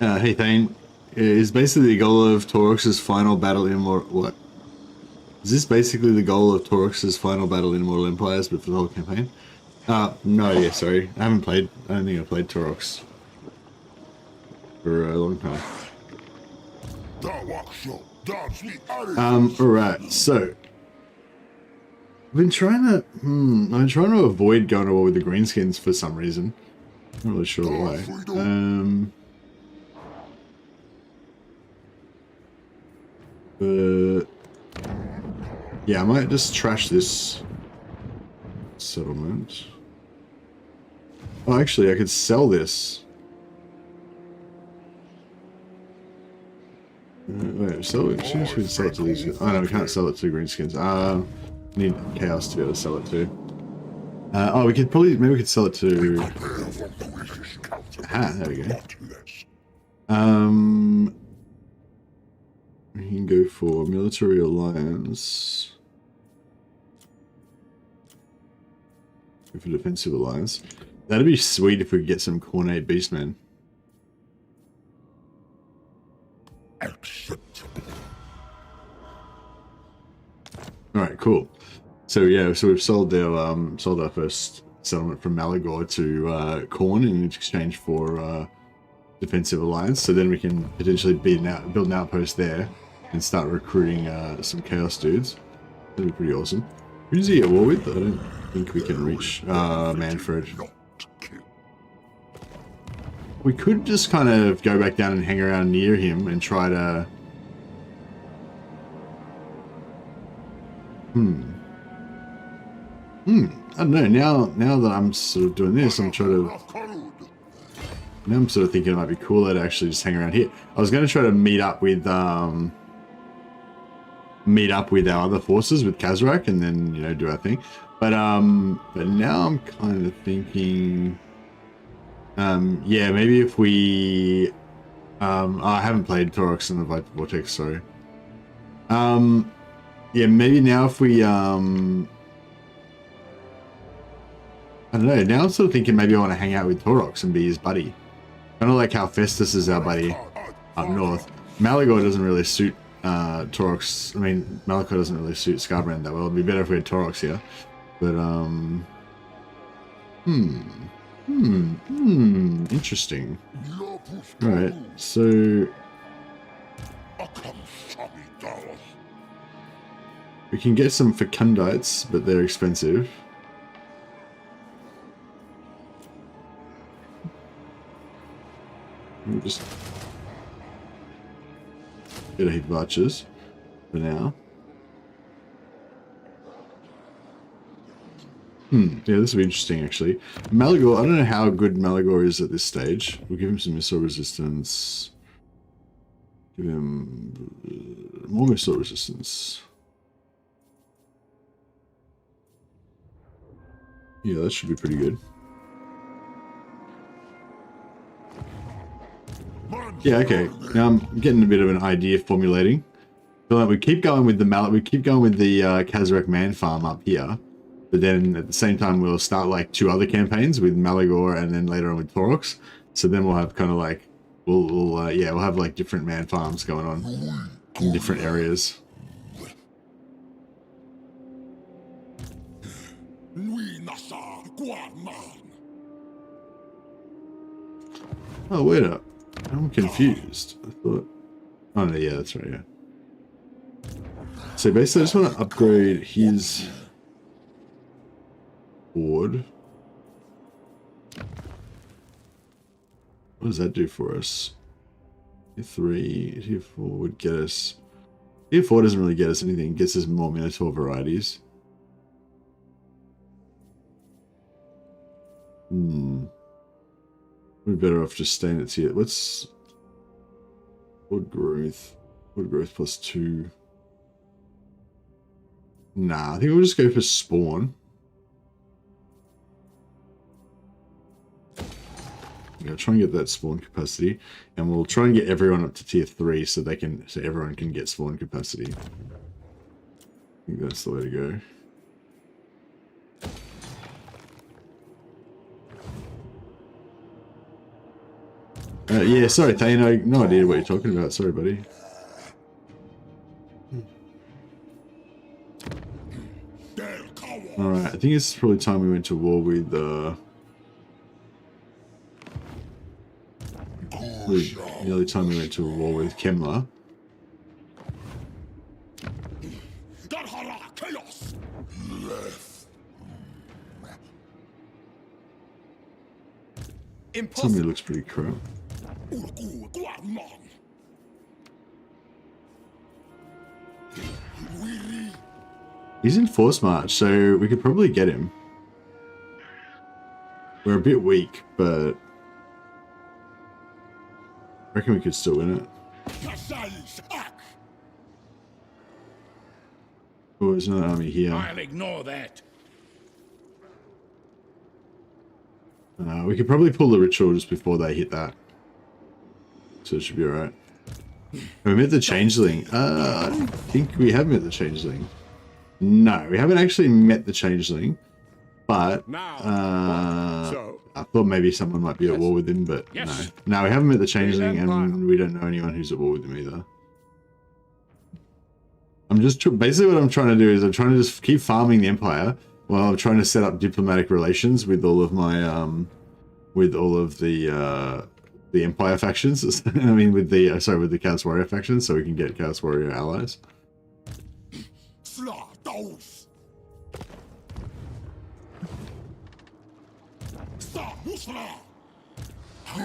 Hey Thane, is basically the goal of Taurox's final battle in what? Is this basically the goal of Taurox's final battle in Immortal Empires, but for the whole campaign? No, yeah, sorry, I haven't played. I don't think I've played Taurox for a long time. Alright, so I've been trying to, avoid going to war with the Greenskins for some reason. Not really sure why. Yeah, I might just trash this settlement. Oh, actually, I could sell this. Wait, sell it. Should we sell it to these? Oh no, we can't sell it to Greenskins. Need Chaos to be able to sell it to. Oh, we could probably, maybe we could sell it to. Ah, there we go. We can go for military alliance. Go for defensive alliance. That'd be sweet if we could get some Cornate Beastmen. Alright, cool. So yeah, so we've sold our first settlement from Malagor to Khorne in exchange for defensive alliance. So then we can potentially build an outpost there and start recruiting some Chaos dudes. That'd be pretty awesome. Who's he at war with? I don't think we can reach Manfred. We could just kind of go back down and hang around near him and try to... I don't know, now that I'm sort of doing this, now I'm sort of thinking it might be cooler to actually just hang around here. I was going to try to meet up with our other forces with Khazrak and then, you know, do our thing. But now I'm kind of thinking, yeah, maybe if we, I haven't played Taurox and the Viper Vortex, sorry. Yeah, maybe now if we, I don't know, now I'm sort of thinking maybe I want to hang out with Taurox and be his buddy. Kind of like how Festus is our buddy up north. Malagor doesn't really suit Taurox. I mean, Malagor doesn't really suit Scarbrand that well. It'd be better if we had Taurox here. But, interesting. Right, so... we can get some Fecundites, but they're expensive. We'll just get a heap of archers for now. Yeah, this will be interesting actually. Malagor, I don't know how good Malagor is at this stage. We'll give him some missile resistance. Give him more missile resistance. Yeah, that should be pretty good. Yeah, okay. Now I'm getting a bit of an idea formulating. So like we keep going with the Khazrak man farm up here, but then at the same time we'll start like 2 other campaigns with Malagor and then later on with Taurox. So then we'll have kind of like we'll have like different man farms going on in different areas. Oh wait up. I'm confused. I thought... oh no, yeah, that's right, yeah. So basically I just want to upgrade his board. What does that do for us? Tier 3, Tier 4 would get us... Tier 4 doesn't really get us anything, it gets us more Minotaur varieties. We're better off just staying at tier. Let's... wood growth plus 2. Nah, I think we'll just go for spawn. Yeah, try and get that spawn capacity, and we'll try and get everyone up to tier 3 so everyone can get spawn capacity. I think that's the way to go. Yeah, sorry, Thane. I have no idea what you're talking about. Sorry, buddy. Alright, I think it's probably time we went to war with, the early time we went to war with Kemler. Somebody looks pretty crap. He's in force march, so we could probably get him. We're a bit weak, but I reckon we could still win it. Oh, there's another army here. I'll ignore that. We could probably pull the ritual just before they hit that. So it should be alright. Have we met the changeling? I don't think we have met the changeling. No, we haven't actually met the changeling. But I thought maybe someone might be at war with him, but no. No, we haven't met the changeling, and we don't know anyone who's at war with him either. I'm just basically what I'm trying to do is I'm trying to just keep farming the Empire while I'm trying to set up diplomatic relations with all of my the Empire factions. I mean, with the with the Chaos Warrior factions, so we can get Chaos Warrior allies. I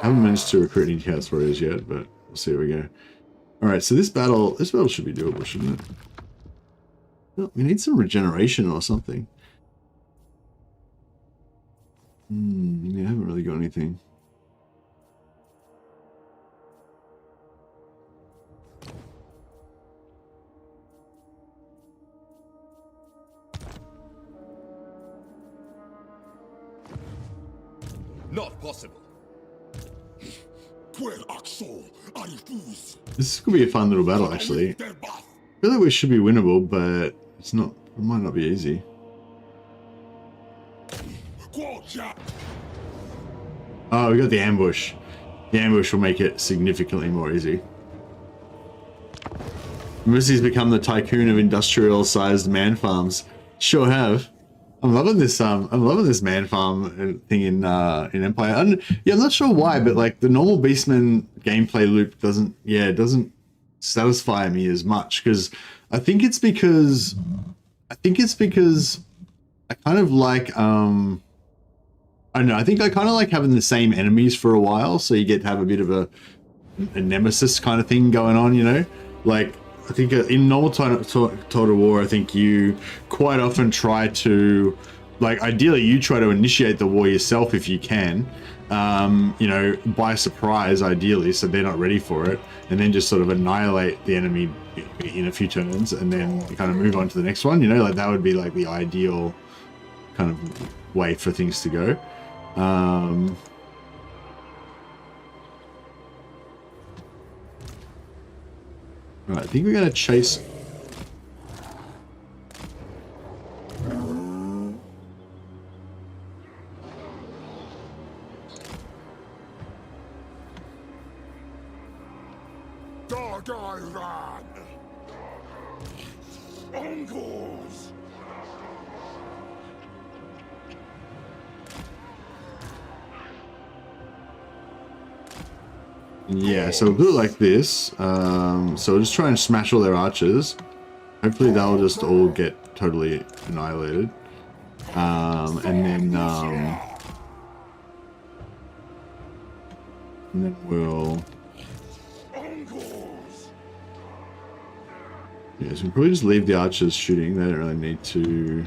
haven't managed to recruit any Chaos Warriors yet, but we'll see how we go. Alright, so this battle should be doable, shouldn't it? Well, we need some regeneration or something. Yeah, I haven't really got anything. Not possible. This could be a fun little battle, actually. I feel like we should be winnable, but it's not. It might not be easy. Oh, we got the ambush. The ambush will make it significantly more easy. Mercy's become the tycoon of industrial-sized man farms. Sure have. I'm loving this. I'm loving this man farm thing in Empire. I'm not sure why, but like the normal Beastmen gameplay loop doesn't satisfy me as much, because I think it's because I kind of like I don't know. I think I kind of like having the same enemies for a while, so you get to have a bit of a nemesis kind of thing going on. You know, like. I think in normal Total War, I think you quite often try to, like, ideally you try to initiate the war yourself if you can, you know, by surprise, ideally, so they're not ready for it, and then just sort of annihilate the enemy in a few turns, and then kind of move on to the next one, you know, like that would be like the ideal kind of way for things to go. Right, I think we're going to chase... Yeah, so we'll do it like this. So we'll just try and smash all their archers. Hopefully they'll just all get totally annihilated. And then we'll... Yeah, so we'll probably just leave the archers shooting. They don't really need to...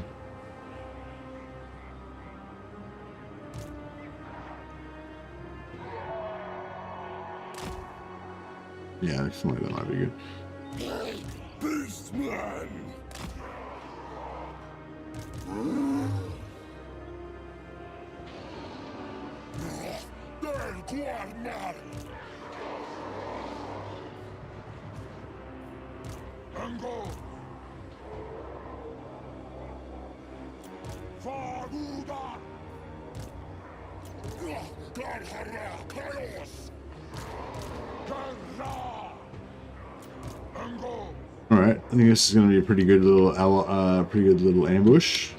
Yeah, something like that might be good. Beastmen! All right, I think this is going to be a pretty good little ambush.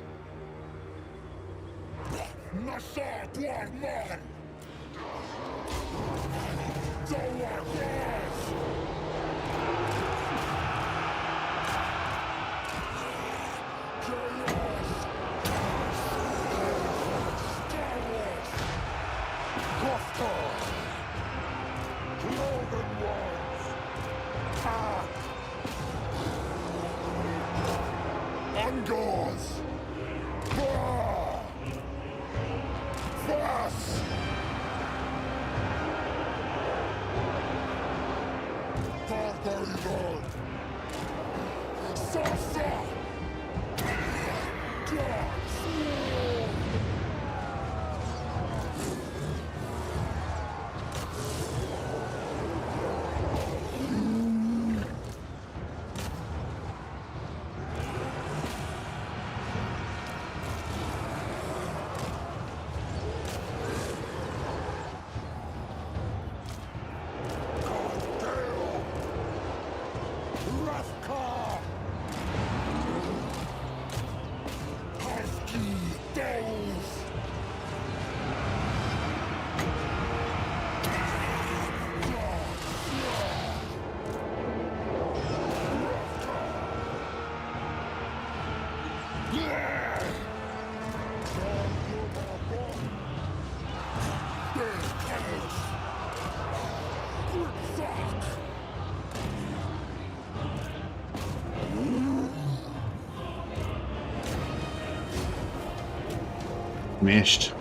Smashed.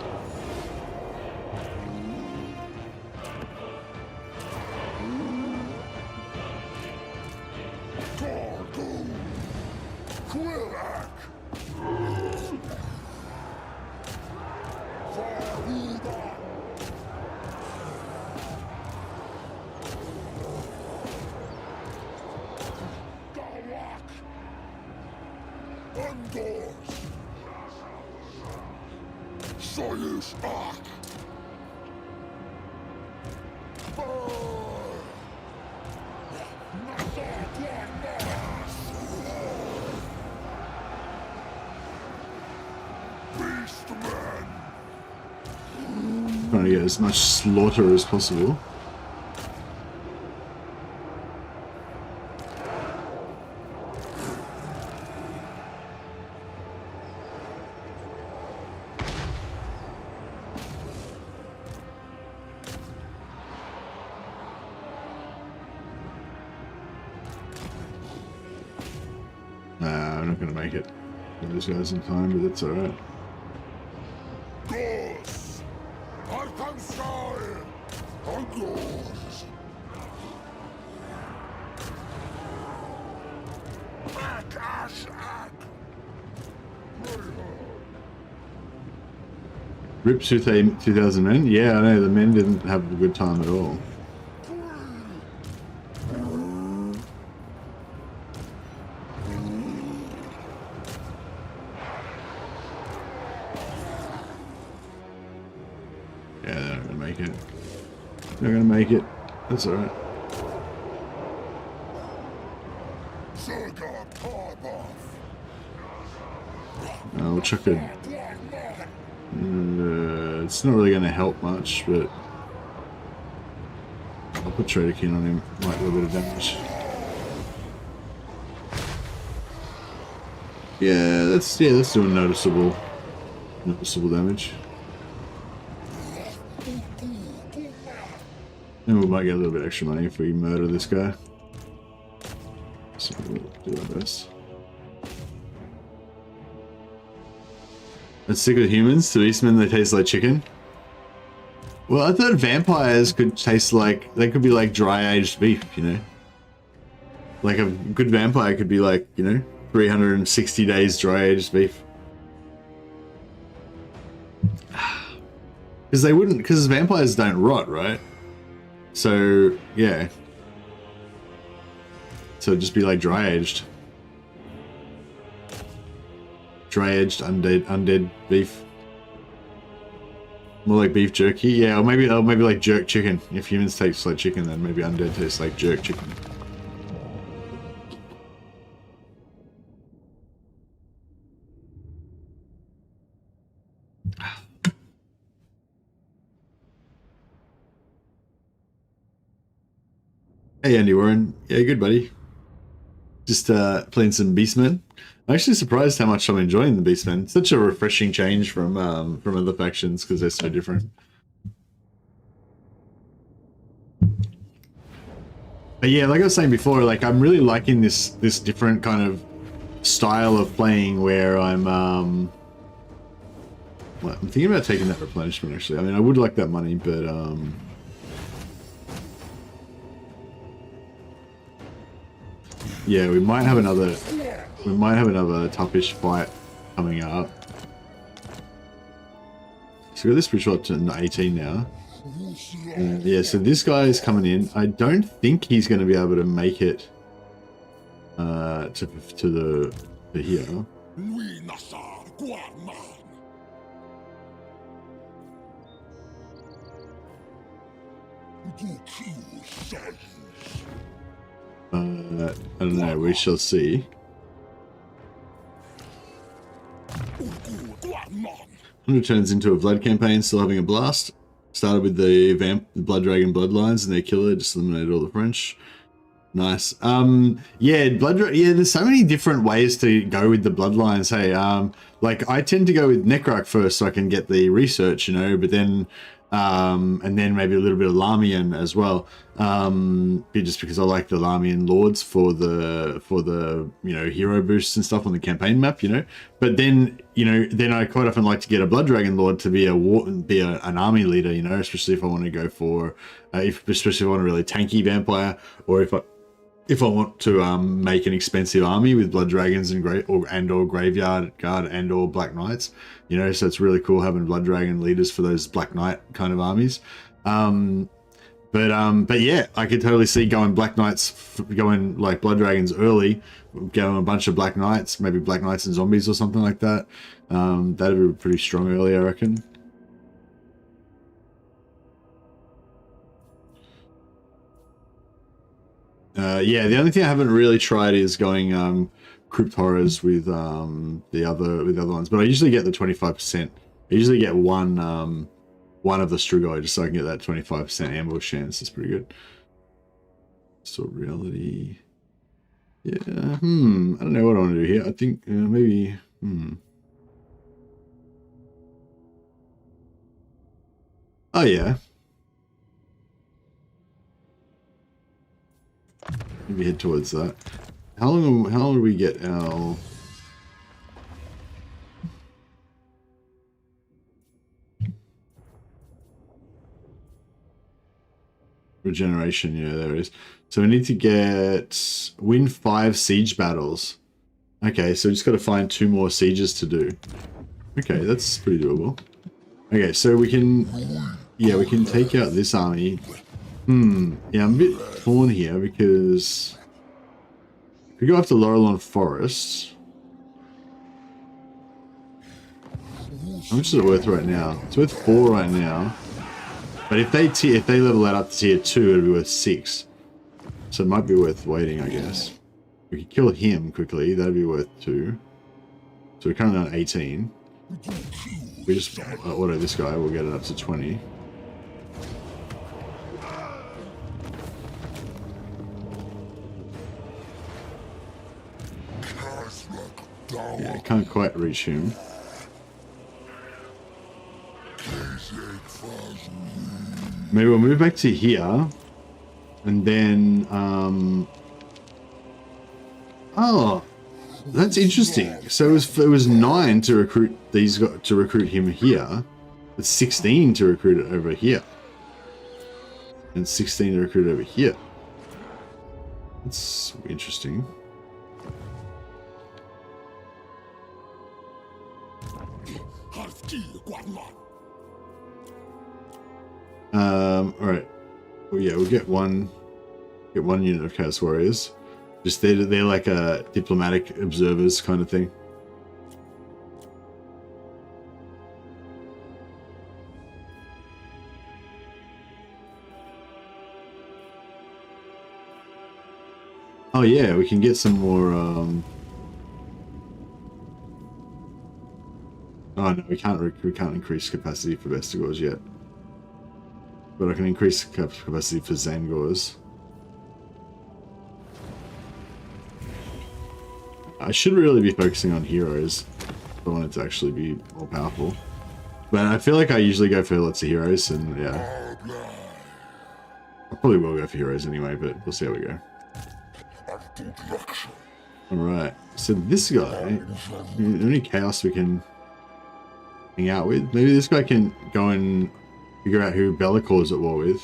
Trying to get as much slaughter as possible. Nah, I'm not going to make it. Those guys in time, but that's alright. Rip 2,000 men? Yeah, I know, the men didn't have a good time at all. Yeah, they're not gonna make it. They're gonna make it. That's alright. We'll chuck a... it's not really going to help much, but I'll put Trader King on him. Might do a bit of damage. Yeah, that's doing noticeable damage. And we might get a little bit extra money if we murder this guy. So we'll do our best. Let's stick with humans. To Beastmen, they taste like chicken. Well, I thought vampires could taste like... They could be like dry-aged beef, you know? Like a good vampire could be like, you know, 360 days dry-aged beef. Because they wouldn't... Because vampires don't rot, right? So, yeah. So it'd just be like dry-aged. Dry-aged undead beef. More like beef jerky? Yeah, or maybe like jerk chicken. If humans taste like chicken, then maybe undead tastes like jerk chicken. Hey Andy Warren. Yeah, good buddy. Just playing some Beastmen. I'm actually surprised how much I'm enjoying the Beastmen. It's such a refreshing change from other factions because they're so different. But yeah, like I was saying before, like I'm really liking this different kind of style of playing where I'm well, I'm thinking about taking that replenishment actually. I mean, I would like that money, but yeah, we might have another toughish fight coming up. So we got this bridge up to 18 now. Yeah, so this guy is coming in. I don't think he's going to be able to make it to here. I don't know. We shall see. 100 turns into a Vlad campaign, still having a blast. Started with the Blood Dragon Bloodlines and their killer, just eliminated all the French. Nice. Yeah, there's so many different ways to go with the Bloodlines. Hey, like I tend to go with Necrarch first so I can get the research, you know, but then and then maybe a little bit of Lamian as well. Just because I like the Lamian Lords for the you know, hero boosts and stuff on the campaign map, you know. But then, you know, then I quite often like to get a Blood Dragon Lord to be an army leader, you know, especially if I want to go for especially if I want a really tanky vampire, or if I want to make an expensive army with Blood Dragons and or Graveyard Guard and or Black Knights, you know, so it's really cool having Blood Dragon leaders for those Black Knight kind of armies. But yeah, I could totally see going Black Knights, going like Blood Dragons early, going a bunch of Black Knights, maybe Black Knights and Zombies or something like that. That'd be pretty strong early, I reckon. Yeah, the only thing I haven't really tried is going Crypt Horrors with the other ones, but I usually get the 25%. I usually get one of the Strigoi just so I can get that 25% ambush chance. It's pretty good. So reality, yeah. I don't know what I want to do here. I think maybe. Oh yeah. Maybe head towards that. How long do we get our regeneration? Yeah, there it is. So we need to win 5 siege battles. Okay, so we just got to find 2 more sieges to do. Okay, that's pretty doable. Okay, so we can take out this army. Yeah, I'm a bit torn here because if we go after Laurelon Forest, how much is it worth right now? It's worth 4 right now. But if they level that up to tier 2, it'll be worth 6. So it might be worth waiting, I guess. We could kill him quickly. That'd be worth 2. So we're currently on 18. We just auto this guy. We'll get it up to 20. Yeah, I can't quite reach him. Maybe we'll move back to here, and then oh, that's interesting. So it was 9 to recruit him here. It's 16 to recruit it over here, and 16 to recruit it over here. That's interesting. All right. Well, yeah, we'll get one unit of Chaos Warriors. Just they're like a diplomatic observers kind of thing. yeah, we can get some more. Oh no, we can't increase capacity for Vestigors yet. But I can increase capacity for Zangors. I should really be focusing on heroes if I want it to actually be more powerful. But I feel like I usually go for lots of heroes, and yeah. I probably will go for heroes anyway, but we'll see how we go. Alright, so this guy, the only chaos we can hang out with. Maybe this guy can go and figure out who Bellacor's at war with.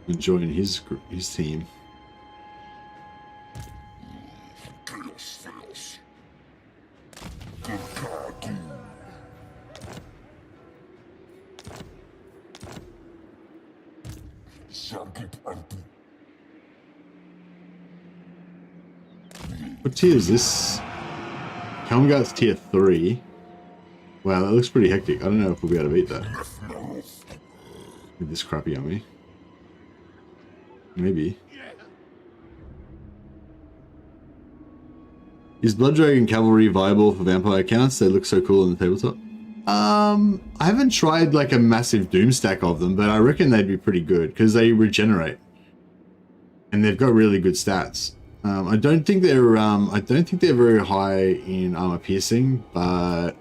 And join his team. What tier is this? Helmgart's tier 3. Wow, that looks pretty hectic. I don't know if we'll be able to beat that. With this crappy army. Maybe. Is Blood Dragon Cavalry viable for vampire accounts? They look so cool on the tabletop. I haven't tried like a massive doom stack of them, but I reckon they'd be pretty good because they regenerate. And they've got really good stats. I don't think they're very high in armor piercing, but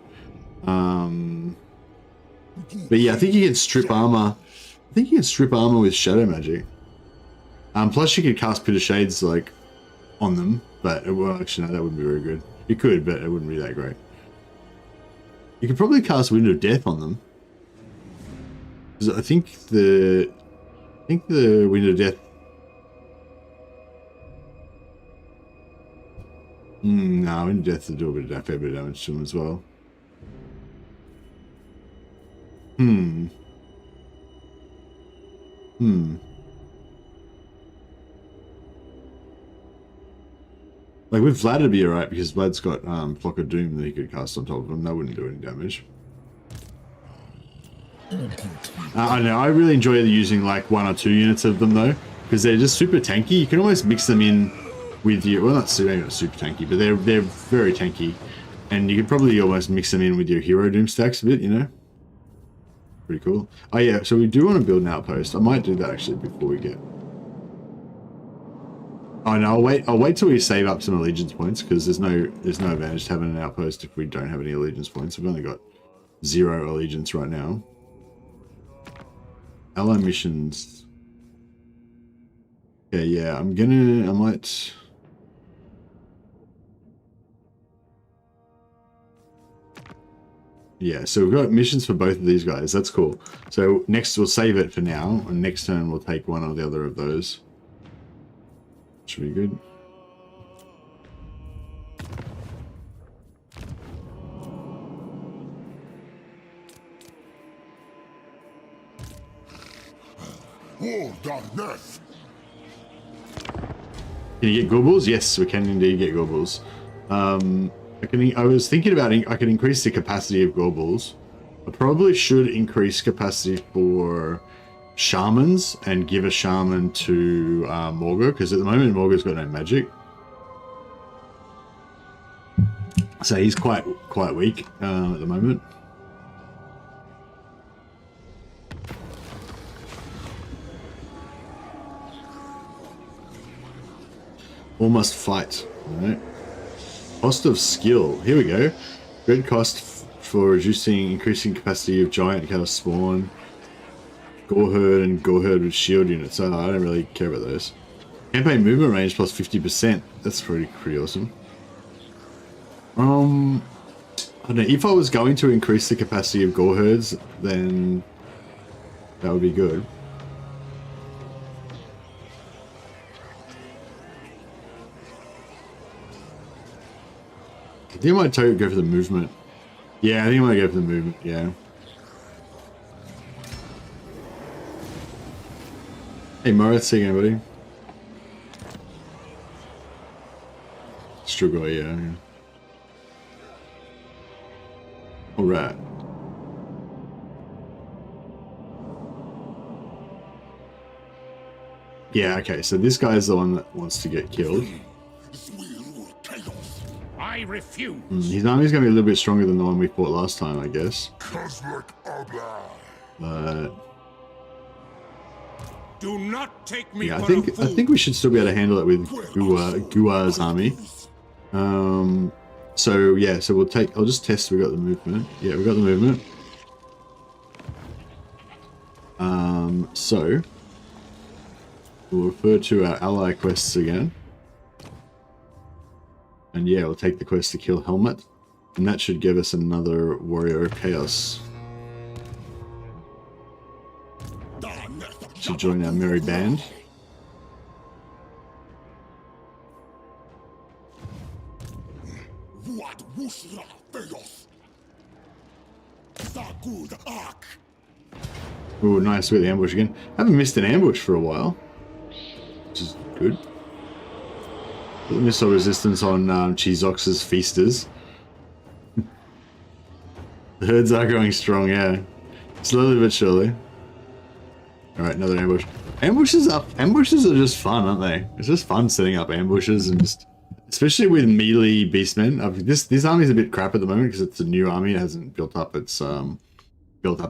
yeah, I think you can strip armor. I think you can strip armor with shadow magic. Plus you could cast Pit of Shades like on them, but well, actually no, that wouldn't be very good. You could, but it wouldn't be that great. You could probably cast Wind of Death on them. I think the Wind of Death. No, Wind of Death will do a fair bit of damage to them as well. Like with Vlad it'd be alright because Vlad's got Flock of Doom that he could cast on top of him. That wouldn't do any damage. I know, I really enjoy using like 1 or 2 units of them though, because they're just super tanky. You can almost mix them in with your, well not super tanky, but they're very tanky. And you could probably almost mix them in with your hero doom stacks a bit, you know? Pretty cool. Oh yeah, so we do want to build an outpost. I might do that actually before we get... Oh no, I'll wait till we save up some allegiance points because there's no advantage to having an outpost if we don't have any allegiance points. We've only got 0 allegiance right now. Ally missions. Okay, yeah, I might... Yeah, so we've got missions for both of these guys. That's cool. So next we'll save it for now, and next turn we'll take one or the other of those. Should be good. Can you get Gobbles? Yes, we can indeed get Gobbles. I was thinking about I could increase the capacity of Gobbles. I probably should increase capacity for Shamans and give a Shaman to Morgo, because at the moment Morgo's got no magic. So he's quite weak at the moment. All must fight. Alright. Cost of skill. Here we go. Great cost for increasing capacity of giant cattle spawn. Goreherd and Goreherd with shield units. Oh, I don't really care about those. Campaign movement range plus 50%. That's pretty awesome. I don't know. If I was going to increase the capacity of Goreherds, then that would be good. I think I might go for the movement. Yeah, I think I might go for the movement, yeah. Hey Moritz, see you again, buddy. Struggle, yeah. Alright. Yeah, okay, so this guy's the one that wants to get killed. I refuse. His army's going to be a little bit stronger than the one we fought last time, I guess. Khazrak But Do not take me yeah, for a fool. I think we should still be able to handle it with Gua's army. So yeah, so we'll take. I'll just test. We got the movement. Yeah, we got the movement. So we'll refer to our ally quests again. And yeah, we'll take the quest to kill Helmet. And that should give us another Warrior of Chaos to join our merry band. Oh, nice. We got the ambush again. I haven't missed an ambush for a while, which is good. Missile resistance on Chizox's Feasters. The herds are going strong, yeah. Slowly but surely. Alright, another ambush. Ambushes are just fun, aren't they? It's just fun setting up ambushes and just... Especially with melee beastmen. This army's a bit crap at the moment because it's a new army. It hasn't built up its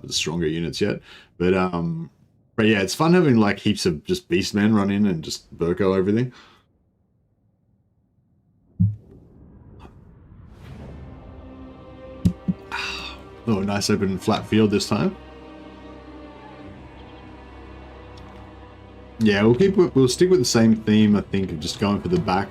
stronger units yet. But yeah, it's fun having like heaps of just beastmen run in and just Burko everything. Oh, nice open flat field this time. Yeah, we'll stick with the same theme, I think, of just going for the back.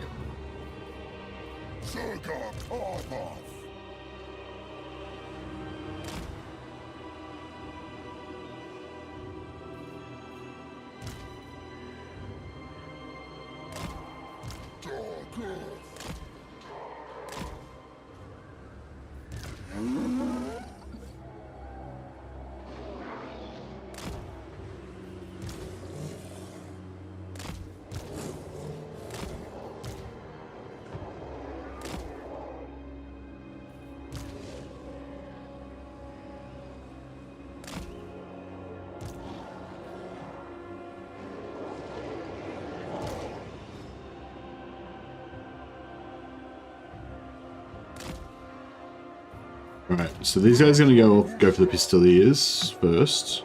Alright, so these guys are going to go for the Pistoliers first.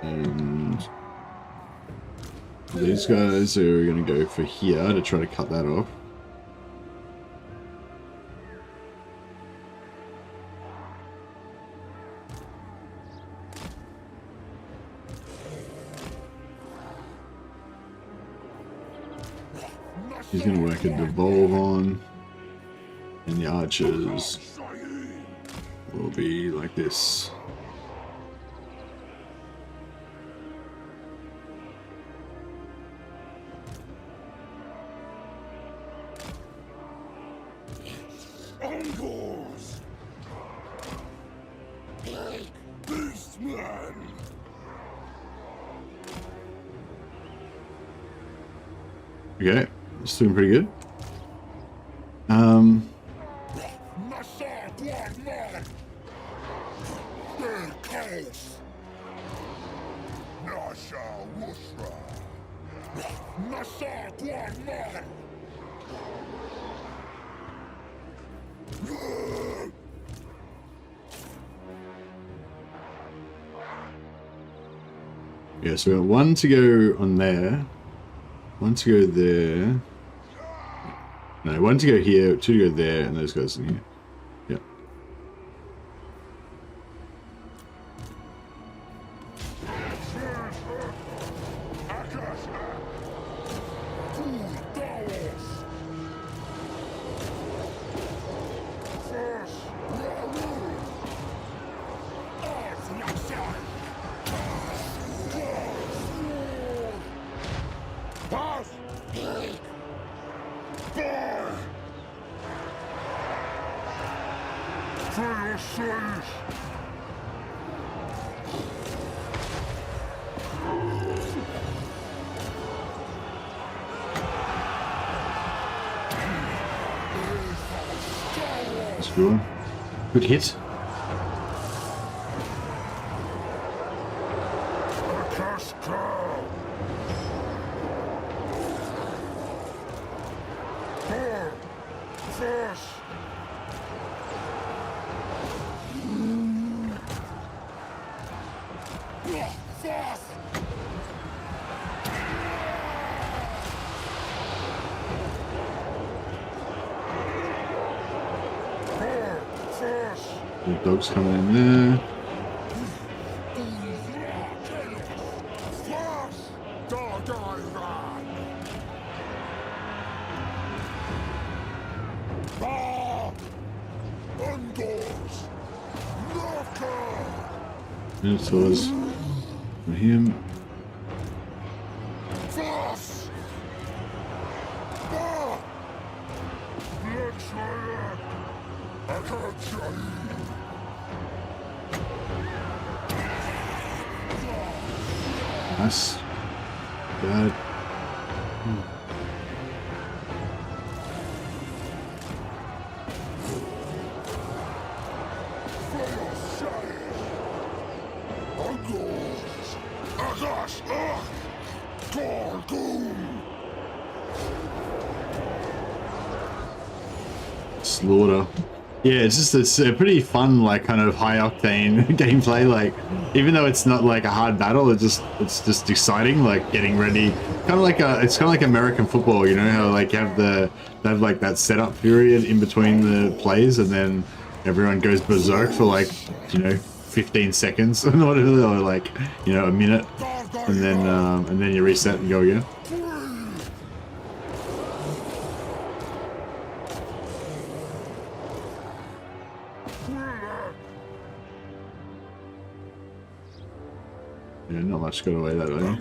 And these guys are going to go for here to try to cut that off. He's going to work a devolve on. And the archers will be like this. Beastmen. Okay, it's doing pretty good. Yeah, so we got one to go on there, one to go there. No, one to go here, two to go there, and those guys in here. Yep. That's a good one. Good hit. The dog's coming in there. Minotaurs for him. Nice. Bad. Slaughter. Yeah, it's a pretty fun, like, kind of high octane gameplay. Like, even though it's not like a hard battle, it's just exciting. Like getting ready, it's kind of like American football. You know how like they have like that setup period in between the plays, and then everyone goes berserk for like 15 seconds or whatever, or like a minute, and then you reset and go again. Yeah, not much got away that way.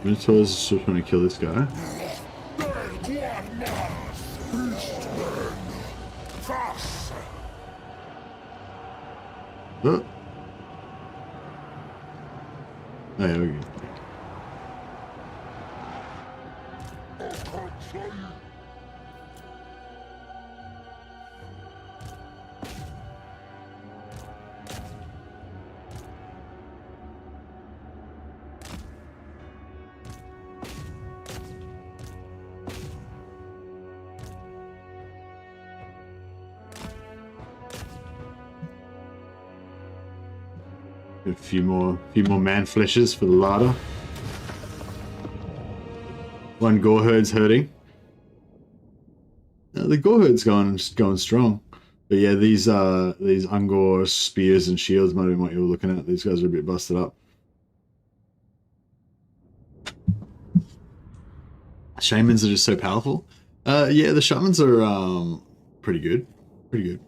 Minotaurs is still trying to kill this guy. Oh, there we go. A few more man fleshes for the larder. One gore herd's hurting. The gore herd's going strong. But yeah, these Ungor spears and shields might have been what you were looking at. These guys are a bit busted up. Shamans are just so powerful. Yeah, the shamans are pretty good. Pretty good.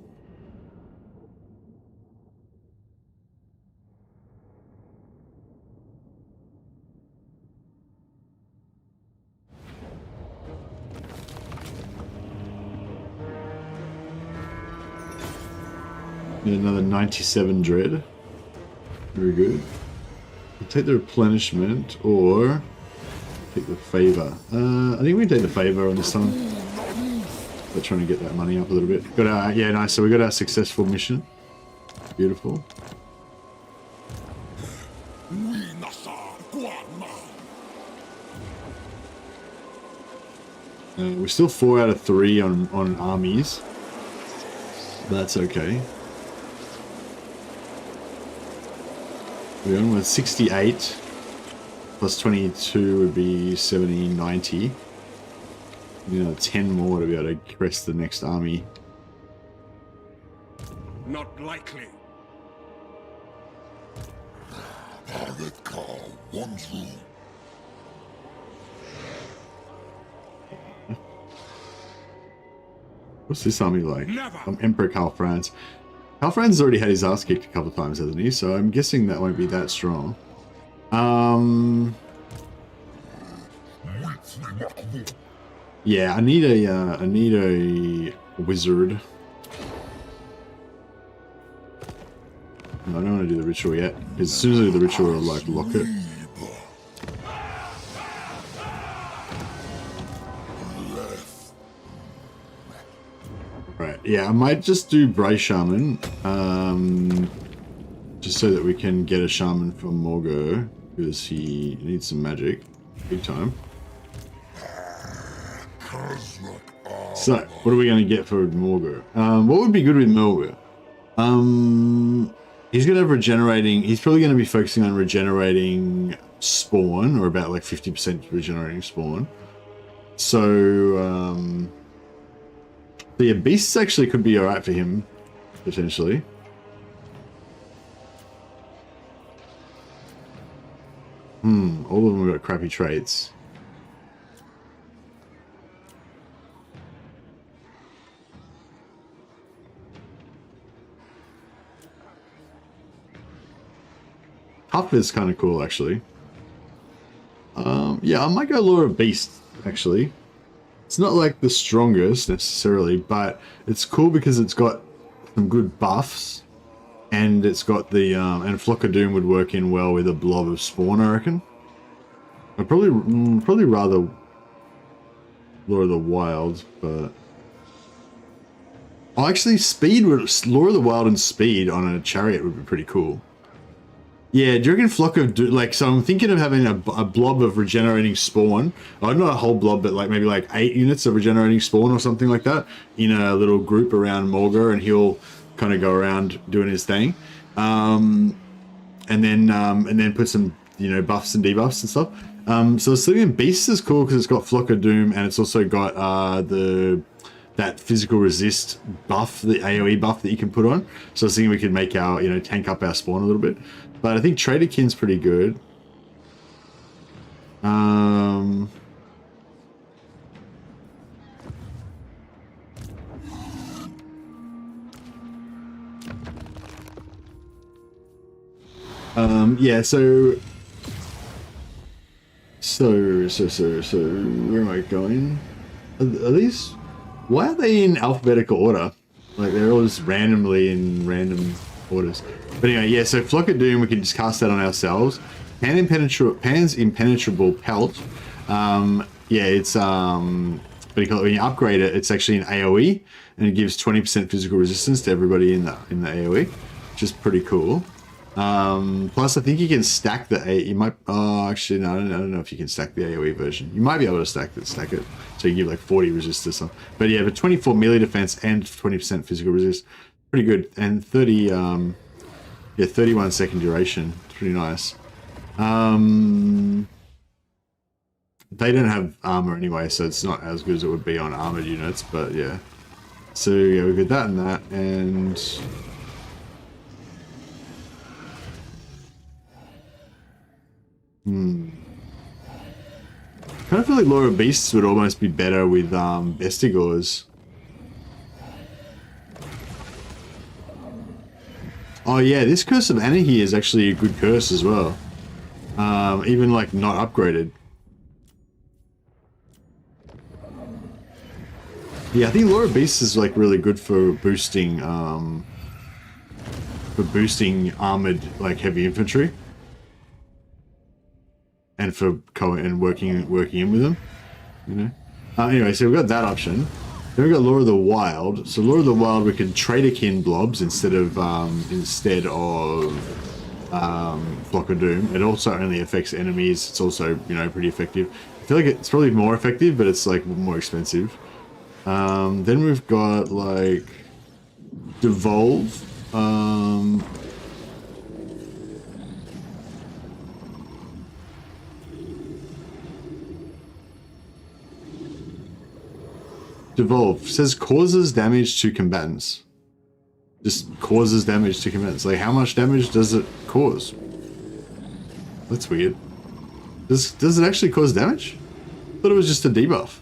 Another 97 dread. Very good. We'll take the replenishment or take the favor. I think we take the favor on this one. We're trying to get that money up a little bit. Got our, yeah, nice. So we got our successful mission. Beautiful. We're still 4 out of 3 on armies. But that's okay. We're on with 68 plus 22 would be 70, 90. 10 more to be able to crest the next army. Not likely. What's this army like? Never. I'm Emperor Karl Franz. Karl Franz has already had his ass kicked a couple of times, hasn't he? So I'm guessing that won't be that strong. Yeah, I need a wizard. No, I don't want to do the ritual yet, because as soon as I do the ritual, I'll like lock it. yeah, I might just do Bray Shaman, just so that we can get a Shaman from Morgo, because he needs some magic, big time. So, what are we going to get for Morgo? What would be good with Morgo? He's going to have regenerating, he's probably going to be focusing on regenerating spawn, or about like 50% regenerating spawn. So, yeah, beasts actually could be alright for him, potentially. All of them have got crappy traits. Huff is kind of cool, actually. Yeah, I might go Lure of Beast, actually. It's not like the strongest, necessarily, but it's cool because it's got some good buffs. And it's got the, and Flock of Doom would work in well with a blob of spawn, I reckon. I'd probably rather Lure of the Wild, but... Oh, actually, Speed would... Lure of the Wild and Speed on a chariot would be pretty cool. Yeah, do you reckon Flock of Doom... Like, so I'm thinking of having a blob of regenerating spawn. Oh, not a whole blob, but like maybe like 8 units of regenerating spawn or something like that in a little group around Morgo, and he'll kind of go around doing his thing. And then put some, you know, buffs and debuffs and stuff. So Sylvian Beast is cool because it's got Flock of Doom, and it's also got that physical resist buff, the AoE buff that you can put on. So I was thinking we could make our, you know, tank up our spawn a little bit. But I think Traderkin's pretty good. Yeah, so where am I going? Are these, why are they in alphabetical order? Like, they're always randomly in random orders. But anyway, yeah, so Flock of Doom, we can just cast that on ourselves. Pan's Impenetrable Pelt. Yeah, it's, what do you call it? When you upgrade it, it's actually an AoE, and it gives 20% physical resistance to everybody in the AoE, which is pretty cool. Plus I think you can stack you might, oh, actually, no, I don't know if you can stack the AoE version. You might be able to stack it, so you give like 40 resist or something. But yeah, but 24 melee defense and 20% physical resist, pretty good. And 31 second duration, pretty nice. They don't have armor anyway, so it's not as good as it would be on armored units, but yeah. So yeah, we got that and that, and kind of feel like Lure of Beasts would almost be better with Bestigors. Oh yeah, this Curse of Anarchy is actually a good curse as well. Even like not upgraded. Yeah, I think Lure of Beasts is like really good for boosting armored like heavy infantry. And for working in with them, you know. Anyway, so we've got that option. Then we've got Lure of the Wild. So Lure of the Wild, we can Traderkin blobs instead of Flock of Doom. It also only affects enemies. It's also, you know, pretty effective. I feel like it's probably more effective, but it's like more expensive. Then we've got like Devolve. Devolve says causes damage to combatants. Just causes damage to combatants. Like, how much damage does it cause? That's weird. Does it actually cause damage? I thought it was just a debuff.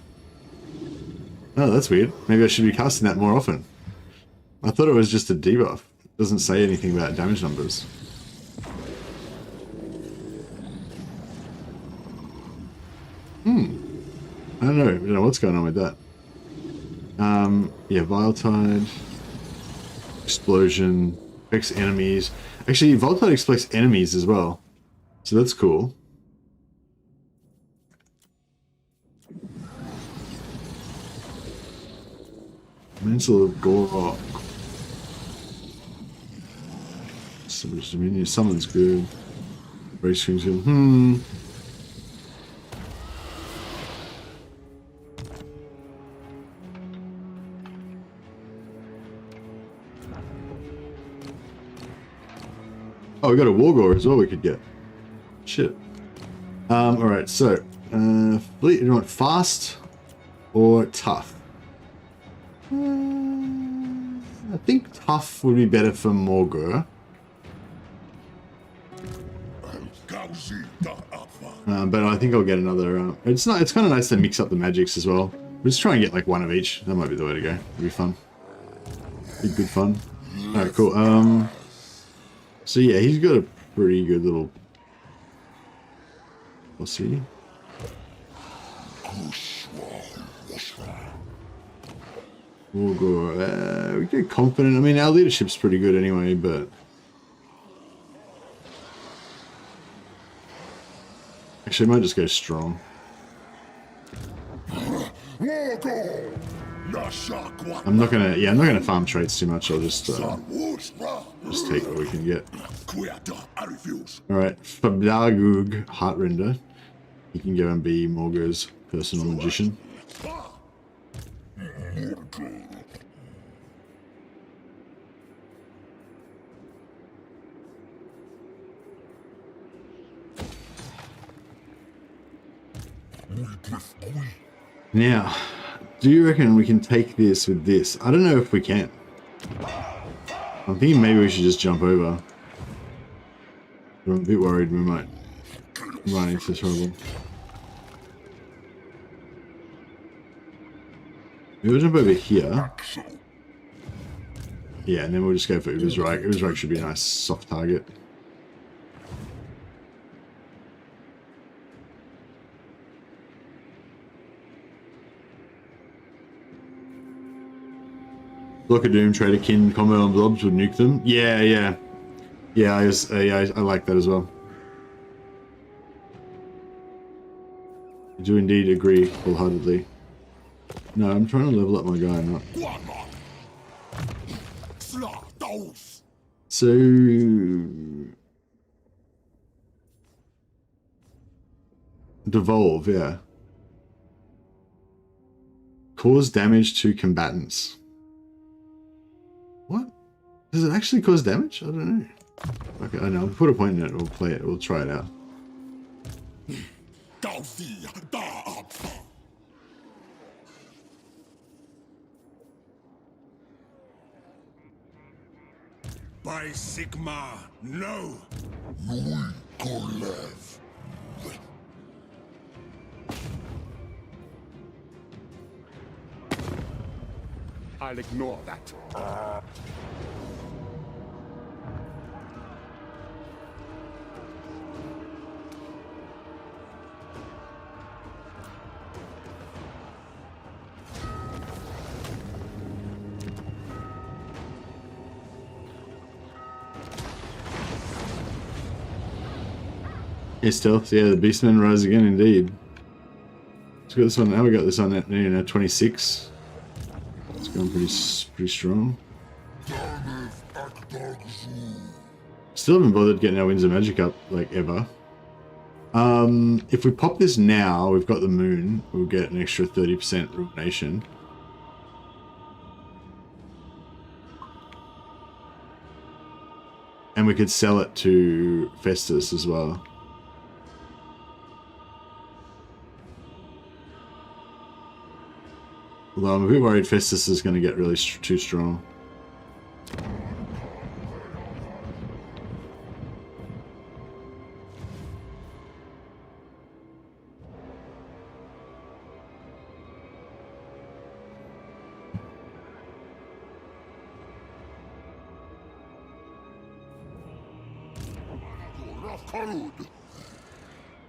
Oh, that's weird. Maybe I should be casting that more often. I thought it was just a debuff. It doesn't say anything about damage numbers. I don't know what's going on with that. Yeah, Viletide, Explosion, affects enemies. Actually, Viletide exploits enemies as well, so that's cool. Mental of Gorok. Someone's good. Race King's good. Oh, we got a Wargore as well we could get. Shit. Alright, so fleet, do you want fast or tough? I think tough would be better for Morgur. But I think I'll get another. It's kind of nice to mix up the magics as well. We'll just try and get like one of each. That might be the way to go. It'll be fun. Be good fun. Alright, cool. So yeah, he's got a pretty good little. We'll see. We'll go. We get confident. I mean, our leadership's pretty good anyway, but. Actually, I might just go strong. I'm not gonna farm traits too much. I'll just take what we can get. Alright, Fabdagug Heartrender. You can go and be Morgur's personal magician. Now, do you reckon we can take this with this? I don't know if we can. I'm thinking maybe we should just jump over. I'm a bit worried we might run into trouble. We'll jump over here. Yeah, and then we'll just go for Ubersreich. Ubersreich should be a nice soft target. Block a Doom, trade a kin, combo on blobs would nuke them. Yeah. I like that as well. I do indeed agree wholeheartedly. No, I'm trying to level up my guy, not. So. Devolve, yeah. Cause damage to combatants. What? Does it actually cause damage? I don't know. Okay, I know. We'll put a point in it. We'll play it. We'll try it out. By Sigma, no. I'll ignore that. Yeah, stealth. Yeah, the Beastmen rise again, indeed. Let's got this one now. We got this on at 26. It's going pretty strong. Still haven't bothered getting our Winds of Magic up like ever. If we pop this now, we've got the moon. We'll get an extra 30% ruination. And we could sell it to Festus as well. Although I'm a bit worried Festus is going to get really too strong.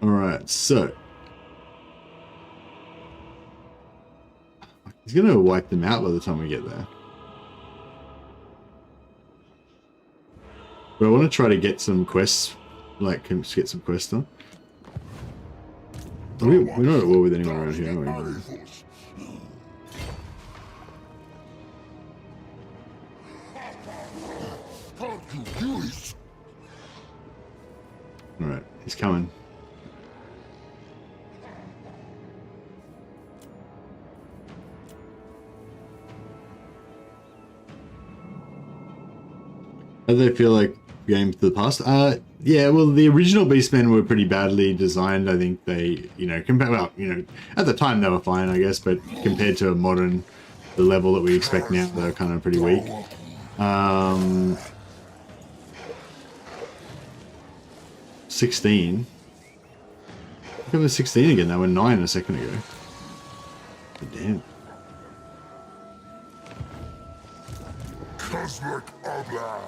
Alright, so he's gonna wipe them out by the time we get there. But I want to try to get some quests, like get some quests done. We're not at war with anyone around here, are we? Alright, he's coming. How do they feel like games to the past? Yeah, well, the original Beastmen were pretty badly designed. I think they, you know, at the time they were fine, I guess, but compared to a modern, the level that we expect now, they're kind of pretty weak. 16. Look at the 16 again. They were 9 a second ago. But damn. Khazrak Abla.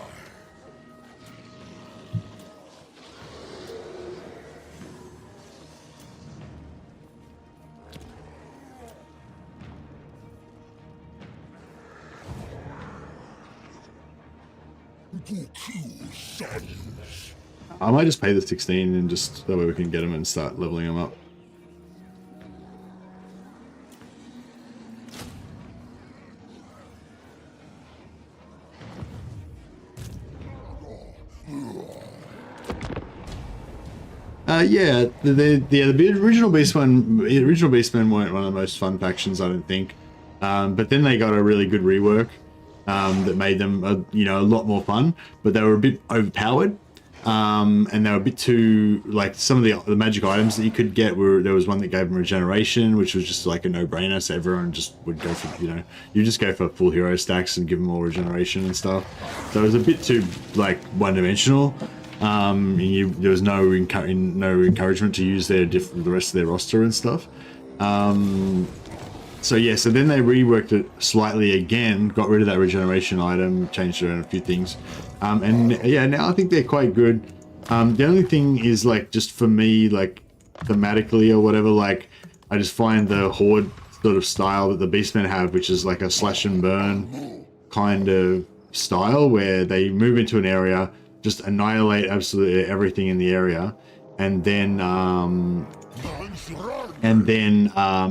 I might just pay the 16 and just that way we can get them and start leveling them up. Yeah, the original Beastmen weren't one of the most fun factions, I don't think. But then they got a really good rework that made them, you know, a lot more fun. But they were a bit overpowered, and they were a bit too, like, some of the magic items that you could get were, there was one that gave them regeneration, which was just like a no-brainer. So everyone just would go for, you know, you just go for full hero stacks and give them more regeneration and stuff. So it was a bit too, like, one-dimensional. There was no encouragement to use the rest of their roster and stuff. So yeah, so then they reworked it slightly again, got rid of that regeneration item, changed around a few things, and yeah, now I think they're quite good. The only thing is, like, just for me, like, thematically or whatever, like, I just find the horde sort of style that the Beastmen have, which is like a slash and burn kind of style, where they move into an area, just annihilate absolutely everything in the area, and then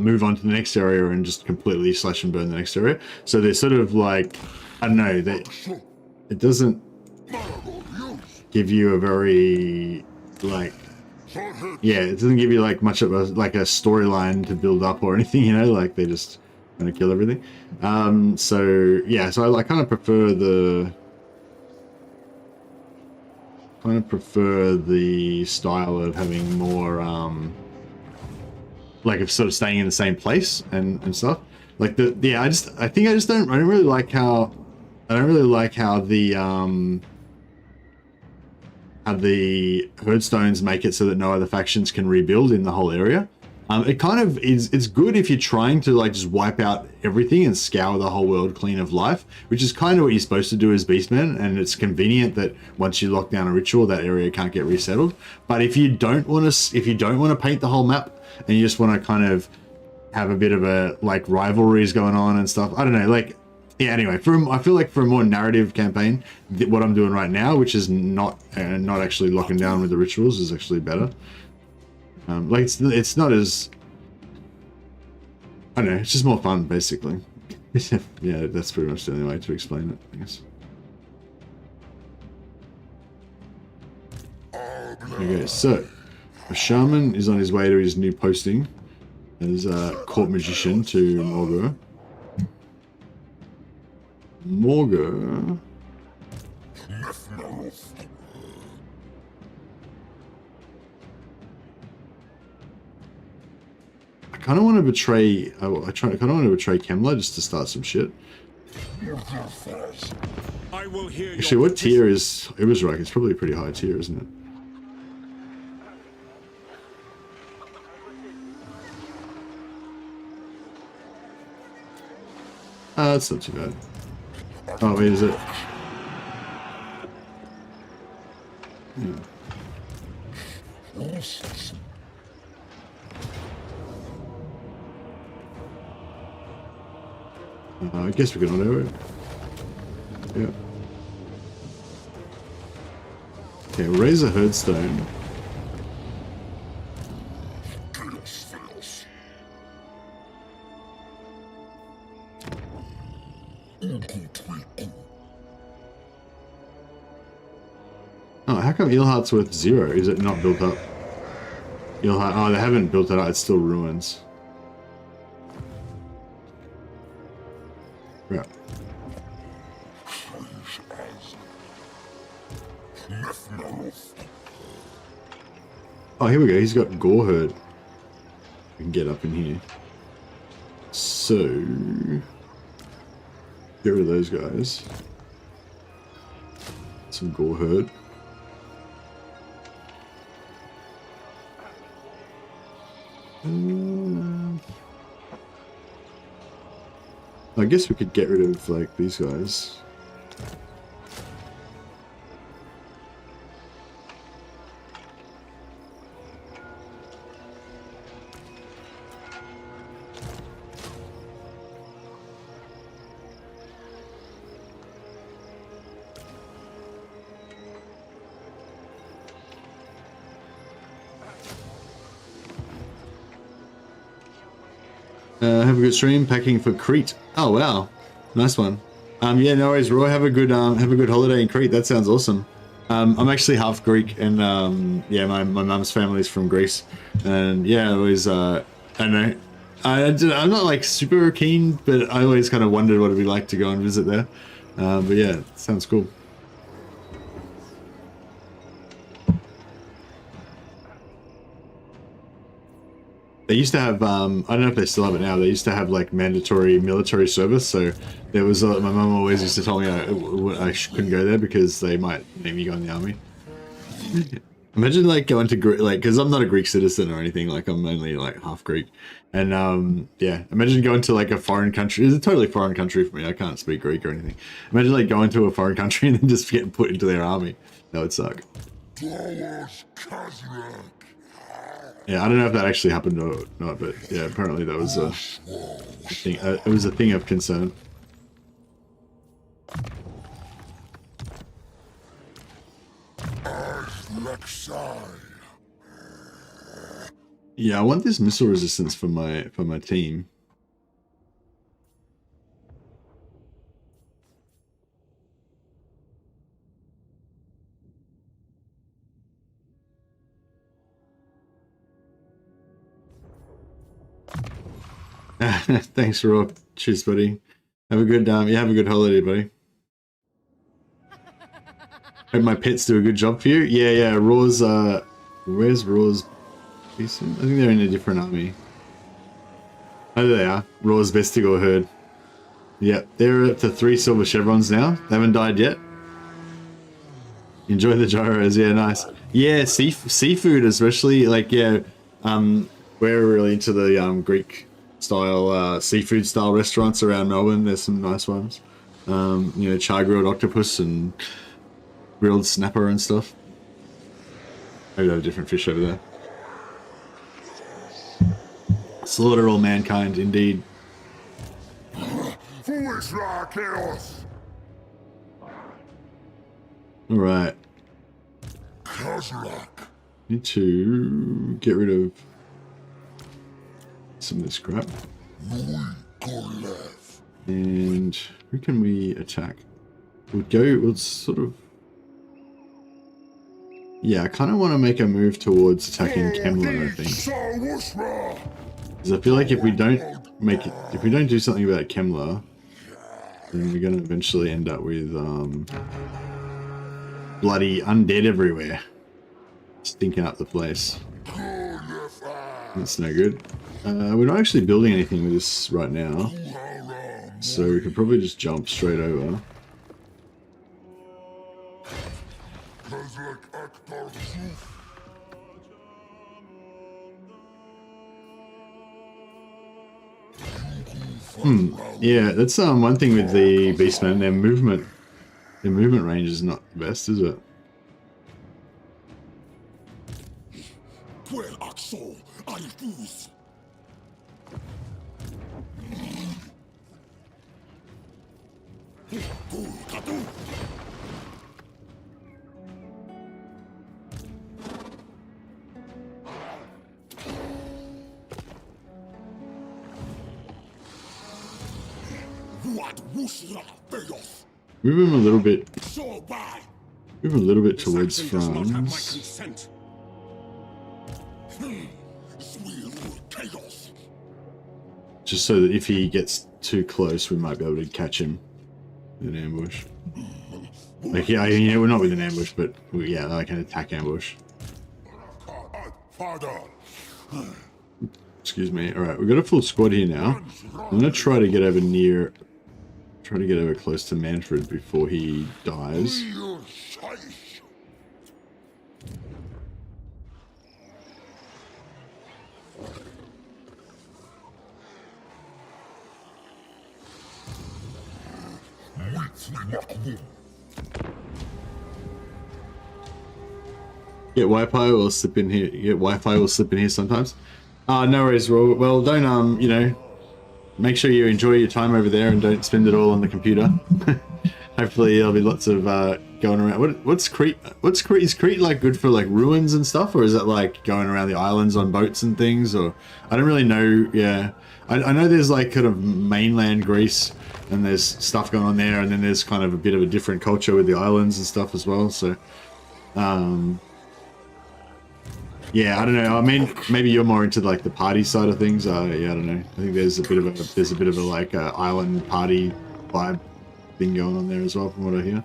move on to the next area and just completely slash and burn the next area. So they're sort of like, I don't know, it doesn't give you a very, like, yeah, it doesn't give you like much of a storyline to build up or anything, you know, like they just want to kill everything. So yeah, so I kind of prefer the style of having more like of sort of staying in the same place and stuff. Like I don't really like how the herdstones make it so that no other factions can rebuild in the whole area. It kind of is, it's good if you're trying to, like, just wipe out everything and scour the whole world clean of life, which is kind of what you're supposed to do as Beastmen, and it's convenient that once you lock down a ritual, that area can't get resettled. But if you don't want to paint the whole map and you just want to kind of have a bit of a, like, rivalries going on and stuff, I don't know, like, yeah, anyway, I feel like for a more narrative campaign, what I'm doing right now, which is not actually locking down with the rituals, is actually better. Like, it's not as, I don't know, it's just more fun, basically. Yeah, that's pretty much the only way to explain it, I guess. Okay, so a shaman is on his way to his new posting as a court magician to Morgur. Morgur. I kind of want to betray. I kind of want to betray Kemler just to start some shit. Actually, what tier is Khazrak? It's probably a pretty high tier, isn't it? That's not too bad. Oh wait, is it? I guess we can auto it. Yeah. Okay, we'll raise a herdstone. How come Ilhart's worth 0? Is it not built up? Ilhart, oh, they haven't built it up. It's still ruins. Right. Oh, here we go. He's got Goreherd. We can get up in here. So, get rid of those guys. Some Goreherd. I guess we could get rid of like these guys. Have a good stream, packing for Crete. Oh wow, nice one. Yeah, no worries, Roy. Have a good holiday in Crete. That sounds awesome. I'm actually half Greek, and yeah, my mum's family's from Greece, and yeah, I always I don't know. I'm not like super keen, but I always kind of wondered what it'd be like to go and visit there. But yeah, it sounds cool. They used to have, I don't know if they still have it now, they used to have like mandatory military service, so there was, my mum always used to tell me I couldn't go there because they might make me go in the army. Imagine like going to Greek, like, because I'm not a Greek citizen or anything, like I'm only like half Greek, and yeah, imagine going to like a foreign country. It's a totally foreign country for me, I can't speak Greek or anything. Imagine like going to a foreign country and then just getting put into their army. That would suck. Yeah, I don't know if that actually happened or not, but yeah, apparently that was a thing. It was a thing of concern. Yeah, I want this missile resistance for my team. Thanks, Rob. Cheers, buddy. Have a good yeah, have a good holiday, buddy. Hope my pets do a good job for you. Yeah. Raw's where's Raw's Beastmen? I think they're in a different army. Oh, there they are. Raw's Vestigo herd. Yep, they're up to 3 silver chevrons now. They haven't died yet. Enjoy the gyros. Yeah, nice. Yeah, seafood especially. Like, yeah, we're really into the Greek style seafood style restaurants around Melbourne. There's some nice ones. You know, char grilled octopus and grilled snapper and stuff. Maybe they have a different fish over there. Slaughter all mankind, indeed. Alright. Khazrak. Need to get rid of some of this crap. And who can we attack? We'll sort of... Yeah, I kind of want to make a move towards attacking Kemler, I think. Because I feel like if we don't do something about Kemler, then we're going to eventually end up with bloody undead everywhere. Stinking up the place. That's no good. We're not actually building anything with this right now, so we could probably just jump straight over. Yeah, that's one thing with the Beastmen. Their movement range is not the best, is it? Move him a little bit Move a little bit This towards action does not have my France. consent. Chaos. Just so that if he gets too close, we might be able to catch him with an ambush. Like, yeah, we're not with an ambush, but yeah, like an attack ambush. Father. Excuse me. All right, we've got a full squad here now. I'm gonna try to get over close to Manfred before he dies. Get Wi-Fi will slip in here. Get Wi-Fi will slip in here sometimes. No worries. Well, don't make sure you enjoy your time over there and don't spend it all on the computer. Hopefully there'll be lots of going around. What's Crete? Is Crete like good for like ruins and stuff, or is it like going around the islands on boats and things? Or I don't really know. Yeah, I know there's like kind of mainland Greece and there's stuff going on there, and then there's kind of a bit of a different culture with the islands and stuff as well. So, yeah, I don't know. I mean, maybe you're more into like the party side of things. Yeah, I don't know. I think there's a bit of a like island party vibe thing going on there as well, from what I hear.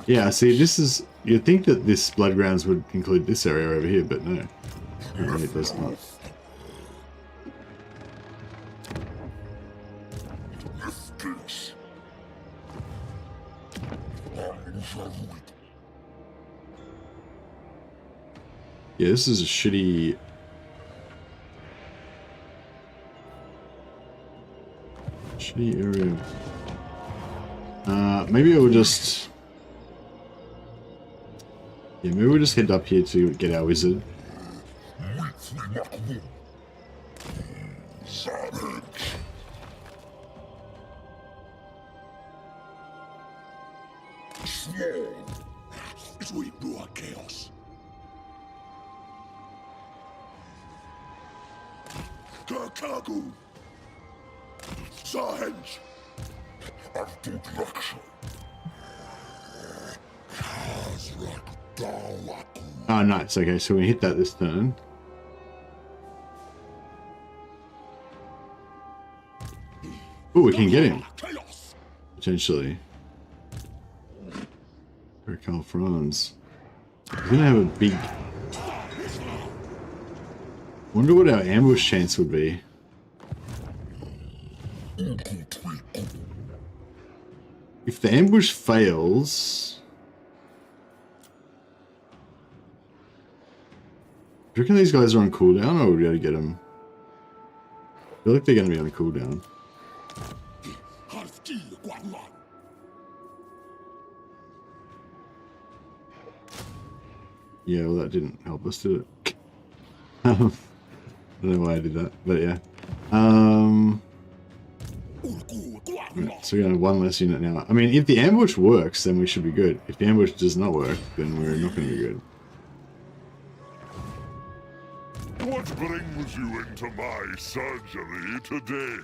Yeah, see, this is. You'd think that this Bloodgrounds would include this area over here, but no, apparently it does not. Yeah, this is a shitty area. Maybe I would just... Yeah, maybe we'll just head up here to get our wizard. Chaos. Kakagu. Sahaj. Artudraksha. Khazrak Dawaku. Oh, nice. Okay, so we hit that this turn. Oh, we can get him. Potentially. Carl Franz. He's gonna have a big... Wonder what our ambush chance would be. If the ambush fails... Do you reckon these guys are on cooldown, or would we be able to get them? I feel like they're going to be on cooldown. Yeah, well, that didn't help us, did it? I don't know why I did that, but yeah. Right, so we're going to have one less unit now. I mean, if the ambush works, then we should be good. If the ambush does not work, then we're not going to be good. What brings you into my surgery today?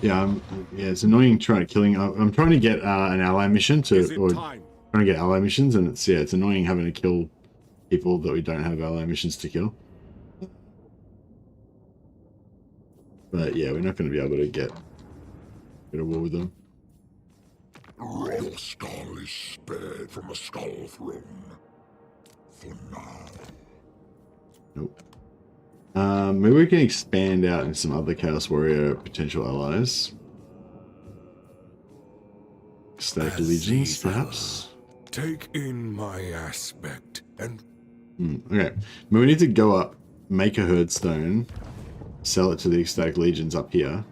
Yeah, yeah, it's annoying trying to killing. I'm trying to get an ally mission trying to get ally missions, and it's annoying having to kill people that we don't have ally missions to kill. But yeah, we're not going to be able to get a war with them. Royal skull is spared from a skull throne. For now. Nope. Maybe we can expand out into some other Chaos Warrior potential allies. Static Legions, perhaps? Take in my aspect and... Okay. We need to go up. make a herdstone, sell it to the ecstatic legions up here.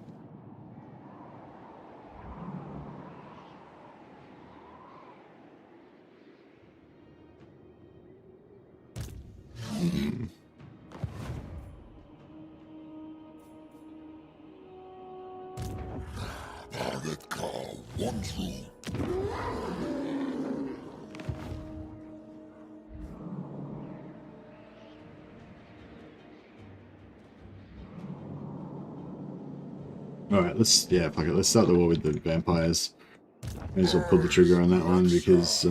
Alright, fuck it, let's start the war with the vampires. May as well pull the trigger on that one because,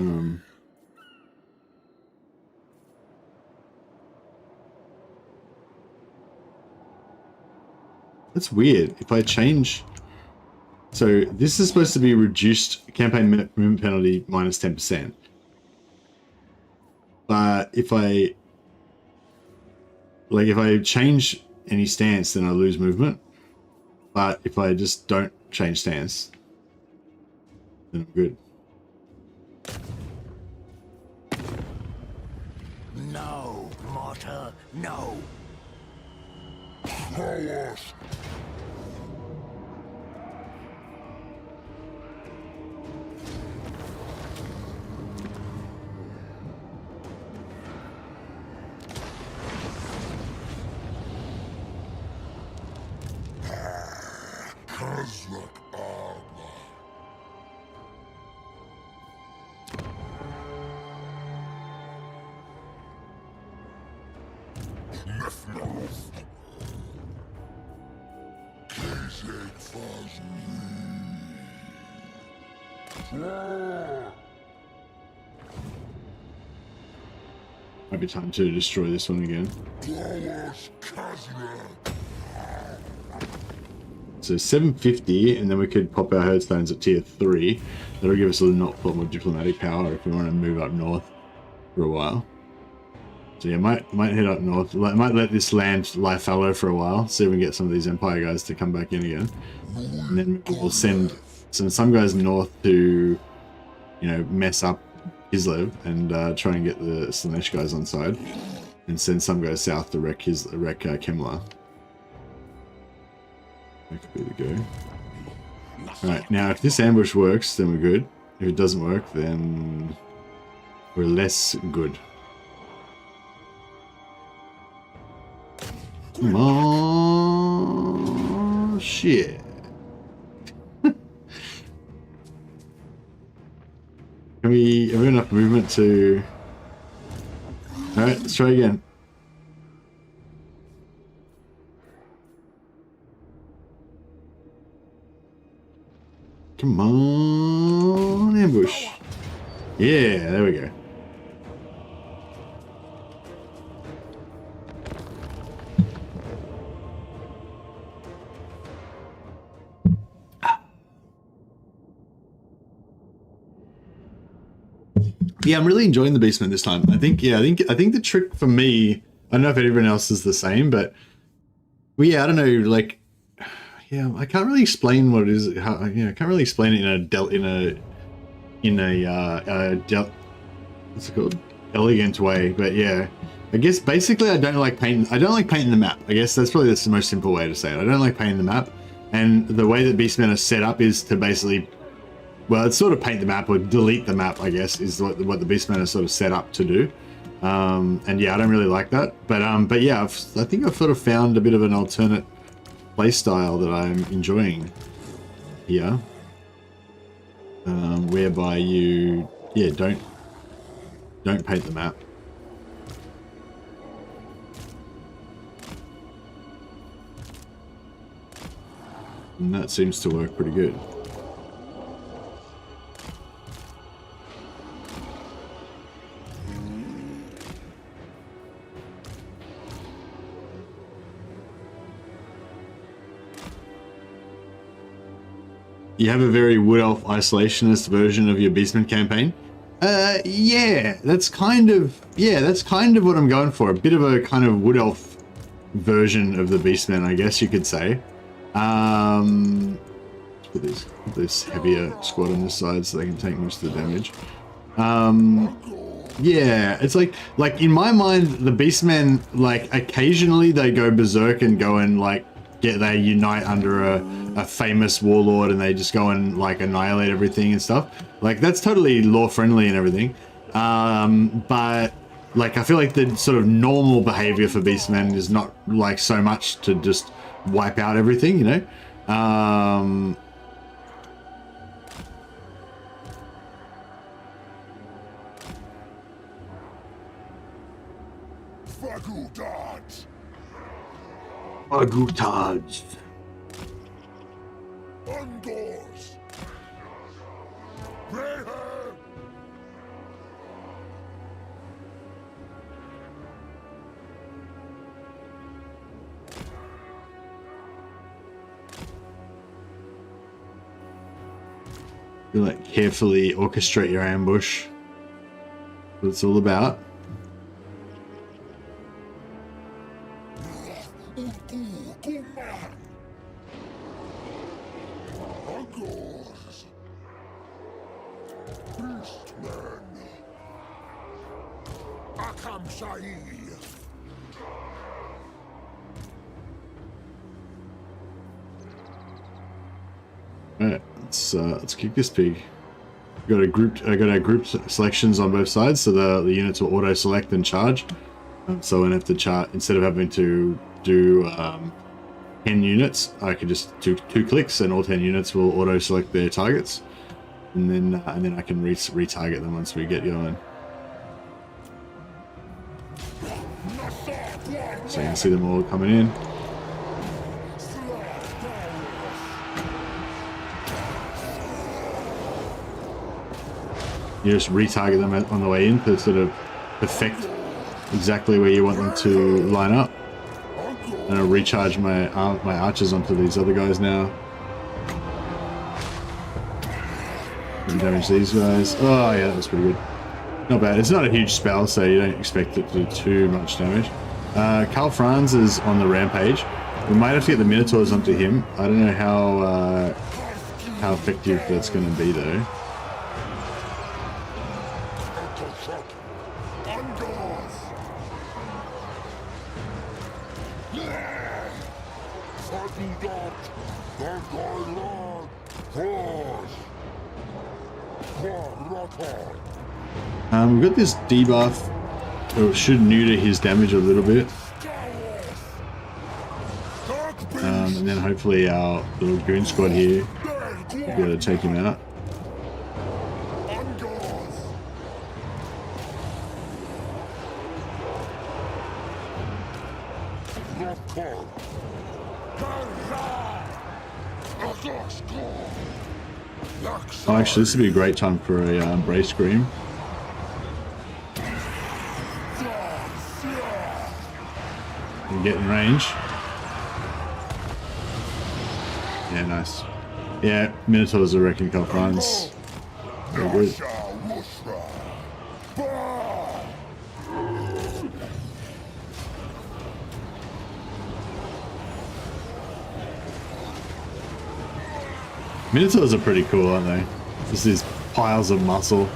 that's weird. If I change... So, this is supposed to be reduced campaign movement penalty minus 10%. But if I... Like, if I change any stance, then I lose movement. But if I just don't change stance, then I'm good. No, mortar, no. Powers. Khazrak armor. Nefnaroth. Khazrak Might be time to destroy this one again. Powers Khazrak. So 750, and then we could pop our herdstones at tier 3. That'll give us a lot more diplomatic power if we want to move up north for a while. So yeah, might head up north. Might let this land lie fallow for a while. See if we can get some of these Empire guys to come back in again. And then we'll send some guys north to, you know, mess up Kislev and try and get the Slanesh guys on side. And send some guys south to wreck Kemlar. That could be the go. Alright, now if this ambush works, then we're good. If it doesn't work, then we're less good. Come on, shit. Have we enough movement to... Alright, let's try again. Come on, ambush. Yeah, there we go. Yeah, I'm really enjoying the Beastmen this time. I think the trick for me, I don't know if everyone else is the same, but well, yeah, I don't know, like, yeah, I can't really explain what it is. I can't really explain it what's it called? Elegant way. But yeah, I guess basically I don't like painting the map. I guess that's probably the most simple way to say it. I don't like painting the map, and the way that Beastmen are set up is to basically, well, it's sort of paint the map or delete the map. I guess is what the Beastmen are sort of set up to do. And yeah, I don't really like that. But yeah, I think I've sort of found a bit of an alternate playstyle that I'm enjoying here, whereby you don't paint the map. And that seems to work pretty good. You have a very Wood Elf isolationist version of your Beastman campaign. Yeah, that's kind of what I'm going for. A bit of a kind of Wood Elf version of the Beastmen, I guess you could say. Put this heavier squad on this side so they can take most of the damage. Yeah, it's like in my mind, the Beastmen, like occasionally they go berserk and go and like they unite under a famous warlord and they just go and like annihilate everything and stuff. Like that's totally lore friendly and everything. But like I feel like the sort of normal behavior for Beastmen is not like so much to just wipe out everything, you know. Fagutat! Agutaj. Undors! Mayhem! You like carefully orchestrate your ambush. That's what it's all about. Undors! Beastmen! Akam Shai! Alright, let's kick this pig. I got a grouped selections on both sides, so the units will auto select and charge. So I won't have to chart instead of having to do 10 units. I could just do 2 clicks, and all 10 units will auto select their targets, and then I can retarget them once we get going. So you can see them all coming in. You just retarget them on the way in to sort of perfect exactly where you want them to line up. And I'll recharge my archers onto these other guys now. And damage these guys. Oh yeah, that was pretty good. Not bad. It's not a huge spell, so you don't expect it to do too much damage. Karl Franz is on the rampage. We might have to get the Minotaurs onto him. I don't know how effective that's going to be though. We've got this debuff, or should neuter his damage a little bit. And then hopefully our little goon squad here will be able to take him out. Oh, actually, this would be a great time for a Brave Scream. And get in range. Yeah, nice. Yeah, Minotaurs are wrecking Karl Franz. Very good. Minotaurs are pretty cool, aren't they? Just these piles of muscle.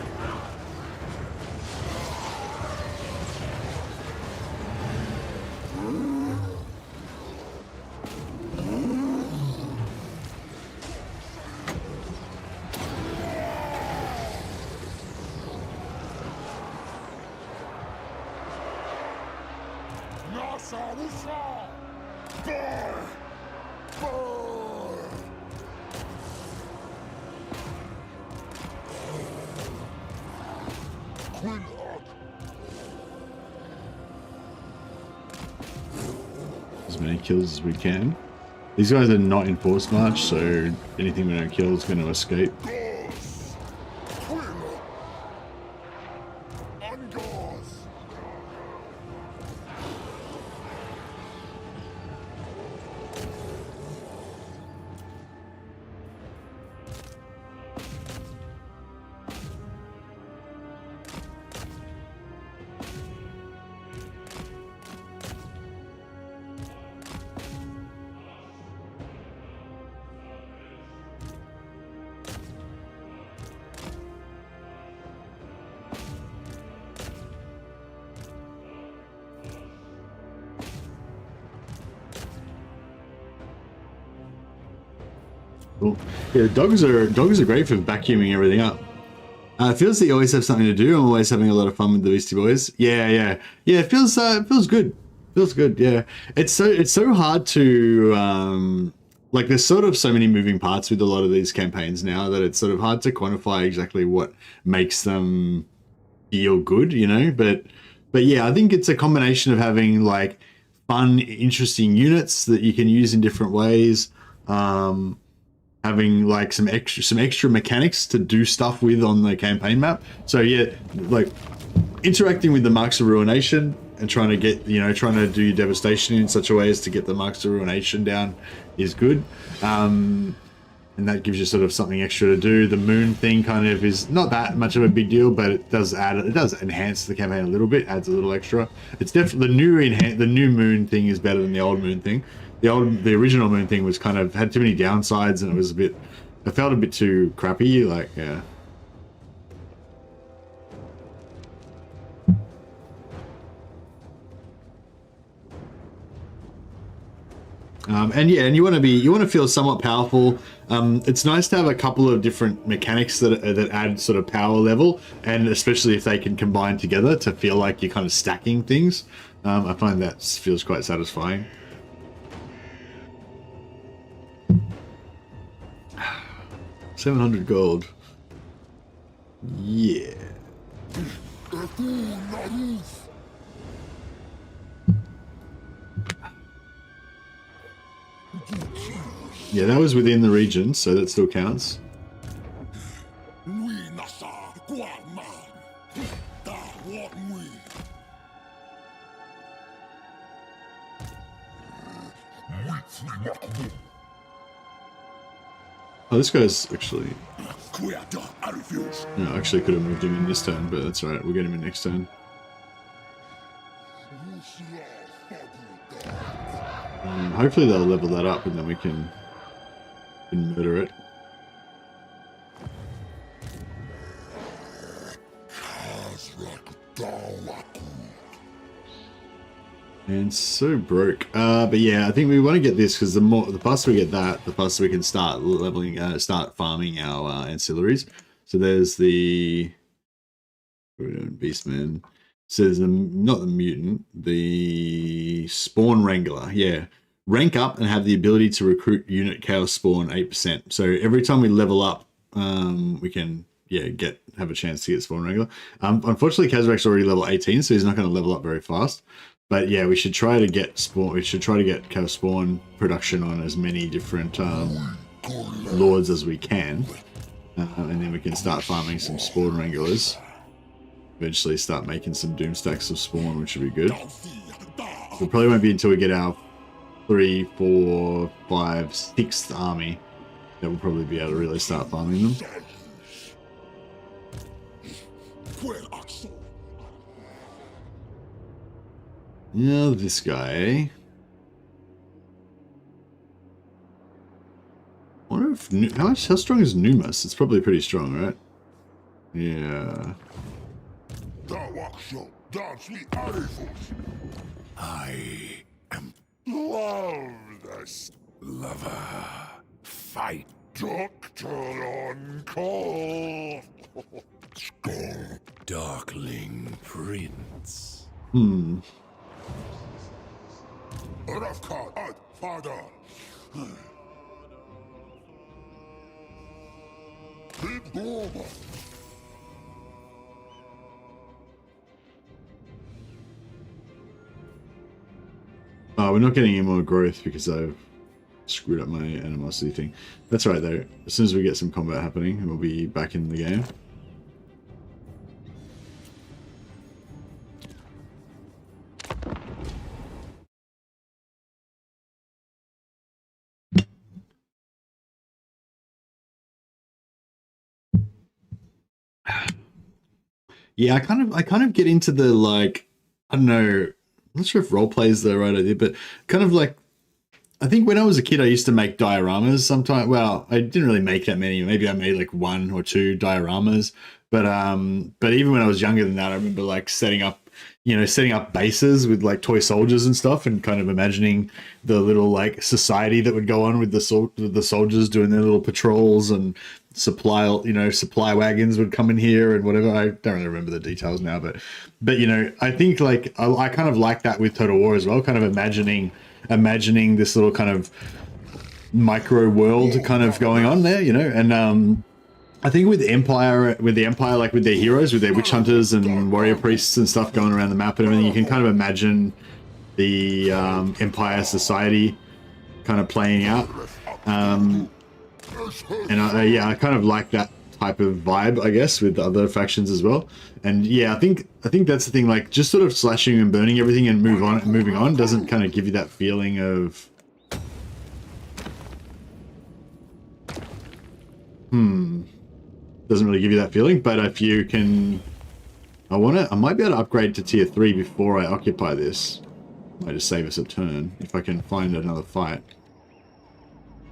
As many kills as we can. These guys are not in force march, so anything we don't kill is going to escape. Cool. Yeah, dogs are great for vacuuming everything up. It feels that you always have something to do. I'm always having a lot of fun with the Beastie Boys. Yeah. It feels good. Feels good. Yeah. It's so hard to like. There's sort of so many moving parts with a lot of these campaigns now that it's sort of hard to quantify exactly what makes them feel good. You know, but yeah, I think it's a combination of having like fun, interesting units that you can use in different ways. Having like some extra mechanics to do stuff with on the campaign map. So yeah, like interacting with the marks of ruination and trying to get, trying to do your devastation in such a way as to get the marks of ruination down is good. And that gives you sort of something extra to do. The moon thing kind of is not that much of a big deal, but it does enhance the campaign a little bit, adds a little extra. It's definitely the new moon thing is better than the old moon thing. The original moon thing was kind of had too many downsides, and it felt a bit too crappy. Like, yeah. And you want to feel somewhat powerful. It's nice to have a couple of different mechanics that add sort of power level, and especially if they can combine together to feel like you're kind of stacking things. I find that feels quite satisfying. 700 gold. Yeah. Yeah, that was within the region, so that still counts. Oh, this guy's actually... No, actually could have moved him in this turn, but that's alright, we'll get him in next turn. Hopefully they'll level that up and then we can murder it. And so broke. But yeah, I think we want to get this because the faster we get that, the faster we can start leveling, start farming our ancillaries. So there's the Beastmen. So there's not the mutant, the spawn wrangler. Yeah, rank up and have the ability to recruit unit chaos spawn 8%. So every time we level up, we can have a chance to get spawn wrangler. Unfortunately, Khazrak's already level 18, so he's not going to level up very fast. But yeah, we should try to get spawn. We should try to get chaos spawn production on as many different lords as we can, and then we can start farming some spawn wranglers. Eventually, start making some doom stacks of spawn, which would be good. It probably won't be until we get our 3, 4, 5, 6th army that we'll probably be able to really start farming them. Yeah, this guy, eh? I wonder if how strong is Numas? It's probably pretty strong, right? Yeah. I am loveless lover. Fight. Doctor on call. Darkling Prince. Father. Oh, we're not getting any more growth because I've screwed up my animosity thing. That's right though. As soon as we get some combat happening, we'll be back in the game. Yeah, I kind of get into the, like, I don't know, I'm not sure if roleplay is the right idea, but kind of like, I think when I was a kid, I used to make dioramas sometimes. Well, I didn't really make that many. Maybe I made like 1 or 2 dioramas. But even when I was younger than that, I remember like setting up you know, setting up bases with like toy soldiers and stuff, and kind of imagining the little like society that would go on with the soldiers doing their little patrols, and supply wagons would come in here and whatever. I don't really remember the details now, but you know, I think like I kind of like that with Total War as well, kind of imagining this little kind of micro world kind of going on there, you know. And I think with the Empire, like with their heroes, with their witch hunters and warrior priests and stuff going around the map and everything, you can kind of imagine the Empire society kind of playing out. Yeah, I kind of like that type of vibe, I guess, with the other factions as well. And yeah, I think that's the thing. Like, just sort of slashing and burning everything and moving on doesn't kind of give you that feeling of doesn't really give you that feeling. But if you can, I might be able to upgrade to tier 3 before I occupy this. Might just save us a turn if I can find another fight.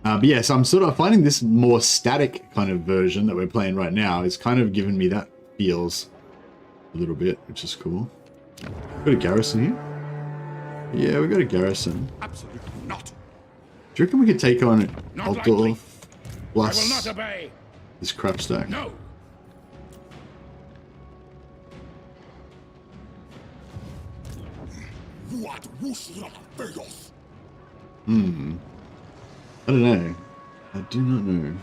But yeah, so I'm sort of finding this more static kind of version that we're playing right now is kind of giving me that feels a little bit, which is cool. Got a garrison here? Yeah, we got a garrison. Absolutely not. Do you reckon we could take on Altdorf plus I will not obey. this crap stack? No. What I don't know. I do not know.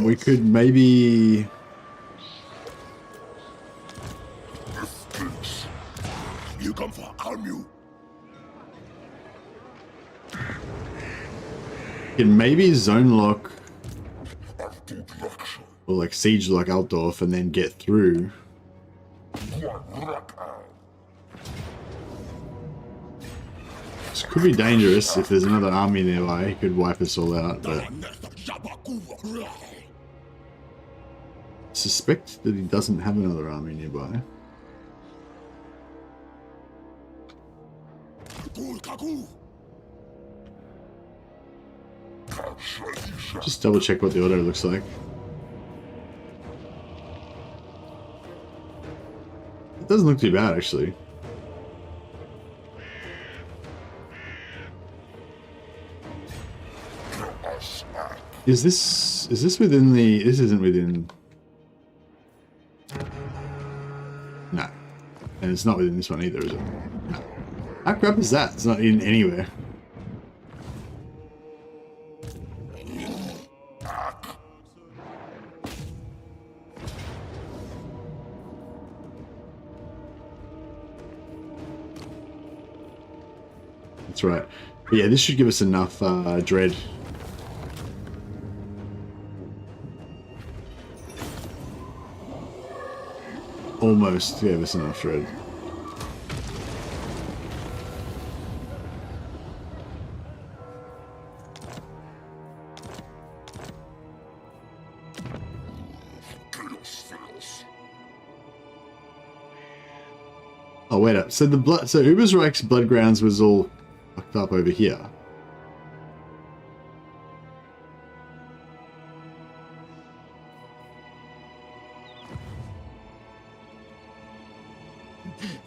We could maybe... You come for arm. Can maybe zone lock or like siege lock Altdorf and then get through. This could be dangerous if there's another army nearby. He could wipe us all out, but I suspect that he doesn't have another army nearby. Just double check what the order looks like. It doesn't look too bad, actually. Is this within the... This isn't within... No. And it's not within this one either, is it? No. How crap is that? It's not in anywhere. That's right. But yeah, this should give us enough dread. Almost gave us enough dread. Oh, wait up. So Ubersreich's blood grounds was all fucked up over here.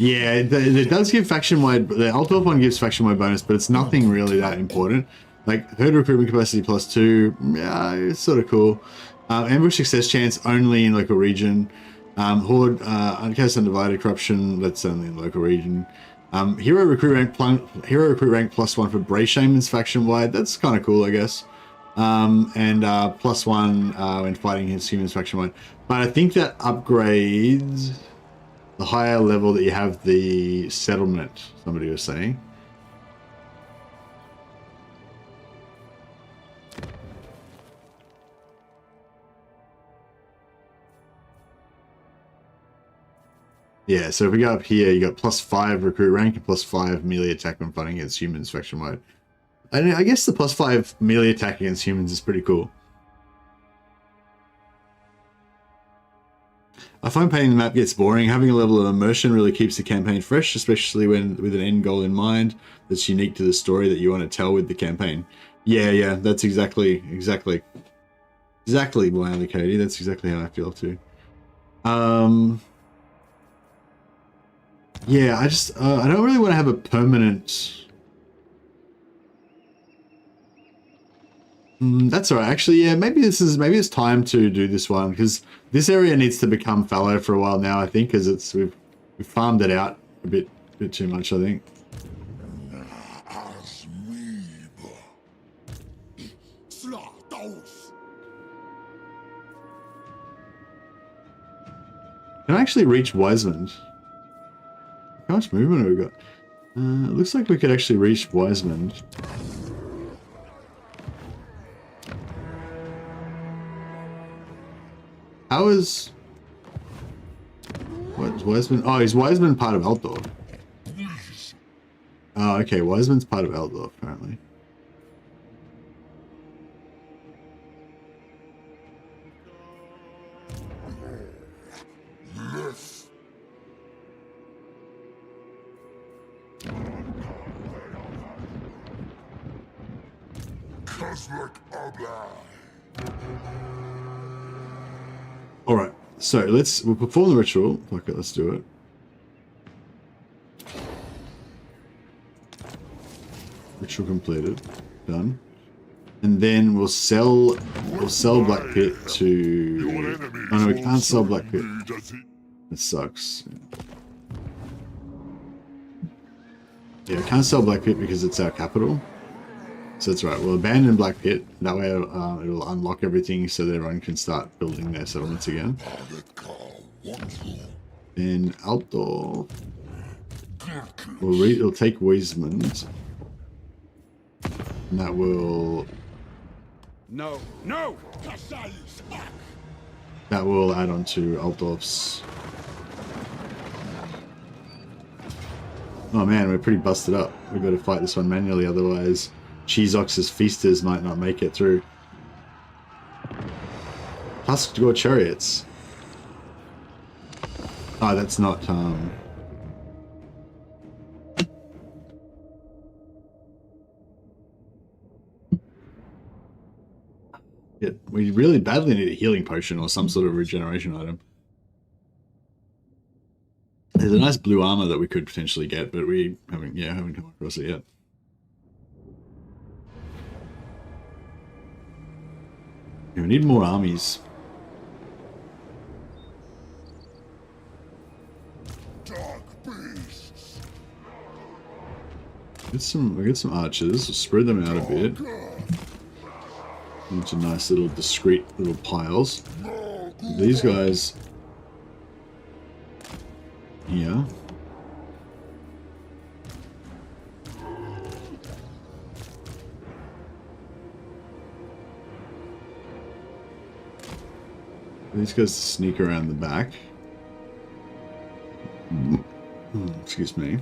Yeah, it does give faction-wide... The Altdorf one gives faction-wide bonus, but it's nothing really that important. Like, herd recruitment capacity +2, yeah, it's sort of cool. Ambush success chance only in local region. Horde, Uncast Undivided Corruption, that's only in local region. Hero recruit rank +1 for Bray Shaman's faction-wide, that's kind of cool, I guess. And +1 when fighting his humans faction-wide. But I think that upgrades... the higher level that you have the settlement, somebody was saying. Yeah, so if we go up here, you got +5 recruit rank and +5 melee attack when fighting against humans faction wide. And I guess the +5 melee attack against humans is pretty cool. I find painting the map gets boring. Having a level of immersion really keeps the campaign fresh, especially when with an end goal in mind that's unique to the story that you want to tell with the campaign. Yeah, that's exactly Wiley Cody. That's exactly how I feel too. Yeah, I just I don't really want to have a permanent. That's all right. Actually, yeah, maybe it's time to do this one because this area needs to become fallow for a while now. I think because we've farmed it out a bit too much. I think. Can I actually reach Wiseman? How much movement have we got? It looks like we could actually reach Wiseman. How is... What's Wiseman? Oh, is Wiseman part of Altdorf? Oh, okay. Wiseman's part of Altdorf, apparently. Khazrak Abla. All right. So we'll perform the ritual. Okay, let's do it. Ritual completed. Done. And then we'll sell Black Pit to... Oh no, we can't sell Black Pit. It sucks. Yeah, we can't sell Black Pit because it's our capital. So that's right. We'll abandon Black Pit. That way it'll unlock everything so that everyone can start building their settlements again. Then Altdorf. It'll take Wiesmund. And that will... No, no! That will add on to Altdorf's... Oh man, we're pretty busted up. We've got to fight this one manually, otherwise Cheezox's feasters might not make it through. Tusked Gore chariots. Oh, that's not Yeah, we really badly need a healing potion or some sort of regeneration item. There's a nice blue armor that we could potentially get, but we haven't come across it yet. Yeah, we need more armies. Dark beasts. We get some archers. We'll spread them out a bit into nice little discreet little piles. These guys. Yeah. These guys sneak around the back. Excuse me.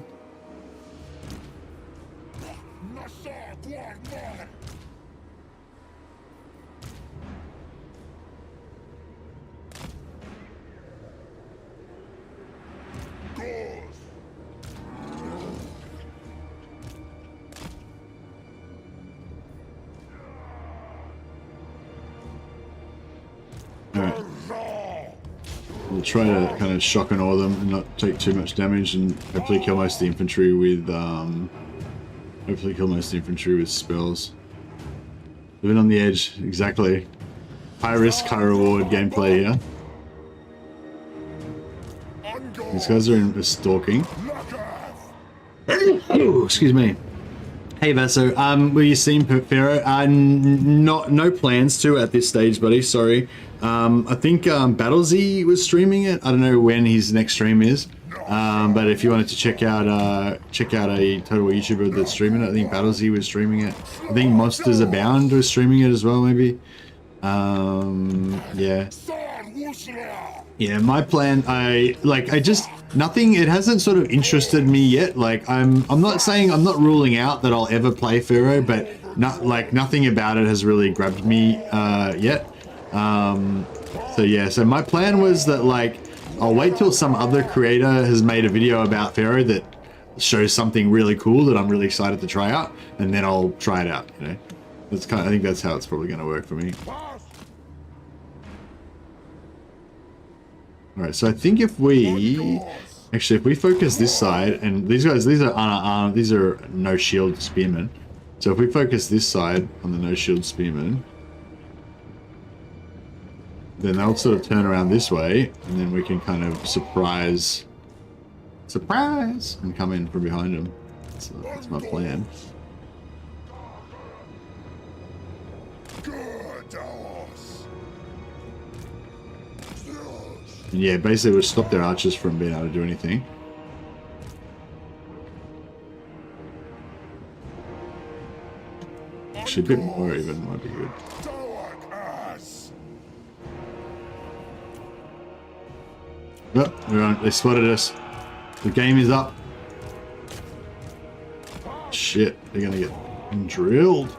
We'll try to kind of shock and awe them and not take too much damage, and hopefully kill most of the infantry with spells. Living on the edge, exactly. High risk, high reward gameplay here. These guys are in stalking. Oh, excuse me. Hey Vaso, will you see Pharaoh? No plans to at this stage, buddy. Sorry. I think Battlesy was streaming it. I don't know when his next stream is, but if you wanted to check out a total YouTuber that's streaming it, I think Battlesy was streaming it. I think Monsters Abound was streaming it as well, maybe. Yeah. Yeah, my plan, nothing, it hasn't sort of interested me yet. Like, I'm not ruling out that I'll ever play Pharaoh, but nothing about it has really grabbed me, yet. So yeah, so my plan was that, like, I'll wait till some other creator has made a video about Pharaoh that shows something really cool that I'm really excited to try out, and then I'll try it out, you know? I think that's how it's probably going to work for me. Alright, so I think if we... Actually, if we focus this side, and these guys, these are no shield spearmen. So if we focus this side on the no shield spearmen, then they'll sort of turn around this way, and then we can kind of surprise, and come in from behind them. So that's my plan. And yeah, basically we'll stop their archers from being able to do anything. Actually, a bit more even might be good. Oh, they spotted us. The game is up. Shit, they're gonna get drilled.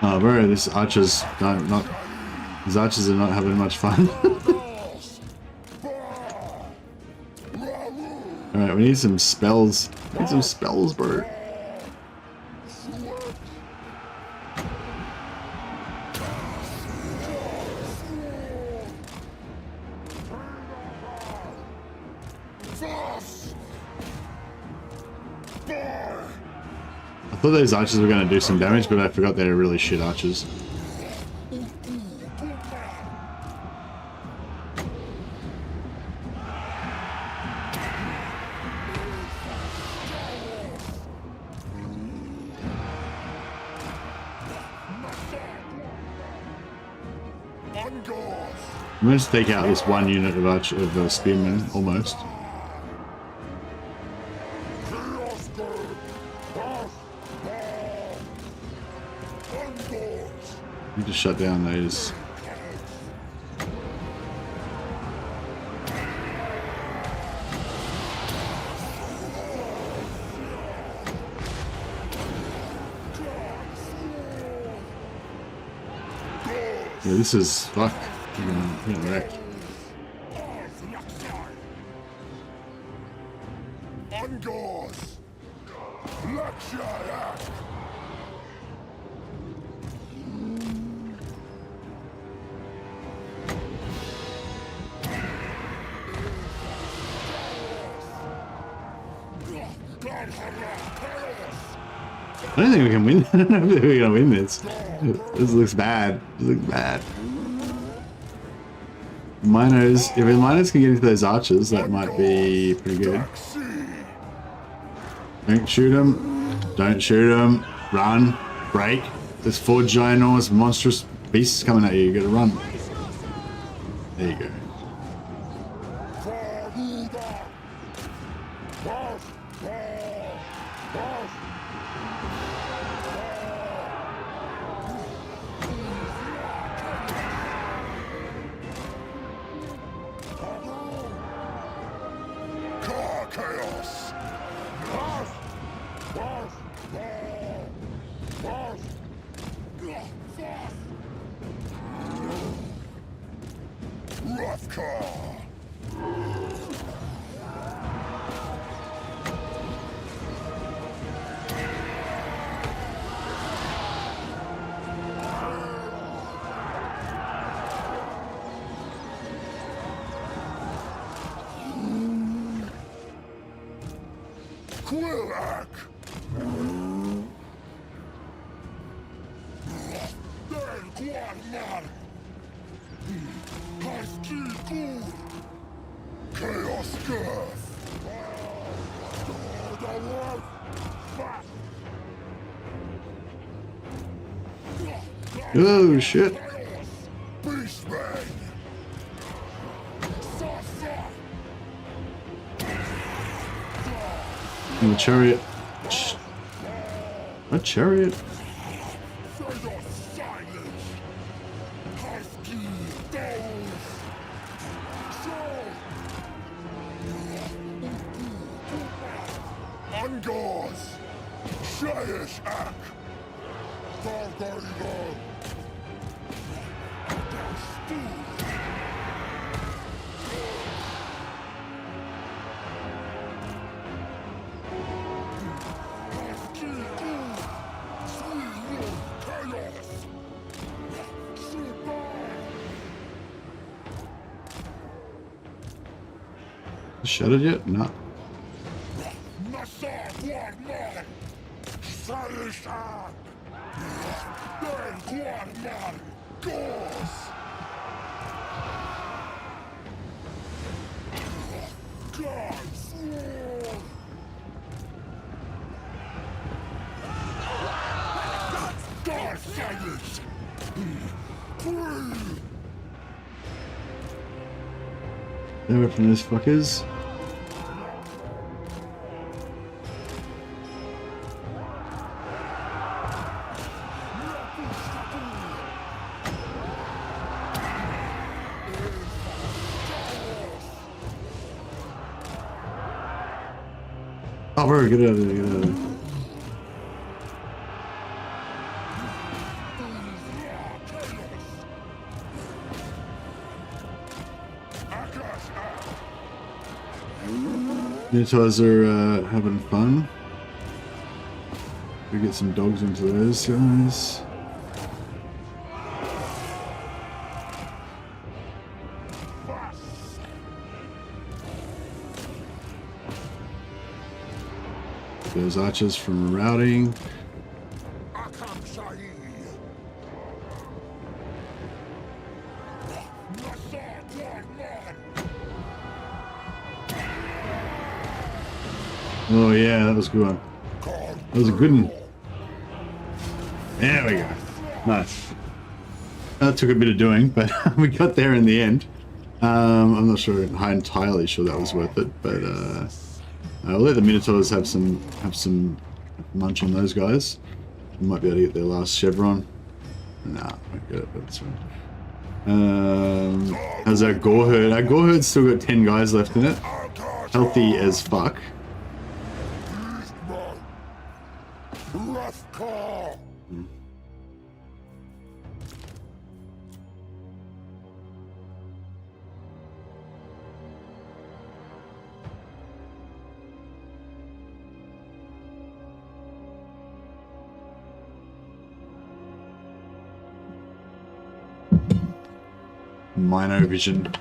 Oh, bro, these archers are not having much fun. Alright, we need some spells. We need some spells, bro. I thought those archers were going to do some damage, but I forgot they were really shit archers. I'm going to take out this one unit of spearmen, almost. Need to shut down those. Yeah, this is fuck. I'm getting wrecked. I don't think we can win. I don't think we're gonna win this. This looks bad. This looks bad. Miners, if the miners can get into those archers, that might be pretty good. Don't shoot them. Don't shoot them. Run. Break. There's 4 ginormous monstrous beasts coming at you. You gotta run. There you go. Oh shit. Beastmen. And the chariot. A chariot. Shut it yet? No. They were from those fuckers. Oh, bro, get out of there, get out of there. Minotaurs are having fun. We get some dogs into those guys. Those archers from routing. Oh yeah, that was a good one. That was a good one. There we go. Nice. That took a bit of doing, but we got there in the end. I'm not sure, entirely sure that was worth it, but I'll let the Minotaurs have some munch on those guys. We might be able to get their last chevron. Nah, won't get it, but that's fine. How's our gore herd? Our gore herd's still got 10 guys left in it. Healthy as fuck. Minor vision.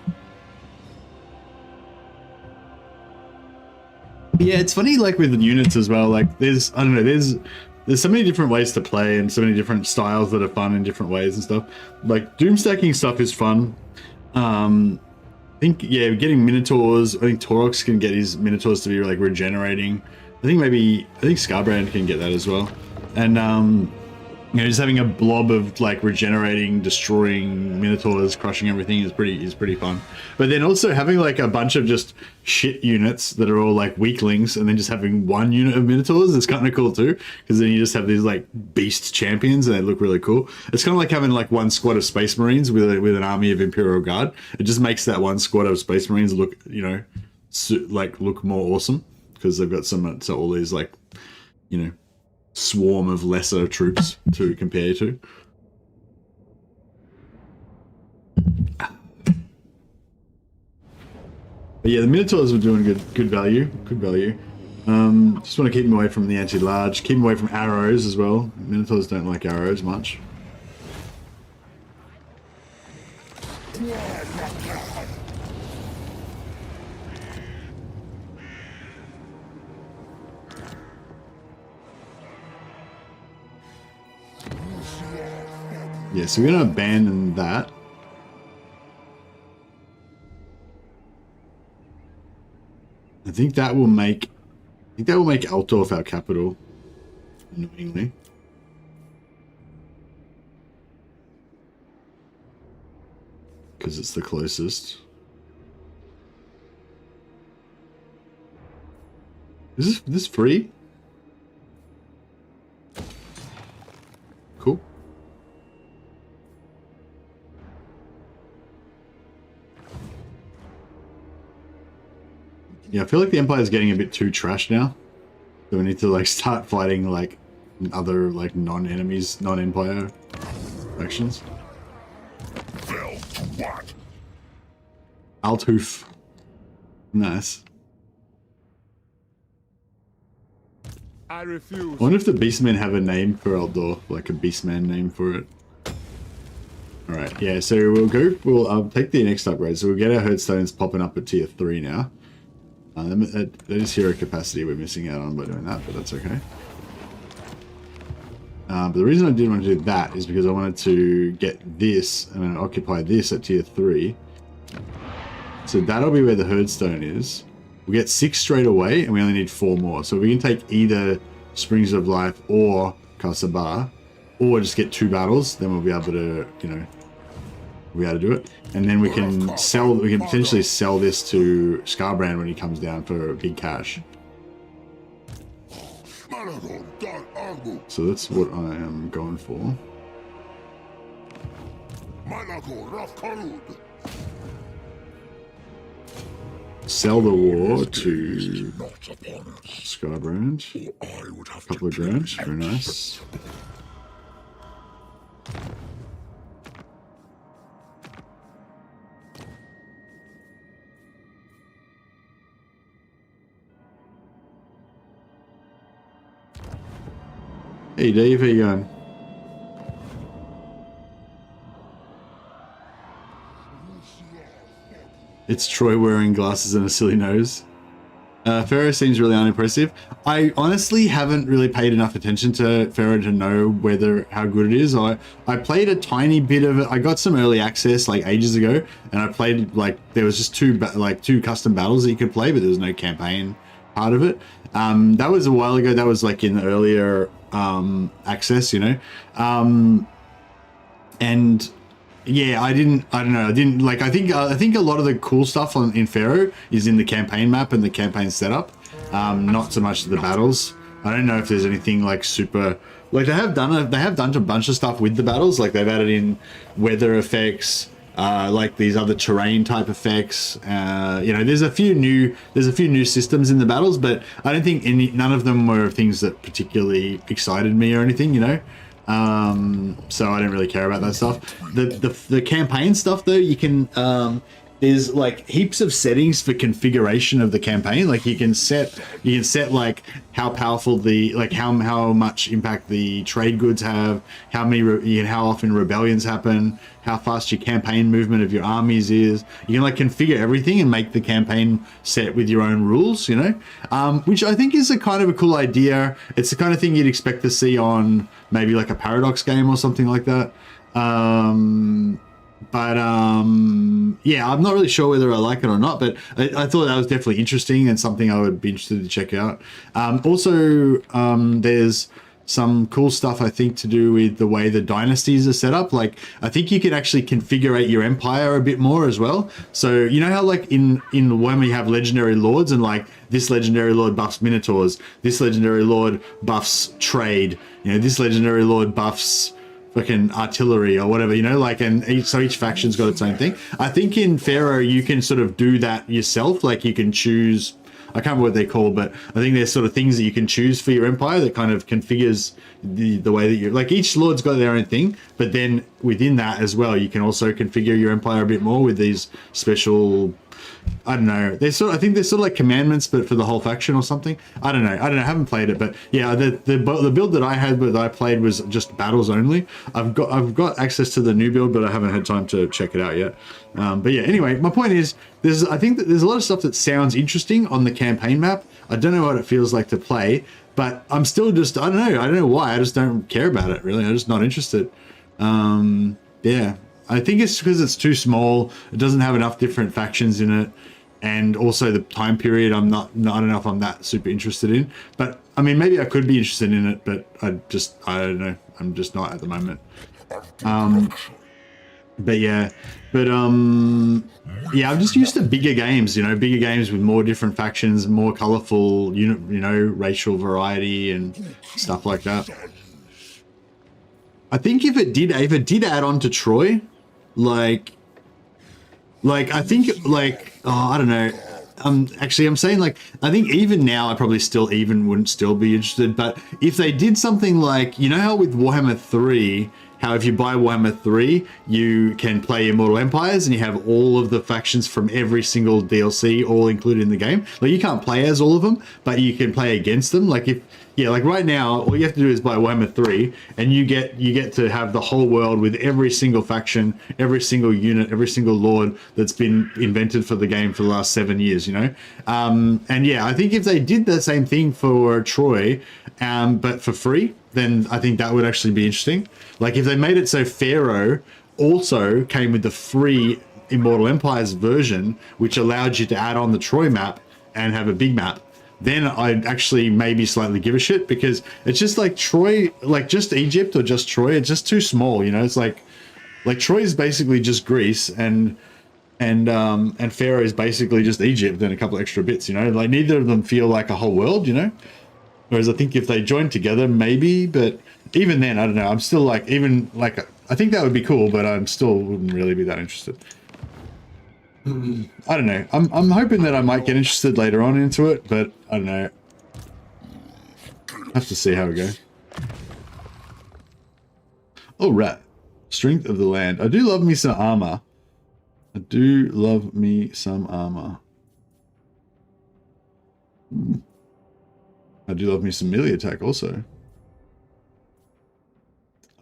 Yeah, it's funny, like with the units as well, like there's, I don't know, there's so many different ways to play and so many different styles that are fun in different ways and stuff. Like doom stacking stuff is fun. I think, yeah, getting Minotaurs, I think Taurox can get his Minotaurs to be like regenerating. I think Scarbrand can get that as well. And you know, just having a blob of like regenerating, destroying Minotaurs, crushing everything is pretty fun. But then also having like a bunch of just shit units that are all like weaklings, and then just having one unit of Minotaurs is kind of cool too, because then you just have these like beast champions and they look really cool. It's kind of like having like one squad of Space Marines with an army of Imperial Guard. It just makes that one squad of Space Marines look, you know, look more awesome, because they've got so all these like, you know, swarm of lesser troops to compare to. But yeah, the Minotaurs were doing good value. Just want to keep them away from the anti-large, keep them away from arrows as well. Minotaurs don't like arrows much. Yeah, so we're gonna abandon that. I think that will make Altdorf our capital, annoyingly. Because it's the closest. Is this free? Cool. Yeah, I feel like the Empire is getting a bit too trash now. So we need to like start fighting like other like non-enemies, non-empire factions. Fell to what? Althoof. Nice. I refuse. I wonder if the Beastmen have a name for Eldor, like a Beastman name for it. Alright, yeah, so we'll take the next upgrade. So we'll get our Herdstones popping up at tier 3 now. That is hero capacity we're missing out on by doing that, but that's okay. But the reason I didn't want to do that is because I wanted to get this and occupy this at tier 3. So that'll be where the Herdstone is. We get 6 straight away, and we only need 4 more. So we can take either Springs of Life or Khazrak, or just get 2 battles. Then we'll be able to, you know, we'll be able to do it. And then we can sell. We can potentially sell this to Scarbrand when he comes down for big cash. So that's what I am going for. Sell the war to Scarbrand. A couple of grand, very nice. Hey Dave, how you going? It's Troy wearing glasses and a silly nose. Pharaoh seems really unimpressive. I honestly haven't really paid enough attention to Pharaoh to know how good it is. I played a tiny bit of it. I got some early access like ages ago, and I played like there was just two custom battles that you could play, but there was no campaign part of it. That was a while ago. That was like in the earlier access, you know, and. Yeah, I think a lot of the cool stuff in Pharaoh is in the campaign map and the campaign setup, not so much the battles. I don't know if there's anything like super, like they have done a bunch of stuff with the battles, like they've added in weather effects, like these other terrain type effects. You know, there's a few new systems in the battles, but I don't think none of them were things that particularly excited me or anything, you know. So I don't really care about that stuff. The campaign stuff though, you can there's like heaps of settings for configuration of the campaign. Like you can set like how powerful how much impact the trade goods have, how often rebellions happen, how fast your campaign movement of your armies is. You can like configure everything and make the campaign set with your own rules, you know, which I think is a kind of a cool idea. It's the kind of thing you'd expect to see on maybe like a Paradox game or something like that. Yeah, I'm not really sure whether I like it or not, but I thought that was definitely interesting and something I would be interested to check out. Also, there's some cool stuff I think to do with the way the dynasties are set up. Like I think you can actually configure your empire a bit more as well. So you know how like in when we have legendary lords and like this legendary lord buffs minotaurs, this legendary lord buffs trade, you know, this legendary lord buffs fucking artillery or whatever, you know, like, and so each faction's got its own thing. I think in Pharaoh you can sort of do that yourself. Like you can choose, I can't remember what they're called, but I think there's sort of things that you can choose for your empire that kind of configures the way that you like. Each lord's got their own thing, but then within that as well, you can also configure your empire a bit more with these special, I don't know. I think they're sort of like commandments, but for the whole faction or something. I don't know. I haven't played it, but yeah, the build that I played was just battles only. I've got access to the new build, but I haven't had time to check it out yet. But yeah, anyway, my point is, I think that there's a lot of stuff that sounds interesting on the campaign map. I don't know what it feels like to play, but I'm still just, I don't know why. I just don't care about it really. I'm just not interested. Yeah. I think it's because it's too small. It doesn't have enough different factions in it, and also the time period. I don't know if I'm that super interested in. But I mean, maybe I could be interested in it, but I don't know. I'm just not at the moment. But yeah, yeah, I'm just used to bigger games. You know, bigger games with more different factions, more colorful, you know, racial variety and stuff like that. I think if it did add on to Troy, like I think like, oh, I don't know. actually, I'm saying like, I think even now I probably wouldn't still be interested. But if they did something like, you know how with Warhammer 3, how if you buy Warhammer 3, you can play Immortal Empires and you have all of the factions from every single DLC all included in the game. Like you can't play as all of them, but you can play against them. Like if, yeah, like right now, all you have to do is buy Warhammer 3 and you get to have the whole world with every single faction, every single unit, every single lord that's been invented for the game for the last 7 years, you know? And yeah, I think if they did the same thing for Troy, but for free, then I think that would actually be interesting. Like if they made it so Pharaoh also came with the free Immortal Empires version, which allowed you to add on the Troy map and have a big map, then I'd actually maybe slightly give a shit, because it's just like Troy, like just Egypt or just Troy, it's just too small, you know? It's like Troy is basically just Greece and Pharaoh is basically just Egypt and a couple extra bits, you know? Like neither of them feel like a whole world, you know? Whereas I think if they joined together, maybe, but even then, I don't know. I'm still like, even like, I think that would be cool, but I still wouldn't really be that interested. I don't know. I'm hoping that I might get interested later on into it, but I don't know. Have to see how we go. All right. Strength of the land. I do love me some armor. I do love me some armor. I do love me some melee attack also.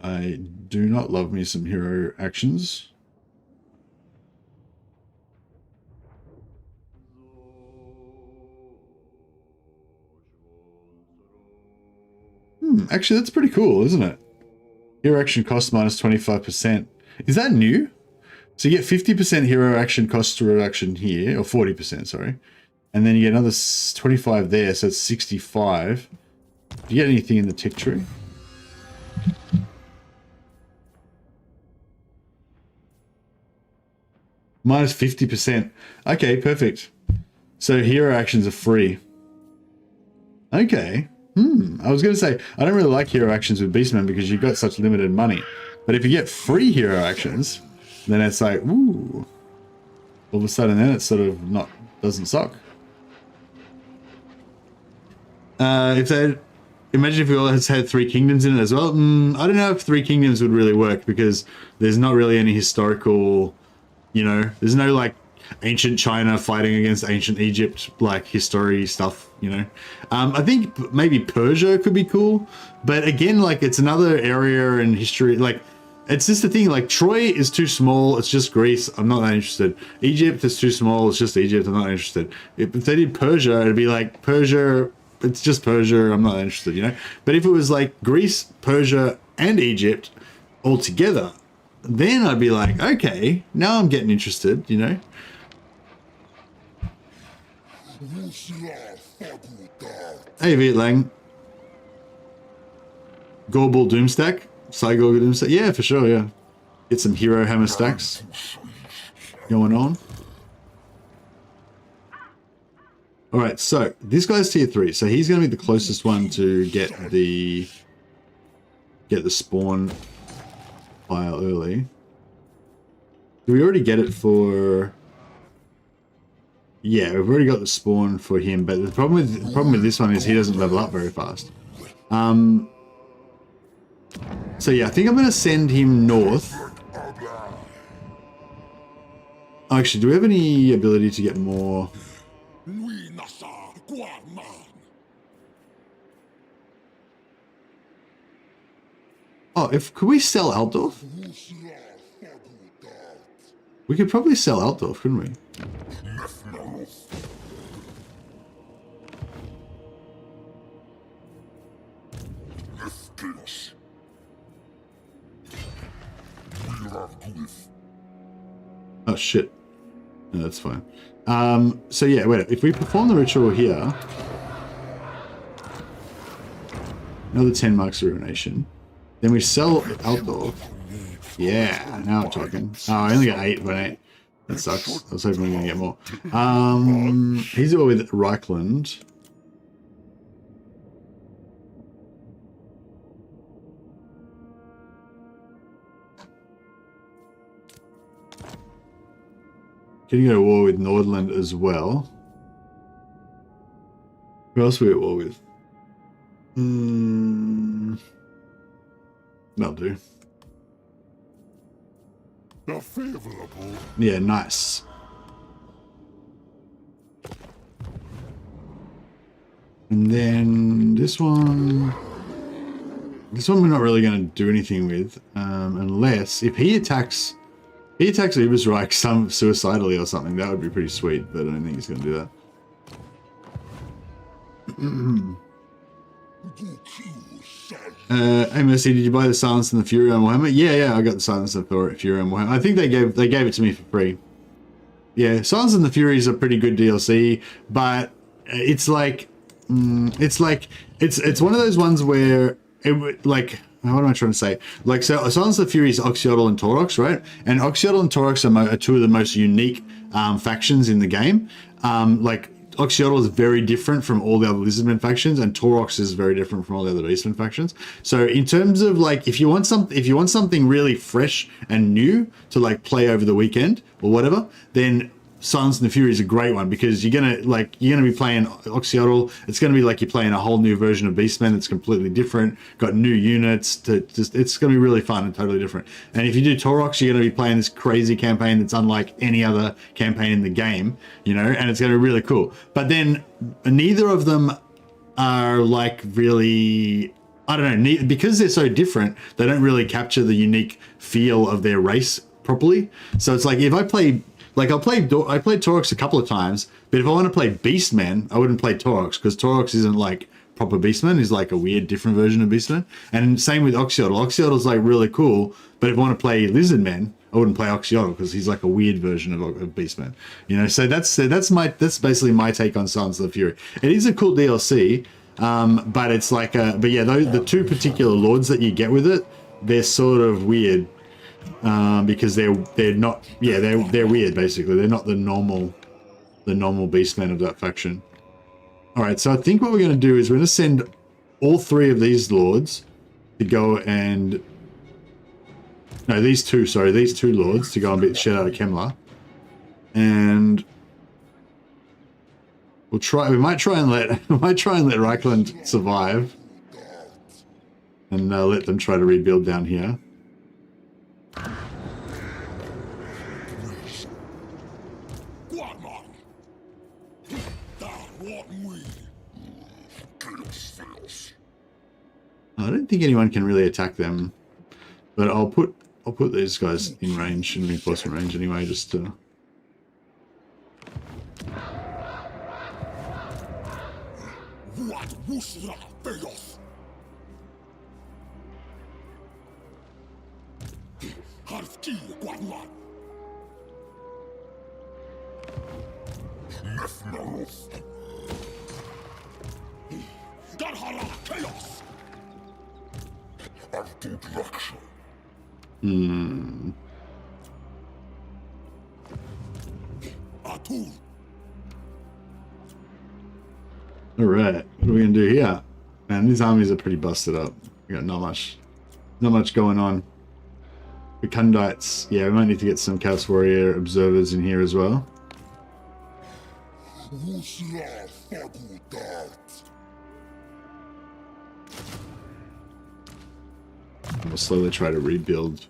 I do not love me some hero actions. Actually, that's pretty cool, isn't it? Hero action cost minus 25%. Is that new? So you get 50% hero action cost reduction here, or 40%, sorry. And then you get another 25 there, so it's 65. Do you get anything in the tick tree? Minus 50%. Okay, perfect. So hero actions are free. Okay. I was going to say, I don't really like hero actions with Beastmen because you've got such limited money. But if you get free hero actions, then it's like, ooh. All of a sudden then it's sort of doesn't suck. If they imagine if we all had 3 kingdoms in it as well. I don't know if 3 kingdoms would really work because there's not really any historical, you know, there's no like ancient China fighting against ancient Egypt, like history stuff, you know. I think maybe Persia could be cool, but again, like it's another area in history. Like it's just the thing, like Troy is too small, it's just Greece, I'm not that interested. Egypt is too small, it's just Egypt, I'm not interested. If they did Persia, it'd be like Persia, it's just Persia, I'm not interested, you know. But if it was like Greece, Persia and Egypt all together, then I'd be like, okay, now I'm getting interested, you know. Hey, Viet Lang. Gorbal Doomstack? Cygor Doomstack? Yeah, for sure, yeah. Get some hero hammer stacks going on. Alright, so this guy's tier 3, so he's going to be the closest one to get the spawn file early. Do we already get it for... Yeah, we've already got the spawn for him, but the problem with this one is he doesn't level up very fast. So yeah, I think I'm going to send him north. Oh, actually, do we have any ability to get more? Oh, could we sell Altdorf? We could probably sell Altdorf, couldn't we? Oh shit. No, that's fine. So yeah, wait, if we perform the ritual here, another 10 marks of ruination, then we sell Altdorf. Yeah, now I'm talking. Oh, I only got 8, but 8. That sucks. I was hoping we were going to get more. He's all with Reichland. Can you go to war with Nordland as well? Who else are we at war with? That'll do. The favorable. Yeah, nice. And then this one we're not really going to do anything with, unless if he attacks Ubersreich some suicidally or something. That would be pretty sweet, but I don't think he's going to do that. Hey Mercy, did you buy the Silence and the Fury on Warhammer? Yeah, I got the Silence and the Fury on Warhammer. I think they gave it to me for free. Yeah, Silence and the Fury is a pretty good DLC, but it's like it's one of those ones where it like, what am I trying to say? Like, so Silence of the Fury is Oxyotl and Taurox, right? And Oxyotl and Taurox are two of the most unique factions in the game. Like, Oxyotl is very different from all the other Lizardmen factions, and Taurox is very different from all the other Beastmen factions. So in terms of like, if you want something really fresh and new to like play over the weekend or whatever, then Silence and the Fury is a great one, because you're gonna be playing Oxyotl. It's gonna be like you're playing a whole new version of Beastmen that's completely different, got new units. It's gonna be really fun and totally different. And if you do Taurox, you're gonna be playing this crazy campaign that's unlike any other campaign in the game, you know, and it's gonna be really cool. But then neither of them are like really, I don't know, because they're so different, they don't really capture the unique feel of their race properly. So it's like, if I play, like I played Taurox a couple of times, but if I want to play Beastmen, I wouldn't play Taurox, because Taurox isn't like proper Beastmen. He's like a weird different version of Beastmen. And same with Oxyotl. Oxyotl's like really cool, but if I want to play Lizardmen, I wouldn't play Oxyotl, because he's like a weird version of Beastmen. You know, so that's basically my take on Silence of the Fury. It is a cool DLC, but it's like but yeah, the two particular lords that you get with it, they're sort of weird. Because they're not, yeah, they're weird basically. They're not the normal Beastmen of that faction. All right, so I think what we're going to do is we're going to send all three of these lords to go and these two lords to go and beat the shit out of Kemlar, and we might try and let Reichland survive, and let them try to rebuild down here. I don't think anyone can really attack them, but I'll put these guys in range, in reinforcement range anyway, just to. All right, what are we gonna do here? Man, these armies are pretty busted up. We got not much going on. The Kundites, yeah, we might need to get some Chaos Warrior observers in here as well. We'll slowly try to rebuild.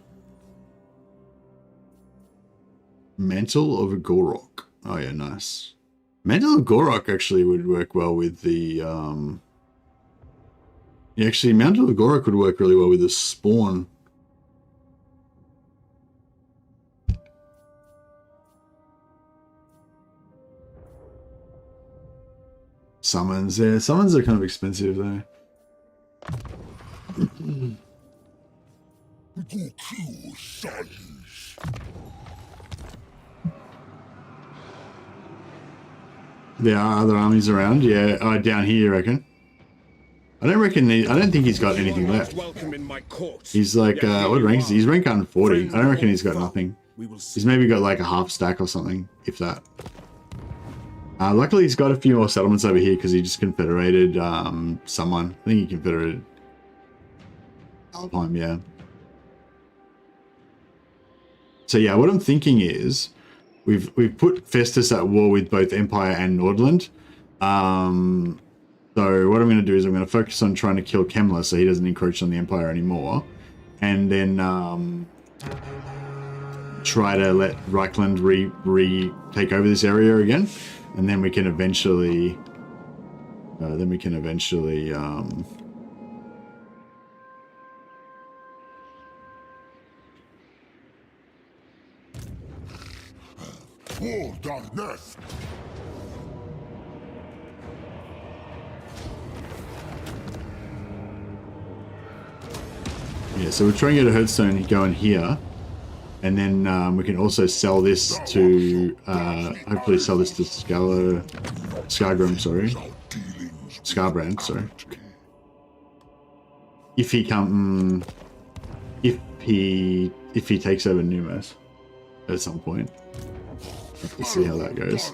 Mantle of Gorok. Oh yeah, nice. Mantle of Gorok actually would work well with the yeah, actually Mantle of Gorok would work really well with the spawn. Summons, yeah, summons are kind of expensive though. There are other armies around, yeah. Oh, down here, you reckon? I don't think he's got anything left. He's like, what rank is he? He's rank 140. I don't reckon he's got nothing. He's maybe got like a half stack or something, if that. Luckily, he's got a few more settlements over here because he just confederated someone. I think he confederated Alpine, yeah. So yeah, what I'm thinking is we've put Festus at war with both Empire and Nordland. So what I'm going to do is I'm going to focus on trying to kill Kemler so he doesn't encroach on the Empire anymore. And then try to let Reichland take over this area again. And then we can eventually... War darkness. Yeah, so we're trying to get a Hearthstone going here. And then we can also sell this to, hopefully sell this to Scargrim, sorry. Scarbrand, sorry. If he takes over Numas at some point. Let's see how that goes.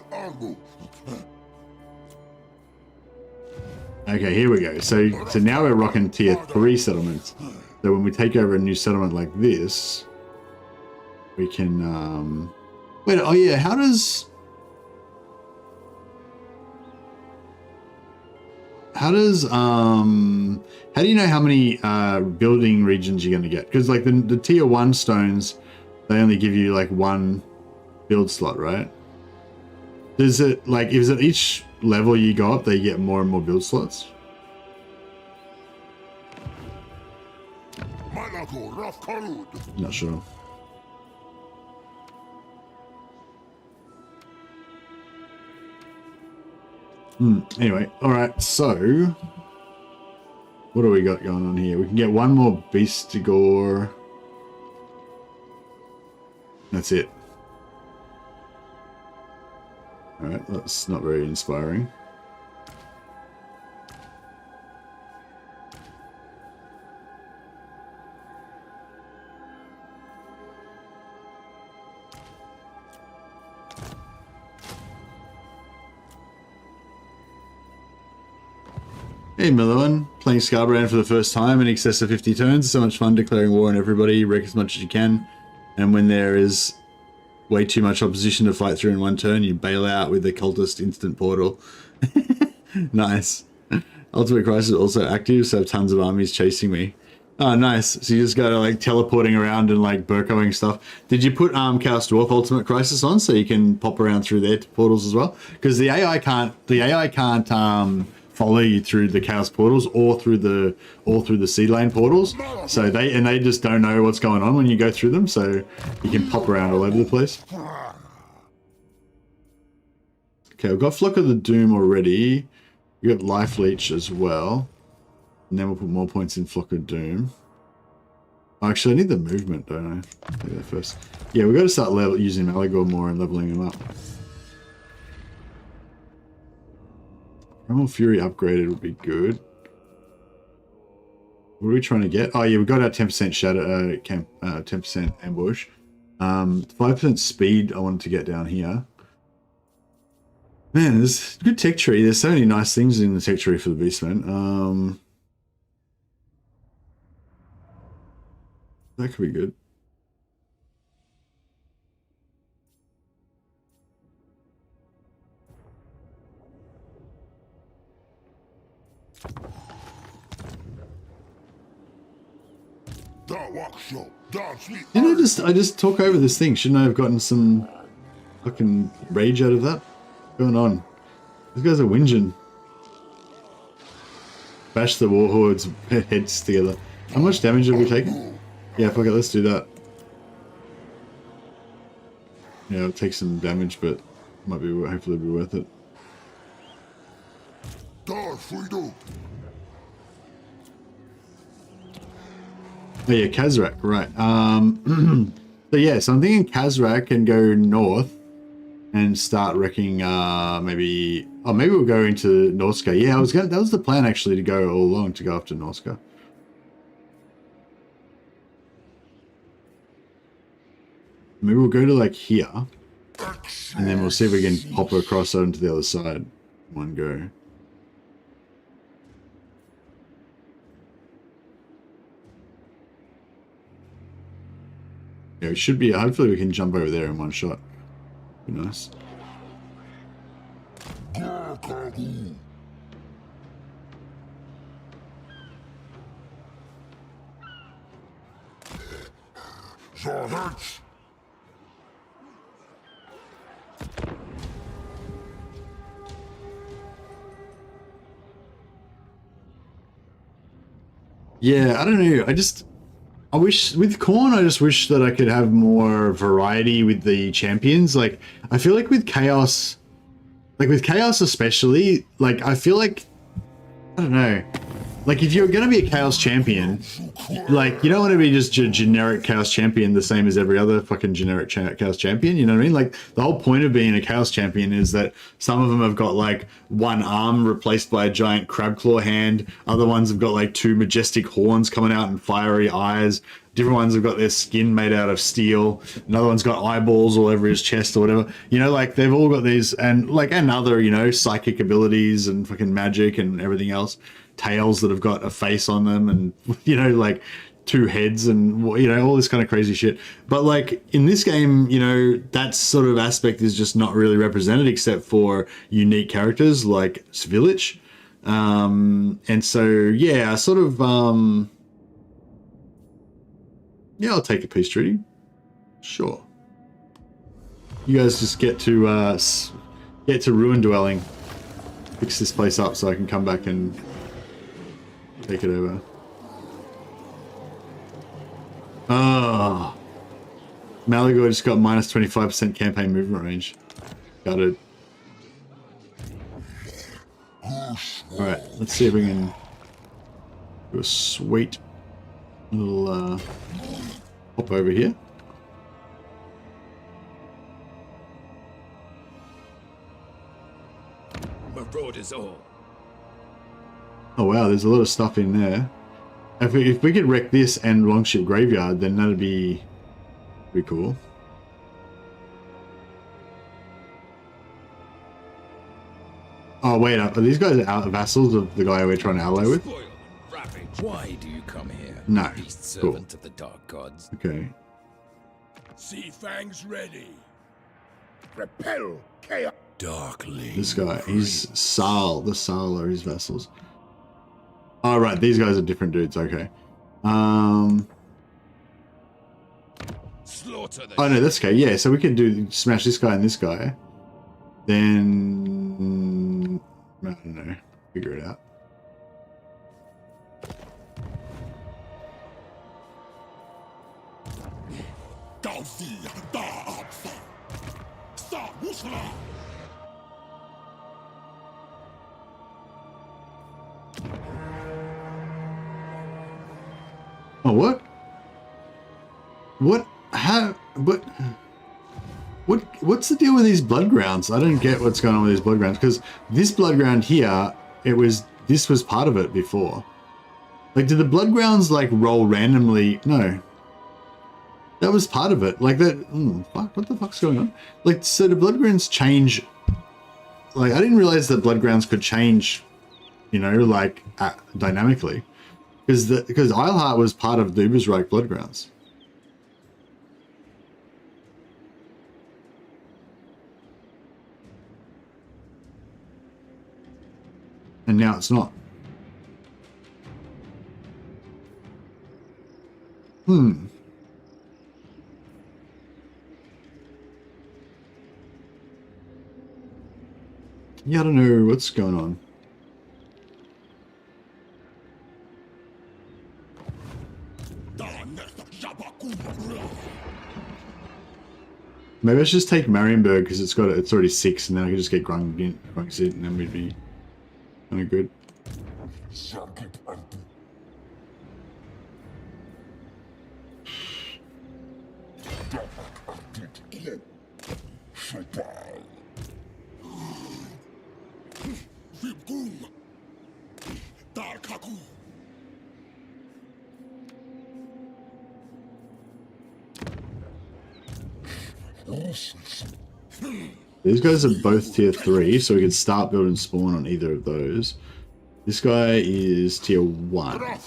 Okay, here we go. So now we're rocking tier 3 settlements. So when we take over a new settlement like this, we can wait, oh yeah, how do you know how many building regions you're going to get? Because like the tier 1 stones, they only give you like 1 build slot, right? Does it, like, is it each level you go up they get more and more build slots? Not sure. Anyway, all right, so what do we got going on here? We can get 1 more beast to gore. That's it. All right, that's not very inspiring. Hey Millowan, playing Scarbrand for the first time in excess of 50 turns. So much fun declaring war on everybody, wreck as much as you can. And when there is way too much opposition to fight through in 1 turn, you bail out with the cultist instant portal. Nice. Ultimate Crisis is also active, so I have tons of armies chasing me. Oh, nice. So you just go to like teleporting around and like burkoing stuff. Did you put Chaos Dwarf Ultimate Crisis on so you can pop around through their portals as well? Because the AI can't follow you through the Chaos portals or through the Seed Lane portals. So they just don't know what's going on when you go through them. So you can pop around all over the place. Okay, we've got Flock of the Doom already. We got Life Leech as well. And then we'll put more points in Flock of Doom. Oh, actually, I need the movement, don't I? Do that first. Yeah, we've got to start using Malagor more and leveling him up. Primal Fury upgraded would be good. What are we trying to get? Oh yeah, we got our 10% shadow, 10% ambush. 5% speed I wanted to get down here. Man, there's a good tech tree. There's so many nice things in the tech tree for the Beastmen. That could be good. Didn't I just talk over this thing? Shouldn't I have gotten some fucking rage out of that? What's going on? These guys are whinging. Bash the Warhorde's heads together. How much damage have we taken? Yeah, fuck it, let's do that. Yeah, it'll take some damage, but might be hopefully be worth it. Oh yeah, Khazrak, right. So yeah, so I'm thinking Khazrak can go north and start wrecking maybe we'll go into Norska. Yeah, that was the plan actually, to go all along, to go after Norska. Maybe we'll go to like here, and then we'll see if we can pop across onto the other side in one go. Yeah, it should be, hopefully we can jump over there in one shot. Be nice. Torch. Yeah, I don't know. I wish with Khorne, I just wish that I could have more variety with the champions. Like, I feel like with Chaos, especially, like, I feel like, I don't know, like, if you're going to be a Chaos champion, like, you don't want to be just a generic Chaos champion the same as every other fucking generic Chaos champion, you know what I mean? Like, the whole point of being a Chaos champion is that some of them have got, like, one arm replaced by a giant crab claw hand, other ones have got, like, two majestic horns coming out and fiery eyes, different ones have got their skin made out of steel, another one's got eyeballs all over his chest or whatever, you know, like, they've all got these, and, like, and other, you know, psychic abilities and fucking magic and everything else. Tails that have got a face on them and, you know, like two heads and, you know, all this kind of crazy shit. But like in this game, you know, that sort of aspect is just not really represented except for unique characters like Svilich. And so, yeah, sort of, yeah, I'll take a peace treaty. Sure. You guys just get to Ruin Dwelling. Fix this place up so I can come back and take it over. Ah, Malagor just got minus 25% campaign movement range. Got it. Alright, let's see if we can do a sweet little hop over here. Marauders all. Oh wow, there's a lot of stuff in there. If we could wreck this and Longship Graveyard, then that'd be pretty cool. Oh wait, are these guys vassals of the guy we're trying to ally with? Why do you come here? No. Beast Cool. servant of the dark gods. Okay. Sea fangs ready. Repel chaos. Darkly. This guy, he's Sal. The Sal are his vassals. Oh, right, these guys are different dudes, okay. Slaughter the Oh, no, that's okay. Yeah, so we can smash this guy and this guy. Then, I don't know, figure it out. Oh, what? What? How? What's the deal with these blood grounds? I don't get what's going on with these blood grounds, because this blood ground here, this was part of it before. Like, did the blood grounds like roll randomly? No. That was part of it. Like that. Fuck. What the fuck's going on? Like, so the blood grounds change. Like, I didn't realize that blood grounds could change. You know, like dynamically, because Eilhart was part of the Ubersreich blood grounds. And now it's not. Yeah, I don't know what's going on. Maybe I should just take Marienburg because it's already 6, and then I can just get Grungsit, and then we'd be kind of good. These guys are both tier 3, so we can start building spawn on either of those. This guy is tier 1,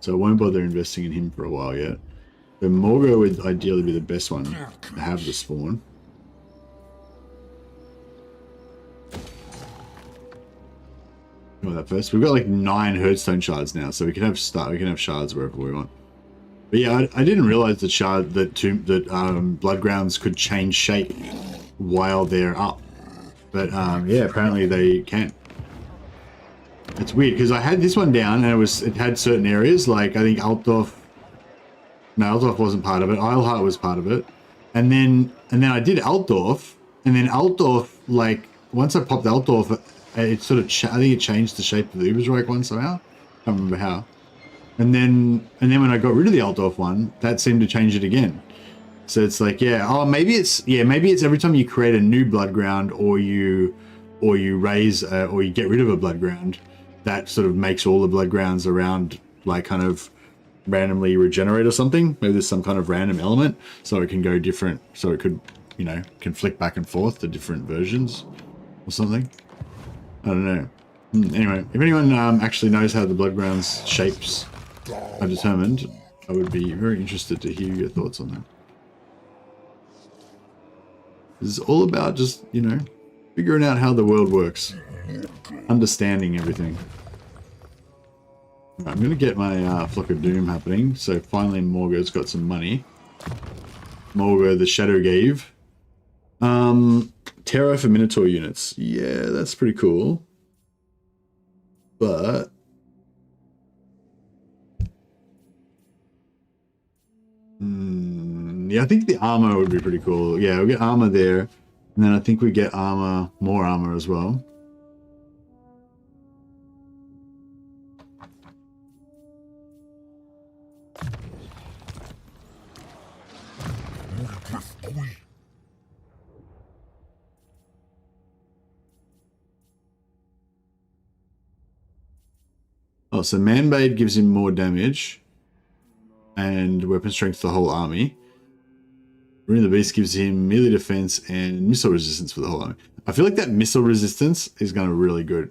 so I won't bother investing in him for a while yet. The Morgo would ideally be the best one to have the spawn. Go with that first. We've got like 9 Herdstone shards now, so we can have shards wherever we want. But yeah, I didn't realize that bloodgrounds could change shape while they're up. But yeah, apparently they can. It's weird because I had this one down and it had certain areas, like I think Altdorf. No, Altdorf wasn't part of it. Eilhart was part of it, and then I did Altdorf, and then Altdorf, like once I popped Altdorf, it sort of I think it changed the shape of the Ubersreich one somehow. I can't remember how. And then when I got rid of the Altdorf one, that seemed to change it again. So it's like, yeah, oh, maybe it's every time you create a new blood ground or you raise or you get rid of a blood ground, that sort of makes all the blood grounds around like kind of randomly regenerate or something. Maybe there's some kind of random element so it can go different, so it could, you know, can flick back and forth to different versions or something. I don't know. Anyway, if anyone actually knows how the blood grounds shapes are determined, I would be very interested to hear your thoughts on that. It's all about just, you know, figuring out how the world works, understanding everything. Right, I'm going to get my Flock of Doom happening. So finally Morgo's got some money. Morgo the Shadow gave. Terror for Minotaur units. Yeah, that's pretty cool. But yeah, I think the armor would be pretty cool. Yeah, we'll get armor there. And then I think we get armor, more armor as well. Oh, so Manbade gives him more damage and weapon strength to the whole army. Rune of the Beast gives him melee defense and missile resistance for the whole army. I feel like that missile resistance is going to be really good,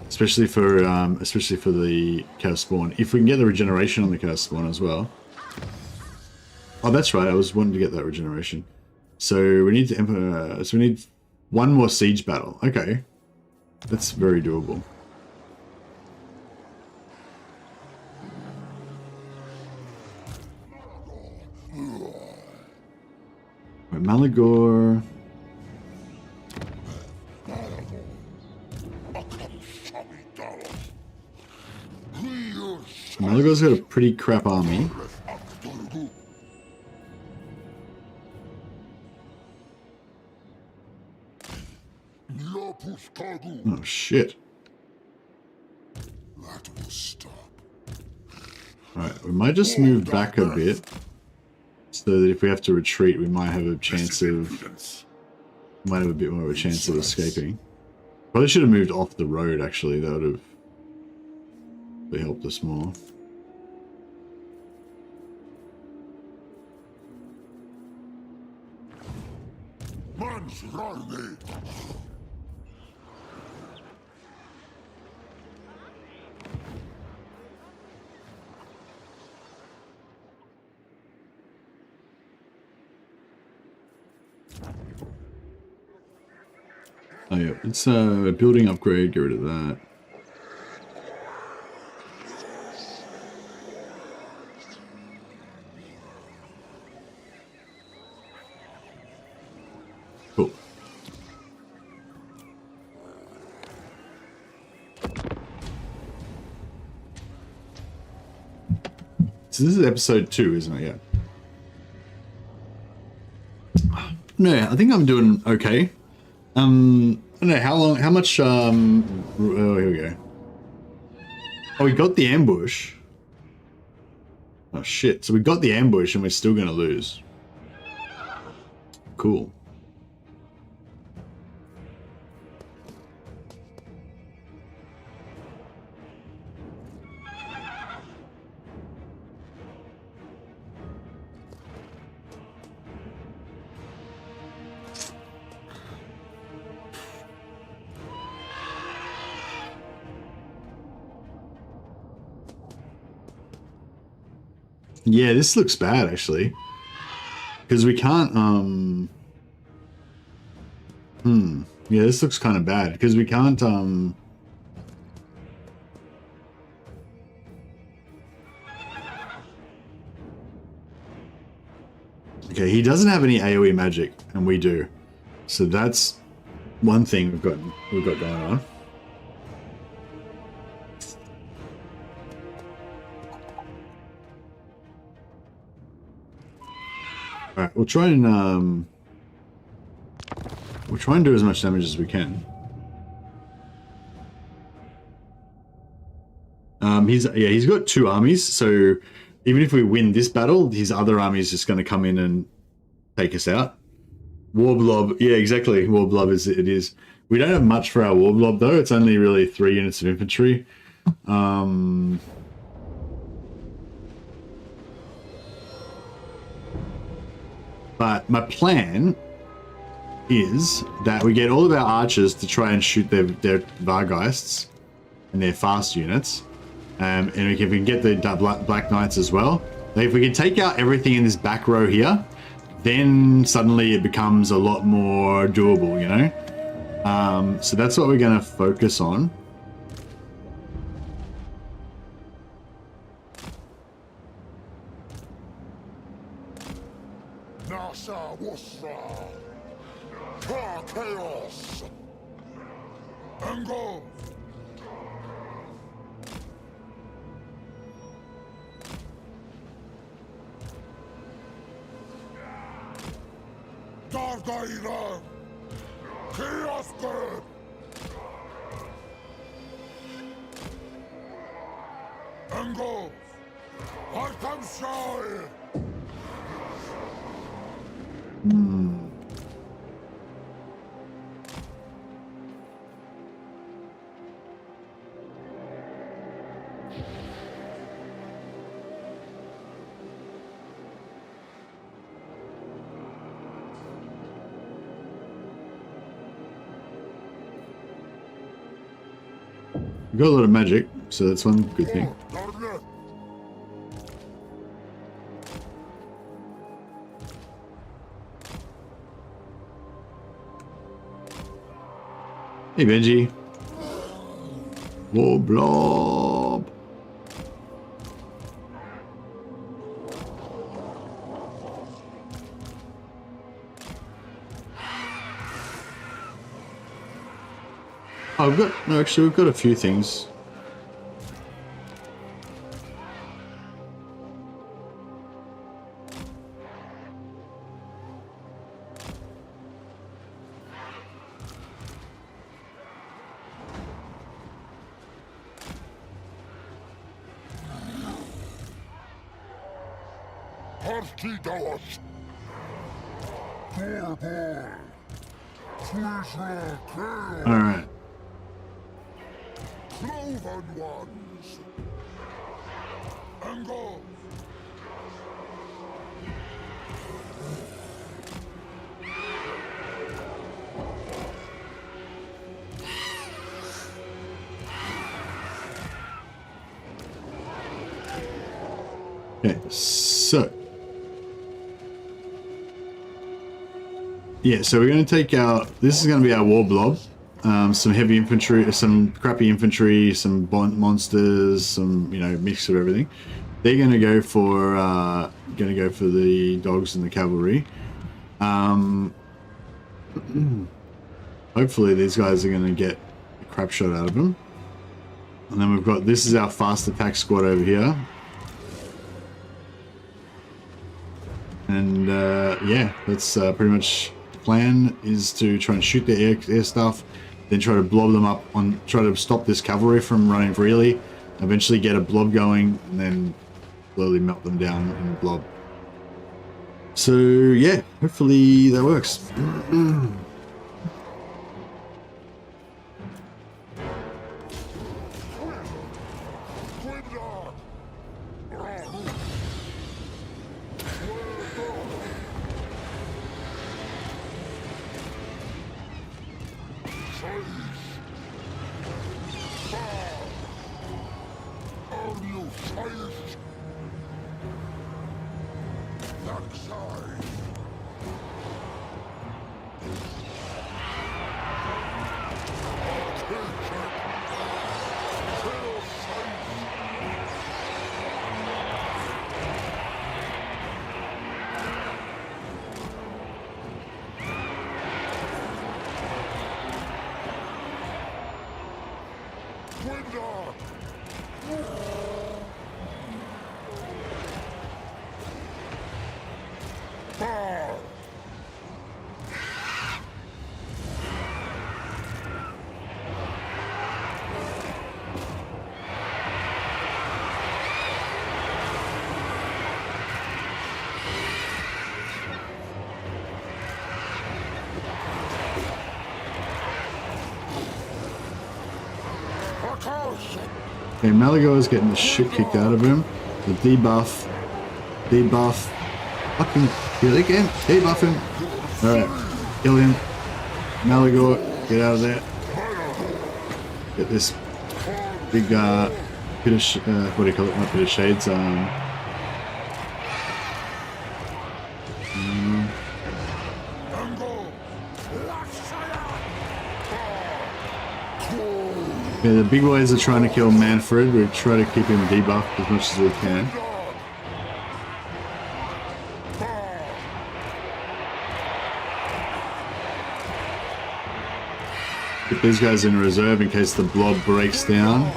especially for the Chaos Spawn. If we can get the regeneration on the Chaos Spawn as well. Oh, that's right. I was wanting to get that regeneration. So we need to so we need one more siege battle. Okay, that's very doable. Malagor. Malagor's got a pretty crap army. Oh shit. Alright, we might just move back a bit. So that if we have to retreat, we might have a chance of... Might have a bit more of a chance of escaping. Probably should have moved off the road, actually. That would have helped us more. Oh yeah, it's a building upgrade, get rid of that. Cool. So this is episode 2, isn't it? Yeah. No, I think I'm doing okay. I don't know how much, oh, here we go. Oh, we got the ambush. Oh shit, so we got the ambush and we're still gonna lose. Cool. Yeah, this looks bad actually, because we can't. Yeah, this looks kind of bad because we can't. Okay, he doesn't have any AoE magic, and we do. So that's one thing we've got going on. All right, we'll try and do as much damage as we can. He's got 2 armies, so even if we win this battle, his other army is just going to come in and take us out. Warblob, yeah, exactly. Warblob it is. We don't have much for our Warblob though. It's only really 3 units of infantry. But my plan is that we get all of our archers to try and shoot their Vargeists and their fast units. And if we can get the Black Knights as well. If we can take out everything in this back row here, then suddenly it becomes a lot more doable, you know? So that's what we're going to focus on. Nasa Wusra. Ka Chaos. Ango. Dargaira. Chaos God. Ango. Arkham Shire. We've got a lot of magic, so that's one good thing. Hey Benji. Whoa, blob. Oh, we've got a few things. All right. Cloven ones. Ango. Okay, so yeah, so we're going to take out. This is going to be our war blob. Some heavy infantry, some crappy infantry, some monsters, some mix of everything. They're going to go for the dogs and the cavalry. Hopefully these guys are going to get a crap shot out of them. And then we've got, this is our fast attack squad over here. And yeah, that's pretty much the plan, is to try and shoot the air stuff, then try to blob them up, try to stop this cavalry from running freely, eventually get a blob going, and then slowly melt them down in a blob. So yeah, hopefully that works. Okay, Malagor's getting the shit kicked out of him. The debuff. Debuff. Fucking kill again. Debuff him. Alright. Kill him. Malagor, get out of there. Get this big pit of what do you call it? Not pit of shades. Yeah, the big boys are trying to kill Manfred. We try to keep him debuffed as much as we can. Keep these guys in reserve in case the blob breaks down.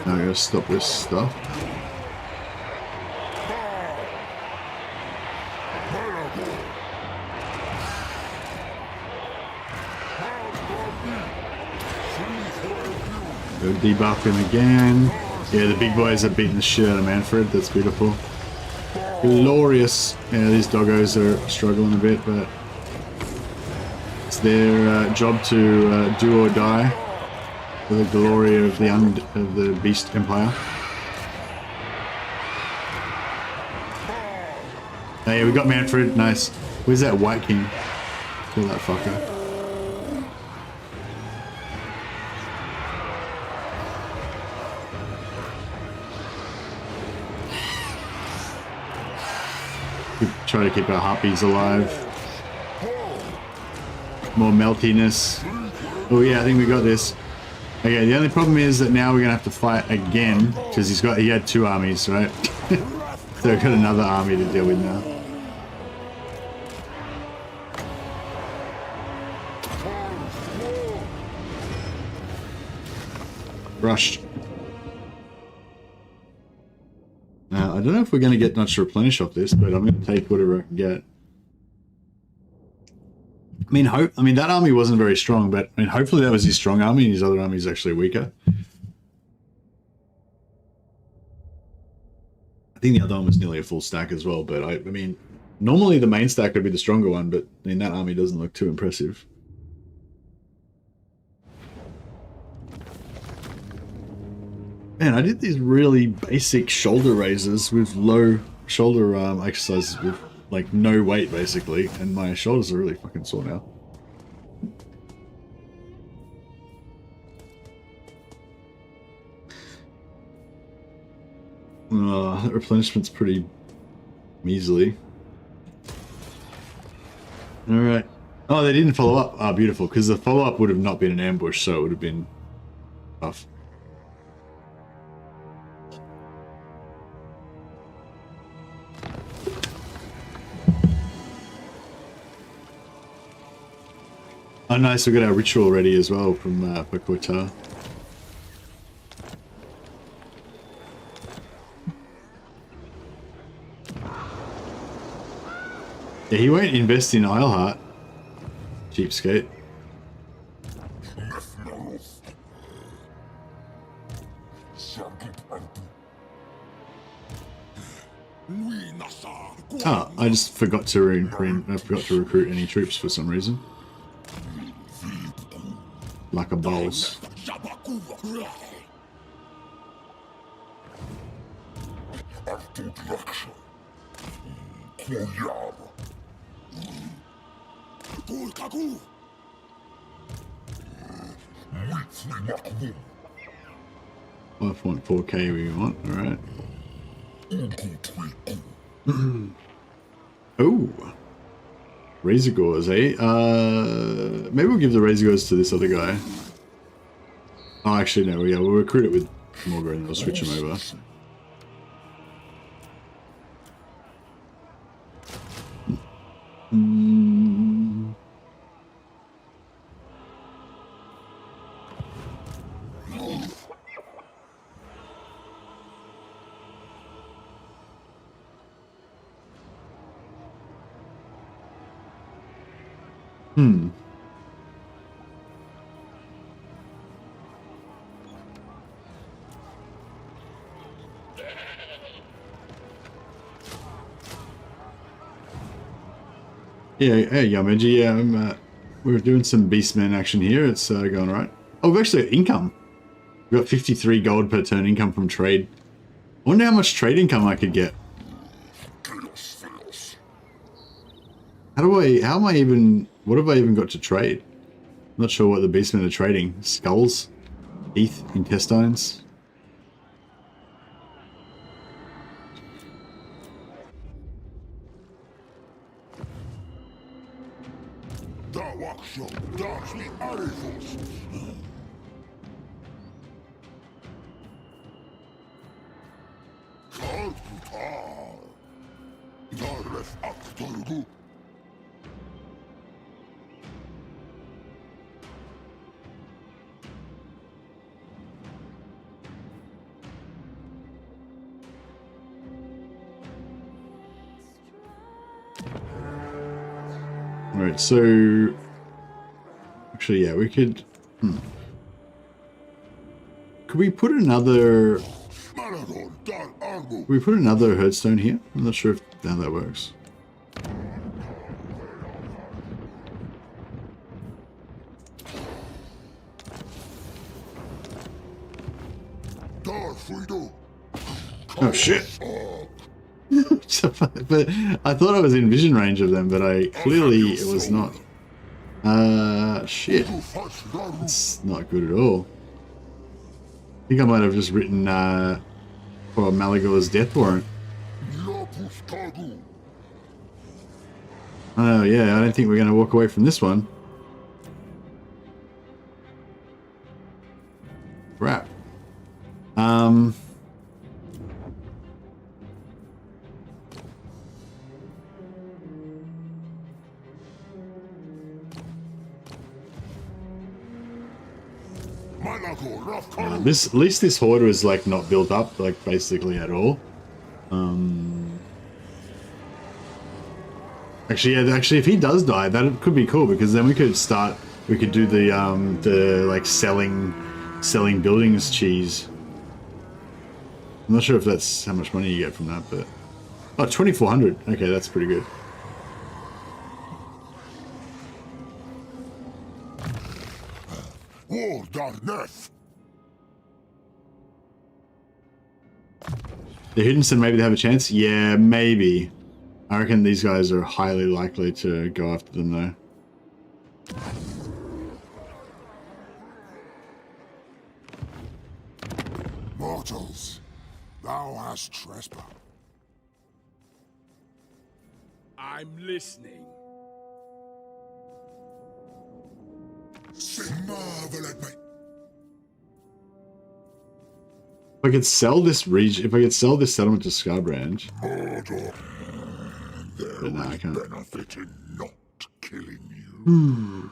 Now I gotta stop this stuff. Go debuff him again. Yeah, the big boys are beating the shit out of Manfred. That's beautiful. Glorious. Yeah, these doggos are struggling a bit, but it's their job to do or die for the glory of the Beast Empire. Oh, yeah, we got Manfred. Nice. Where's that White King? Kill that fucker. Try to keep our harpies alive. More meltiness. Oh yeah, I think we got this. Okay, the only problem is that now we're gonna have to fight again because he had two armies, right? So we've got another army to deal with now. Rushed. Now, I don't know if we're going to get much to replenish off this, but I'm going to take whatever I can get. I mean, that army wasn't very strong, but I mean, hopefully that was his strong army and his other army is actually weaker. I think the other one was nearly a full stack as well, but I mean, normally the main stack would be the stronger one, but I mean, that army doesn't look too impressive. Man, I did these really basic shoulder raises with low shoulder exercises with like no weight basically, and my shoulders are really fucking sore now. That replenishment's pretty measly. Alright. Oh, they didn't follow up. Ah, beautiful, because the follow-up would have not been an ambush, so it would have been tough. Oh nice, we got our ritual ready as well from Paquota. Yeah, he won't invest in Isleheart. Cheapskate. Oh, I just forgot to recruit any troops for some reason. Like a balls. $5.4K we want, alright. Oh. Razor Gores, eh? Maybe we'll give the Razor Gores to this other guy. Oh, actually, no. Yeah, we'll recruit it with Morgan and we'll switch him over. Yeah, hey, Yamaji, yeah, we're doing some Beastmen action here. It's going all right. Oh, we've actually got income. We've got 53 gold per turn income from trade. I wonder how much trade income I could get. How am I even, what have I even got to trade? I'm not sure what the Beastmen are trading. Skulls? Teeth? Intestines? Alright, so actually, yeah, we could. Could we put another? Could we put another herdstone here? I'm not sure how that works. Oh shit! But I thought I was in vision range of them, but clearly it was not. Shit. That's not good at all. I think I might have just written for Malagor's death warrant. Oh yeah, I don't think we're going to walk away from this one. Crap. At least this horde was like not built up like basically at all. Actually, yeah, if he does die, that could be cool because then we could do the like selling buildings cheese. I'm not sure if that's how much money you get from that, but oh, 2,400. Okay, that's pretty good. The Hiddenson, maybe they have a chance? Yeah, maybe. I reckon these guys are highly likely to go after them though. Mortals, thou hast trespassed. I'm listening. Marvel at me. If I could sell this region, if I could sell this settlement to Scarbrand. But no, I can't. Benefit in not killing you.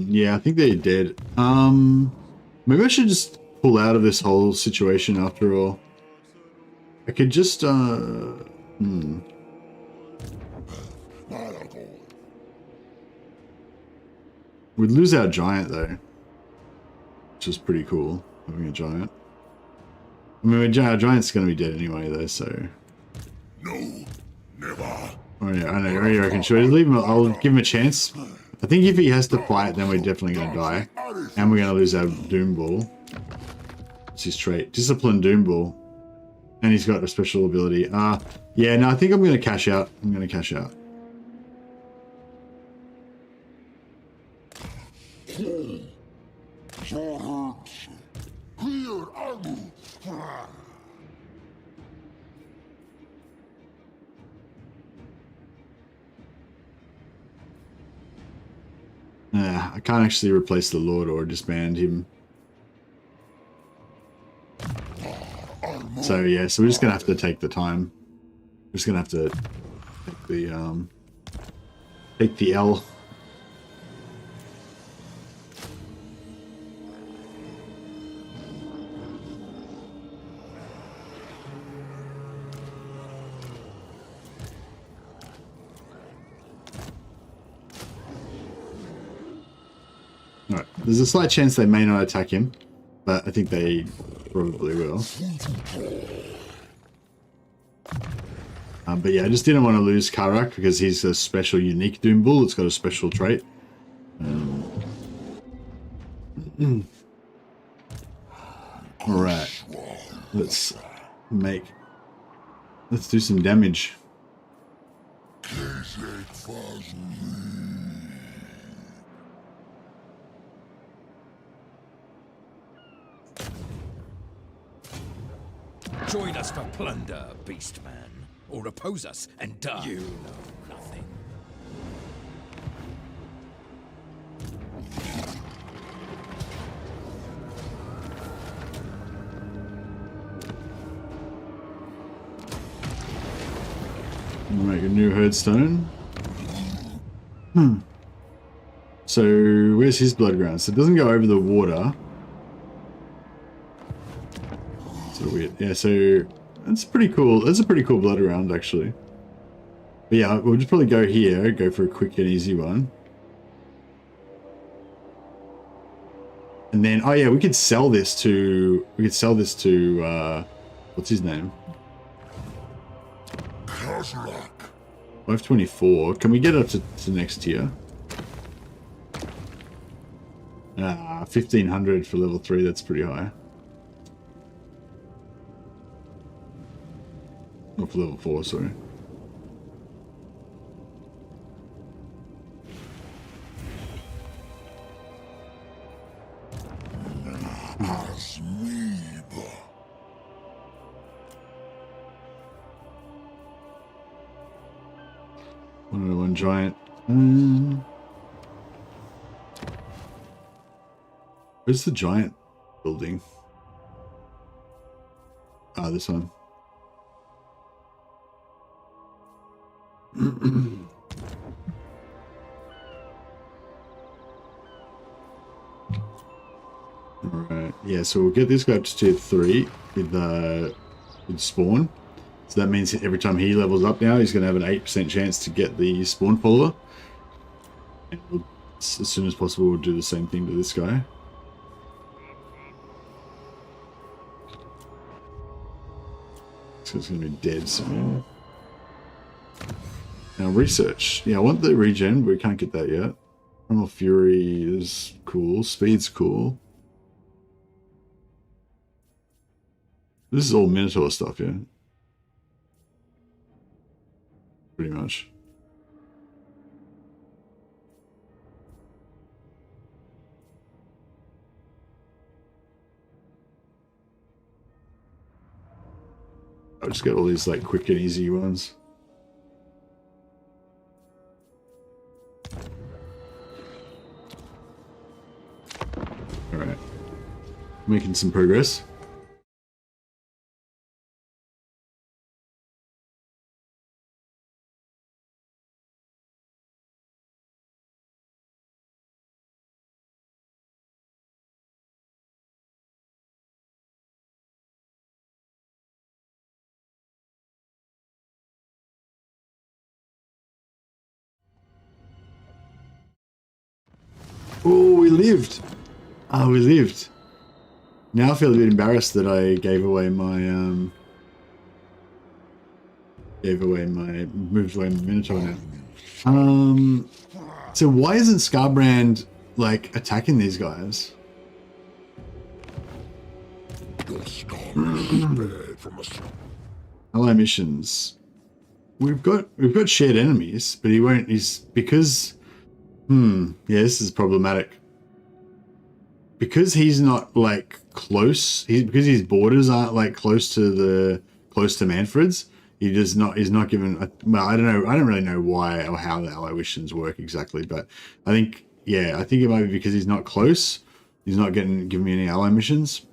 Yeah, I think they're dead. Maybe I should just pull out of this whole situation after all. I could just, We'd lose our giant though, which is pretty cool, having a giant. I mean, our giant's going to be dead anyway though, so... No, never. Oh yeah, I know, I reckon. Should I leave him? I'll give him a chance. I think if he has to fight, then we're definitely going to die. And we're going to lose our Doom Ball. What's his trait? Disciplined Doom Ball. And he's got a special ability. Yeah, no, I think I'm going to cash out. I'm going to cash out. I can't actually replace the Lord or disband him. So yeah, so we're just gonna have to take the time. We're just gonna have to take the L. Alright, there's a slight chance they may not attack him, but I think they probably will. But yeah, I just didn't want to lose Khazrak because he's a special, unique Doom Bull. It's got a special trait. Alright, let's do some damage. Join us for plunder, Beastman, or oppose us and die. You know nothing. We'll make a new herdstone. So where's his blood ground? So it doesn't go over the water. Sort of weird. Yeah, so that's pretty cool. That's a pretty cool blood round actually. But yeah, we'll just probably go here, go for a quick and easy one. And then oh yeah, we could sell this to what's his name? Khazrak. 524. Can we get up to next tier? 1500 for level 3, that's pretty high. Or for level 4, sorry. One giant. Where's the giant building? Ah, this one. Alright, yeah, so we'll get this guy up to tier 3 with spawn. So that means every time he levels up now, he's going to have an 8% chance to get the spawn follower. And as soon as possible, we'll do the same thing to this guy. So it's going to be dead soon. Now research. Yeah, I want the regen, but we can't get that yet. Primal Fury is cool. Speed's cool. This is all Minotaur stuff, yeah? Pretty much. I'll just get all these like quick and easy ones. Alright. Making some progress. Oh, we lived. Oh, we lived. Now I feel a bit embarrassed that I gave away my moved away my Minotaur now. So why isn't Scarbrand like attacking these guys? Your skull is spared from us. Ally missions. We've got shared enemies, but he won't. He's because. Yeah, this is problematic. Because he's not like close. Because his borders aren't like close to Manfred's. He's not given. Well, I don't know. I don't really know why or how the ally missions work exactly, but I think it might be because he's not close. He's not giving me any ally missions.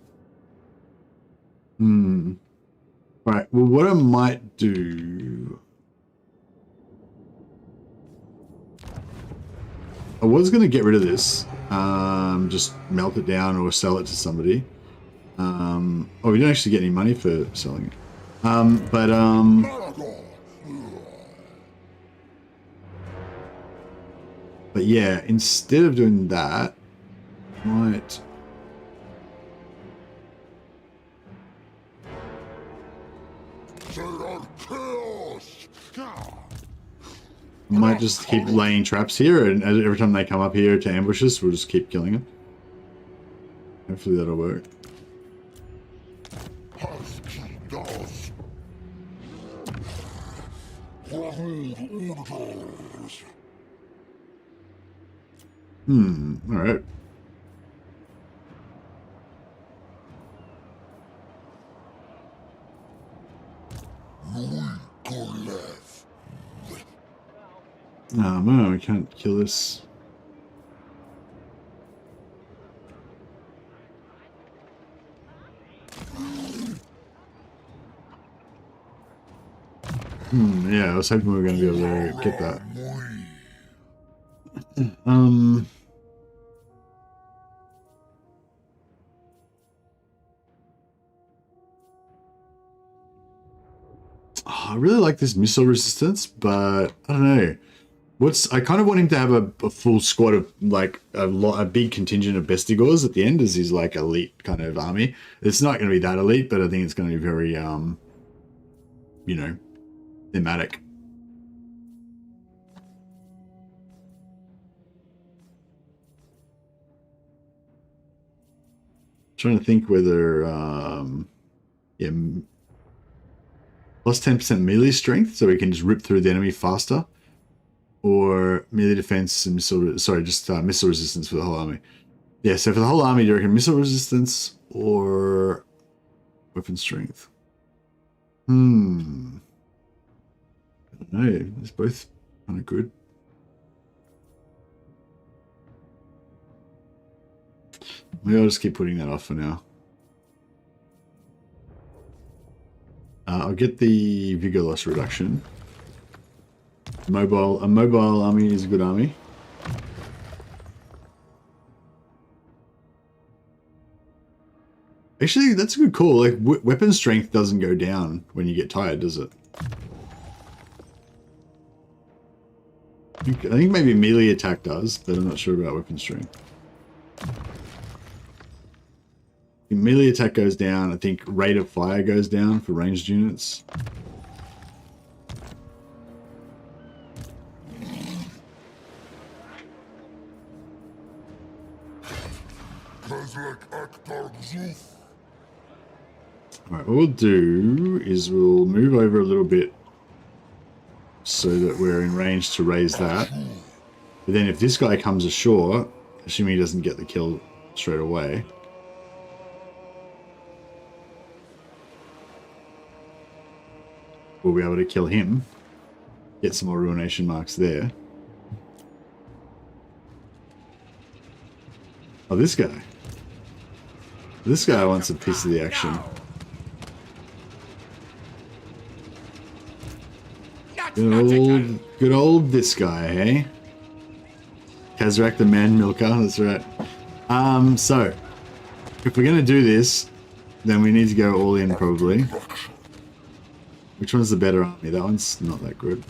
Right. Well, what I might do. I was going to get rid of this. Just melt it down or sell it to somebody. Oh, we don't actually get any money for selling it. But yeah, instead of doing that, might just keep laying traps here, and every time they come up here to ambush us, we'll just keep killing them. Hopefully that'll work. Alright. Oh no, we can't kill this. Yeah, I was hoping we were going to be able to get that. I really like this missile resistance, but I don't know. I kind of want him to have a full squad of like a big contingent of Bestigors at the end as his like elite kind of army. It's not going to be that elite, but I think it's going to be very, you know, thematic. Trying to think whether, yeah, plus 10% melee strength, so we can just rip through the enemy faster. Or melee defense and missile resistance for the whole army. Yeah, so for the whole army, do you reckon missile resistance or weapon strength? I don't know. It's both kind of good. Maybe I'll just keep putting that off for now. I'll get the vigor loss reduction. A mobile army is a good army. Actually, that's a good call. Like, weapon strength doesn't go down when you get tired, does it? I think maybe melee attack does, but I'm not sure about weapon strength. Melee attack goes down. I think rate of fire goes down for ranged units. Alright, what we'll do is we'll move over a little bit so that we're in range to raise that. But then if this guy comes ashore, assuming he doesn't get the kill straight away, we'll be able to kill him, get some more ruination marks there. Oh, this guy. This guy wants a piece of the action. Good old this guy, hey? Khazrak the man milker, that's right. So, if we're gonna do this, then we need to go all in probably. Which one's the better army? That one's not that good.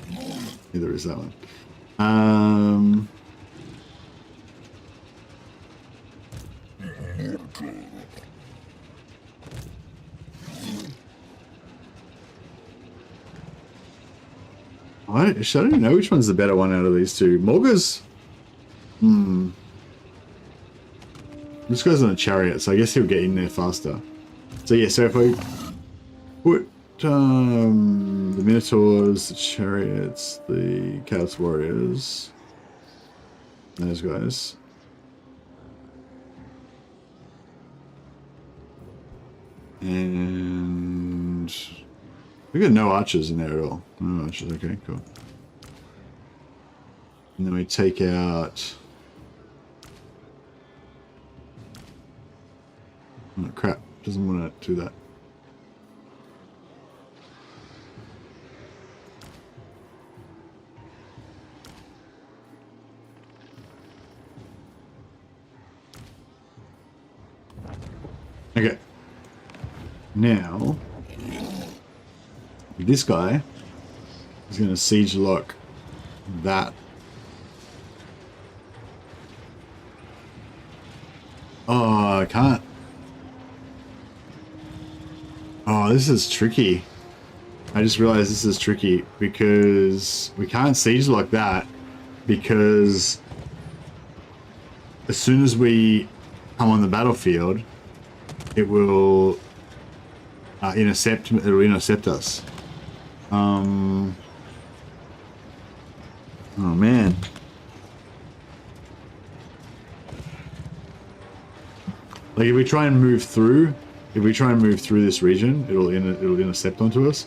Neither is that one. I don't know which one's the better one out of these two. Morga's? This guy's on a chariot, so I guess he'll get in there faster. So yeah, so if I put the Minotaurs, the Chariots, the Chaos Warriors. Those guys. And we got no archers in there at all. No archers, okay, cool. And then we take out... Oh crap, doesn't want to do that. Okay. Now, this guy is going to siege lock that. Oh, I can't. Oh, this is tricky. I just realized this is tricky because we can't siege lock that because as soon as we come on the battlefield, it will intercept. It'll intercept us. Oh man. Like if we try and move through, this region, it'll intercept onto us.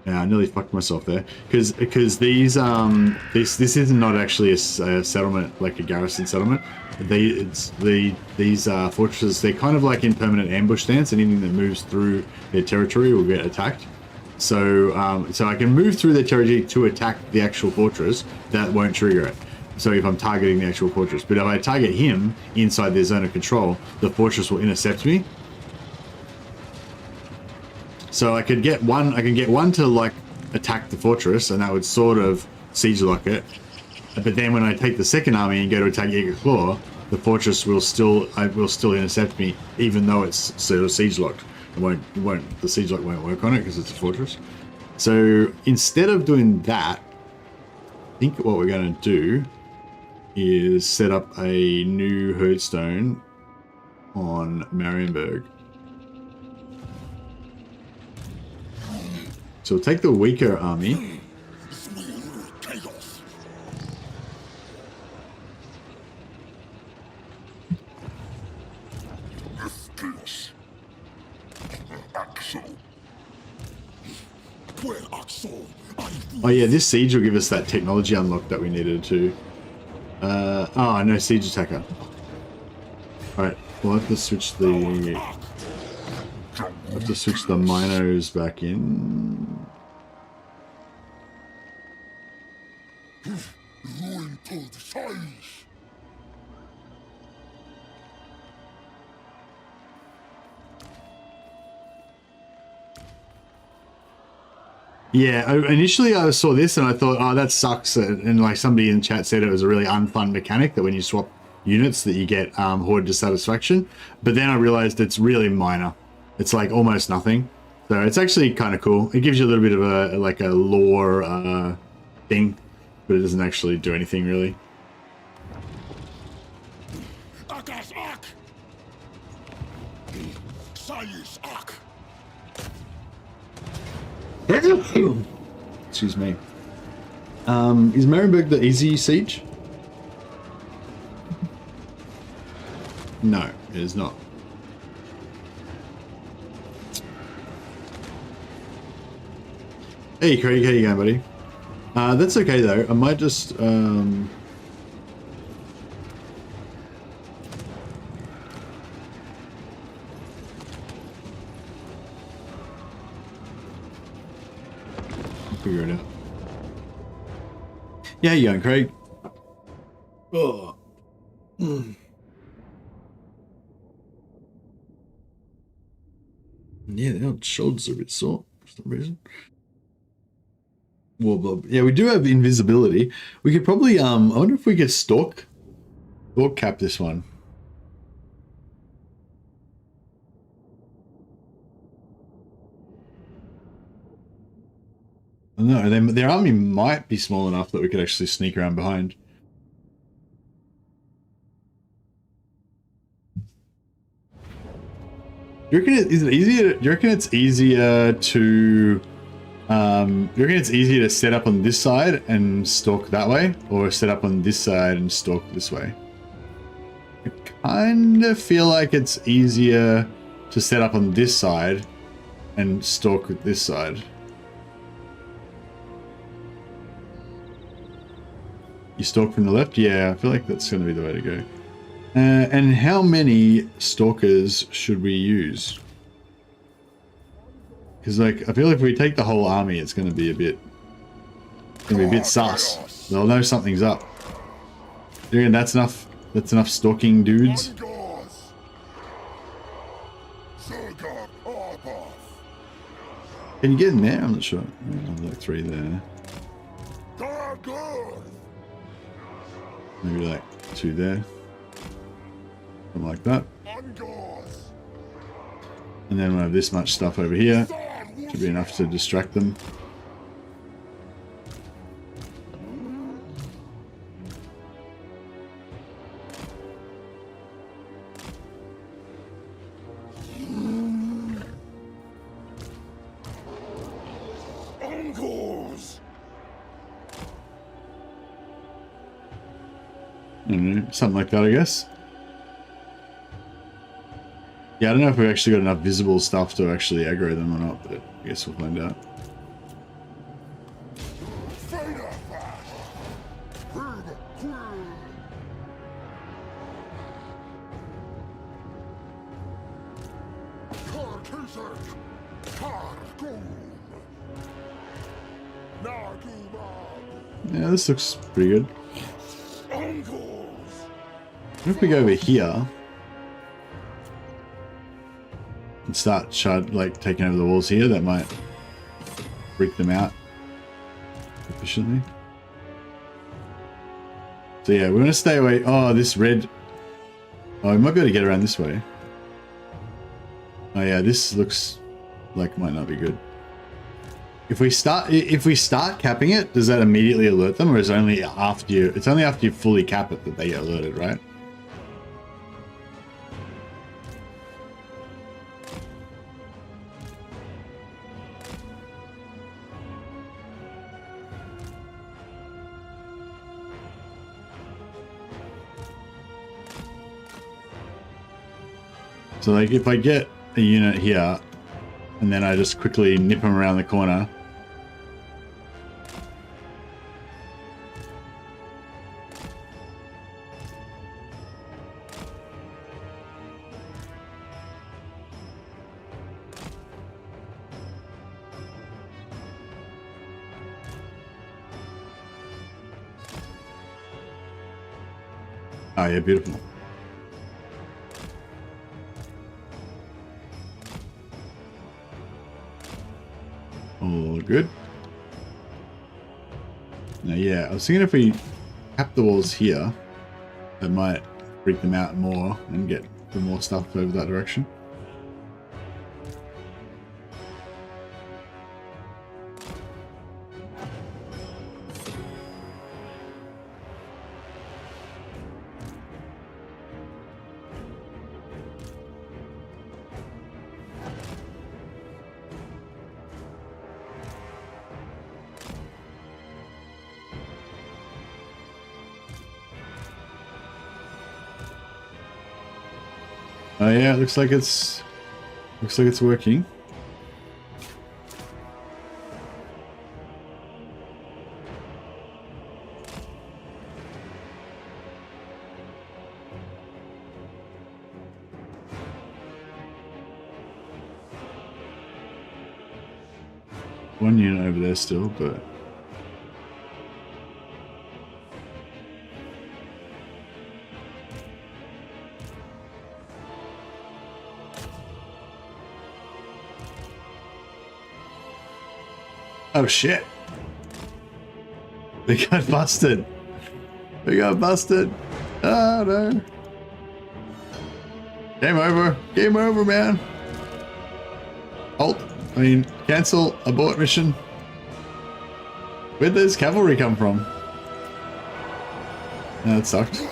Yeah, I nearly fucked myself there because these this is not actually a settlement, like a garrison settlement. These fortresses, they're kind of like in permanent ambush stance. Anything that moves through their territory will get attacked. So so I can move through their territory to attack the actual fortress. That won't trigger it. So if I'm targeting the actual fortress, but if I target him inside their zone of control, the fortress will intercept me. So I could get one. I can get one to like attack the fortress, and that would sort of siege lock it. But then when I take the second army and go to attack Eager Claw, the fortress will still intercept me, even though it's sort of siege locked. The siege lock won't work on it because it's a fortress. So instead of doing that, I think what we're going to do is set up a new herdstone on Marienburg. So we'll take the weaker army. Oh yeah, this siege will give us that technology unlock that we needed to. Oh, no siege attacker. Alright, we'll have to switch the... minos back in. Yeah, initially I saw this and I thought, oh, that sucks. And like somebody in chat said it was a really unfun mechanic that when you swap units that you get Horde Dissatisfaction. But then I realized it's really minor. It's like almost nothing. So it's actually kind of cool. It gives you a little bit of a like a lore thing, but it doesn't actually do anything really. Excuse me. Is Marienburg the easy siege? No, it is not. Hey Craig, how you going, buddy? That's okay though. I might just figure it out. Yeah, how you going, Craig? Oh. Yeah, the old shoulders are a bit sore for some reason. Well, yeah, we do have invisibility. We could probably, I wonder if we could stalk cap this one. I don't know, their army might be small enough that we could actually sneak around behind. You reckon is it easier? You reckon it's easier to? You reckon it's easier to set up on this side and stalk that way, or set up on this side and stalk this way? I kind of feel like it's easier to set up on this side and stalk with this side. You stalk from the left? Yeah, I feel like that's going to be the way to go. And how many stalkers should we use? Because, like, I feel like if we take the whole army, it's going to be a bit sus. They'll know something's up. Dude, that's enough. That's enough stalking dudes. Can you get in there? I'm not sure. There's like 3 there. Maybe like 2 there. Something like that. And then we'll have this much stuff over here. Should be enough to distract them. Something like that, I guess. Yeah, I don't know if we've actually got enough visible stuff to actually aggro them or not, but I guess we'll find out. Yeah, this looks pretty good. What if we go over here and start taking over the walls here? That might freak them out efficiently. So yeah, we're gonna stay away. Oh, this red. Oh, we might be able to get around this way. Oh yeah, this looks like it might not be good. If we start capping it, does that immediately alert them, or is it only after you? It's only after you fully cap it that they get alerted, right? So like if I get a unit here and then I just quickly nip them around the corner. Oh yeah, beautiful. All good. Now, yeah, I was thinking if we cap the walls here, that might freak them out more and get more stuff over that direction. Oh yeah, it looks like it's working. One unit over there still, but oh shit. They got busted. They got busted. Oh no. Game over. Game over, man. Halt. I mean, cancel. Abort mission. Where'd this cavalry come from? No, that sucked.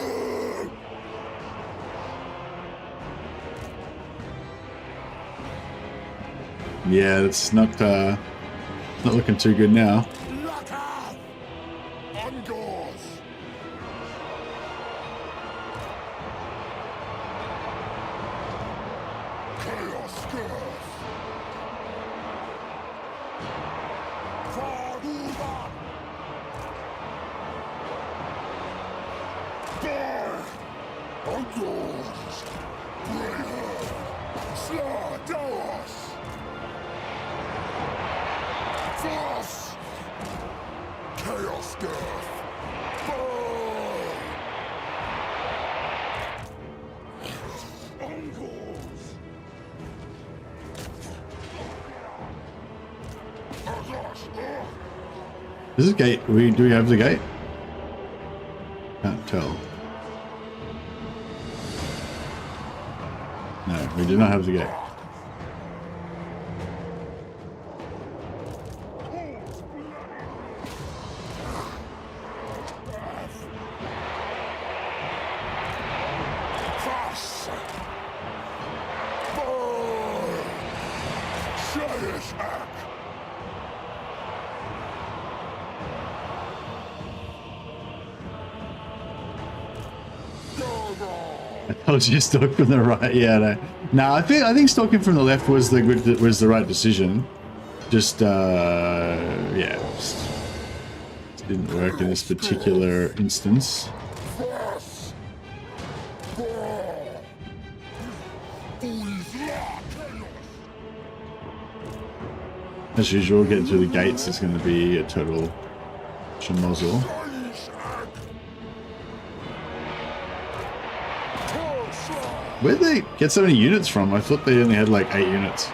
Yeah, it's not looking too good now. Look out! Ungors! Chaos Girth! Faruba! Burn! Ungors! Greyherd! Slaughterous! Frost! Chaos Girth! Burn! Ungors! Is this gate? Do we have the gate? Can't tell. No, we do not have the gate. Frost! Burn! Serious act! I told you stalk from the right. Yeah, no. I think stalking from the left was the right decision. Just yeah, just didn't work in this particular instance. Frost! Burn! Who's locked? As usual, getting through the gates is going to be a total schmozzle. Serious act! Where'd they get so many units from? I thought they only had like 8 units.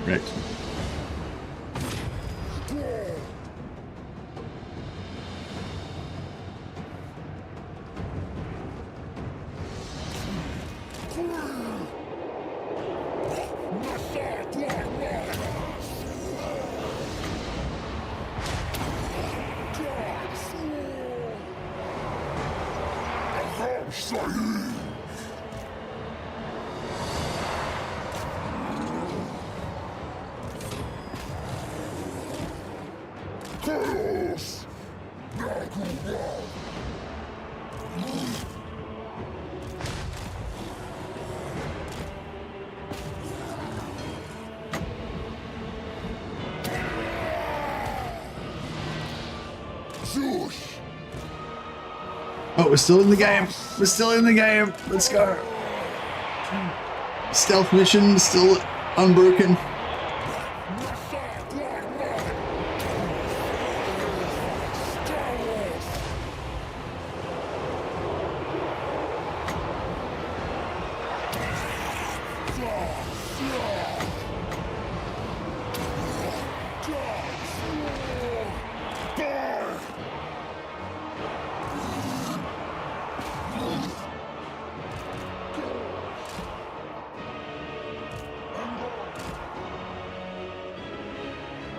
Right. Oh, we're still in the game. We're still in the game. Let's go. Stealth mission still unbroken.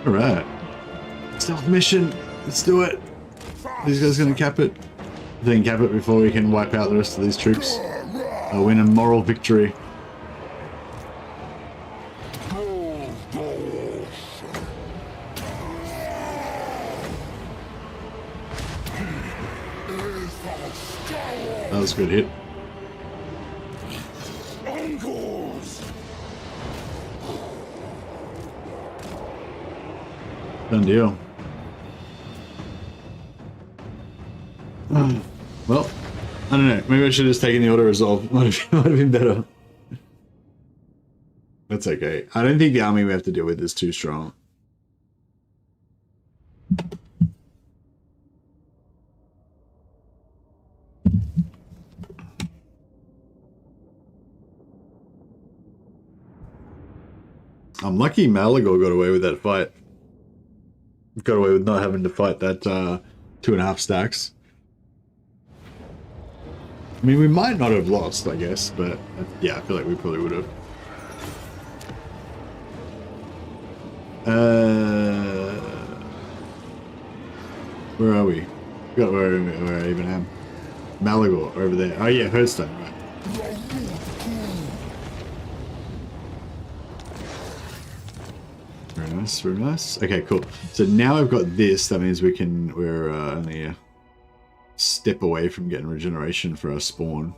Alright. Stealth mission. Let's do it. These guys gonna cap it. I think cap it before we can wipe out the rest of these troops. I'll win a moral victory. That was a good hit. Done deal. Well, I don't know. Maybe I should have just taken the auto resolve. Might have been better. That's okay. I don't think the army we have to deal with is too strong. I'm lucky Malagor got away with that fight. Got away with not having to fight that 2.5 stacks. I mean, we might not have lost, I guess, but yeah, I feel like we probably would have. Where are we? Got where I even am. Malagor over there. Oh yeah, Hearthstone, right. Very nice, very nice. Okay, cool. So now I've got this. That means we're only a step away from getting regeneration for our spawn.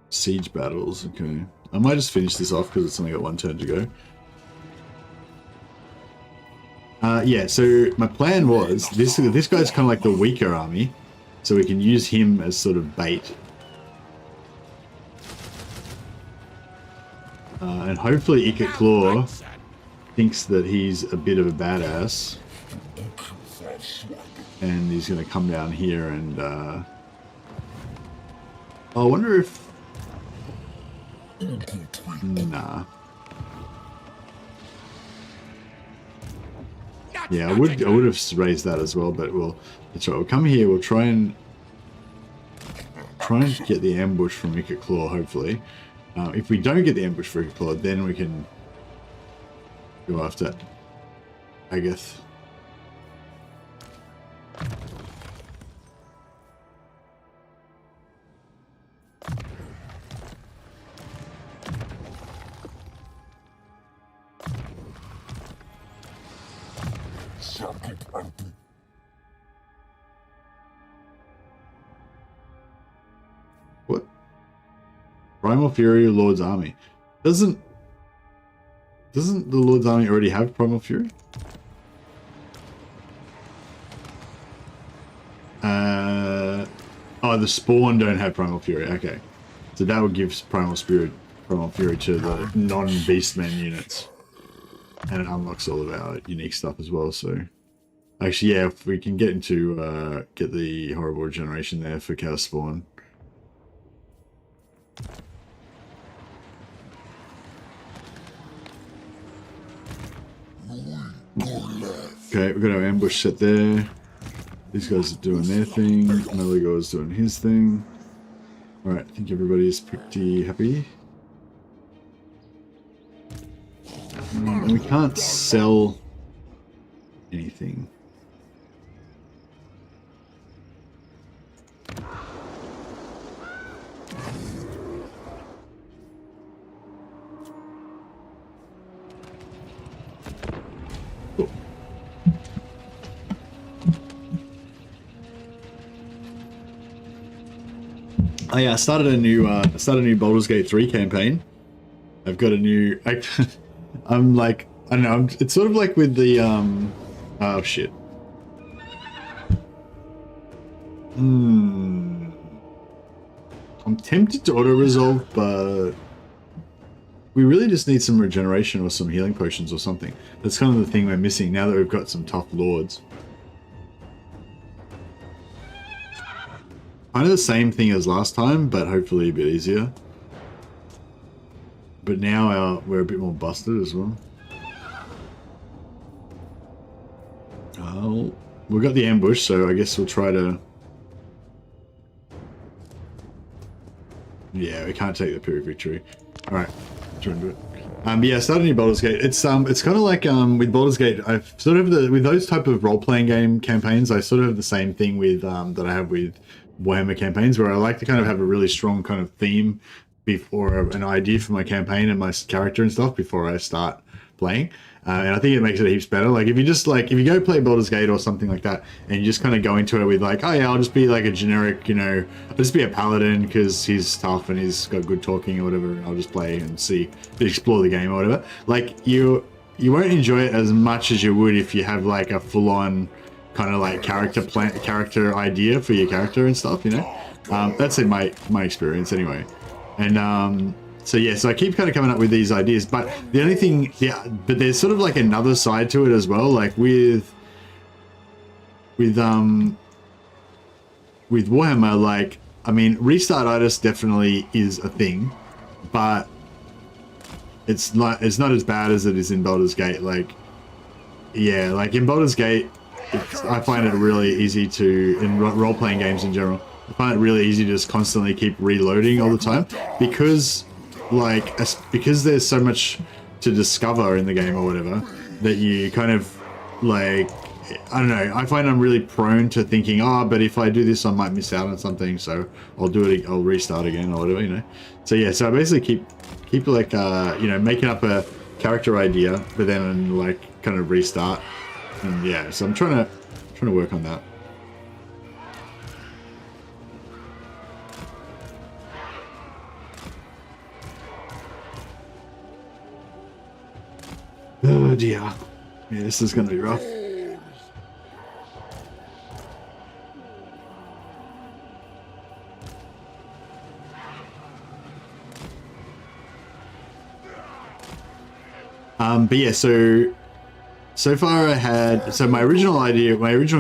Siege battles. Okay, I might just finish this off because it's only got 1 turn to go. Yeah. So my plan was this guy's kind of like the weaker army, so we can use him as sort of bait. And hopefully Ikat Claw thinks that he's a bit of a badass. And he's going to come down here and... I wonder if... Nah. Yeah, I would have raised that as well, but that's right. We'll come here, we'll try and get the ambush from Ikat Claw, hopefully. If we don't get the ambush for Ikat Claw, then we can go after Agath. What? Primal Fury, Lord's Army. Doesn't the Lord's Army already have Primal Fury? Oh, the Spawn don't have Primal Fury. Okay. So that would give Primal Fury to the non-Beastmen units. And it unlocks all of our unique stuff as well, so... Actually, yeah, if we can get into, get the horrible regeneration there for Chaos Spawn. Okay, we've got our ambush set there. These guys are doing their thing. Malagor is doing his thing. Alright, I think everybody's pretty happy. And we can't sell anything. Cool. Oh yeah, I started a new Baldur's Gate 3 campaign. I've got a new I'm like, I don't know, it's sort of like with the oh shit. I'm tempted to auto-resolve, but we really just need some regeneration or some healing potions or something. That's kind of the thing we're missing now that we've got some tough lords. Kind of the same thing as last time, but hopefully a bit easier. But now we're a bit more busted as well. Oh, we've got the ambush, so I guess we'll try to... Yeah, we can't take the Pyrrhic Victory. Alright, try and do it. Yeah, start a new Baldur's Gate. It's kind of like with Baldur's Gate, I've sort of with those type of role-playing game campaigns, I sort of have the same thing with that I have with Warhammer campaigns, where I like to kind of have a really strong kind of theme before an idea for my campaign and my character and stuff before I start playing. And I think it makes it heaps better. Like if you go play Baldur's Gate or something like that, and you just kind of go into it with like, oh yeah, I'll just be like a generic, I'll just be a paladin because he's tough and he's got good talking or whatever. And I'll just play and explore the game or whatever. Like you won't enjoy it as much as you would if you have like a full-on kind of like character idea for your character and stuff. That's in my experience anyway. And so yeah, so I keep kind of coming up with these ideas, but the only thing, but there's sort of like another side to it as well. Like with Warhammer, like, I mean, restart artist definitely is a thing, but it's not as bad as it is in Baldur's Gate. Like, yeah, like in Baldur's Gate, I find it really easy to, in role-playing games in general, I find it really easy to just constantly keep reloading all the time because there's so much to discover in the game or whatever that you kind of like, I don't know, I find I'm really prone to thinking, but if I do this I might miss out on something, so I'll restart again or whatever. So yeah, so I basically keep like making up a character idea but then like kind of restart, and yeah, so I'm trying to work on that. Oh dear. Yeah, this is going to be rough. But yeah, so far I had, so my original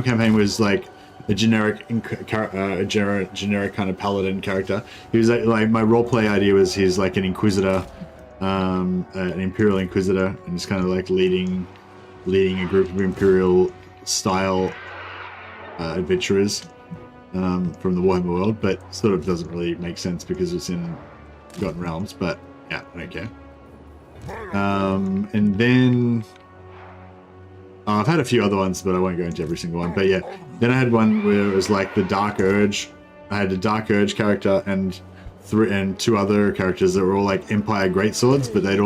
campaign was like a generic kind of paladin character. He was like my roleplay idea was he's like an inquisitor, an imperial inquisitor, and he's kind of like leading a group of imperial style adventurers from the Warhammer world, but sort of doesn't really make sense because it's in Forgotten Realms. But yeah, I don't care. And then I've had a few other ones, but I won't go into every single one. But yeah, then I had one where it was like the Dark Urge. I had a Dark Urge character and two other characters that were all like Empire greatswords, but they're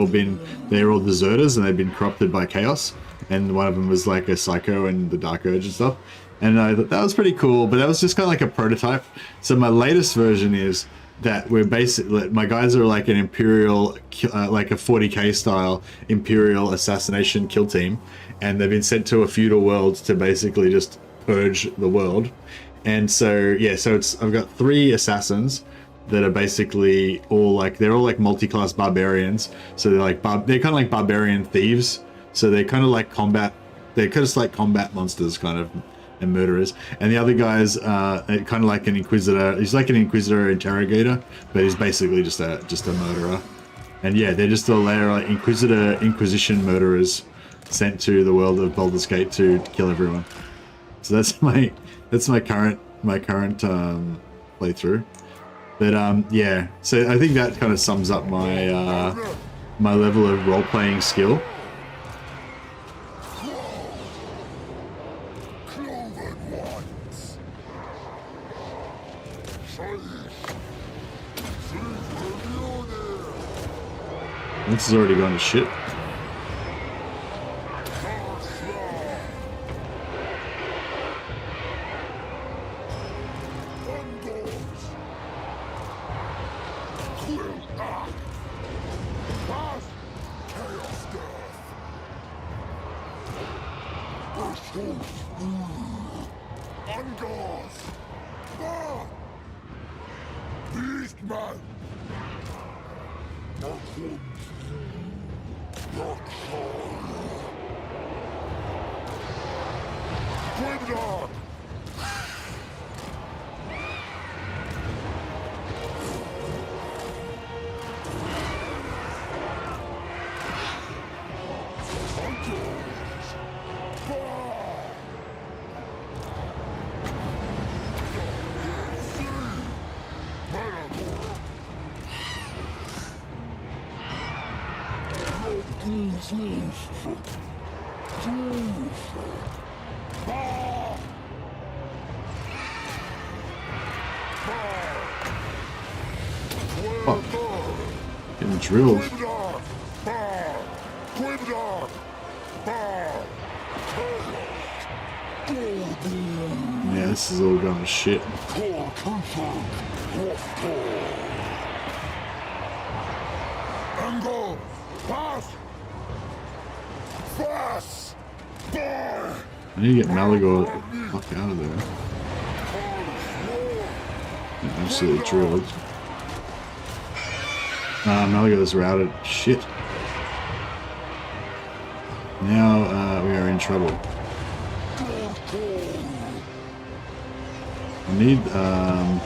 all deserters and they'd been corrupted by chaos. And one of them was like a psycho and the Dark Urge and stuff. And I thought that was pretty cool, but that was just kind of like a prototype. So my latest version is that we're basically, my guys are like an imperial, like a 40k style imperial assassination kill team, and they've been sent to a feudal world to basically just purge the world. And so yeah, so I've got 3 assassins that are basically they're all like multi-class barbarians. So they're kind of like barbarian thieves. So they're kind of like combat monsters kind of, and murderers. And the other guy's kind of like an inquisitor. He's like an inquisitor interrogator, but he's basically just a murderer. And yeah, they're like inquisition murderers sent to the world of Baldur's Gate to kill everyone. So that's my current playthrough. But yeah, so I think that kind of sums up my my level of role-playing skill. This has already gone to shit. Beastmen! Grimdark! Getting drilled. Grimdark! this is all going to shit. Angle! Pass! Fast! Boy! I need to get Malagor the fuck out of there. Yeah, absolutely drilled. Malagor's routed. Shit. Now we are in trouble. I need yeah,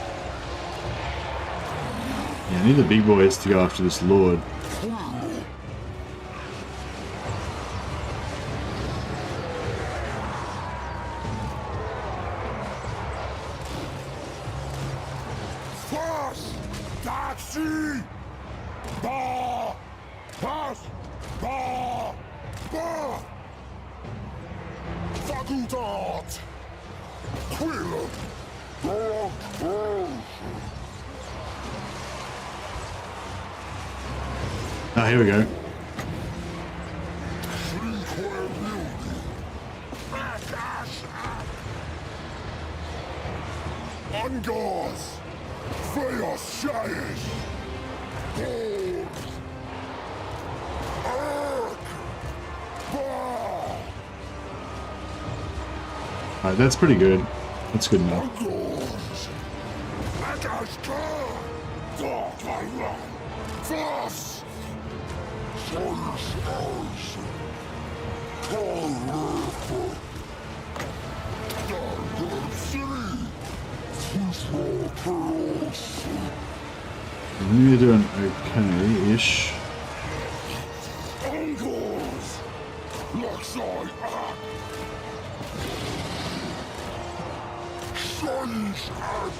I need the big boys to go after this lord. Fast! Taxi! Ba! Pass! Ba! Ba! Facultat! Quill! Ah, here we go. Angars! Feos Shires! Balls! Ark! Bah! Alright, that's pretty good. That's good enough. Angars! Agaska! Dark Fast! Sois ours! Khazrak! Dark City! I think you're doing okay-ish. Angles! Luxoi Ark! Sois Ark!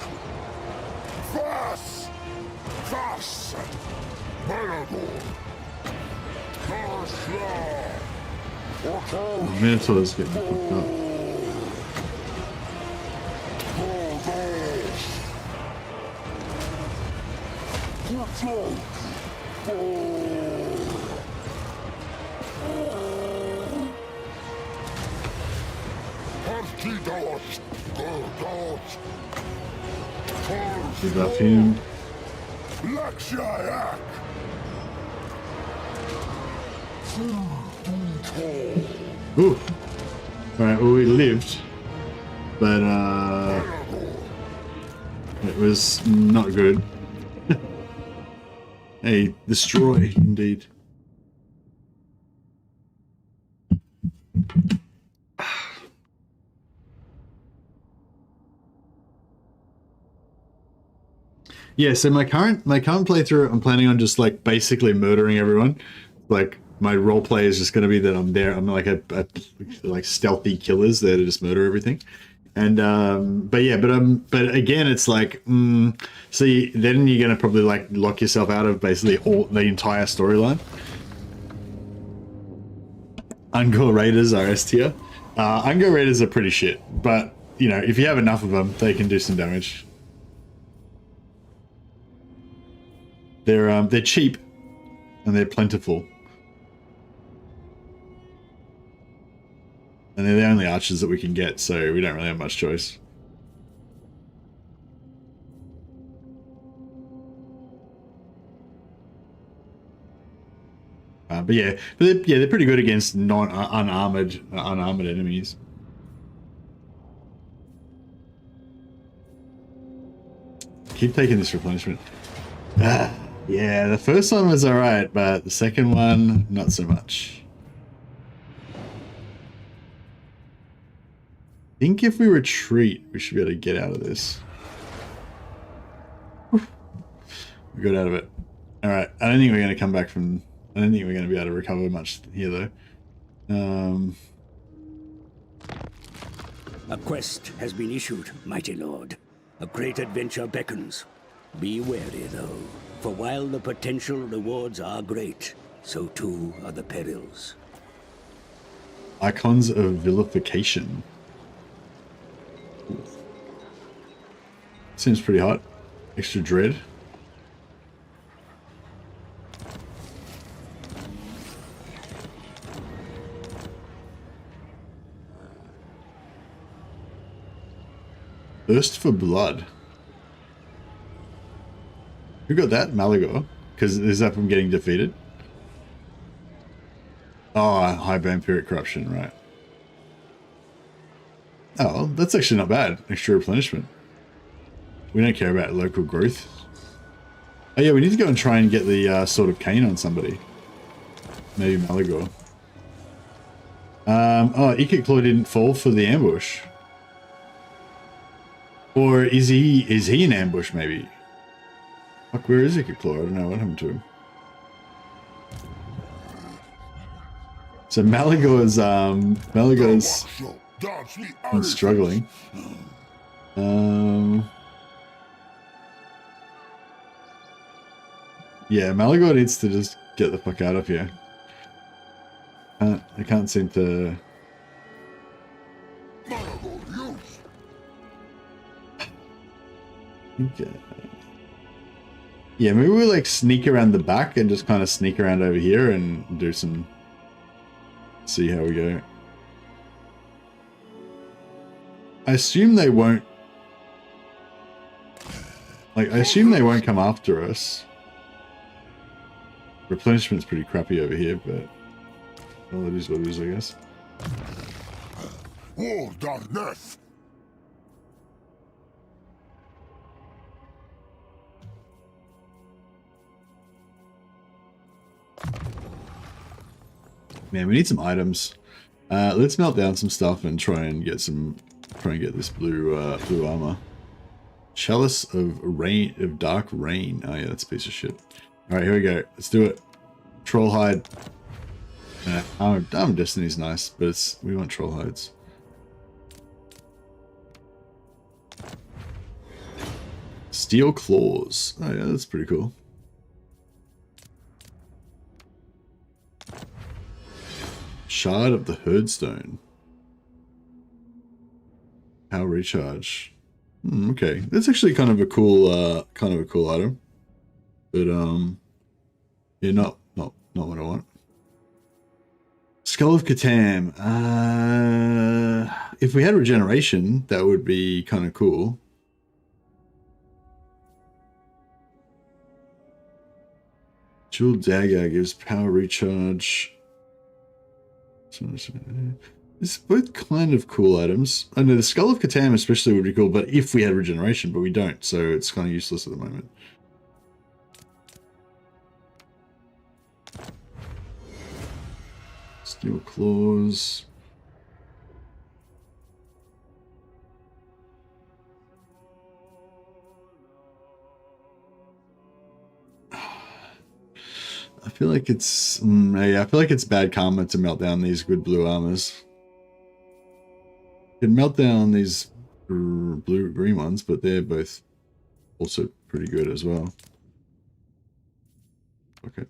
Fast! Fast! Malagor! Khazrak! Minotaur's getting fucked up. Debuff him. Ooh. Alright, well we lived. But it was not good. A destroy indeed. Yeah, so my current playthrough, I'm planning on just like basically murdering everyone. Like my role play is just going to be that I'm there. I'm like a like stealthy killers there to just murder everything. And but again, it's like see, then you're going to probably like lock yourself out of basically the entire storyline. Ungor Raiders are S tier. Ungor Raiders are pretty shit, but you know, if you have enough of them, they can do some damage. They're cheap and they're plentiful. And they're the only archers that we can get, so we don't really have much choice. But they're pretty good against unarmored enemies. Keep taking this replenishment. Yeah, the first one was alright, but the second one, not so much. I think if we retreat, we should be able to get out of this. We got out of it. Alright, I don't think we're going to come back from... I don't think we're going to be able to recover much here, though. A quest has been issued, mighty lord. A great adventure beckons. Be wary, though, for while the potential rewards are great, so too are the perils. Icons of vilification. Seems pretty hot. Extra dread. Thirst for blood. Who got that? Malagor. Because is that from getting defeated? Oh, high vampiric corruption, right. Oh, that's actually not bad. Extra replenishment. We don't care about local growth. Oh yeah, we need to go and try and get the Sword of Cain on somebody. Maybe Malagor. Oh, Ikit Claw didn't fall for the ambush. Or is he in ambush maybe? Fuck, where is Ikit Claw? I don't know what happened to him. So Malagor's been struggling. Yeah, Malagor needs to just get the fuck out of here. I can't seem to. Okay. Yeah, maybe we like sneak around the back and just kind of sneak around over here and do some. See how we go. I assume they won't. Like, I assume they won't come after us. Replenishment's pretty crappy over here, but well, it is what it is, I guess. War darkness. Man, we need some items. Let's melt down some stuff and try and get this blue armor. Chalice of rain, of dark rain. Oh yeah, that's a piece of shit. All right, here we go. Let's do it. Troll hide. Armor Destiny's nice, but we want troll hides. Steel claws. Oh yeah, that's pretty cool. Shard of the Herdstone. Power recharge. Okay, that's actually kind of a cool item. But yeah, not what I want. Skull of Catan. If we had regeneration, that would be kind of cool. Jewel dagger gives power recharge. It's both kind of cool items. I know the Skull of Catan especially would be cool, but if we had regeneration, but we don't, so it's kind of useless at the moment. Steel claws. I feel like it's yeah, I feel like it's bad karma to melt down these good blue armors. You can melt down these green ones, but they're both also pretty good as well. Okay.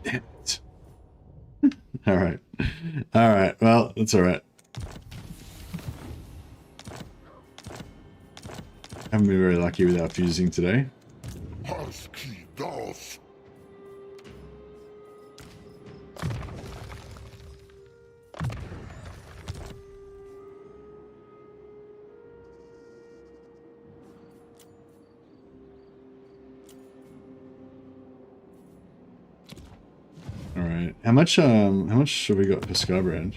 Damn it. All right. All right. Well, that's all right. Haven't been very lucky with our fusing today. Husky dolls. All right. How much have we got for Skybrand?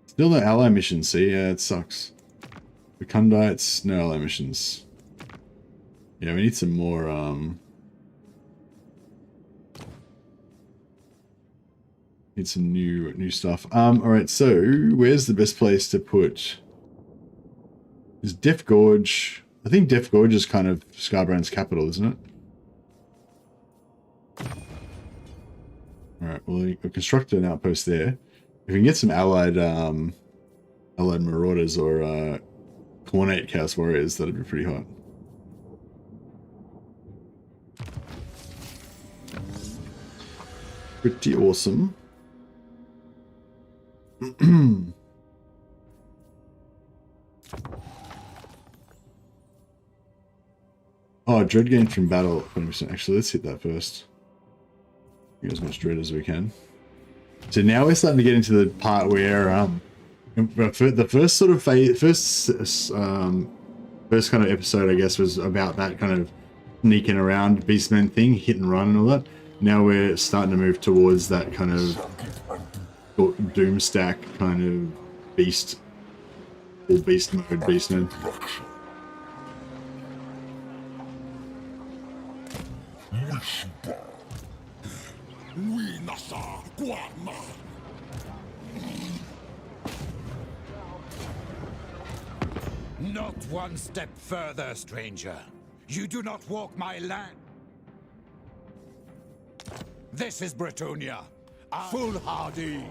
Still no ally missions. See, yeah, it sucks. The Kundites, no ally missions. Yeah, we need some more, need some new stuff. Alright, so, where's the best place to put... Is Death Gorge... I think Death Gorge is kind of Skybrand's capital, isn't it? Alright, well, we've constructed an outpost there. If we can get some allied marauders or, Cornate Chaos Warriors, that'd be pretty hot. Pretty awesome. Oh, dread gain from battle 20%. Actually, let's hit that first. Get as much dread as we can. So now we're starting to get into the part where The first sort of first kind of episode, I guess, was about that kind of sneaking around Beastmen thing, hit and run and all that. Now we're starting to move towards that kind of doom stack kind of beast, or beast mode Beastmen. Not one step further, stranger. You do not walk my land. This is Bretonia. Foolhardy.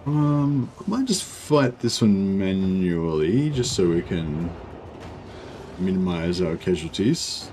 I might just fight this one manually, just so we can minimize our casualties.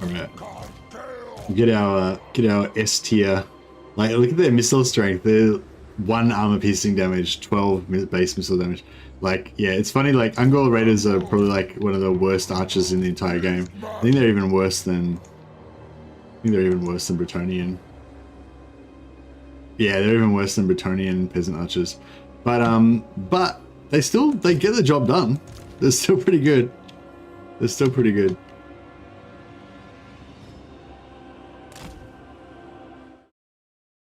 Alright. Get our S tier. Like, look at their missile strength. They're 1 armor piercing damage, 12 base missile damage. Like, yeah, it's funny, like, Ungol Raiders are probably like one of the worst archers in the entire game. I think they're even worse than Bretonian. Yeah, they're even worse than Bretonian peasant archers. But they get the job done. They're still pretty good. They're still pretty good.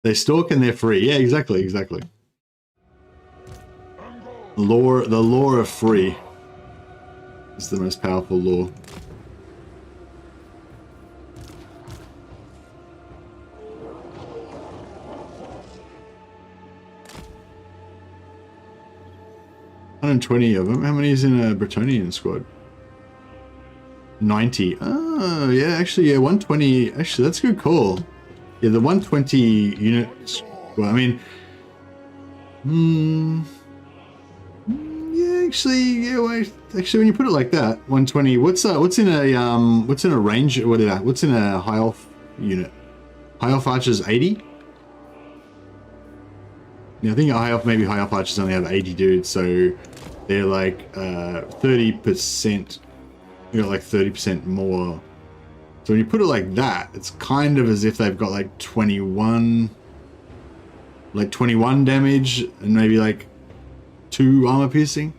They stalk and they're free. Yeah, exactly. The lore of free is the most powerful lore. $120 of them. How many is in a Bretonian squad? 90. Oh, yeah, actually, yeah, 120. Actually, that's a good call. Yeah, the 120 units. Well, I mean, yeah, actually, yeah. Well, actually, when you put it like that, 120. What's in a range? What is that? What's in a high elf unit? High elf archers 80. Yeah, I think maybe high elf archers only have 80 dudes, so they're like 30%. You got like 30% more. So when you put it like that, it's kind of as if they've got like 21 damage and maybe like 2 armor piercing.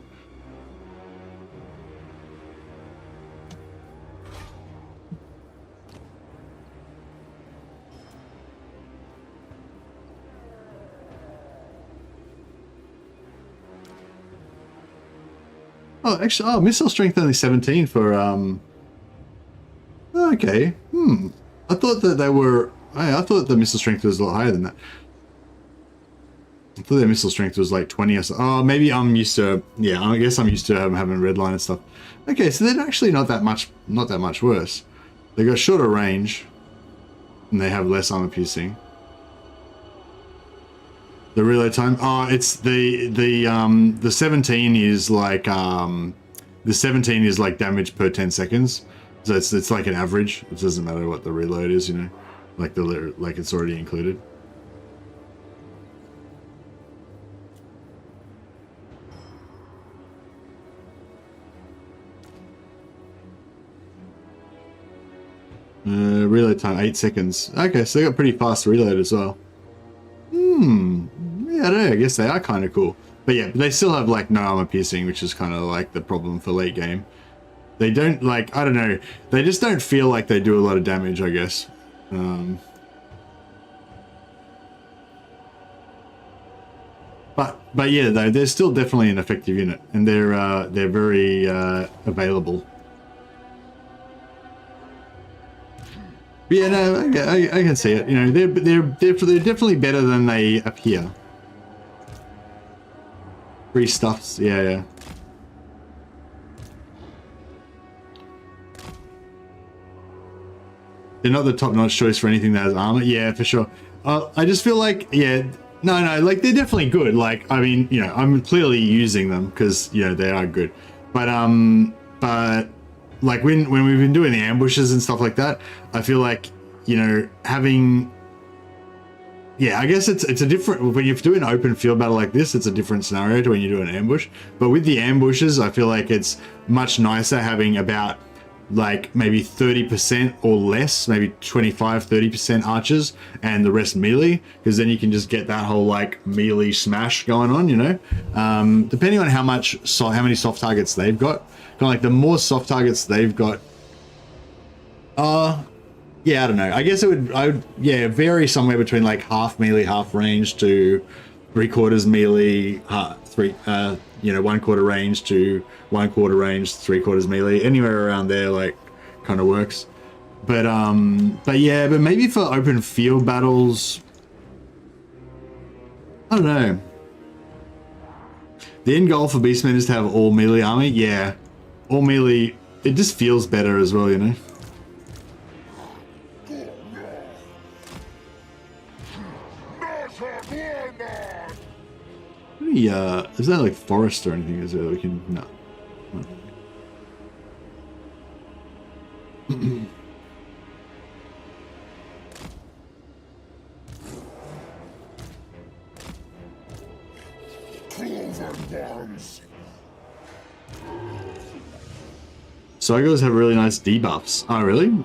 Oh, actually, missile strength only 17 for okay. I thought that they were. I thought the missile strength was a lot higher than that. I thought their missile strength was like 20 or so. Oh, maybe I'm used to. Yeah, I guess I'm used to having red line and stuff. Okay, so they're actually not that much worse. They got shorter range, and they have less armor piercing. The reload time. Oh, it's the 17 is like damage per 10 seconds. So it's like an average. It doesn't matter what the reload is, you know, like it's already included. Reload time 8 seconds. Okay, so they got pretty fast reload as well. Yeah, I don't know. I guess they are kind of cool. But yeah, they still have like no armor piercing, which is kind of like the problem for late game. They don't like, I don't know. They just don't feel like they do a lot of damage, I guess. But yeah, though they're still definitely an effective unit, and they're very available. But yeah, no, I can see it. You know, they're definitely better than they appear. Free stuffs, yeah. They're not the top-notch choice for anything that has armor. Yeah, for sure. I just feel like, yeah, no, like they're definitely good. Like, I mean, you know, I'm clearly using them because, you know, they are good. But like when we've been doing the ambushes and stuff like that, I feel like, you know, having, yeah, I guess it's a different, when you're doing an open field battle like this, it's a different scenario to when you do an ambush. But with the ambushes, I feel like it's much nicer having about like maybe 30% or less, maybe 25-30% archers and the rest melee, because then you can just get that whole like melee smash going on, you know. Depending on how many soft targets they've got, kind of like the more soft targets they've got, yeah, I don't know, I guess I would vary somewhere between like half melee, half range to 3/4 melee, you know, 1/4 range to 1/4 range, 3/4 melee, anywhere around there, like, kind of works. But yeah, but maybe for open field battles, I don't know. The end goal for Beastmen is to have all melee army. Yeah, all melee. It just feels better as well, you know. Is that like forest or anything? Is there we can no. Psychos have really nice debuffs. Oh, really?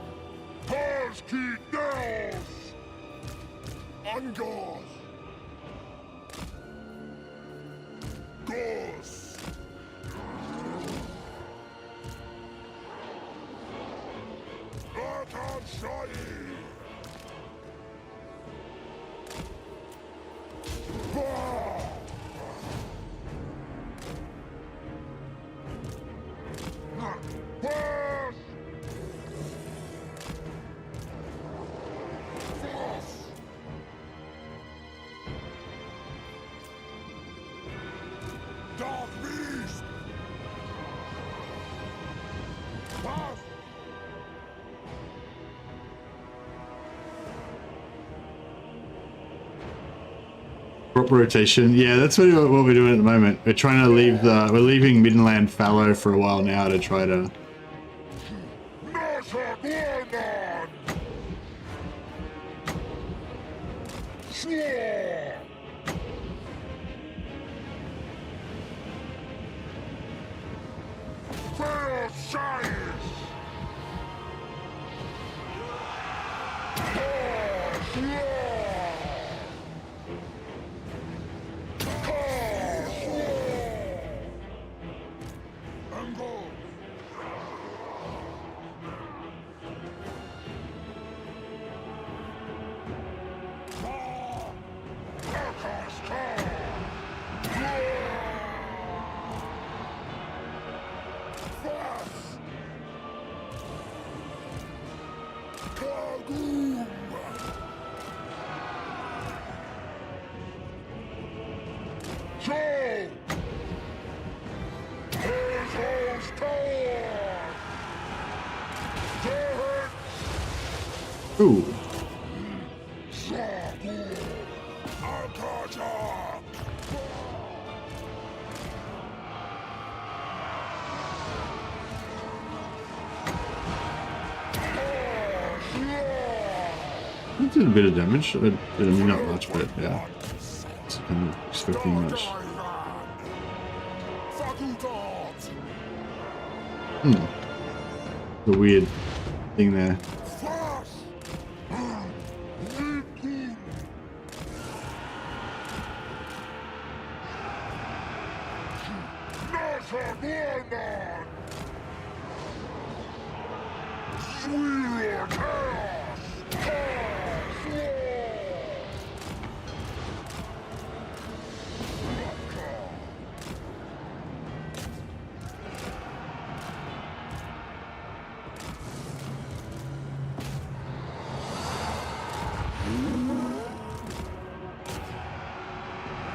Crop rotation, yeah, that's what we're doing at the moment. We're trying to leave we're leaving Midland fallow for a while now to try to. Ooh. It did a bit of damage. I mean, not much, but yeah. It's kind of expecting much. The weird thing there.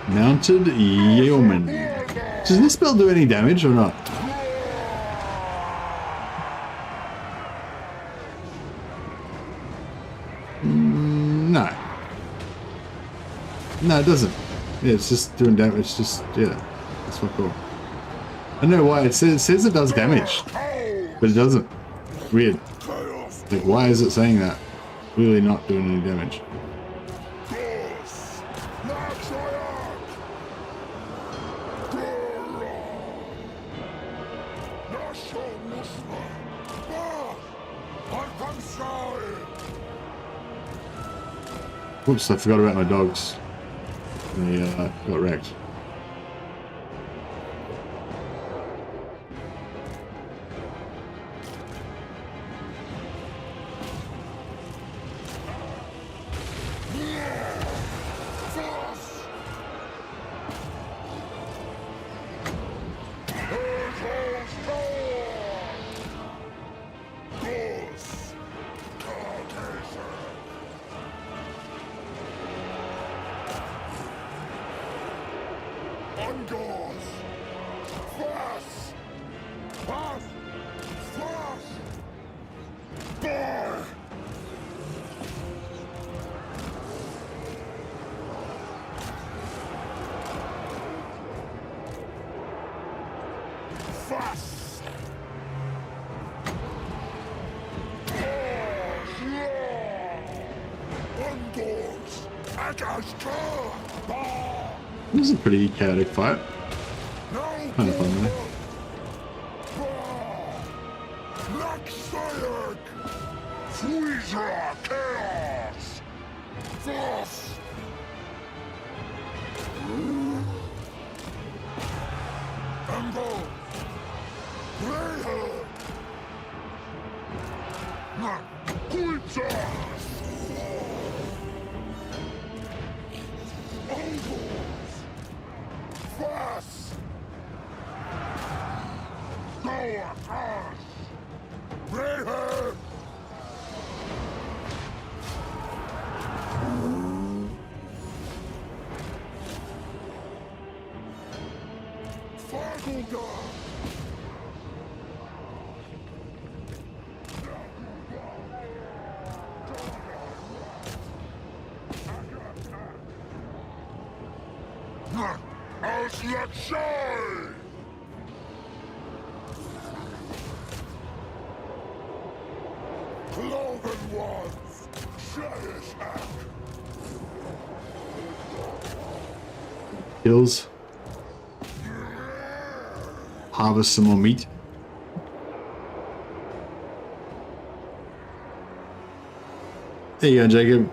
Mounted Yeoman. Does this spell do any damage or not? No. No, it doesn't. Yeah, it's just doing damage. It's just, yeah, that's what cool. I don't know why it says it does damage, but it doesn't. Weird. Like, why is it saying that? Really not doing any damage. Whoops, I forgot about my dogs. They got wrecked. This is a pretty chaotic fight. Kind of fun though. Kills. Harvest some more meat. There you go, Jacob.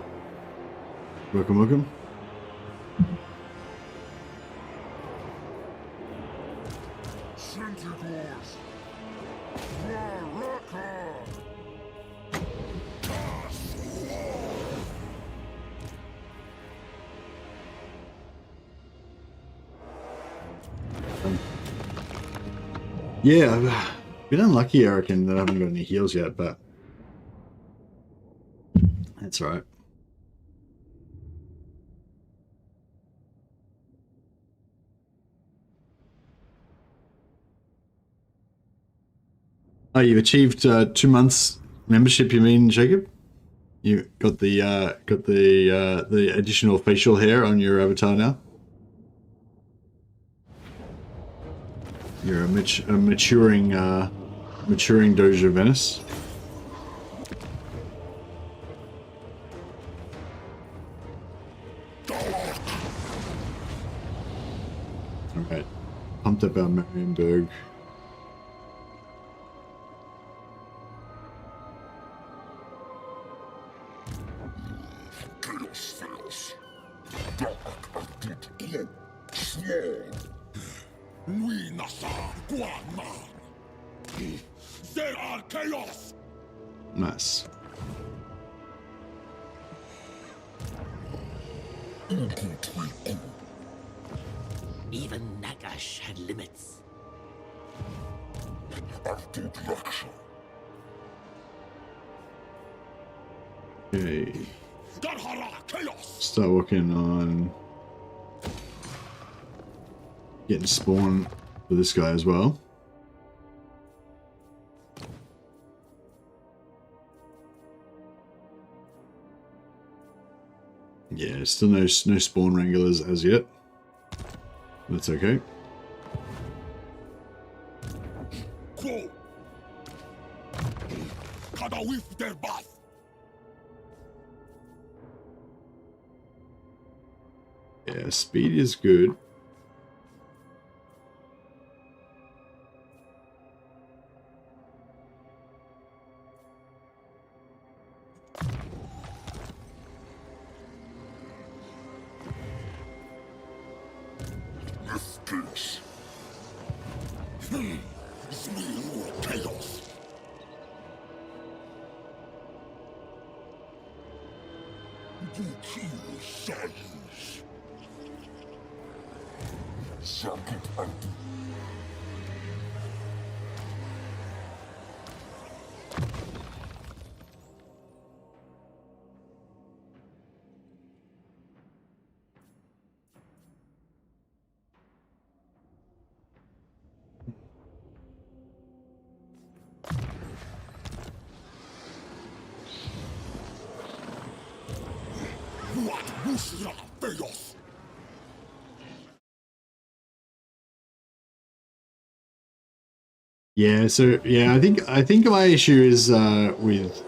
Welcome, welcome. Yeah, I've been unlucky, I reckon, that I haven't got any heals yet, but that's all right. Oh, you've achieved 2 months membership, you mean, Jacob? You got the additional facial hair on your avatar now? You're a maturing Doja Venice. Alright. Pumped up our Marienburg. Nice. Even Nagash had limits. Okay. Start working on getting spawn for this guy as well. Yeah, still no spawn wranglers as yet. That's okay. Yeah, speed is good. Yeah, so yeah, I think my issue is with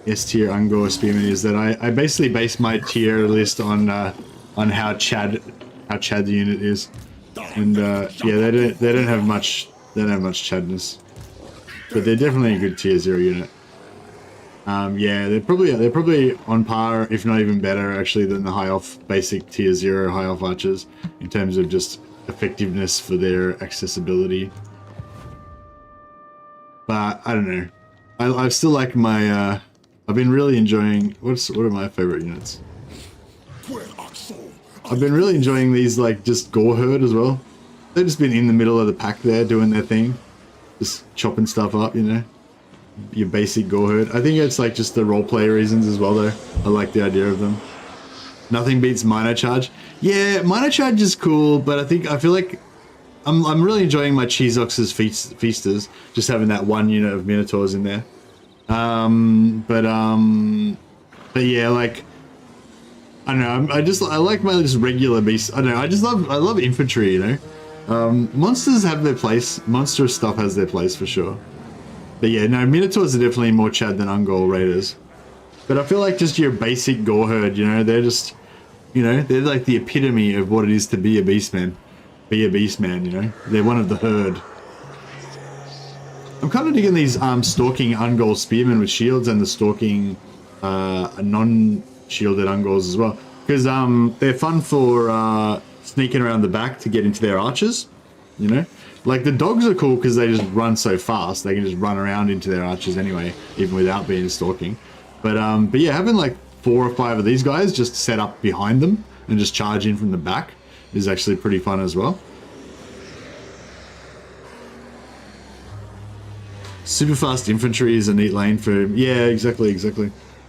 S tier Ungor Spearman is that I basically base my tier list on how Chad the unit is, and yeah, they don't have much Chadness, but they're definitely a good tier 0 unit. Yeah, they're probably on par, if not even better, actually, than the high elf basic tier 0 high elf archers in terms of just effectiveness for their accessibility. But I don't know. I still like my. I've been really enjoying. What are my favorite units? I've been really enjoying these, like, just Gore Herd as well. They've just been in the middle of the pack there doing their thing, just chopping stuff up, you know. Your basic Gore Herd. I think it's like just the roleplay reasons as well, though. I like the idea of them. Nothing beats Minor Charge. Yeah, Minor Charge is cool, but I feel like I'm really enjoying my Cheezox's Feasters, just having that one unit of Minotaurs in there. But yeah, like, I don't know, I like my just regular beast. I don't know, I love infantry, you know. Monsters have their place. Monster stuff has their place for sure. But yeah, no, Minotaurs are definitely more Chad than Ungol Raiders. But I feel like just your basic Gore Herd, you know, they're just, you know, they're like the epitome of what it is to be a Beastman. Be a Beastman, you know? They're one of the herd. I'm kind of digging these stalking Ungol Spearmen with shields and the stalking non-shielded Ungols as well. Because they're fun for sneaking around the back to get into their archers, you know? Like, the dogs are cool because they just run so fast. They can just run around into their archers anyway, even without being stalking. But yeah, having like 4 or 5 of these guys just set up behind them and just charge in from the back is actually pretty fun as well. Super fast infantry is a neat lane for, yeah, exactly.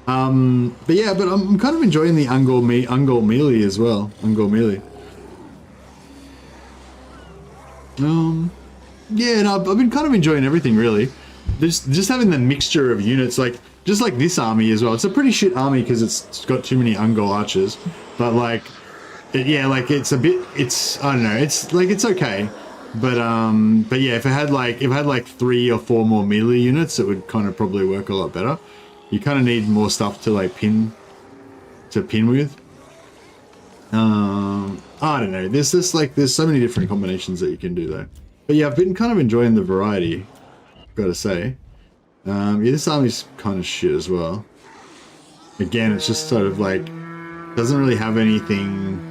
But yeah, but I'm kind of enjoying the Ungol melee as well. Ungol melee. Yeah, no, I've been kind of enjoying everything really. Just having the mixture of units, like just like this army as well. It's a pretty shit army because it's got too many Ungol archers, but like, yeah, like it's a bit, it's, I don't know, it's like, it's okay. But yeah, if it had like 3 or 4 more melee units, it would kind of probably work a lot better. You kind of need more stuff to like pin with. I don't know. There's just like, there's so many different combinations that you can do though. But yeah, I've been kind of enjoying the variety, gotta say. Yeah, this army's kind of shit as well. Again, it's just sort of like, doesn't really have anything.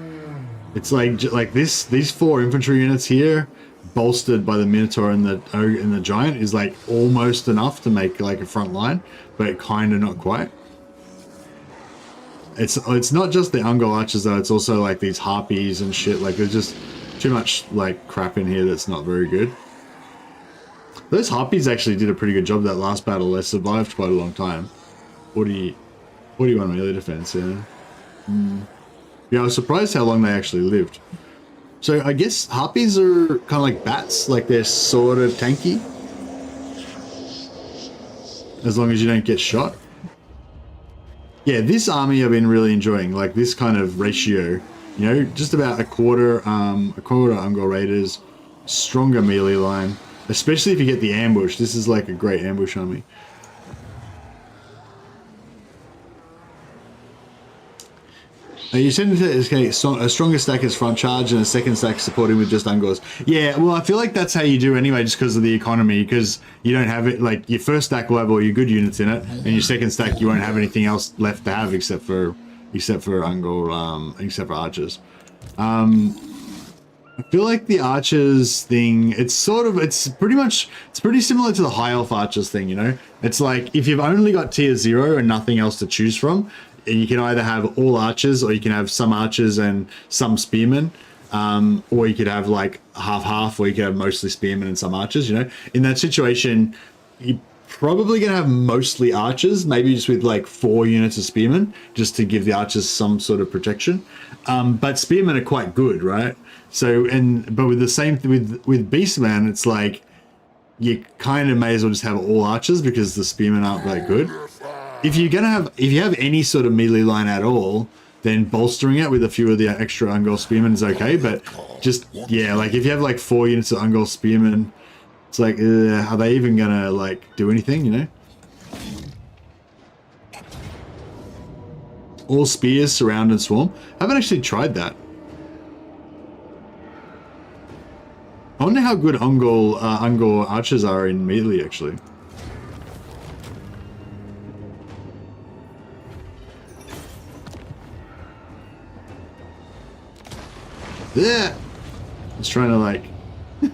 It's like these 4 infantry units here, bolstered by the Minotaur and the Giant, is like almost enough to make like a front line, but kind of not quite. It's not just the Ungol archers though, it's also like these harpies and shit. Like there's just too much like crap in here that's not very good. Those harpies actually did a pretty good job that last battle. They survived quite a long time. 41 melee defense, yeah. Yeah, I was surprised how long they actually lived. So I guess harpies are kind of like bats, like they're sort of tanky. As long as you don't get shot. Yeah, this army I've been really enjoying, like this kind of ratio. You know, just about a quarter Ungol Raiders, stronger melee line. Especially if you get the ambush. This is like a great ambush army. You tend to a stronger stack is front charge and a second stack supporting with just Ungols. Yeah, well, I feel like that's how you do anyway, just because of the economy, because you don't have it, like, your first stack will have all your good units in it, and your second stack you won't have anything else left to have except for Ungol, except for archers. I feel like the archers thing, it's pretty similar to the high elf archers thing, you know? It's like, if you've only got tier 0 and nothing else to choose from, and you can either have all archers or you can have some archers and some spearmen, or you could have like half-half, or you could have mostly spearmen and some archers, you know? In that situation, you're probably going to have mostly archers, maybe just with like 4 units of spearmen, just to give the archers some sort of protection. But spearmen are quite good, right? So, but with the same thing with Beastmen, it's like you kind of may as well just have all archers because the spearmen aren't that good. If you have any sort of melee line at all, then bolstering it with a few of the extra Ungol spearmen is okay. But just, yeah, like if you have like 4 units of Ungol spearmen, it's like, are they even gonna like do anything, you know? All spears, surround and swarm. I haven't actually tried that. I wonder how good Ungol archers are in melee actually. Yeah, I was trying to like, I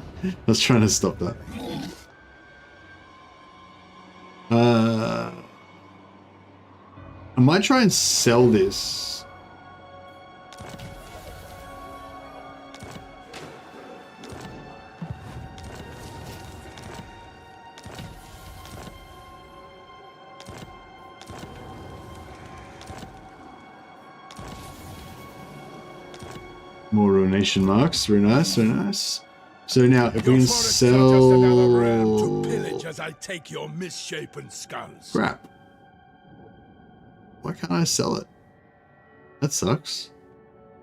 was trying to stop that. I might try and sell this. More ruination marks, very nice, very nice. So now if we can sell... To pillage as I take your misshapen skulls. Crap. Why can't I sell it? That sucks.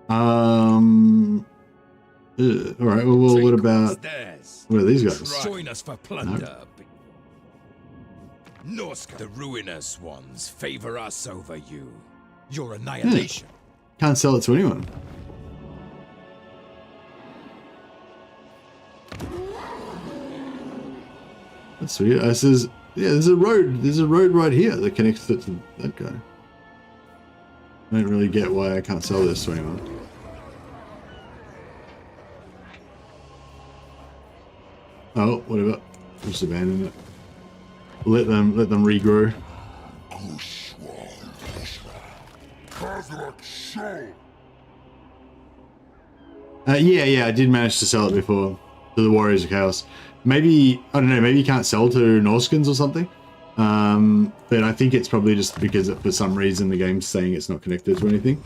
Alright, well, what about... What are these guys? Join us for plunder. Norsk, the ruinous ones, favor us over you. Your annihilation. Can't sell it to anyone. That's sweet. This is, yeah, there's a road right here that connects it to that guy. I don't really get why I can't sell this to anyone. Oh, whatever. Just abandon it. Let them regrow. Khazrak show. Yeah, I did manage to sell it before to the Warriors of Chaos. Maybe, I don't know, maybe you can't sell to Norskins or something. But I think it's probably just because for some reason the game's saying it's not connected to anything.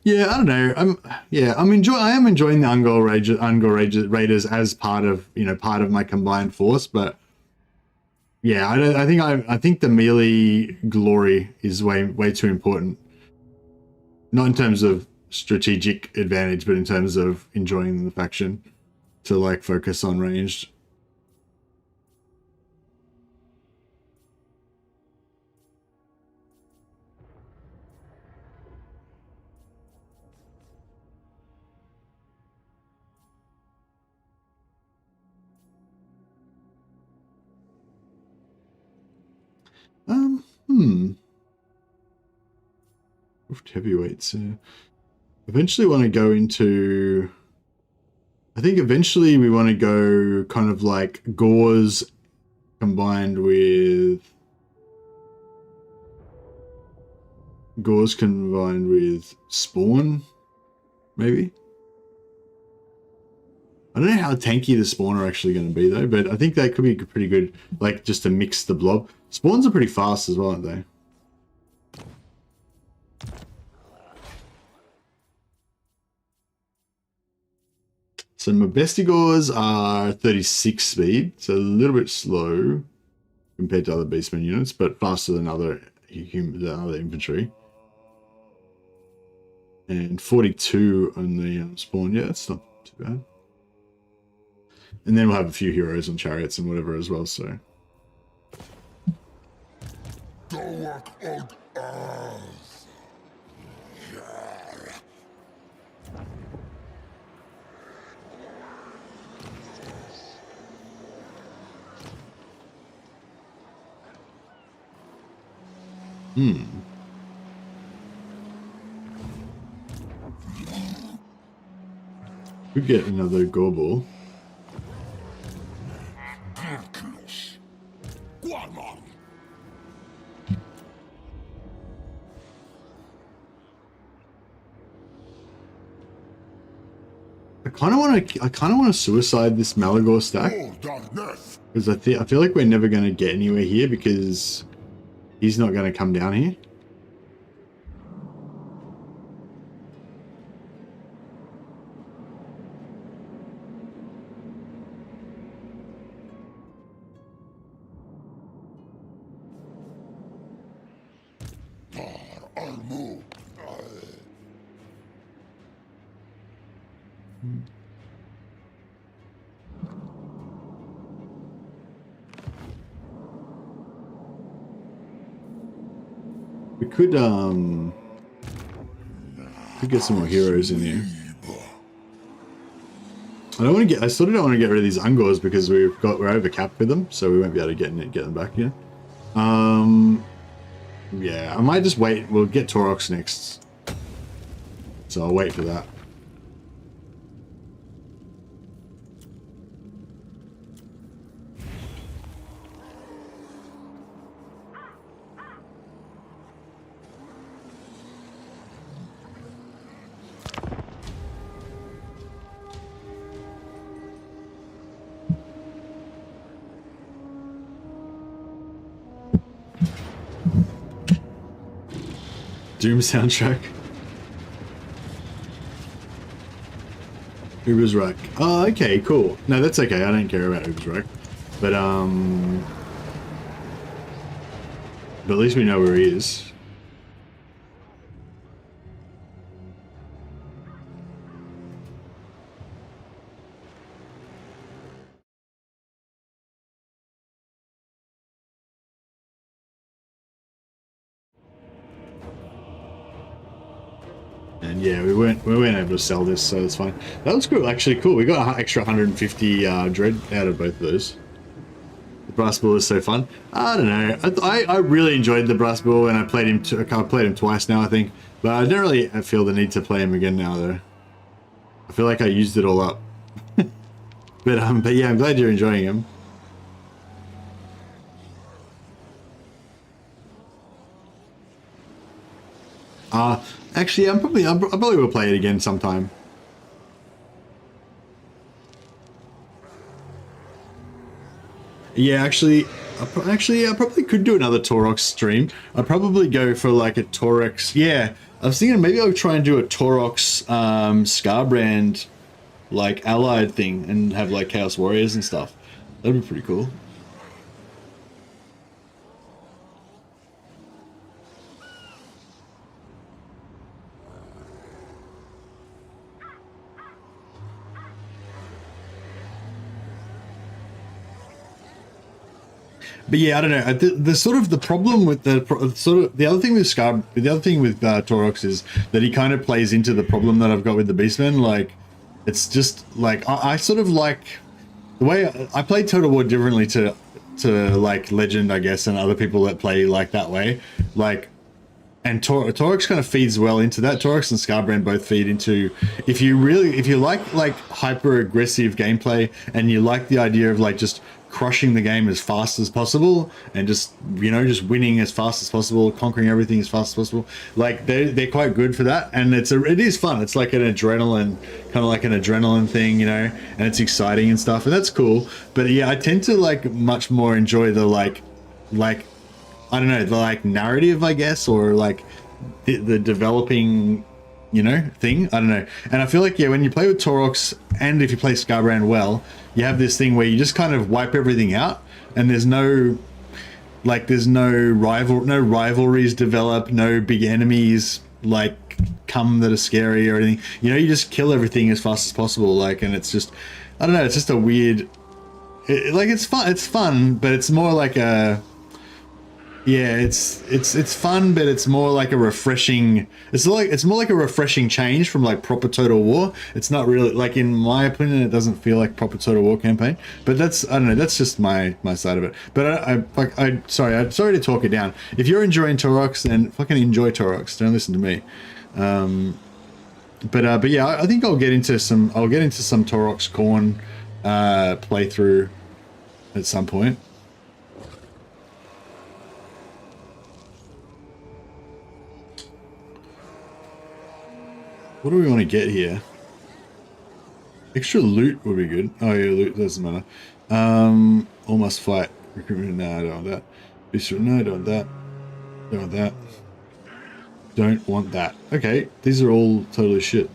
Yeah, I don't know. I am enjoying the Ungol Raiders as part of my combined force, but yeah, I think the melee glory is way too important. Not in terms of strategic advantage, but in terms of enjoying the faction to like focus on ranged. Heavyweights. Eventually want to go into I think eventually we want to go kind of like Gauze combined with Spawn, maybe. I don't know how tanky the Spawn are actually going to be though, but I think that could be pretty good, like just to mix the blob. Spawns are pretty fast as well, aren't they? So my Bestigors are 36 speed, so a little bit slow compared to other Beastmen units, but faster than other infantry. And 42 on the Spawn, yeah, that's not too bad. And then we'll have a few heroes on chariots and whatever as well, so. We get another Gorbel. I kind of want to suicide this Malagor stack because I feel like we're never going to get anywhere here because he's not going to come down here. We could get some more heroes in here. I sort of don't want to get rid of these Ungors because we're over capped with them, so we won't be able to get them back here. Yeah, I might just wait. We'll get Taurox next, so I'll wait for that. Doom soundtrack. Uber's Wreck. Oh, okay, cool. No, that's okay. I don't care about Uber's Wreck. But at least we know where he is. And yeah, we weren't able to sell this, so it's fine. That was cool, actually cool. We got an extra 150 dread out of both of those. The brass bull is so fun. I don't know. I really enjoyed the brass bull, and I played him twice now, I think. But I don't really feel the need to play him again now, though. I feel like I used it all up. But yeah, I'm glad you're enjoying him. Actually, I probably will play it again sometime. Yeah, I probably could do another Taurox stream. I'd probably go for like a Taurox. Yeah, I was thinking maybe I would try and do a Taurox Scarbrand like allied thing and have like Chaos Warriors and stuff. That'd be pretty cool. But yeah, I don't know. The sort of the problem with the other thing with Taurox is that he kind of plays into the problem that I've got with the Beastmen. Like, it's just like I sort of like the way I play Total War differently to like Legend, I guess, and other people that play like that way. Like, and Torx kind of feeds well into that. Torx and Scarbrand both feed into, if you like hyper aggressive gameplay and you like the idea of like just crushing the game as fast as possible and just, you know, just winning as fast as possible, conquering everything as fast as possible, like they're quite good for that. And it is fun. It's like an adrenaline, kind of like an adrenaline thing, you know, and it's exciting and stuff, and that's cool. But yeah, I tend to like much more enjoy the like I don't know, the like narrative, I guess, or like the developing, you know, thing. I don't know. And I feel like, yeah, when you play with Taurox and if you play Scarbrand well, you have this thing where you just kind of wipe everything out, and there's no rivalries develop, no big enemies like come that are scary or anything. You know, you just kill everything as fast as possible, like, and it's just, I don't know, it's just a weird, it's fun, but it's more like a, yeah, it's fun, but it's more like a refreshing, it's more like a refreshing change from like proper Total War. It's not really, like, in my opinion, it doesn't feel like proper Total War campaign, but that's, I don't know, that's just my side of it. But I'm sorry to talk it down. If you're enjoying Taurox, then fucking enjoy Taurox, don't listen to me. But yeah, I think I'll get into some Taurox Khorne playthrough at some point. What do we want to get here? Extra loot would be good. Oh yeah, loot doesn't matter. All must fight. Recruitment, no, I don't want that. No, I don't want that. Don't want that. Don't want that. Okay, these are all totally shit.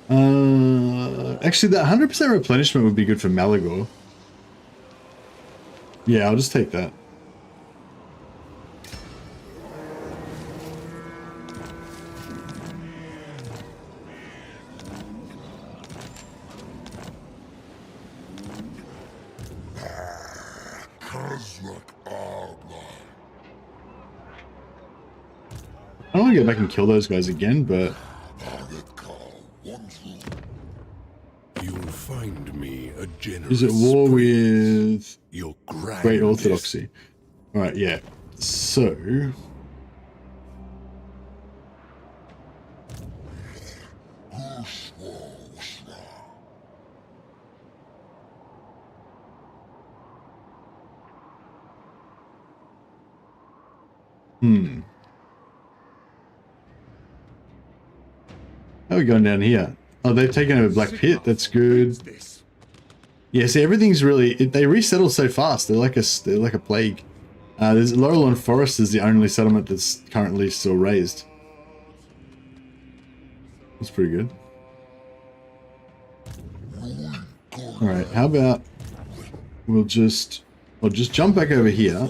Actually, that 100% replenishment would be good for Malagor. Yeah, I'll just take that. Khazrak I don't want to go back and kill those guys again, but You'll find me a generous. is it war with your Great Orthodoxy? All right, yeah. So how are we going down here? Oh, they've taken over Black Pit. That's good. Yeah, see, everything's really, they resettle so fast. They're like a plague. There's Laurelon Forest is the only settlement that's currently still raised. That's pretty good. All right, how about I'll just jump back over here,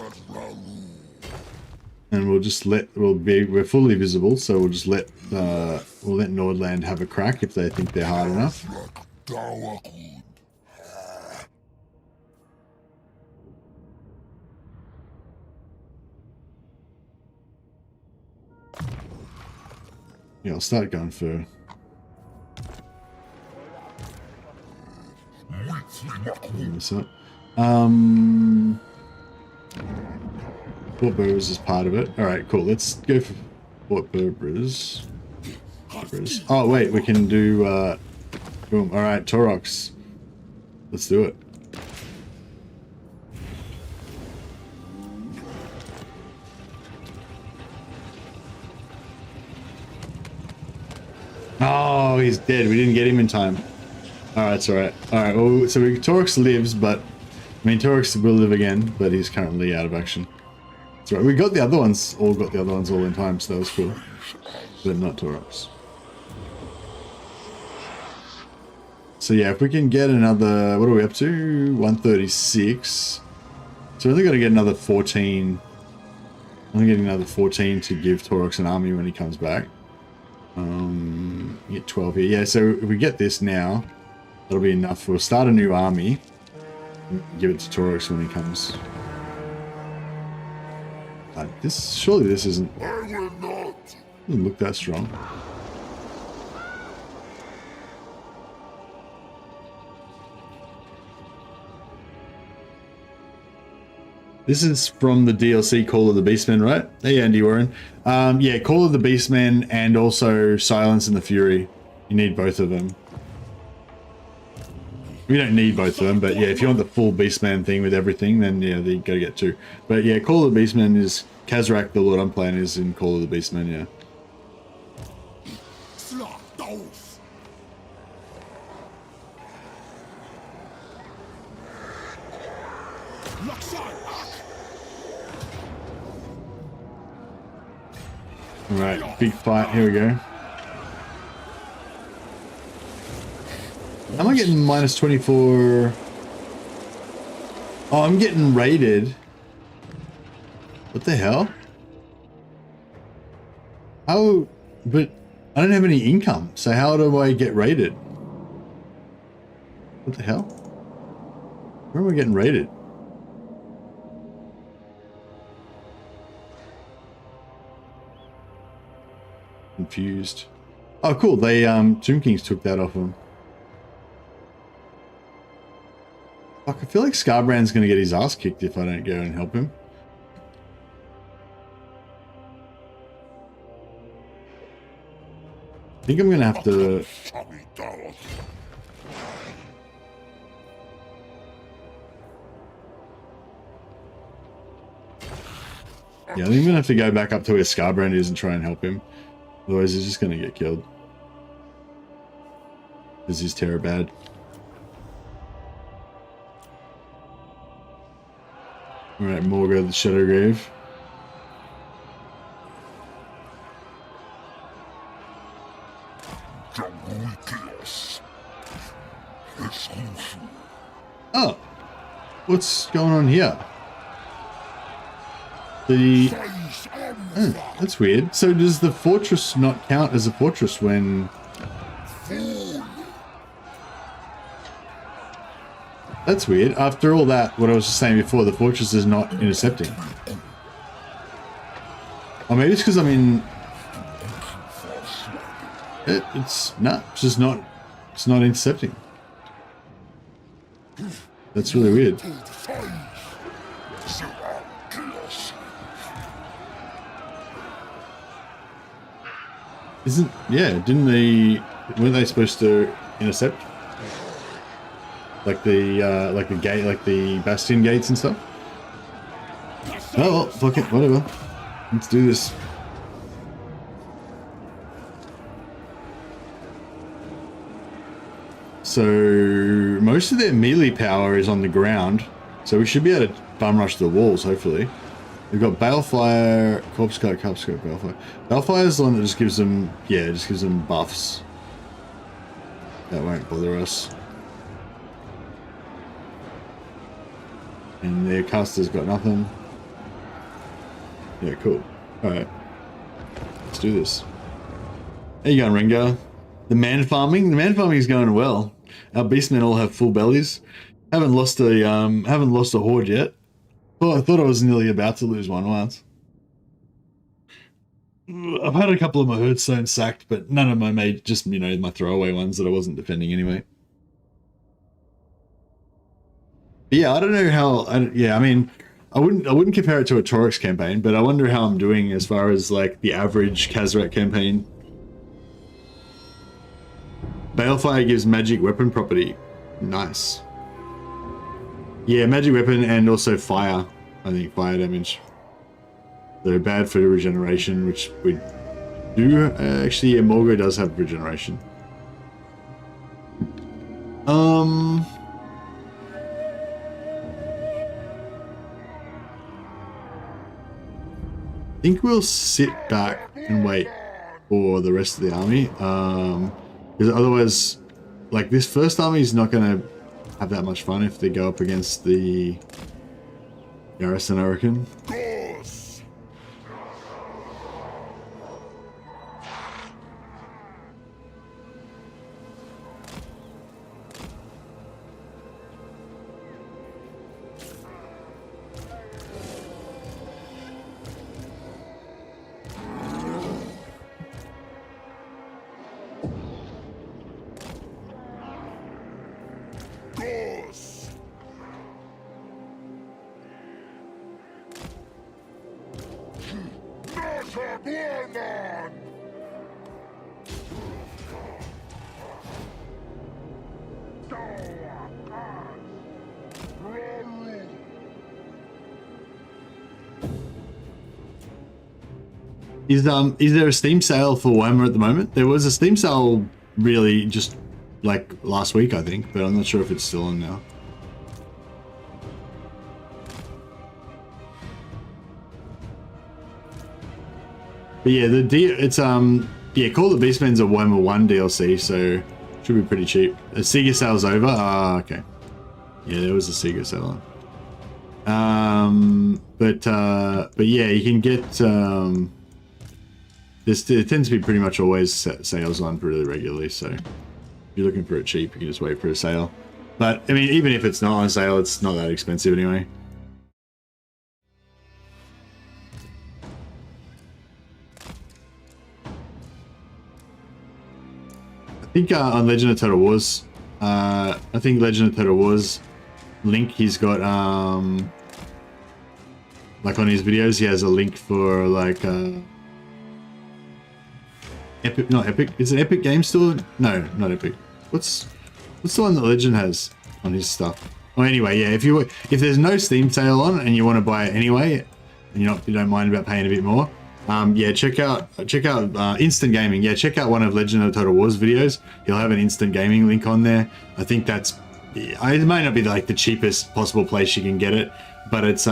and we're fully visible, so we'll just let Nordland have a crack if they think they're hard enough. Yeah, I'll start going for. This up. Fort Burbers is part of it. Alright, cool. Let's go for Fort Burbers. Oh, wait, we can do, boom. Alright, Taurox. Let's do it. Oh, he's dead. We didn't get him in time. Alright, it's alright. Alright, well, so Taurox lives, but... I mean, Taurox will live again, but he's currently out of action. That's right. We got the other ones all in time, so that was cool. But not Taurox. So yeah, if we can get another... What are we up to? 136. So we're only got to get another 14. I'm getting another 14 to give Taurox an army when he comes back. Get 12 here. Yeah, so if we get this now, that'll be enough. We'll start a new army. Give it to Taurox when he comes. Surely this isn't... Doesn't look that strong. This is from the DLC Call of the Beastmen, right? Hey, Andy Warren. Yeah, Call of the Beastmen and also Silence and the Fury. You need both of them. We don't need both of them, but yeah, if you want the full Beastman thing with everything, then yeah, you gotta get two. But yeah, Call of the Beastmen is Khazrak, the Lord I'm playing, is in Call of the Beastmen, yeah. Alright, big fight, here we go. Am I getting minus 24? Oh, I'm getting raided. What the hell? How? But I don't have any income, so how do I get raided? What the hell? Where am I getting raided? Confused. Oh, cool. They Tomb Kings took that off him. Fuck, I feel like Scarbrand's gonna get his ass kicked if I don't go and help him. I think I'm gonna have to. Yeah, I think I'm gonna have to go back up to where Scarbrand is and try and help him. Otherwise, he's just gonna get killed. Because he's terror bad. Alright, Morga the Shadowgrave. Oh, what's going on here? That's weird. So does the fortress not count as a fortress when... That's weird. After all that, what I was just saying before, the fortress is not intercepting. Or maybe it's because I'm in... It's just not... It's not intercepting. That's really weird. Didn't they... Weren't they supposed to intercept? Like the gate, like the bastion gates and stuff? Oh, well, fuck it, whatever. Let's do this. So, most of their melee power is on the ground, so we should be able to bum rush the walls, hopefully. We've got Balefire, Corpse Cart, Balefire. Balefire is the one that just gives them, yeah, just gives them buffs. That won't bother us. And their caster's got nothing. Yeah, cool. Alright. Let's do this. How you going, Rengar? The man farming? The man farming is going well. Our beastmen all have full bellies. Haven't lost a horde yet. I thought I was nearly about to lose one once. I've had a couple of my Hearthstone sacked, but none of my made, just, you know, my throwaway ones that I wasn't defending anyway. But yeah, I don't know how. I mean, I wouldn't compare it to a Torix campaign, but I wonder how I'm doing as far as like the average Khazrak campaign. Balefire gives magic weapon property. Nice. Yeah, magic weapon and also fire. I think fire damage. They're bad for regeneration, which we do. Actually, yeah, Morgo does have regeneration. I think we'll sit back and wait for the rest of the army. Because otherwise, like, this first army is not going to have that much fun if they go up against the garrison, I reckon. Warhammer! Is there a Steam sale for Warhammer at the moment? There was a Steam sale really just like last week, I think, but I'm not sure if it's still on now. But yeah, it's yeah, Call the Beastmen's a Warhammer 1 DLC, so should be pretty cheap. The Sega sale's over. Ah, okay. Yeah, there was a Sega sale on. But yeah, you can get there tends to be pretty much always sales on really regularly, so if you're looking for it cheap, you can just wait for a sale. But I mean, even if it's not on sale, it's not that expensive anyway. I think on Legend of Total Wars, I think Legend of Total Wars link, he's got like on his videos, he has a link for like Epic, not Epic. Is it Epic Game Store? No, not Epic. What's the one that Legend has on his stuff? Well, anyway, yeah. If there's no Steam sale on and you want to buy it anyway, and you don't mind about paying a bit more, yeah, check out Instant Gaming. Yeah, check out one of Legend of Total Wars videos. He'll have an Instant Gaming link on there. I think that's. It might not be like the cheapest possible place you can get it, but it's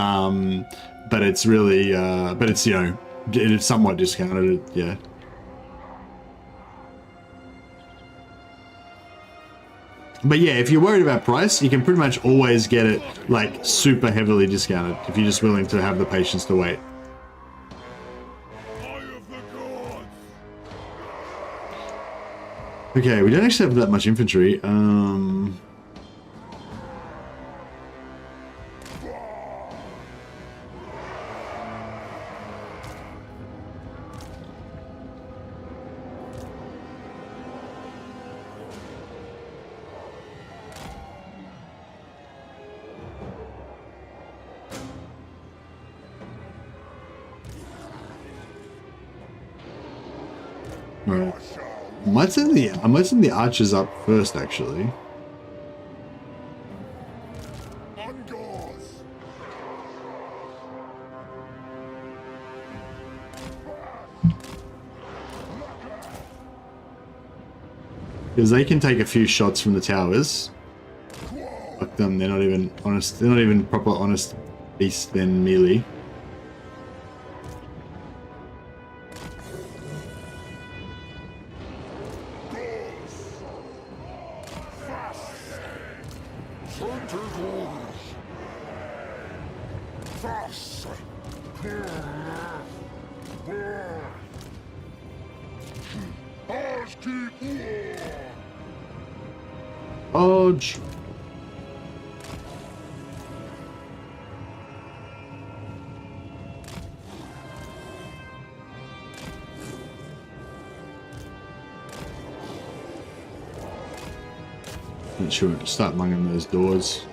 really, but it's, you know, it's somewhat discounted. Yeah. But yeah, if you're worried about price, you can pretty much always get it like super heavily discounted if you're just willing to have the patience to wait. Okay, we don't actually have that much infantry. Right. I might send the archers up first, actually. Because they can take a few shots from the towers. Fuck them, they're not even honest. They're not even proper honest beastmen melee. Dodge. Make sure to start munging those doors.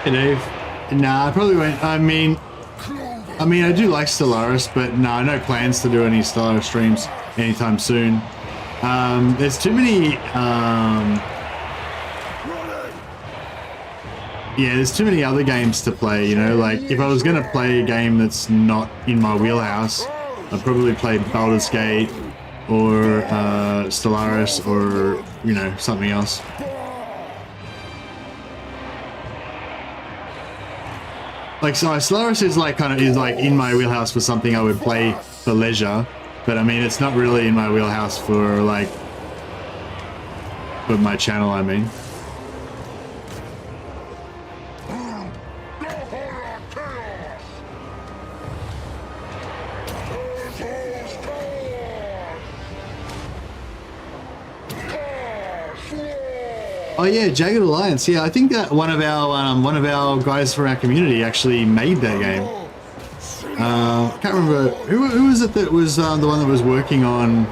Hey Dave. Nah, I probably won't. I mean, I do like Stellaris, but no, no plans to do any Stellaris streams anytime soon. There's too many. Yeah, there's too many other games to play. You know, like if I was gonna play a game that's not in my wheelhouse, I'd probably play Baldur's Gate or Stellaris or something else. Like, so Stellaris is like in my wheelhouse for something I would play for leisure, but I mean it's not really in my wheelhouse for my channel. I mean. Oh yeah, Jagged Alliance. Yeah, I think that one of our guys from our community actually made that game. I can't remember who was it that was the one that was working on.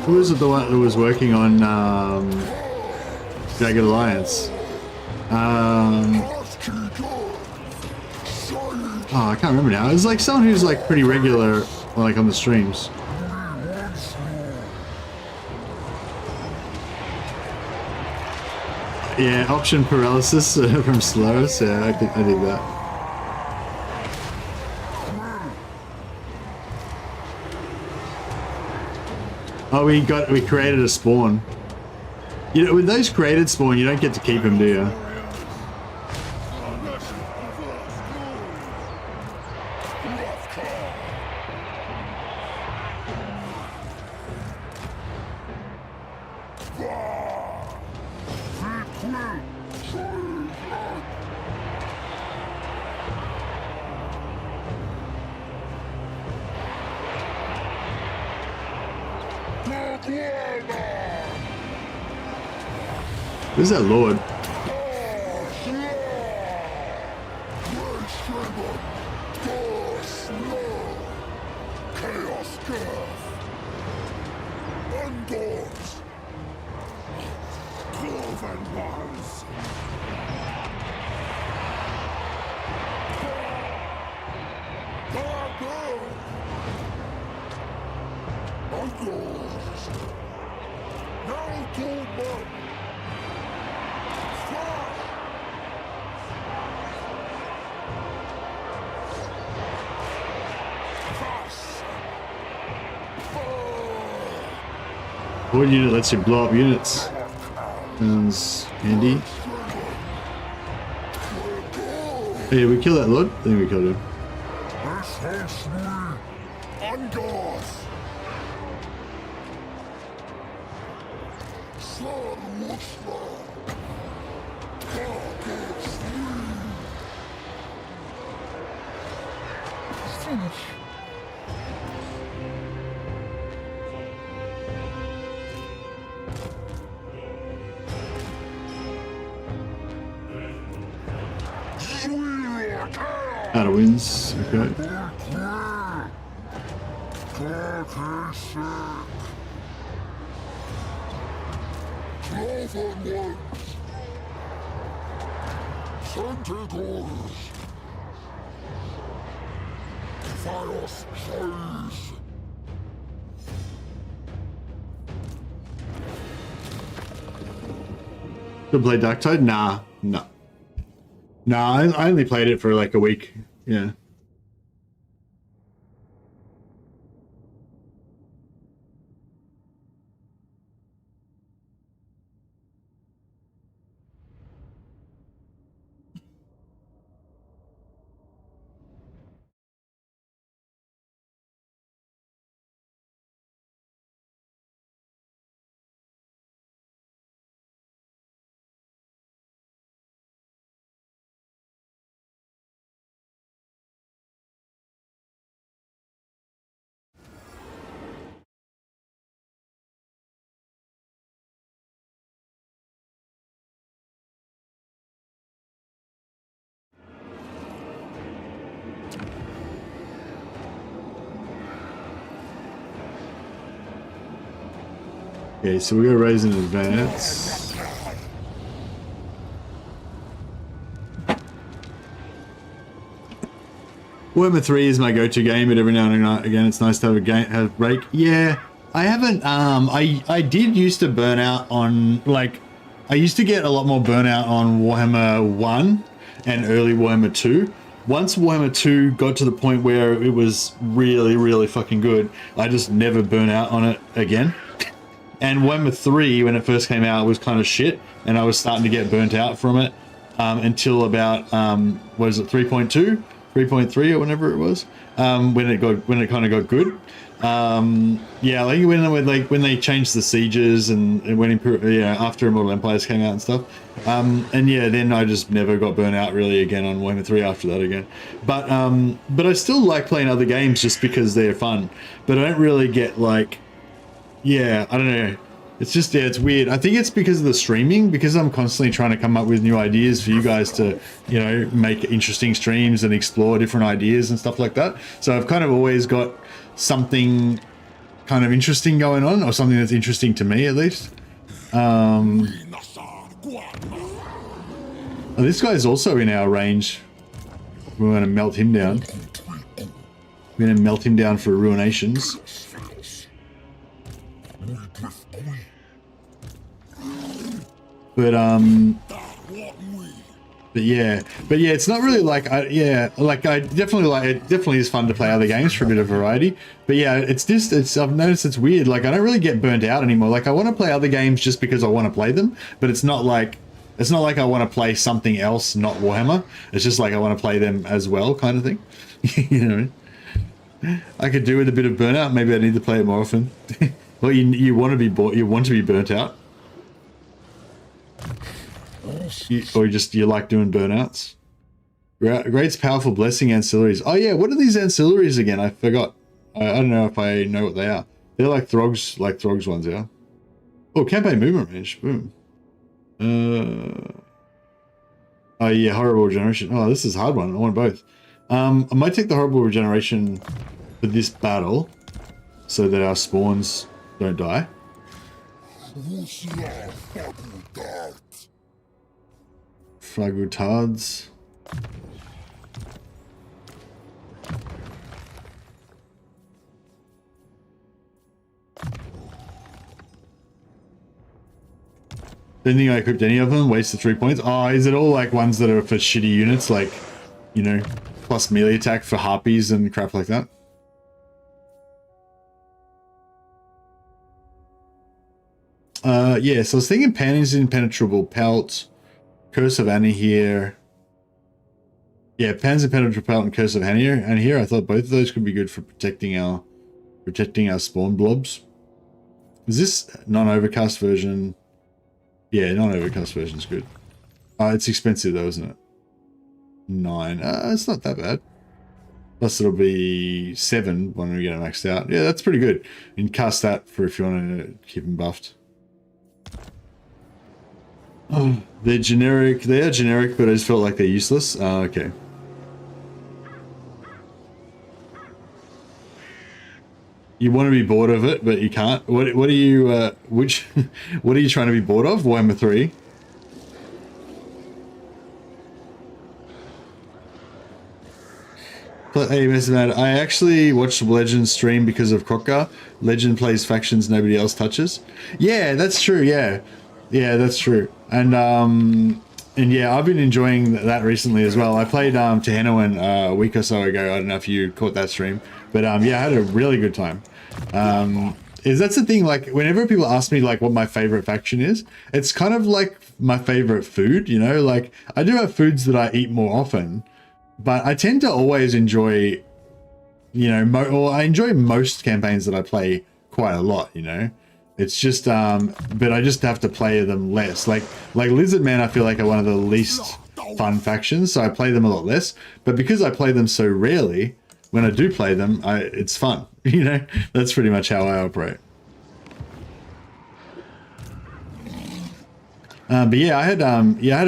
Who was it the one that was working on Jagged Alliance? Oh, I can't remember now. It was like someone who's like pretty regular, like on the streams. Yeah, option paralysis from Stellaris. Yeah, I did that. Oh, we created a spawn. You know, with those created spawn, you don't get to keep them, do you? Who's that Lord? What unit lets you blow up units? Sounds handy. Hey, did we kill that Lord? I think we killed him. Out of wins, okay. Still play Darktide? Nah, no. Nah, I only played it for like a week. Yeah. Okay, so we're gonna raise in advance. Warhammer 3 is my go-to game, but every now and again it's nice to have a break. Yeah, I haven't, I did used to burn out on, like, I used to get a lot more burnout on Warhammer 1 and early Warhammer 2. Once Warhammer 2 got to the point where it was really, really fucking good, I just never burn out on it again. And Warhammer 3, when it first came out, was kind of shit, and I was starting to get burnt out from it until about, what is it, 3.2? 3.3 or whenever it was, when it kind of got good. Yeah, like when they changed the sieges and when after Immortal Empires came out and stuff. And yeah, then I just never got burnt out really again on Warhammer 3 after that again. But I still like playing other games just because they're fun. But I don't really get like, yeah, I don't know. It's just, yeah, it's weird. I think it's because of the streaming, because I'm constantly trying to come up with new ideas for you guys to, you know, make interesting streams and explore different ideas and stuff like that. So I've kind of always got something kind of interesting going on, or something that's interesting to me at least. Oh, this guy's also in our range. We're going to melt him down. We're going to melt him down for ruinations. But yeah, it's not really like I definitely like it. Definitely is fun to play other games for a bit of variety. But yeah, I've noticed it's weird. Like I don't really get burnt out anymore. Like I want to play other games just because I want to play them, but it's not like I want to play something else, not Warhammer. It's just like I want to play them as well, kind of thing. You know, I could do with a bit of burnout. Maybe I need to play it more often. Well, you want to be burnt out. You like doing burnouts. Great's powerful blessing ancillaries. Oh yeah, what are these ancillaries again? I forgot. I don't know if I know what they are. They're like Throg's ones, yeah. Oh, campaign movement range. Boom. Oh yeah, horrible regeneration. Oh, this is a hard one. I want both. I might take the horrible regeneration for this battle, so that our spawns don't die. Fragutards. Don't think I equipped any of them. Wasted 3 points. Oh, is it all like ones that are for shitty units, like, you know, plus melee attack for harpies and crap like that? Yeah, so I was thinking Panny's Impenetrable Pelt, Curse of Anahir. Yeah, Pan's Impenetrable Pelt and Curse of Anahir. I thought both of those could be good for protecting our spawn blobs. Is this non-overcast version? Yeah, non-overcast version is good. It's expensive though, isn't it? 9. It's not that bad. Plus it'll be 7 when we get it maxed out. Yeah, that's pretty good. You can cast that for if you want to keep them buffed. Oh, they're generic. They are generic, but I just felt like they're useless. Okay. You want to be bored of it, but you can't. What are you? What are you trying to be bored of? Warhammer 3. Hey, Mr. Mad, I actually watched Legend stream because of Krokka. Legend plays factions nobody else touches. Yeah, that's true. Yeah, that's true. And yeah, I've been enjoying that recently as well. I played Tehenoan a week or so ago. I don't know if you caught that stream, but yeah, I had a really good time. That's the thing, like whenever people ask me like what my favorite faction is, it's kind of like my favorite food, you know, like I do have foods that I eat more often, but I tend to always enjoy, you know, I enjoy most campaigns that I play quite a lot, you know. It's just, but I just have to play them less. Like Lizard Man, I feel like are one of the least fun factions, so I play them a lot less. But because I play them so rarely, when I do play them, it's fun. You know, that's pretty much how I operate. But yeah, I had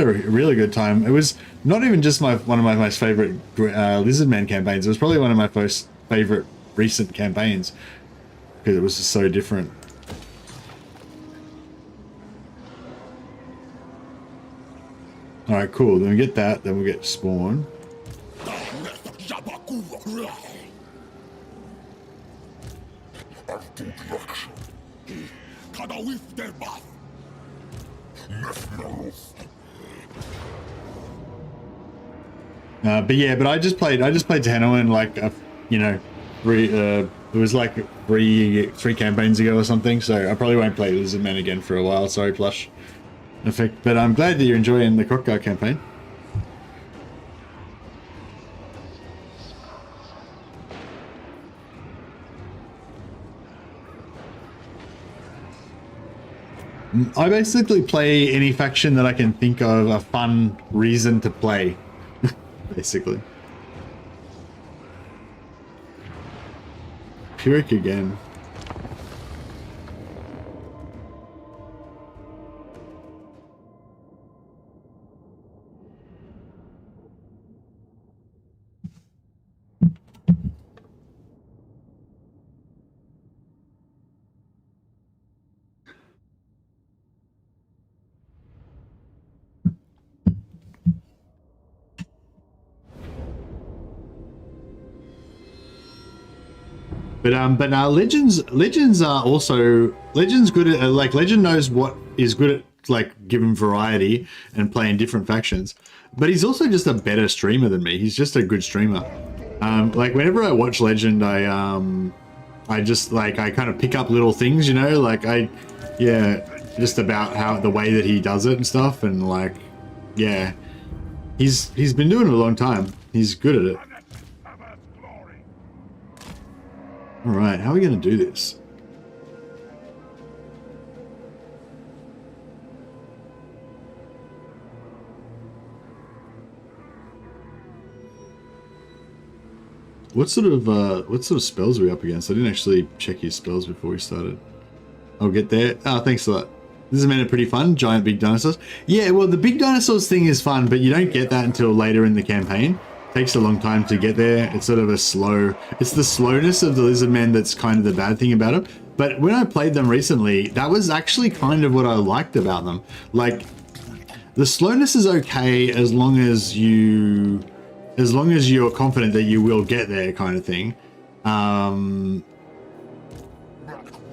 a really good time. It was not even just one of my most favorite Lizard Man campaigns. It was probably one of my most favorite recent campaigns because it was just so different. All right, cool. Then we get that. Then we get spawn. But I just played Tenno in like it was like three campaigns ago or something. So I probably won't play Lizardmen again for a while. Sorry, Plush. Effect, but I'm glad that you're enjoying the Crockguard campaign. I basically play any faction that I can think of a fun reason to play, basically. Pyrrhic again. But now legends are also good at like legend knows what is good at like giving variety and playing different factions. But he's also just a better streamer than me. He's just a good streamer. Like whenever I watch Legend, I just like I kind of pick up little things, you know, like just about how the way that he does it and stuff, and like he's been doing it a long time. He's good at it. All right, how are we going to do this? What sort of spells are we up against? I didn't actually check his spells before we started. I'll get there. Oh, thanks a lot. This has been pretty fun. Giant big dinosaurs. Yeah, well, the big dinosaurs thing is fun, but you don't get that until later in the campaign. Takes a long time to get there. It's sort of it's the slowness of the Lizardmen that's kind of the bad thing about them. But when I played them recently, that was actually kind of what I liked about them. Like, the slowness is okay as long as you're confident that you will get there, kind of thing.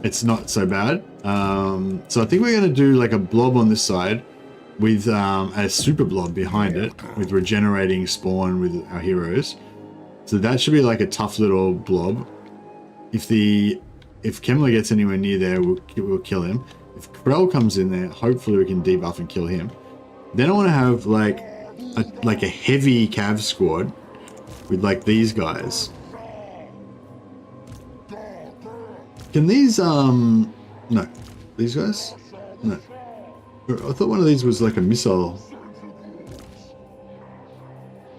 It's not so bad. So I think we're going to do like a blob on this side, with a super blob behind it, with regenerating spawn with our heroes. So that should be like a tough little blob. If Kemmler gets anywhere near there, we'll kill him. If Krell comes in there, hopefully we can debuff and kill him. Then I want to have like a heavy cav squad with like these guys. Can these no, these guys? No. I thought one of these was like a missile.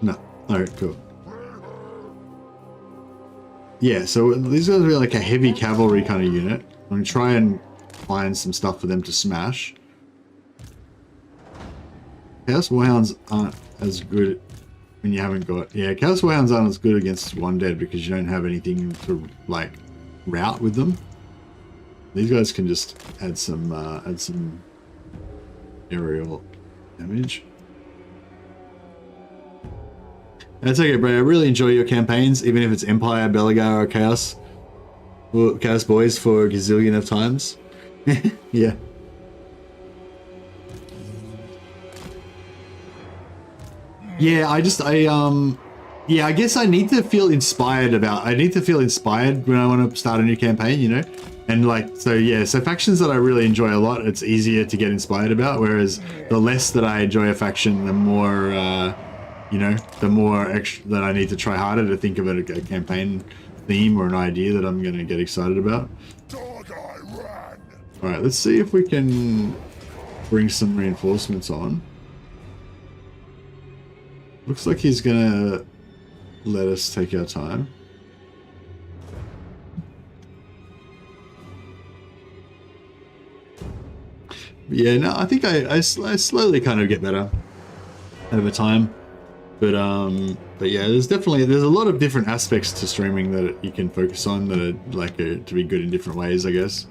No. Alright, cool. Yeah, so these guys are like a heavy cavalry kind of unit. I'm going to try and find some stuff for them to smash. Chaos Warhounds aren't as good when you haven't got... Yeah, Chaos Warhounds aren't as good against One Dead because you don't have anything to, like, route with them. These guys can just add some aerial damage. That's okay, bro. I really enjoy your campaigns, even if it's Empire, Belagar, or Chaos. Well, Chaos Boys for a gazillion of times. Yeah. Yeah, I guess I need to feel inspired when I want to start a new campaign, you know? And like, so yeah, so factions that I really enjoy a lot, it's easier to get inspired about, whereas the less that I enjoy a faction, the more, you know, the more extra that I need to try harder to think of a campaign theme or an idea that I'm going to get excited about. Alright, let's see if we can bring some reinforcements on. Looks like he's gonna let us take our time. Yeah, no, I think I slowly kind of get better over time. But yeah, there's a lot of different aspects to streaming that you can focus on that are like to be good in different ways, I guess.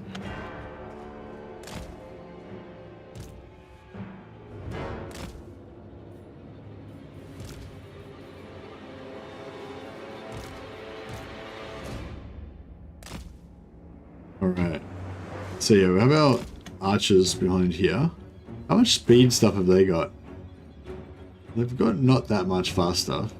Alright. So yeah, we have our archers behind here. How much speed stuff have they got? They've got not that much fast stuff.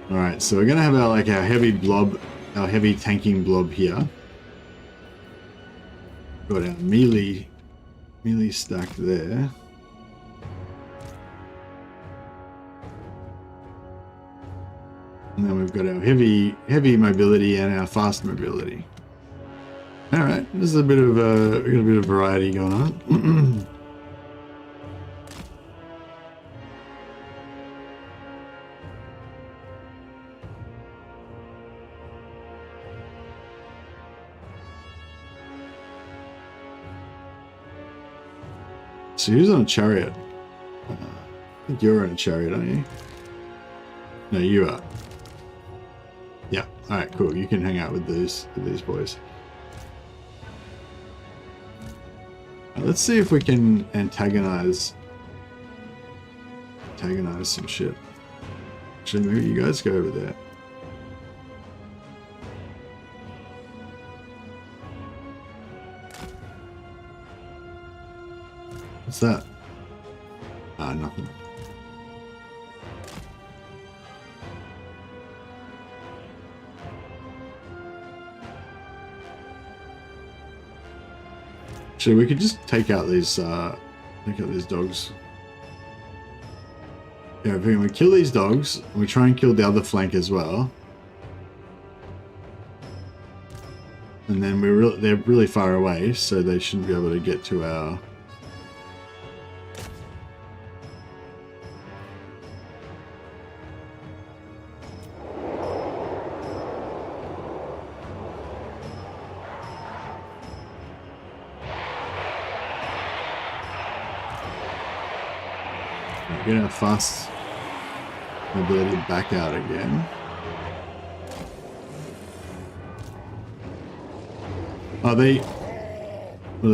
Alright, so we're gonna have our like our heavy blob, our heavy tanking blob here. Got our melee stack there. And then we've got our heavy mobility and our fast mobility. Alright, this is a bit of we got a bit of variety going on. So who's on a chariot? I think you're on a chariot, aren't you? No, you are. Yeah. All right. Cool. You can hang out with these boys. Let's see if we can antagonize some shit. Actually, maybe you guys go over there. What's that? Ah, nothing. Actually, we could just take out these dogs. Yeah, if we kill these dogs, we try and kill the other flank as well. And then they're really far away, so they shouldn't be able to get to our... Get our fast mobility back out again. What they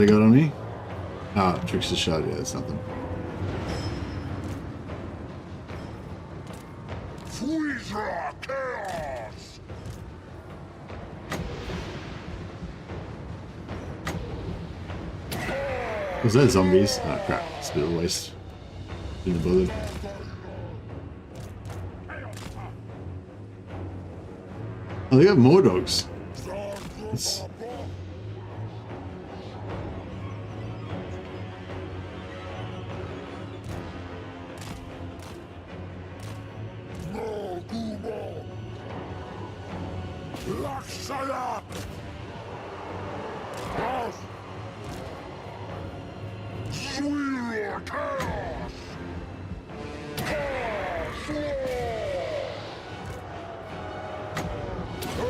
got on me? Ah, Trickster shot, yeah, that's nothing. Was that zombies? Oh crap, it's a bit of a waste. Didn't bother. Oh, they got more dogs. That's...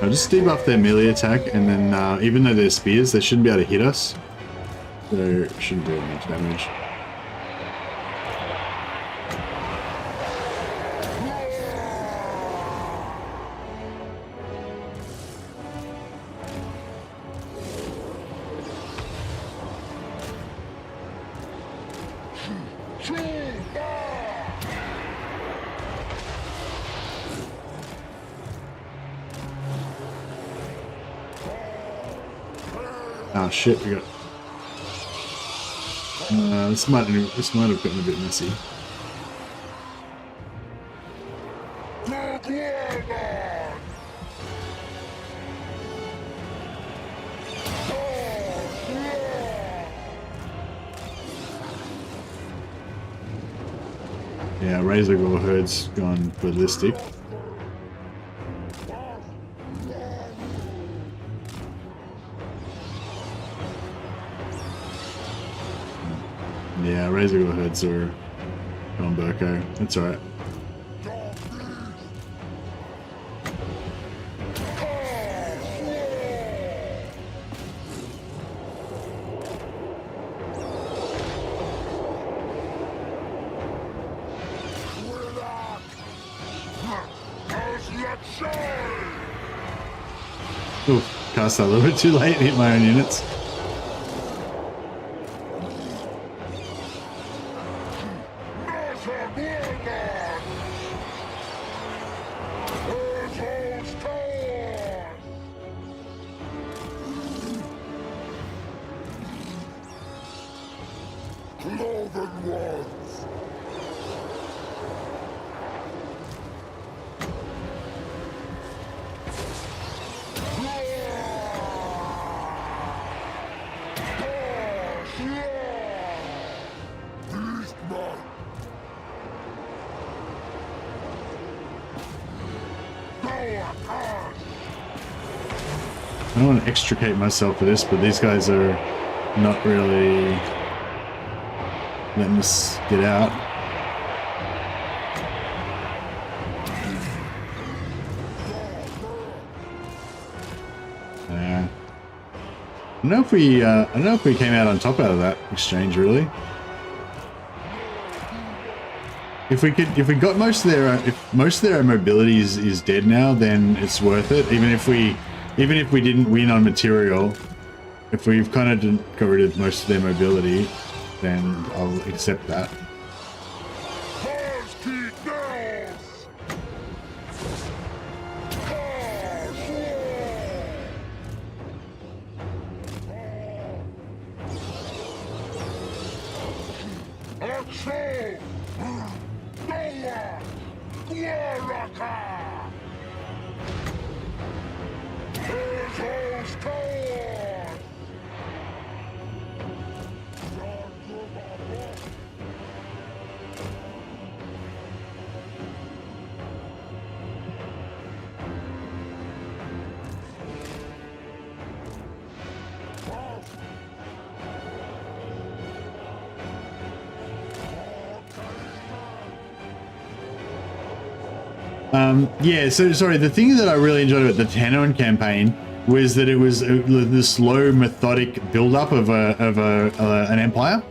I'll just debuff their melee attack, and then even though they're spears, they shouldn't be able to hit us. So it shouldn't do much damage. Oh shit, we got... this might have gotten a bit messy. Yeah, Razor Gore herd's gone ballistic. Yeah, Razor Gore herds are gone Burko. That's alright. Oof, cast that a little bit too late, hit my own units. I don't want to extricate myself of this, but these guys are not really letting us get out. I don't know if we came out on top out of that exchange, really. If we got most of their mobility is dead now, then it's worth it. Even if we didn't win on material, if we've kind of got rid of most of their mobility, then I'll accept that. Yeah, so sorry, the thing that I really enjoyed about the Tannoan campaign was that it was the slow, methodic build-up of an empire.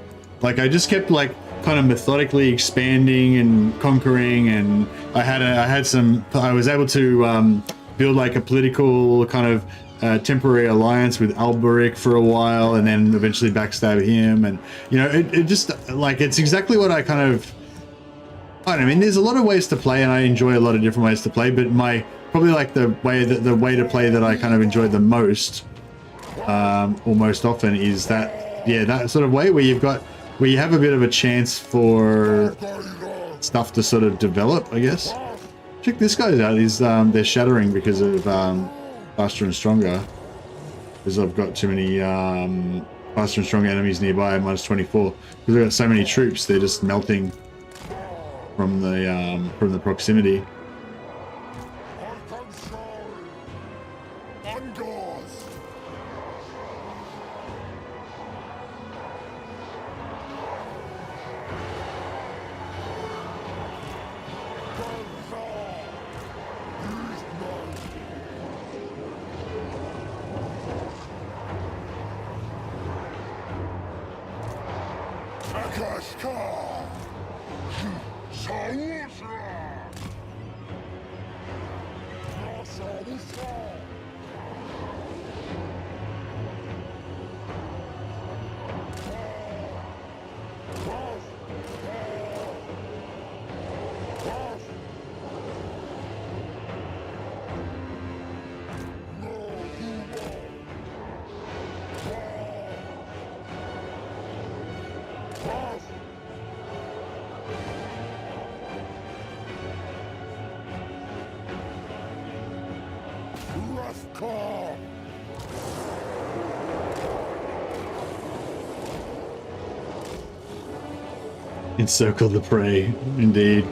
Like, I just kept, like, kind of methodically expanding and conquering, and I was able to build, like, a political kind of temporary alliance with Alberic for a while, and then eventually backstab him, and, you know, it just, like, it's exactly what I kind of... I don't know, I mean, there's a lot of ways to play, and I enjoy a lot of different ways to play, but probably like the way to play that I kind of enjoy the most, or most often, is that, yeah, that sort of way where you have a bit of a chance for stuff to sort of develop, I guess. Check this guy out. They're shattering because of faster and stronger, because I've got too many faster and stronger enemies nearby, minus 24. Because I've got so many troops, they're just melting from the proximity. Encircle the prey, indeed.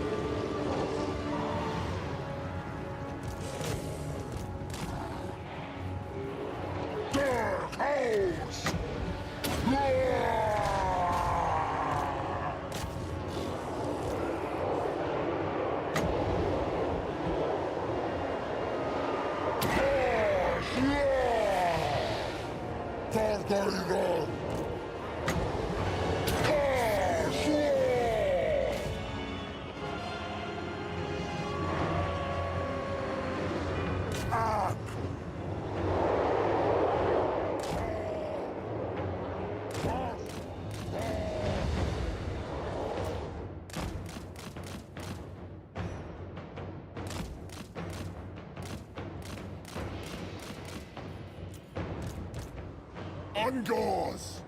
Angors!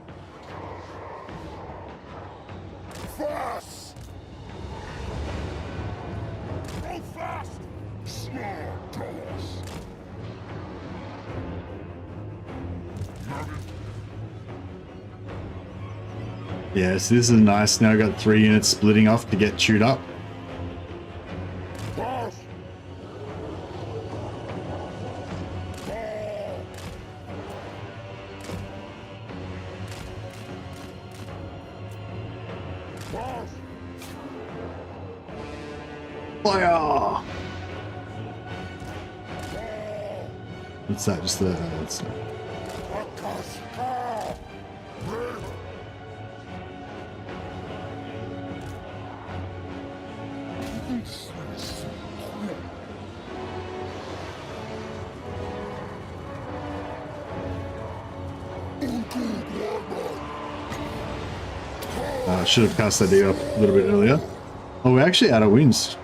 Fast! Go fast! Smart doors! Yeah, so this is nice. Now I've got 3 units splitting off to get chewed up. Fast! Fast! Fire! What's that? Just the... that's, should have cast that idea up a little bit earlier. Oh, we're actually out of wins.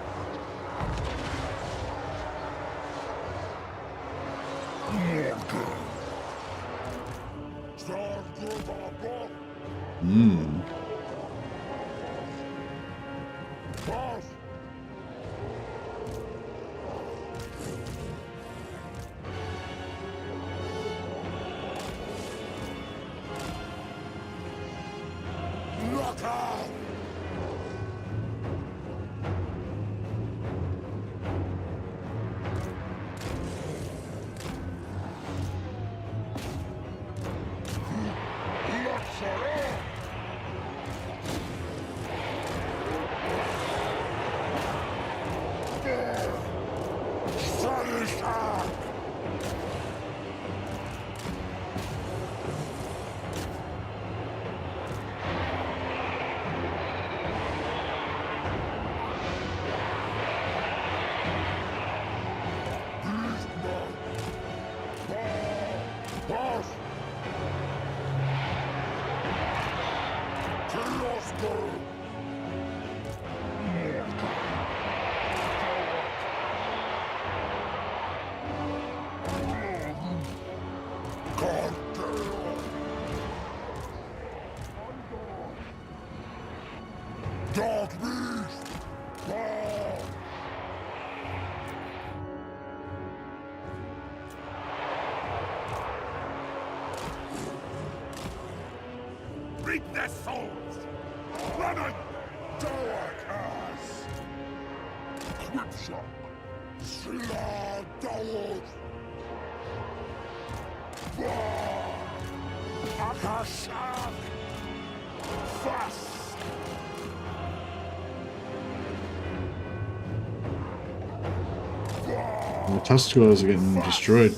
Dark beast! Reap their souls! Running! Dark ass! Quipshot! Sila Dawud! Akashak! Fast! The Tuscarors are getting destroyed.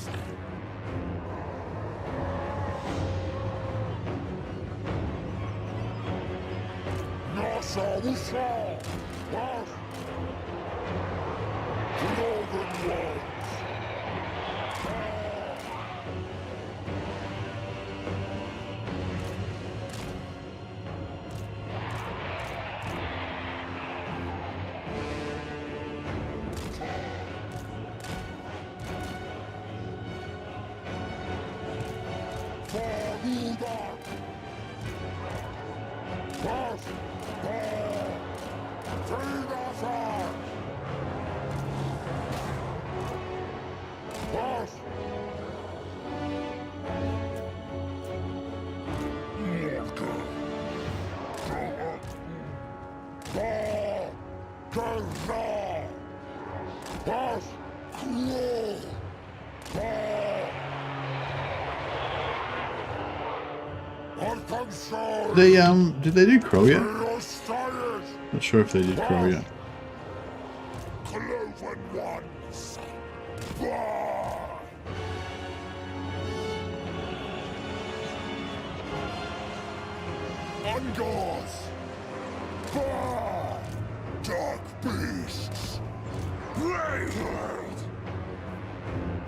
Did they do Crow yet? Not sure if they did Crow yet. Angors! Dark beasts! Raiders!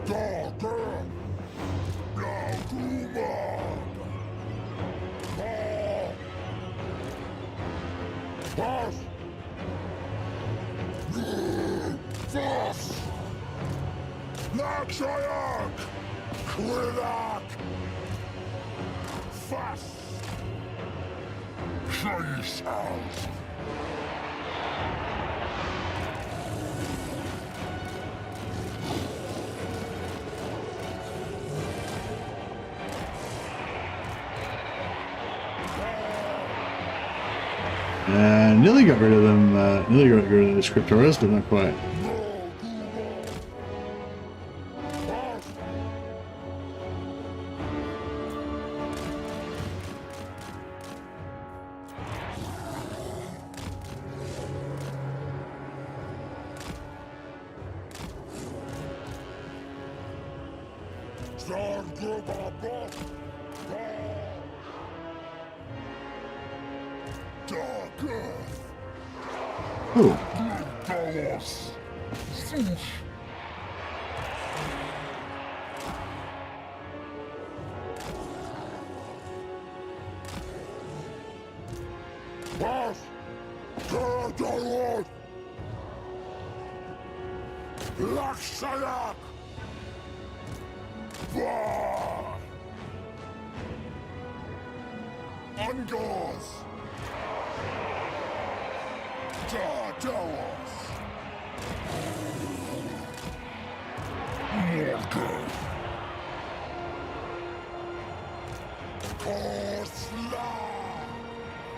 Darker! Blaguma! Fast! Fast! Lakshayak! Quilak! Scheiß aus. Nearly got rid of them, nearly got rid of the scriptors, but not quite. Oh.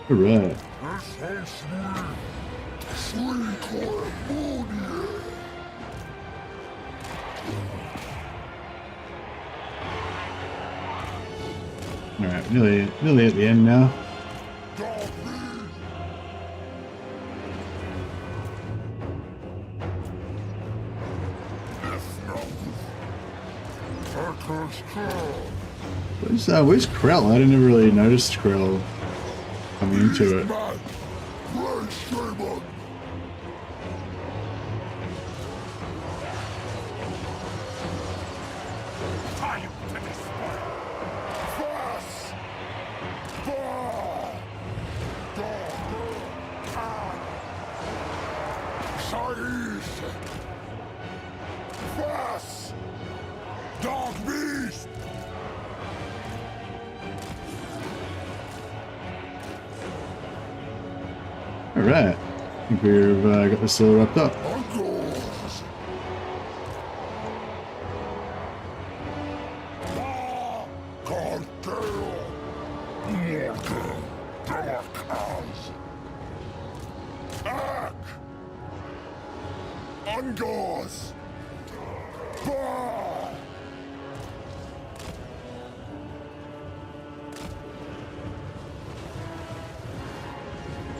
All right. All right, nearly at the end now. Where's Krell? I didn't really notice Krell coming into it. Alright, I think we've got this all wrapped up.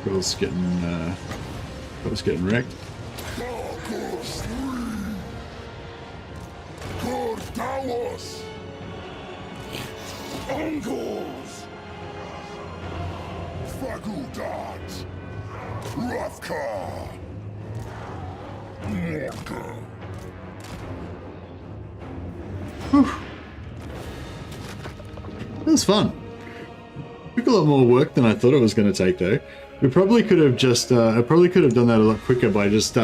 Quill's getting wrecked. Whew. That was fun. Took a lot more work than I thought it was going to take, though. We probably could have just, I probably could have done that a lot quicker by just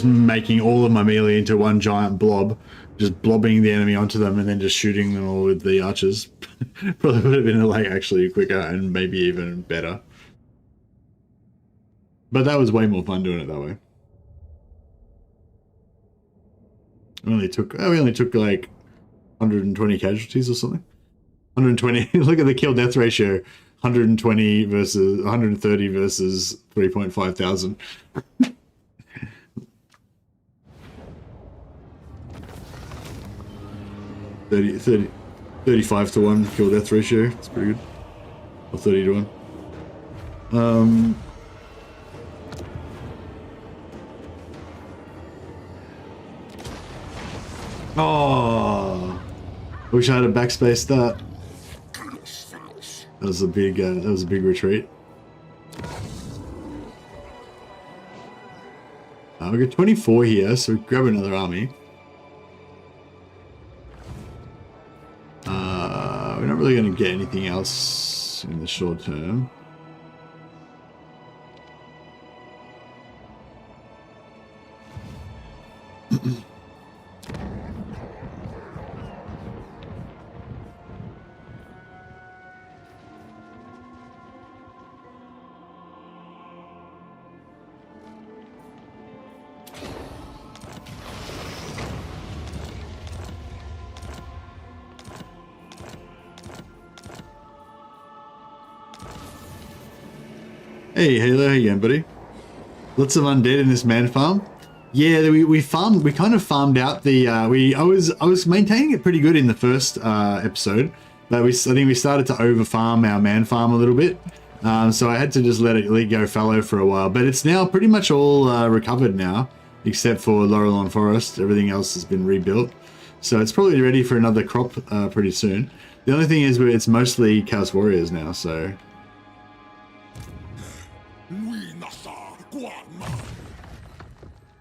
making all of my melee into one giant blob, just blobbing the enemy onto them and then just shooting them all with the archers. Probably would have been like actually quicker and maybe even better. But that was way more fun doing it that way. We only took like 120 casualties or something. 120. Look at the kill death ratio. 120 versus 130 versus 3.5 thousand. 35 to 1 kill death ratio. It's pretty good. Or 30 to 1. Oh, wish I had a backspace that. That was a big retreat. We got 24 here, so we grab another army. We're not really going to get anything else in the short term. Hey, Halo, how you going, buddy? Lots of undead in this man farm. Yeah, we kind of farmed out the I was maintaining it pretty good in the first episode, but I think we started to over farm our man farm a little bit. So I had to just let it go fallow for a while, but it's now pretty much all recovered now, except for Laurelon Forest. Everything else has been rebuilt, so it's probably ready for another crop pretty soon. The only thing is it's mostly Chaos Warriors now, so.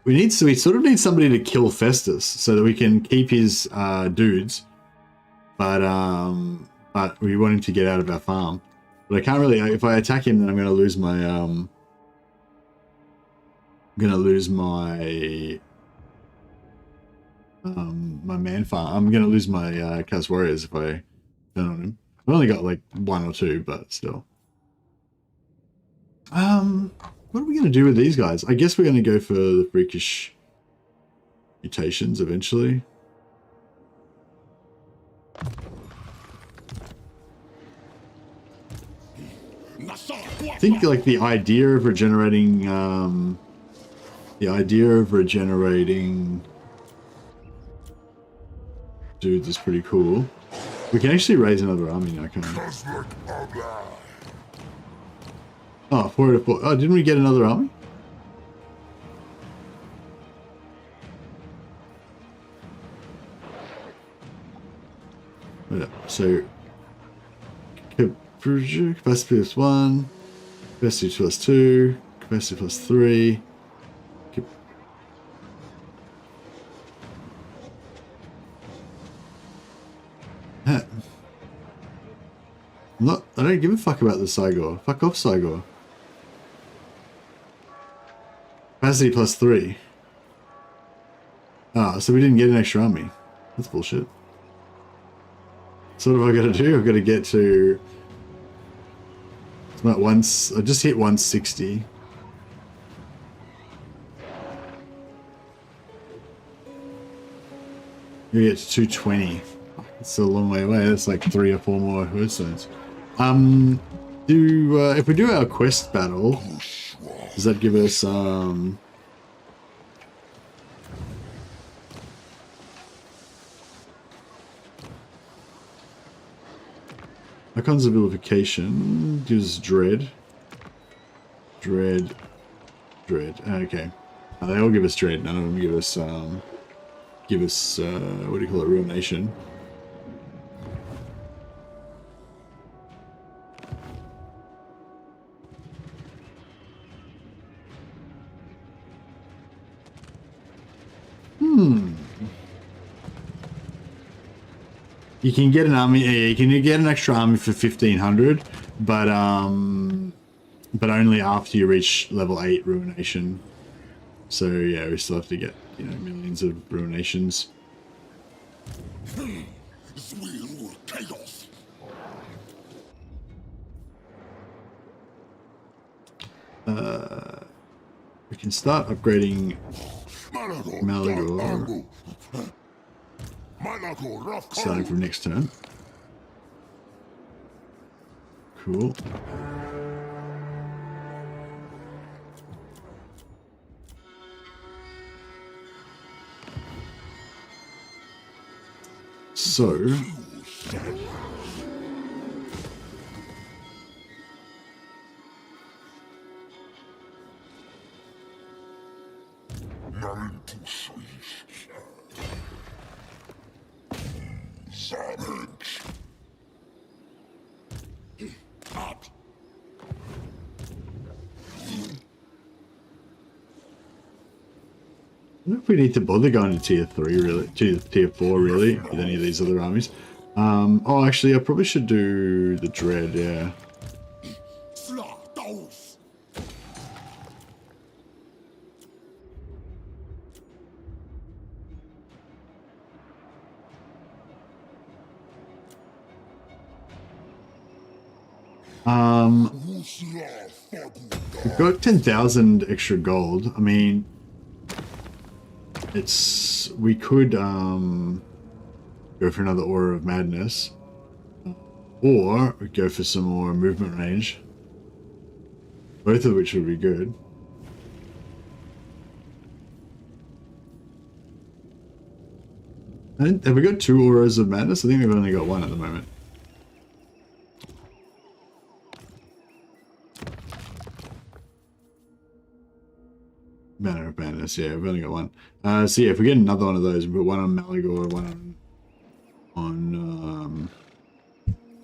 We sort of need somebody to kill Festus so that we can keep his dudes, but we want him to get out of our farm. But I can't really. If I attack him, then I'm going to lose my. I'm going to lose my. My man farm. I'm going to lose my Chaos Warriors if I turn on him. I've only got like 1 or 2, but still. What are we going to do with these guys? I guess we're going to go for the freakish mutations eventually. I think like the idea of regenerating dudes is pretty cool. We can actually raise another army now, can't we? Oh, 4 out of 4. Oh, didn't we get another army? So, capacity plus 1, capacity plus 2, capacity plus 3. I don't give a fuck about the Cygor. Fuck off, Cygor. Capacity plus 3. Ah, so we didn't get an extra army. That's bullshit. So what have I got to do? I've got to get to... It's about once... I just hit 160. You get to 220. That's a long way away. That's like 3 or 4 more Hearthstones. If we do our quest battle... Does that give us, Icons of Vilification gives Dread. Dread. Okay. They all give us Dread. None of them give us, what do you call it? Ruination. You can get an army. Yeah, you can get an extra army for 1500, but only after you reach level 8 Ruination. So yeah, we still have to get millions of Ruinations. We can start upgrading Malagor. Starting from next turn. Cool. So... I don't know if we need to bother going to tier 3 really, tier 4 really, with any of these other armies. Oh, actually, I probably should do the Dread, yeah. We've got 10,000 extra gold. I mean, we could go for another Aura of Madness, or we go for some more movement range. Both of which would be good. Have we got 2 Auras of Madness? I think we've only got 1 at the moment. Banner of Madness, yeah, we've only got 1. So yeah, if we get another one of those, we put 1 on Malagor, 1 on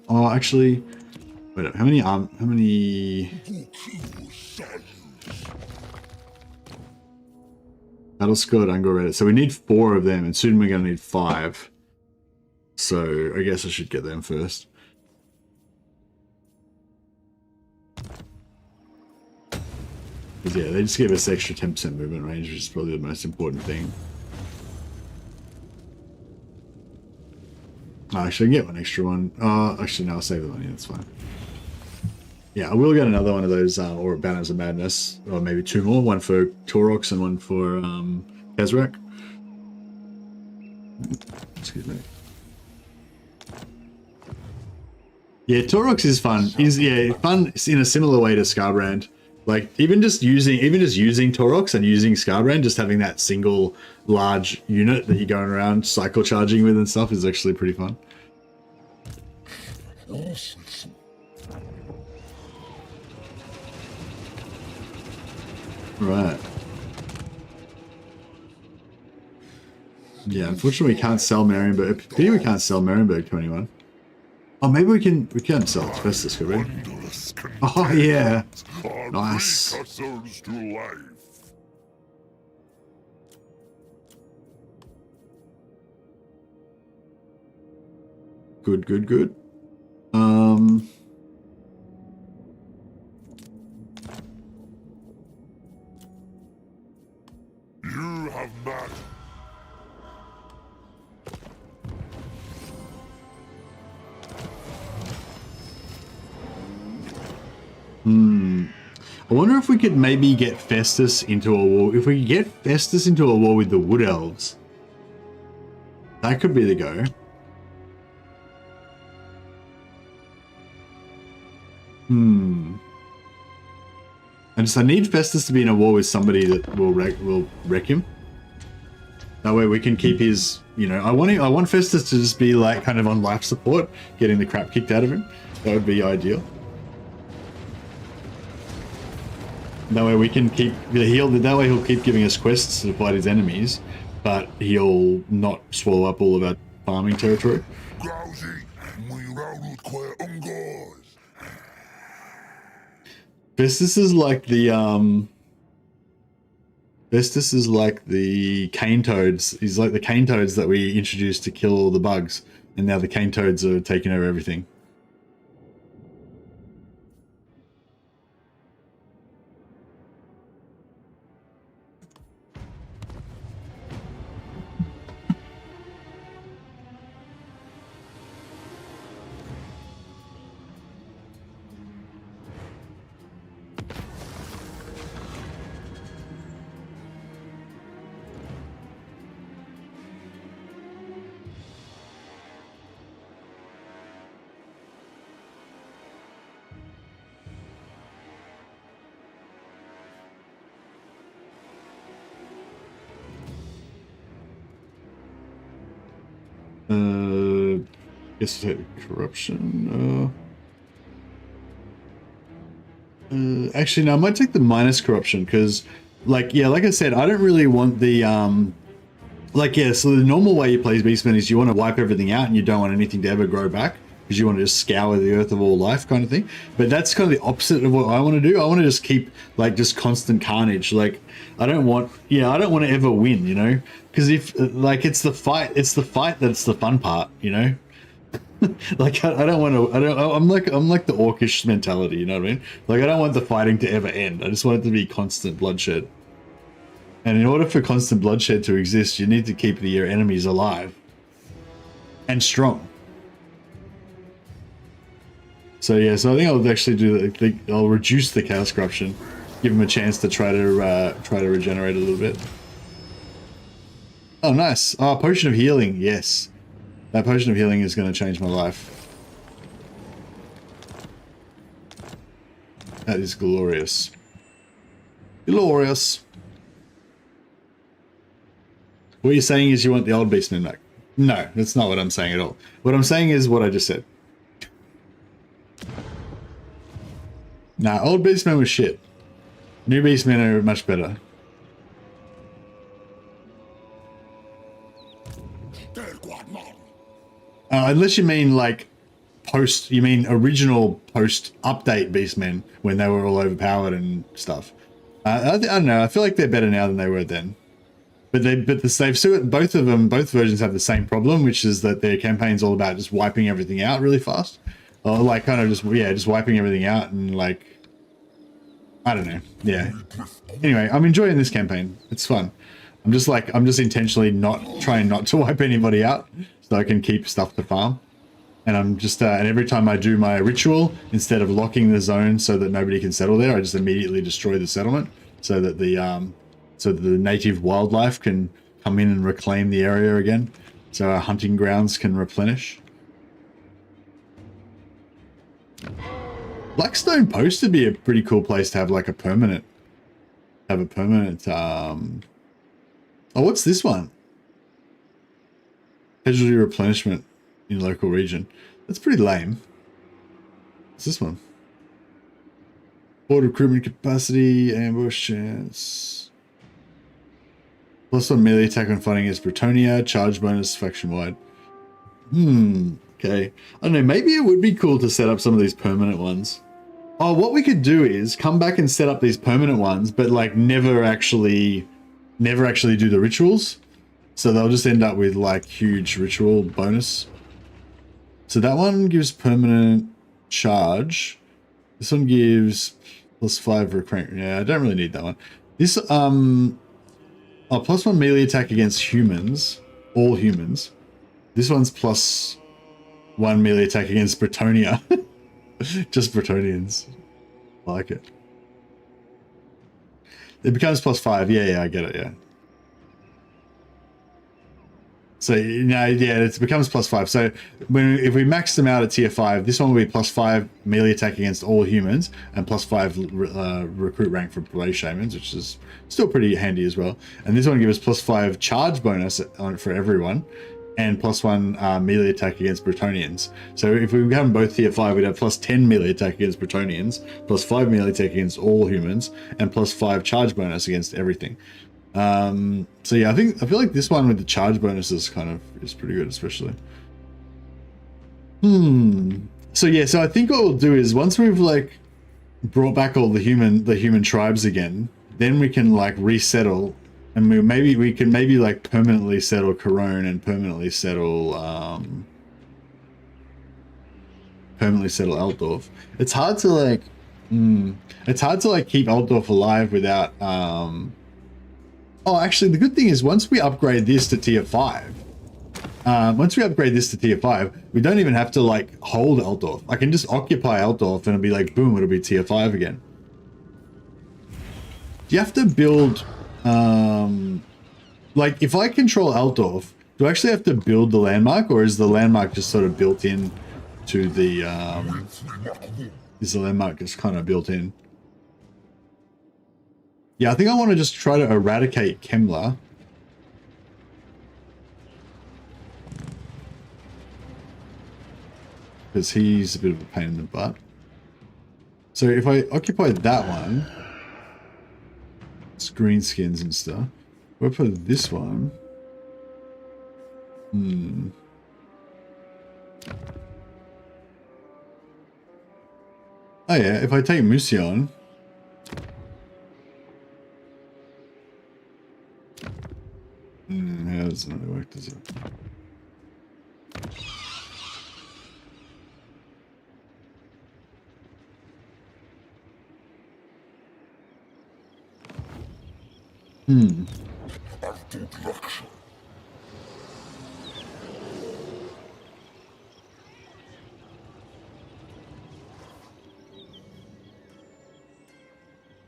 oh, actually, wait up, how many Battle Squad, Angor Reddit. So we need 4 of them, and soon we're going to need 5. So I guess I should get them first. Because yeah, they just give us extra 10% movement range, which is probably the most important thing. Oh, actually, I can get 1 extra one. Actually, no, I'll save the money. That's fine. Yeah, I will get another one of those, or Banners of Madness, or maybe 2 more. 1 for Taurox and 1 for Khazrak. Excuse me. Yeah, Taurox is fun. Is fun in a similar way to Scarbrand. Like even just using Taurox and using Scarbrand, just having that single large unit that you're going around cycle charging with and stuff is actually pretty fun. Right. Yeah, unfortunately we can't sell Marienburg. Pity we can't sell Marienburg to anyone. Oh, maybe we can sell Asbestos, could we? Oh yeah. Nice. Good, good, good. You have not. I wonder if we could maybe get Festus into a war. If we could get Festus into a war with the Wood Elves, that could be the go. I need Festus to be in a war with somebody that will wreck him. That way we can keep his, you know, I want Festus to just be like kind of on life support, getting the crap kicked out of him. That would be ideal. That way we can keep that way he'll keep giving us quests to fight his enemies, but he'll not swallow up all of our farming territory. Festus is like the cane toads. He's like the cane toads that we introduced to kill all the bugs, and now the cane toads are taking over everything. Guess corruption. Actually, no, I might take the minus corruption because, like I said, I don't really want the so the normal way you play Beastmen is you want to wipe everything out and you don't want anything to ever grow back because you want to just scour the earth of all life kind of thing. But that's kind of the opposite of what I want to do. I want to just keep like just constant carnage. Like I don't want to ever win, you know, because if like it's the fight that's the fun part, you know. Like I don't want to. I'm like the orcish mentality, you know what I mean? Like I don't want the fighting to ever end. I just want it to be constant bloodshed. And in order for constant bloodshed to exist, you need to keep your enemies alive and strong. So yeah, so I think I'll actually do. I'll reduce the chaos corruption, give him a chance to try to regenerate a little bit. Oh, nice. Oh, potion of healing. Yes. That potion of healing is going to change my life. That is glorious. Glorious. What you're saying is you want the old Beastmen back. No, that's not what I'm saying at all. What I'm saying is what I just said. Nah, old Beastmen was shit. New Beastmen are much better. Unless you mean like you mean original post-update Beastmen when they were all overpowered and stuff. I don't know. I feel like they're better now than they were then. But they've still, both versions have the same problem, which is that their campaign's all about just wiping everything out really fast, or like kind of just wiping everything out and like, I don't know. Yeah. Anyway, I'm enjoying this campaign. It's fun. I'm just intentionally trying not to wipe anybody out so I can keep stuff to farm. And I'm just, and every time I do my ritual, instead of locking the zone so that nobody can settle there, I just immediately destroy the settlement so that the native wildlife can come in and reclaim the area again. So our hunting grounds can replenish. Blackstone Post would be a pretty cool place to have like a permanent, oh, what's this one? Casualty replenishment in local region. That's pretty lame. What's this one? Board recruitment capacity, ambush chance. +1 melee attack on fighting against Bretonia, charge bonus faction wide. Okay. I don't know, maybe it would be cool to set up some of these permanent ones. Oh, what we could do is come back and set up these permanent ones, but like never actually do the rituals. So they'll just end up with like huge ritual bonus. So that one gives permanent charge. This one gives +5 recruit. Yeah, I don't really need that one. This +1 melee attack against humans, all humans. This one's +1 melee attack against Bretonia. Just Bretonians. I like it. It becomes +5. Yeah, I get it, yeah. So now, yeah, it becomes +5. So if we max them out at tier 5, this one will be +5 melee attack against all humans and +5 recruit rank for Play Shamans, which is still pretty handy as well. And this one gives us +5 charge bonus on it for everyone and +1 melee attack against Bretonians. So if we have them both tier 5, we'd have +10 melee attack against Bretonians, +5 melee attack against all humans, and +5 charge bonus against everything. So yeah, I feel like this one with the charge bonuses kind of is pretty good, especially. So yeah, so I think what we'll do is once we've like brought back all the human tribes again, then we can like resettle, and we can maybe like permanently settle Corone and permanently settle Altdorf. It's hard to like keep Altdorf alive without Oh, actually, the good thing is once we upgrade this to tier 5, we don't even have to like hold Altdorf. I can just occupy Altdorf and it'll be like, boom, it'll be tier 5 again. Do you have to build, like if I control Altdorf, do I actually have to build the landmark, or is the landmark just sort of built in to the, is the landmark just kind of built in? Yeah, I think I want to just try to eradicate Kemler. Because he's a bit of a pain in the butt. So if I occupy that one, it's greenskins and stuff. If I put this one, oh yeah, if I take Musion, how does it not work, does it?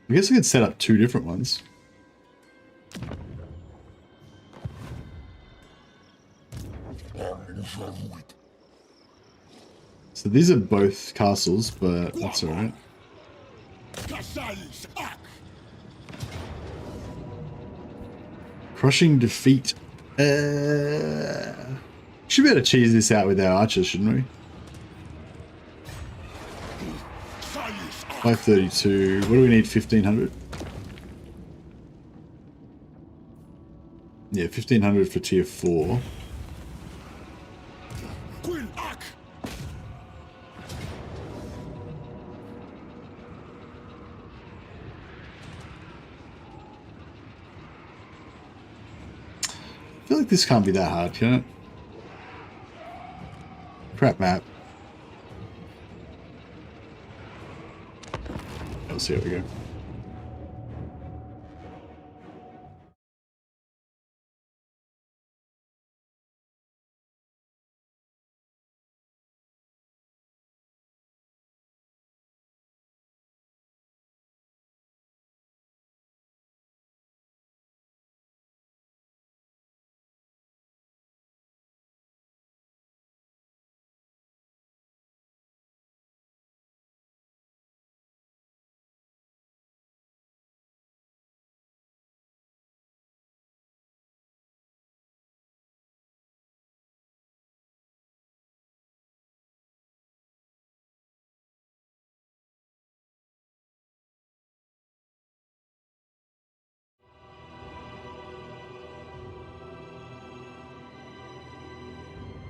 I guess I could set up 2 different ones. So these are both castles, but that's alright. Crushing defeat. Should be able to cheese this out with our archers, shouldn't we? 532. What do we need? 1500? Yeah, 1500 for tier 4. I feel like this can't be that hard, can it? Crap map. Let's see how we go.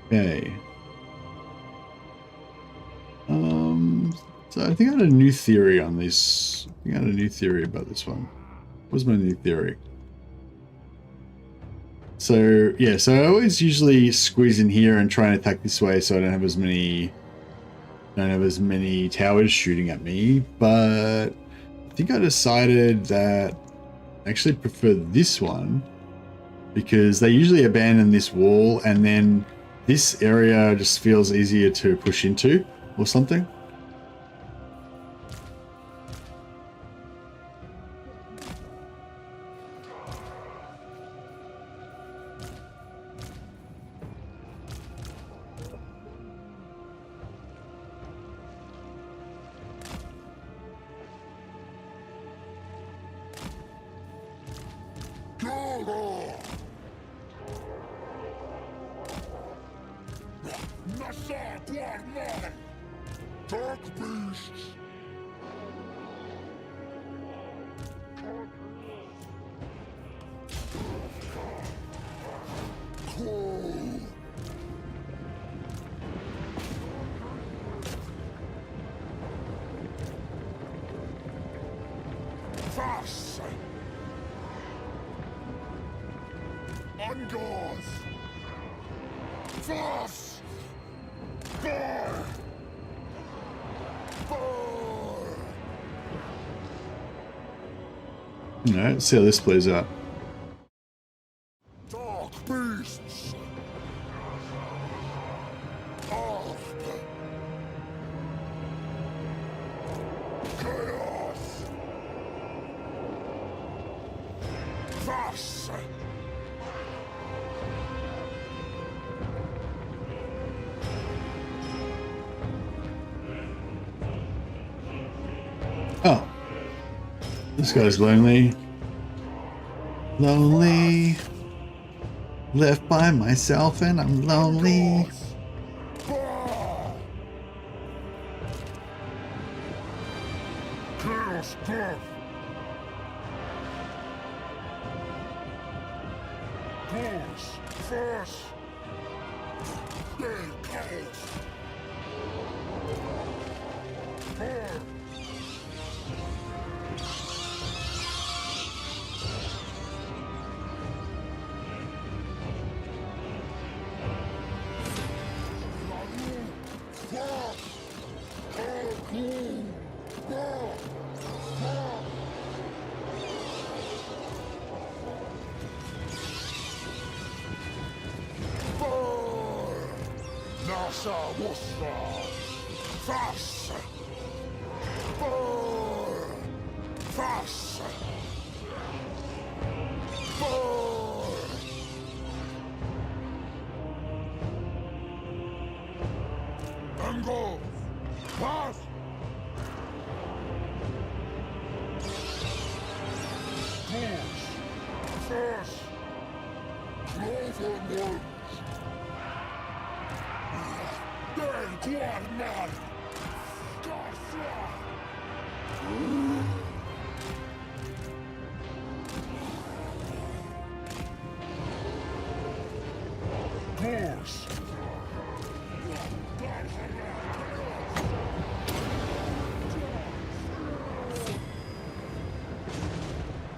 Okay. So I think I had a new theory on this. I think I had a new theory about this one. What was my new theory? So yeah, so I always usually squeeze in here and try and attack this way so I don't have as many towers shooting at me, but I think I decided that I actually prefer this one because they usually abandon this wall and then this area just feels easier to push into or something. Dark beasts! Cool! Fast! Ungors! Fast! Fire! Alright, let's see how this plays out. Dark beasts! Aft! Chaos! Thus! Oh. This guy's lonely. Lonely. Left by myself and I'm lonely. Chaos death! Close! Fast! Stay close! Fire! Nasa Wusta! Fast! Fast! Ango! Fast!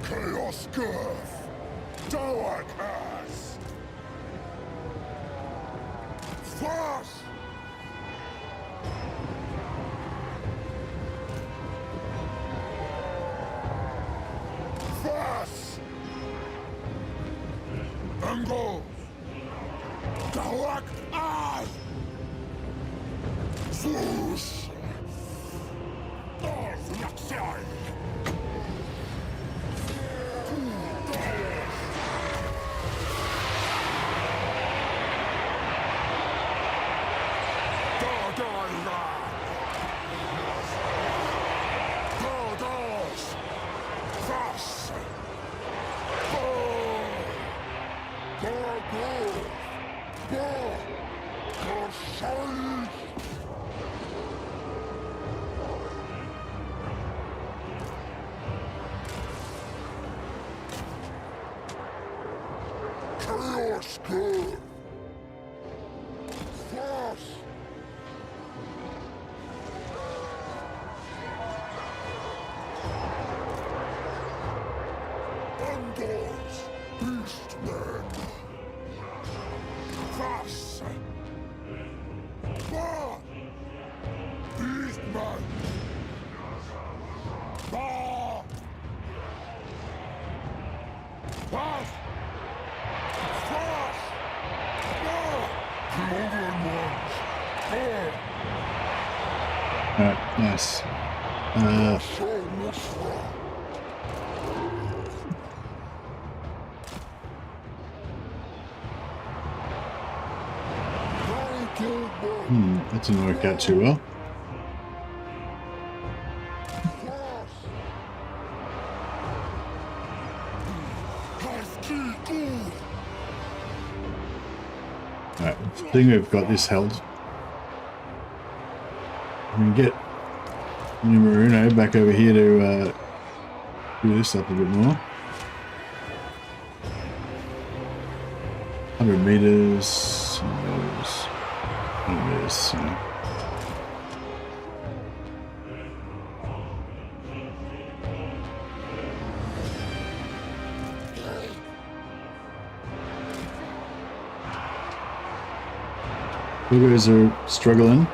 Chaos Girth! Darkness! Fast! Fast! Angle! Dark Eye! Swoosh! Khazrak! Chaos good. Fast. Undoors. Beastmen. Fast. Bah. Beastmen. Bah. Fast. Alright, nice. That didn't work out too well. Alright, I think we've got this held. I'm gonna get Maruno back over here to do this up a bit more. 100 meters. 100 meters. Boogers are struggling.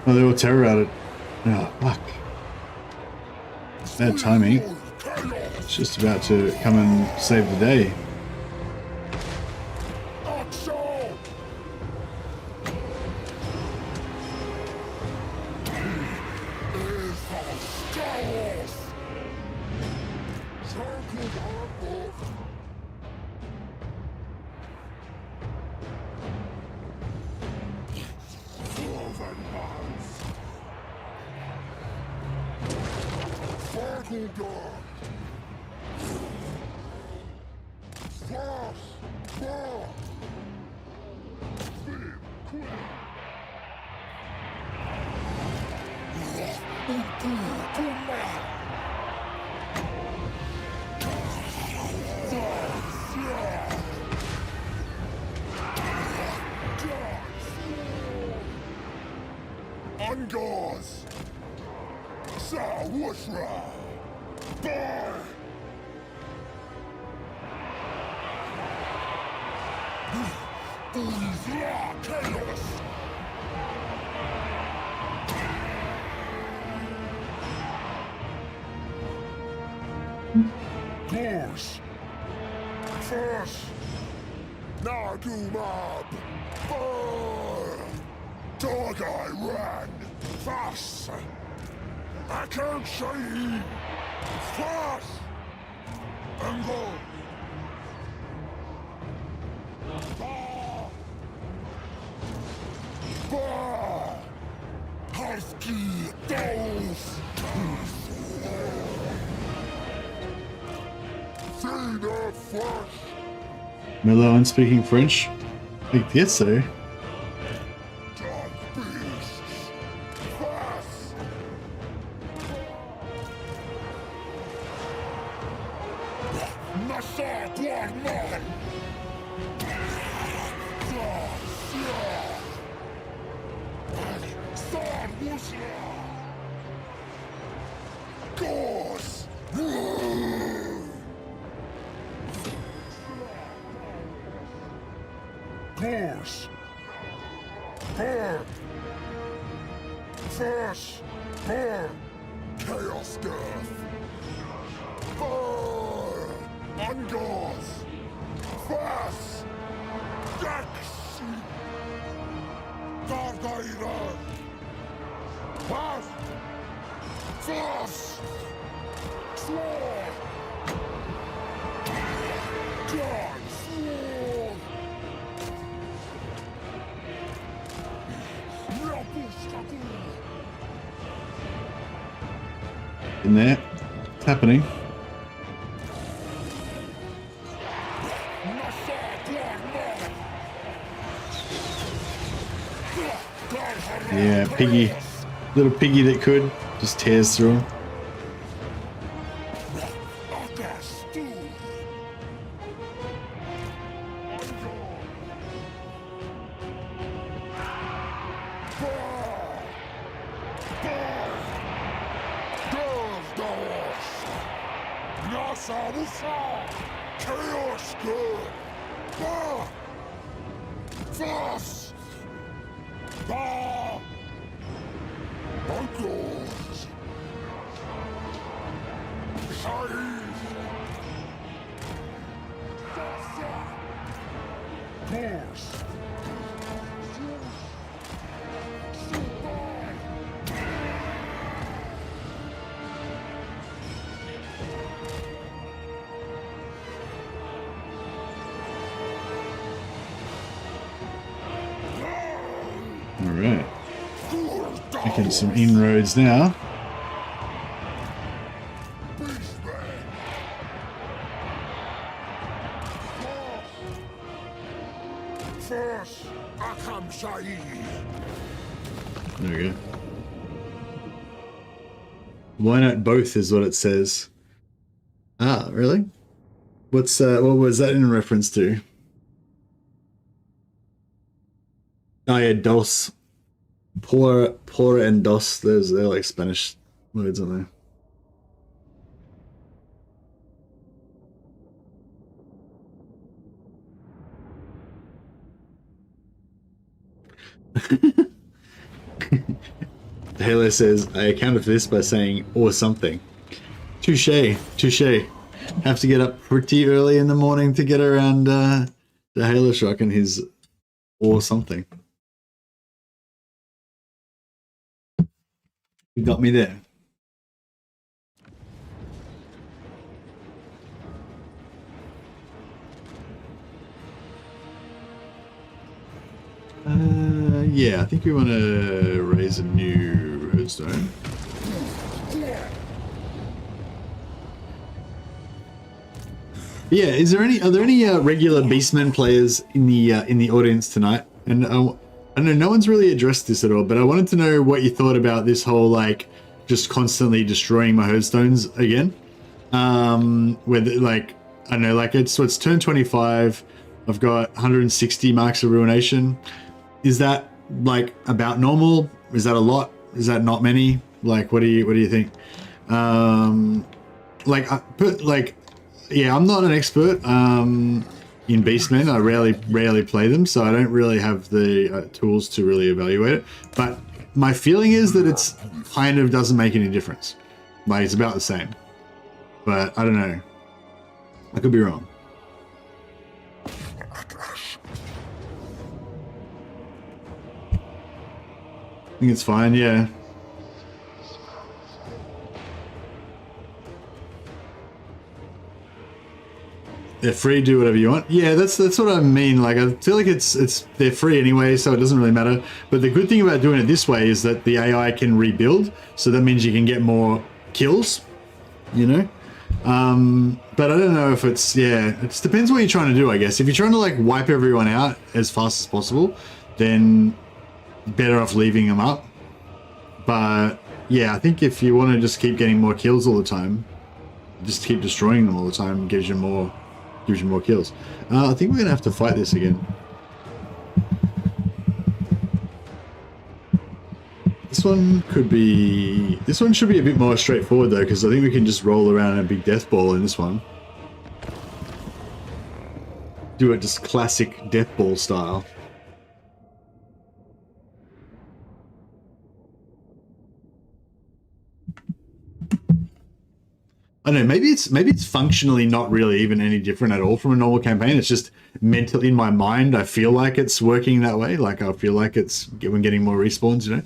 Oh, they were terror at it. Oh, fuck. Bad timing. It's just about to come and save the day. Ungors! Sawushra! Bar! Uzla Chaos! Course! First! Nagumab! Bar! Dog I ran! Fast! I can't say. Fast and go. Husky dolls. Feed the flesh. Melon speaking French? I guess so. Dark beasts. Fast. Massa Guarman. Gauze! Gauze! Burn! Force! Burn! Chaos Death! Burn! Ungauze! Fast! Dex! Gargaira! Fast! Fast! Sword! God! Sword! In there. It's happening. Yeah, piggy. Little piggy that could. Just tears through him. Chaos good! Fast! Uncles! Pause! Alright. Making some inroads now. There we go. Why not both is what it says. Ah, really? What was that in reference to? Oh yeah, dos. Por and dos, they're like Spanish words, aren't they? Halo says, I accounted for this by saying, or something. Touche, touche. Have to get up pretty early in the morning to get around the Halo Shock and his or something. You got me there. Yeah, I think we want to raise a new headstone. Yeah, are there any regular Beastmen players in the audience tonight? And I don't know, no one's really addressed this at all, but I wanted to know what you thought about this whole like just constantly destroying my headstones again. Whether like I don't know, like it's turn 25. I've got 160 marks of ruination. Is that like about normal? Is that a lot? Is that not many? Like, what do you think? Yeah, I'm not an expert in Beastmen. I rarely play them, so I don't really have the tools to really evaluate it. But my feeling is that it's kind of doesn't make any difference. Like, it's about the same. But I don't know. I could be wrong. I think it's fine, yeah. They're free, do whatever you want. Yeah, that's what I mean. Like, I feel like they're free anyway, so it doesn't really matter. But the good thing about doing it this way is that the AI can rebuild, so that means you can get more kills, you know? But I don't know if it just depends what you're trying to do, I guess. If you're trying to, like, wipe everyone out as fast as possible, then better off leaving them up. But, yeah, I think if you want to just keep getting more kills all the time, just keep destroying them all the time gives you more kills. I think we're gonna have to fight this again. This one should be a bit more straightforward though, because I think we can just roll around in a big death ball in this one. Do it just classic death ball style. I don't know, maybe it's functionally not really even any different at all from a normal campaign. It's just mentally in my mind, I feel like it's working that way. Like I feel like we're getting more respawns, you know?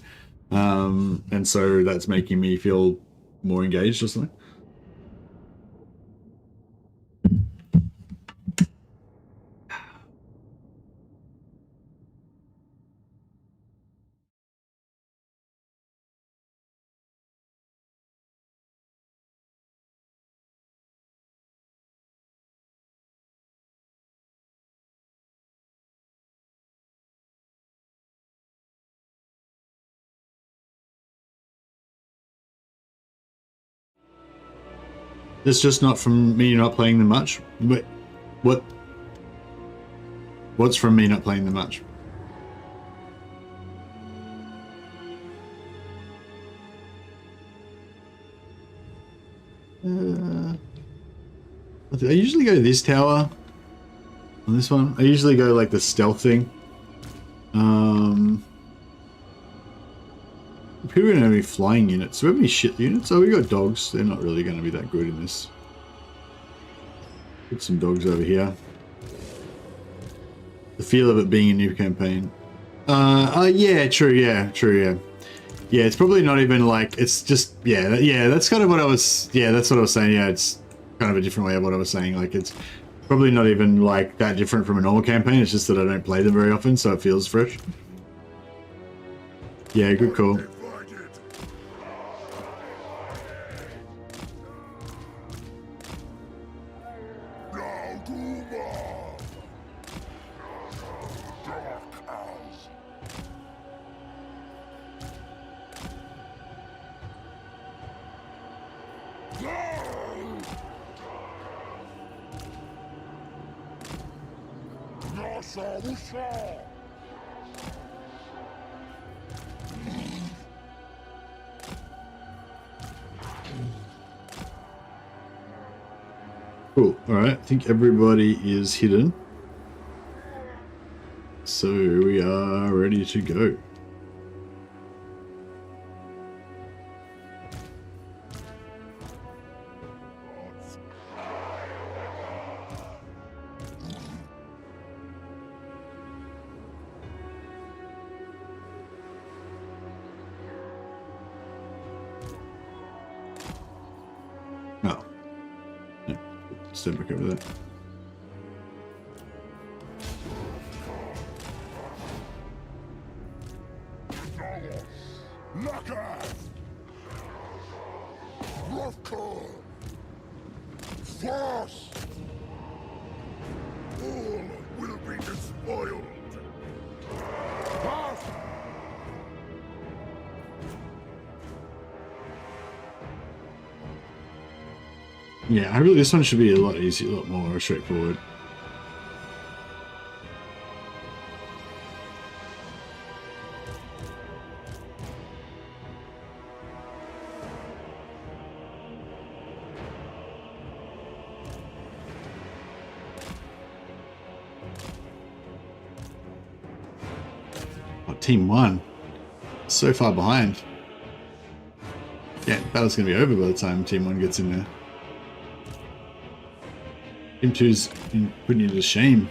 And so that's making me feel more engaged or something. It's just not from me not playing them much. Wait, what's from me not playing them much? I usually go this tower on this one. I usually go like the stealth thing. People are going to be flying units. Do we have any shit units? Oh, we got dogs. They're not really going to be that good in this. Put some dogs over here. The feel of it being a new campaign. Yeah, true, yeah. Yeah, it's probably not even like, it's just, yeah, that's kind of what I was, that's what I was saying. Yeah, it's kind of a different way of what I was saying. Like, it's probably not even like that different from a normal campaign. It's just that I don't play them very often, so it feels fresh. Yeah, good call. Cool. All right. I think everybody is hidden. So we are ready to go. Step back over there. All will be despoiled. Yeah, this one should be a lot easier, a lot more straightforward. Oh, Team 1. So far behind. Yeah, battle's going to be over by the time Team 1 gets in there. Team 2's putting you to shame.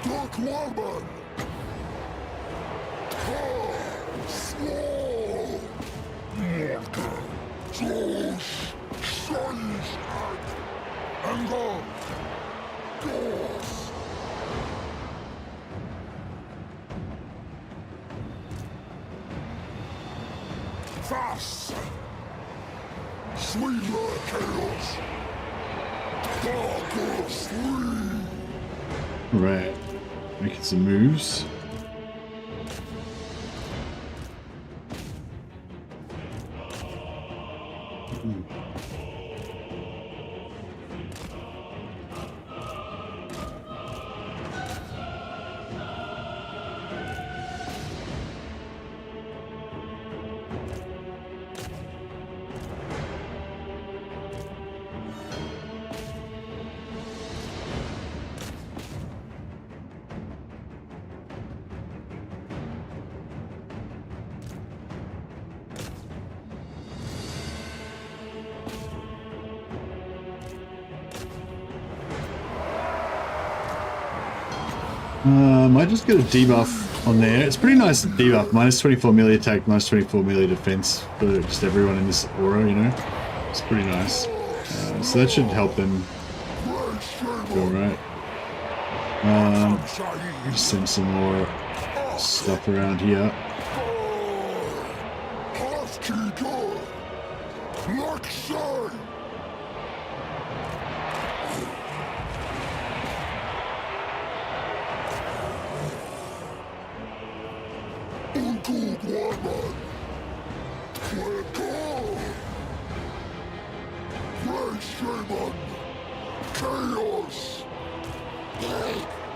Dark Woman! Slow! Mortar! Josh! Shines and go! Doors! Fast! Sweeter chaos! Darker sleep! Right. Making some moves. Might just get a debuff on there. It's pretty nice debuff. Minus 24 melee attack, minus 24 melee defense for just everyone in this aura, you know? It's pretty nice. So that should help them go right. Just send some more stuff around here. Chaos!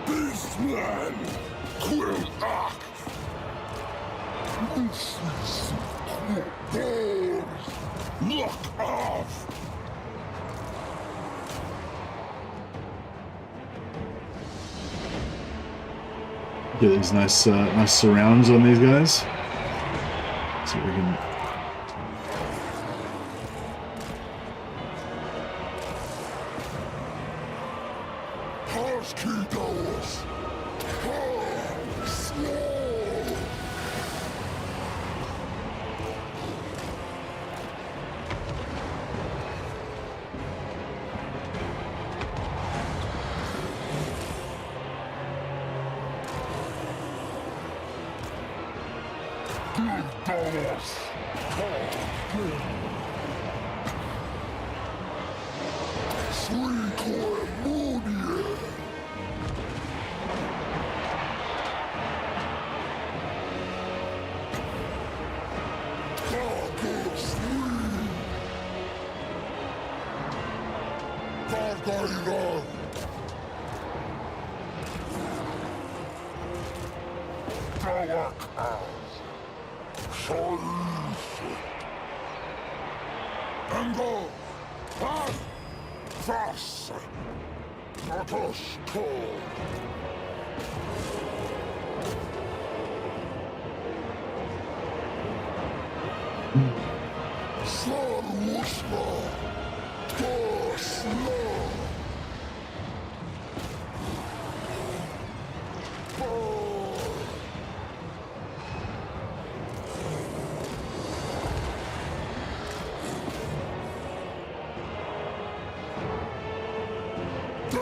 Beastmen! Quill act! Look off! Get these nice surrounds on these guys. So we can.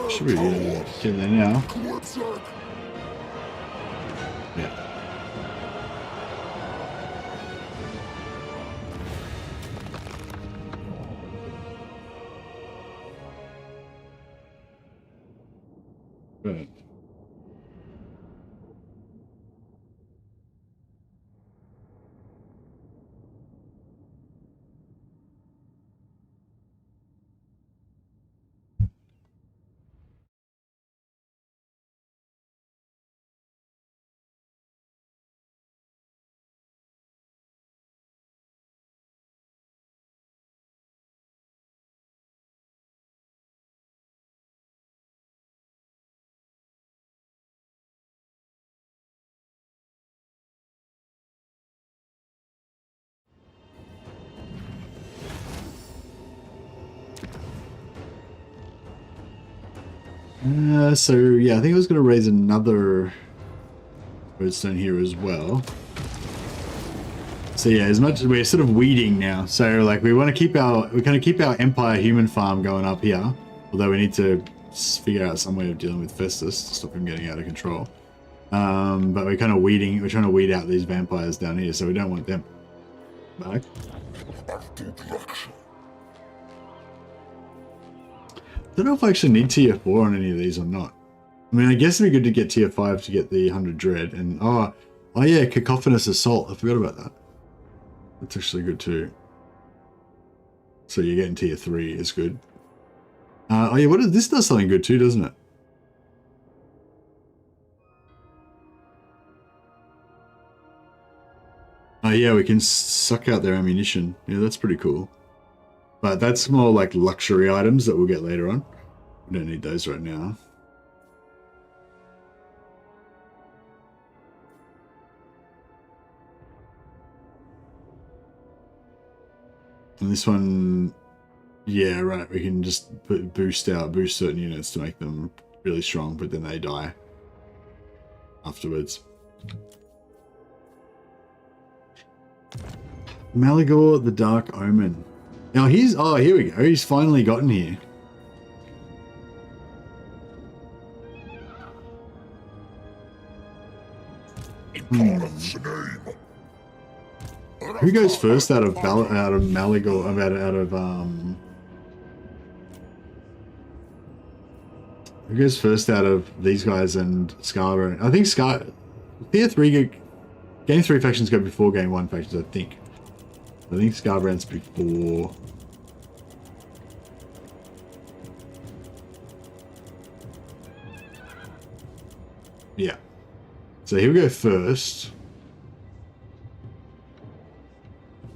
Should be get there now. Yeah. Good. So yeah, I think I was going to raise another redstone here as well. So yeah, as much as we're sort of weeding now, so like we want to keep our Empire human farm going up here, although we need to figure out some way of dealing with Festus to stop him getting out of control. But we're kind of weeding. We're trying to weed out these vampires down here, so we don't want them back. I don't know if I actually need tier 4 on any of these or not. I mean, I guess it'd be good to get tier 5 to get the 100 dread, and oh yeah, cacophonous assault. I forgot about that. That's actually good too. So you're getting tier 3 is good. Oh yeah, this does something good too, doesn't it? Oh yeah, we can suck out their ammunition. Yeah, that's pretty cool. But that's more like luxury items that we'll get later on. We don't need those right now. And this one, yeah, right, we can just boost certain units to make them really strong, but then they die afterwards. Malagor the Dark Omen. Now here we go, he's finally gotten here. Who goes first out of Malagor, who goes first out of these guys and Scarborough? I think tier 3 game 3 factions go before game 1 factions, I think. I think Scarbrand's before. Yeah. So here we go first.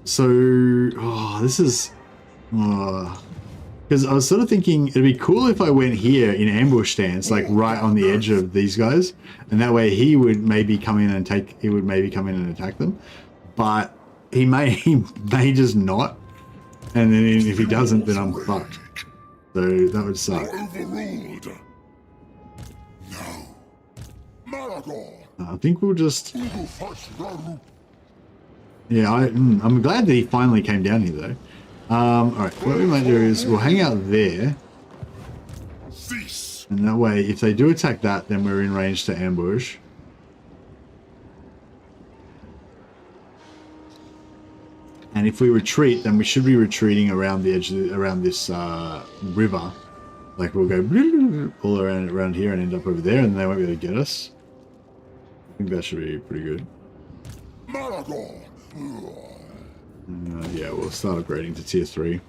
So, this is... because I was sort of thinking it'd be cool if I went here in ambush stance, like right on the edge of these guys, and that way he would maybe come in and attack them. But he may just not, and then if he doesn't, then I'm fucked. So that would suck. I think we'll just... Yeah, I'm glad that he finally came down here though. Alright, what we might do is we'll hang out there. And that way, if they do attack that, then we're in range to ambush. And if we retreat, then we should be retreating around the edge of around this river. Like we'll go all around here and end up over there, and they won't be able to get us. I think that should be pretty good. Yeah, we'll start upgrading to tier 3.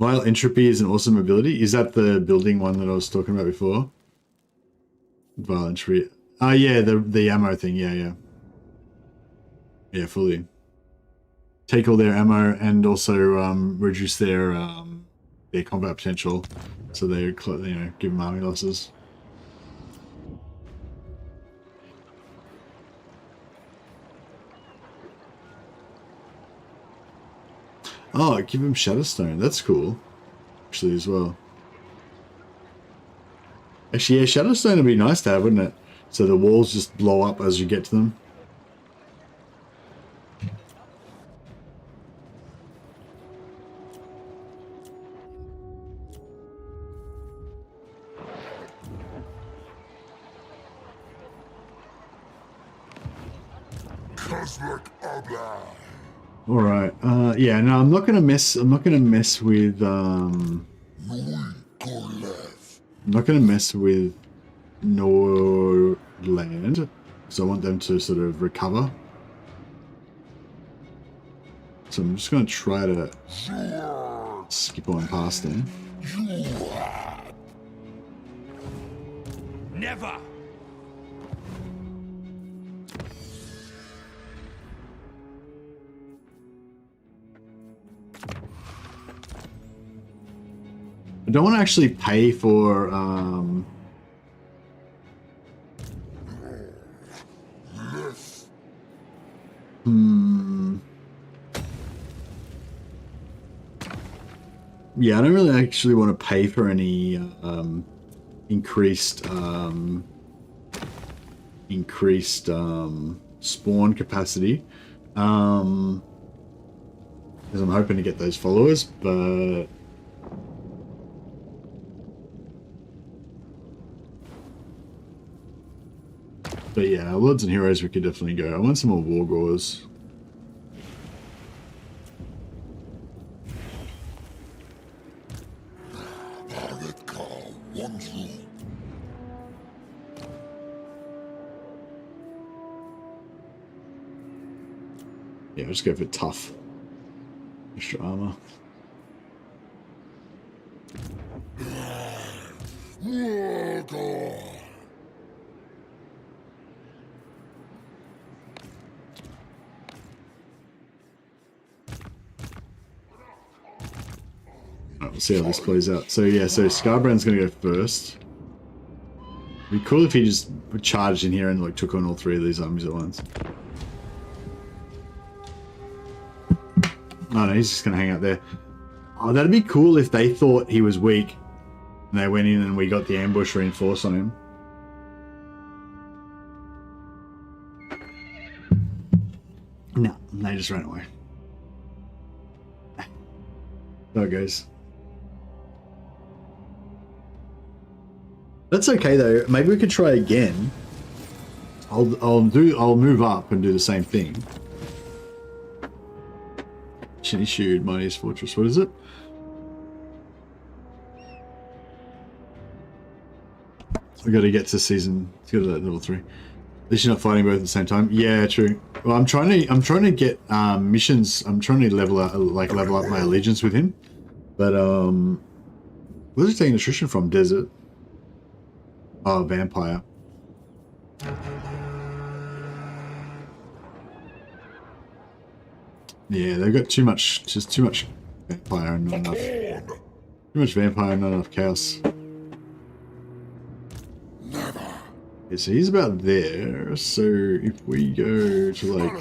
Vile Entropy is an awesome ability. Is that the building one that I was talking about before? Vile Entropy. Oh yeah, the ammo thing. Yeah. Yeah, fully. Take all their ammo and also reduce their combat potential, so they give them army losses. Oh, give him Shadowstone. That's cool, actually, as well. Actually, yeah, Shadowstone would be nice to have, wouldn't it? So the walls just blow up as you get to them. Khazrak Abba. All right. Yeah. No, I'm not gonna mess. I'm not gonna mess with. I'm not gonna mess with Norland, because I want them to sort of recover. So I'm just gonna try to skip on past them. Never. I don't want to actually pay for Yeah, I don't really actually want to pay for any increased spawn capacity, because I'm hoping to get those followers, but yeah, Lords and Heroes we could definitely go. I want some more Wargores. Yeah, I'll just go for tough. Extra armor. We'll see how this plays out. So yeah, so Scarbrand's gonna go first. It'd be cool if he just charged in here and like took on all three of these armies at once. Oh no, he's just gonna hang out there. Oh, that'd be cool if they thought he was weak and they went in and we got the ambush reinforced on him. No, they just ran away. There it goes. That's okay though. Maybe we could try again. I'll move up and do the same thing. Shinny Shoot, Mightiest Fortress. What is it? We got to get to season. Let's go to that level 3. At least you're not fighting both at the same time. Yeah, true. Well, I'm trying to get missions. I'm trying to level up my allegiance with him. But where's he taking attrition from? Desert. Oh, vampire. Yeah, they've got too much vampire and not enough. Too much vampire and not enough chaos. Okay, so he's about there. So if we go to like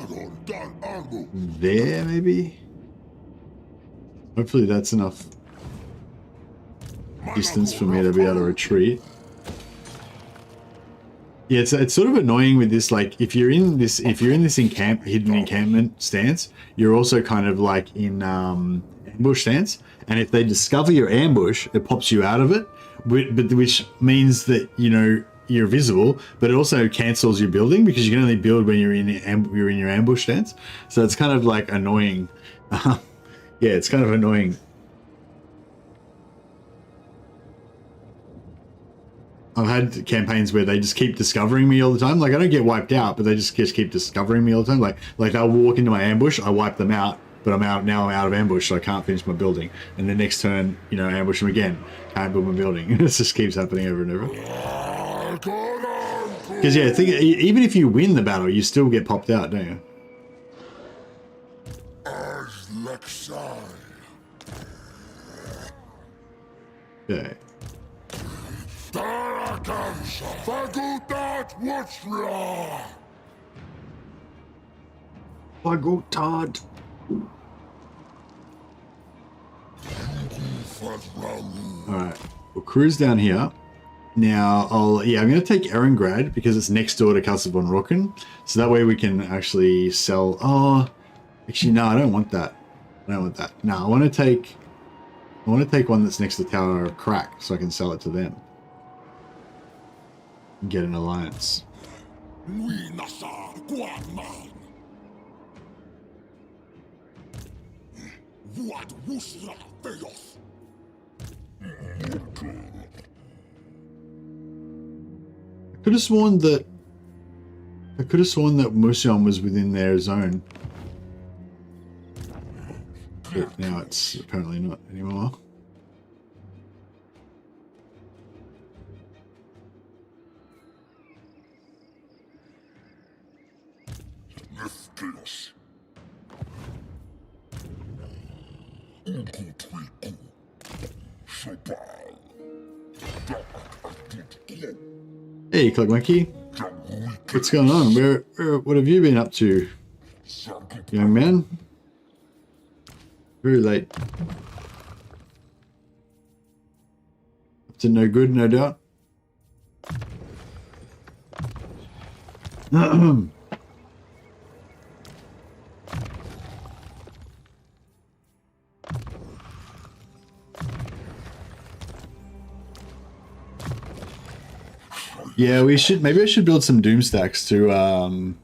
there, maybe. Hopefully that's enough distance for me to be able to retreat. Yeah, it's sort of annoying with this. Like, if you're in this hidden encampment stance, you're also kind of like in ambush stance. And if they discover your ambush, it pops you out of it, which means that you're visible, but it also cancels your building because you can only build when you're in your ambush stance. So it's kind of like annoying. Yeah, it's kind of annoying. I've had campaigns where they just keep discovering me all the time. Like, I don't get wiped out, but they just keep discovering me all the time. Like they'll walk into my ambush, I wipe them out, but I'm out of ambush, so I can't finish my building. And the next turn, ambush them again, can't build my building. It just keeps happening over and over. Because yeah, even if you win the battle, you still get popped out, don't you? Okay. Fagotad. Alright, we'll cruise down here. Now, I'm going to take Erengrad because it's next door to Castle von Rocken. So that way we can actually sell... Oh, actually, no, I don't want that. I don't want that. No, I want to take one that's next to the Tower of Crack so I can sell it to them. And get an alliance. I could have sworn that Musion was within their zone. But now it's apparently not anymore. Hey, Click Monkey. What's going on? What have you been up to, young man? Very late. to no good, no doubt. Yeah, we should, maybe I should build some doom stacks to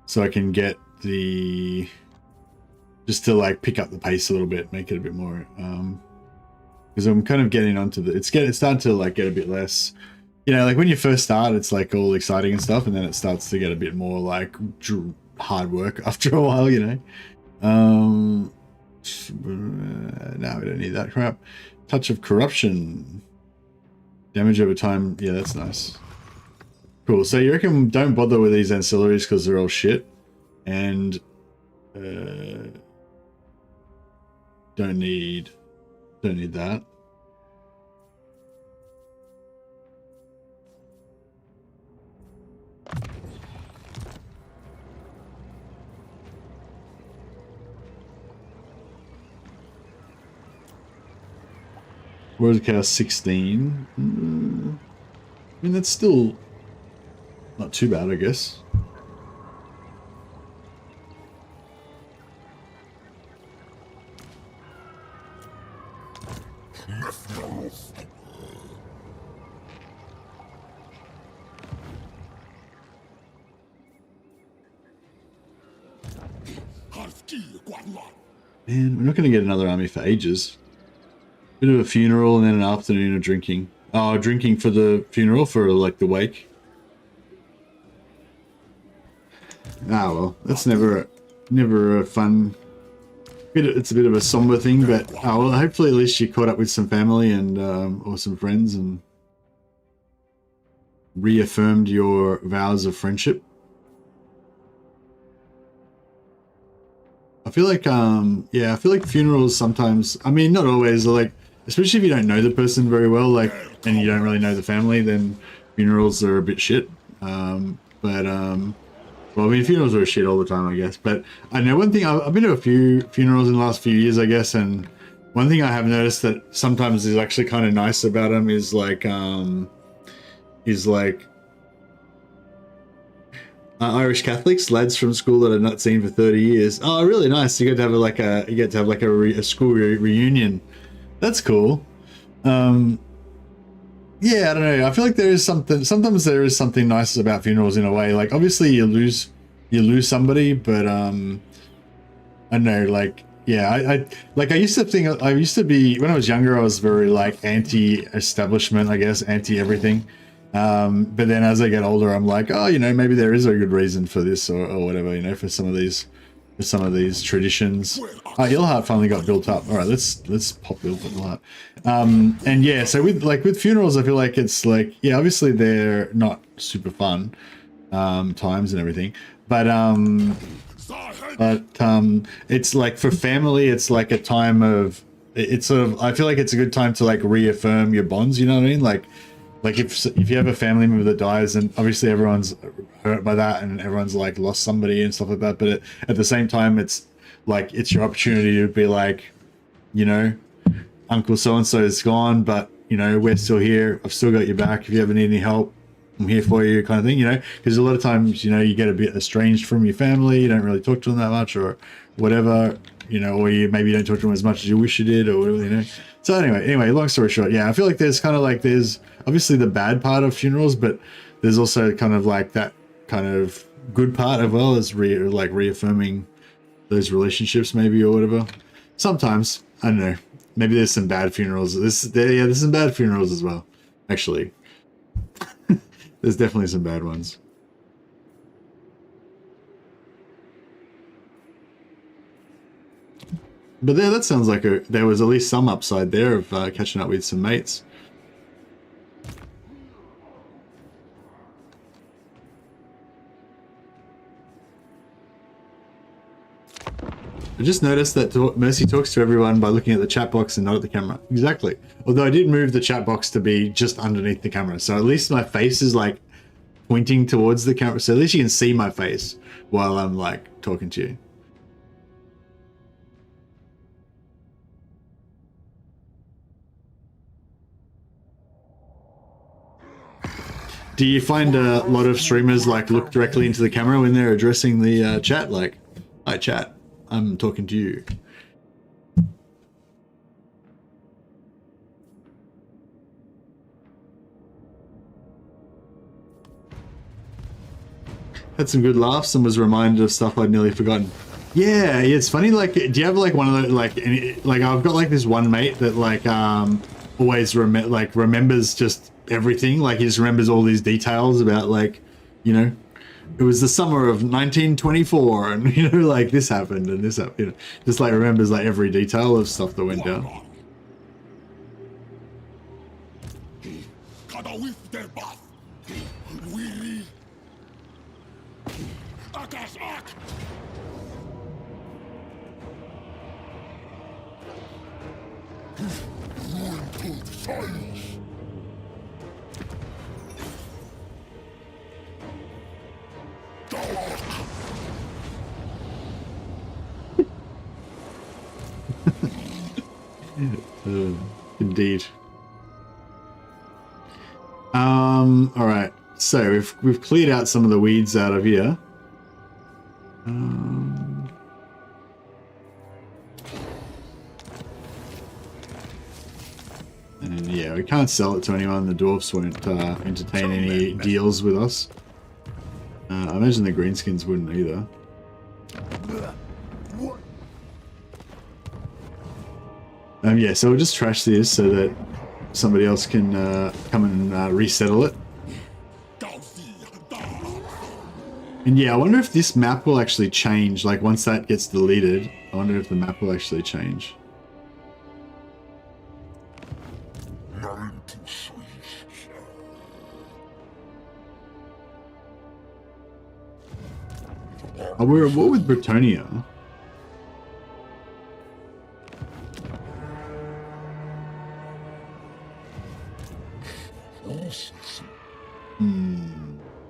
so I can get the, just to like pick up the pace a little bit, make it a bit more because I'm kind of getting onto the, it's starting to like get a bit less, you know, like when you first start it's like all exciting and stuff, and then it starts to get a bit more like hard work after a while, you know. No, we don't need that crap. Touch of corruption, damage over time. Yeah, that's nice. Cool. So you reckon don't bother with these ancillaries because they're all shit, and don't need that. Where's the chaos 16? I mean, that's still not too bad, I guess. Man, we're not going to get another army for ages. Bit of a funeral and then an afternoon of drinking. Oh, drinking for the funeral, for like the wake. Ah, well, that's never a fun. It's a bit of a somber thing, but oh, well, hopefully at least you caught up with some family and or some friends and reaffirmed your vows of friendship. I feel like yeah, I feel like funerals sometimes, I mean, not always, like, especially if you don't know the person very well, like, and you don't really know the family, then funerals are a bit shit. Well, I mean, funerals are shit all the time, I guess. But I know one thing, I've been to a few funerals in the last few years, I guess, and one thing I have noticed that sometimes is actually kind of nice about them is like Irish Catholics, lads from school that I've not seen for 30 years. Oh, really nice. You get to have like a school reunion. That's cool. Yeah, I don't know. I feel like there is something. Sometimes there is something nice about funerals in a way. Like, obviously, you lose somebody, but I don't know. Like, yeah, I used to think. I used to be, when I was younger, I was very like anti-establishment, I guess, anti-everything. But then as I get older, I'm like, oh, you know, maybe there is a good reason for this or whatever, you know, for some of these traditions. Ilhart finally got built up. All right, let's pop build Ilhart. And yeah, so with funerals, I feel like it's like, yeah, obviously they're not super fun times and everything, but it's like for family, it's like a time of, it's sort of, I feel like it's a good time to like reaffirm your bonds. You know what I mean? Like if you have a family member that dies, and obviously everyone's hurt by that and everyone's like lost somebody and stuff like that, but at the same time, it's like, it's your opportunity to be like, you know, Uncle so-and-so is gone, but you know, we're still here. I've still got your back. If you ever need any help, I'm here for you, kind of thing, you know, because a lot of times, you know, you get a bit estranged from your family. You don't really talk to them that much or whatever, you know, or maybe you don't talk to them as much as you wish you did or whatever, you know. So anyway, long story short, yeah, I feel like there's kind of like, there's obviously the bad part of funerals, but there's also kind of like that kind of good part as well, as reaffirming those relationships maybe or whatever. Sometimes, I don't know, maybe there's some bad funerals. There's some bad funerals as well, actually. There's definitely some bad ones. But that sounds like there was at least some upside there of catching up with some mates. I just noticed that Mercy talks to everyone by looking at the chat box and not at the camera. Exactly. Although I did move the chat box to be just underneath the camera. So at least my face is like pointing towards the camera. So at least you can see my face while I'm like talking to you. Do you find a lot of streamers like look directly into the camera when they're addressing the chat? Like, hi chat, I'm talking to you. Had some good laughs and was reminded of stuff I'd nearly forgotten. Yeah, it's funny. Like, do you have like one of the like I've got like this one mate that like always remembers just everything. Like he just remembers all these details about like, you know, it was the summer of 1924 and you know like this happened and this happened. You know, just like remembers like every detail of stuff that went down. Indeed. All right. So we've cleared out some of the weeds out of here. And yeah, we can't sell it to anyone. The dwarfs won't entertain any deals with us. I imagine the greenskins wouldn't either. Yeah, so we'll just trash this so that somebody else can come and resettle it. And yeah, I wonder if this map will actually change. Like once that gets deleted, I wonder if the map will actually change. Oh, we're at war with Bretonia.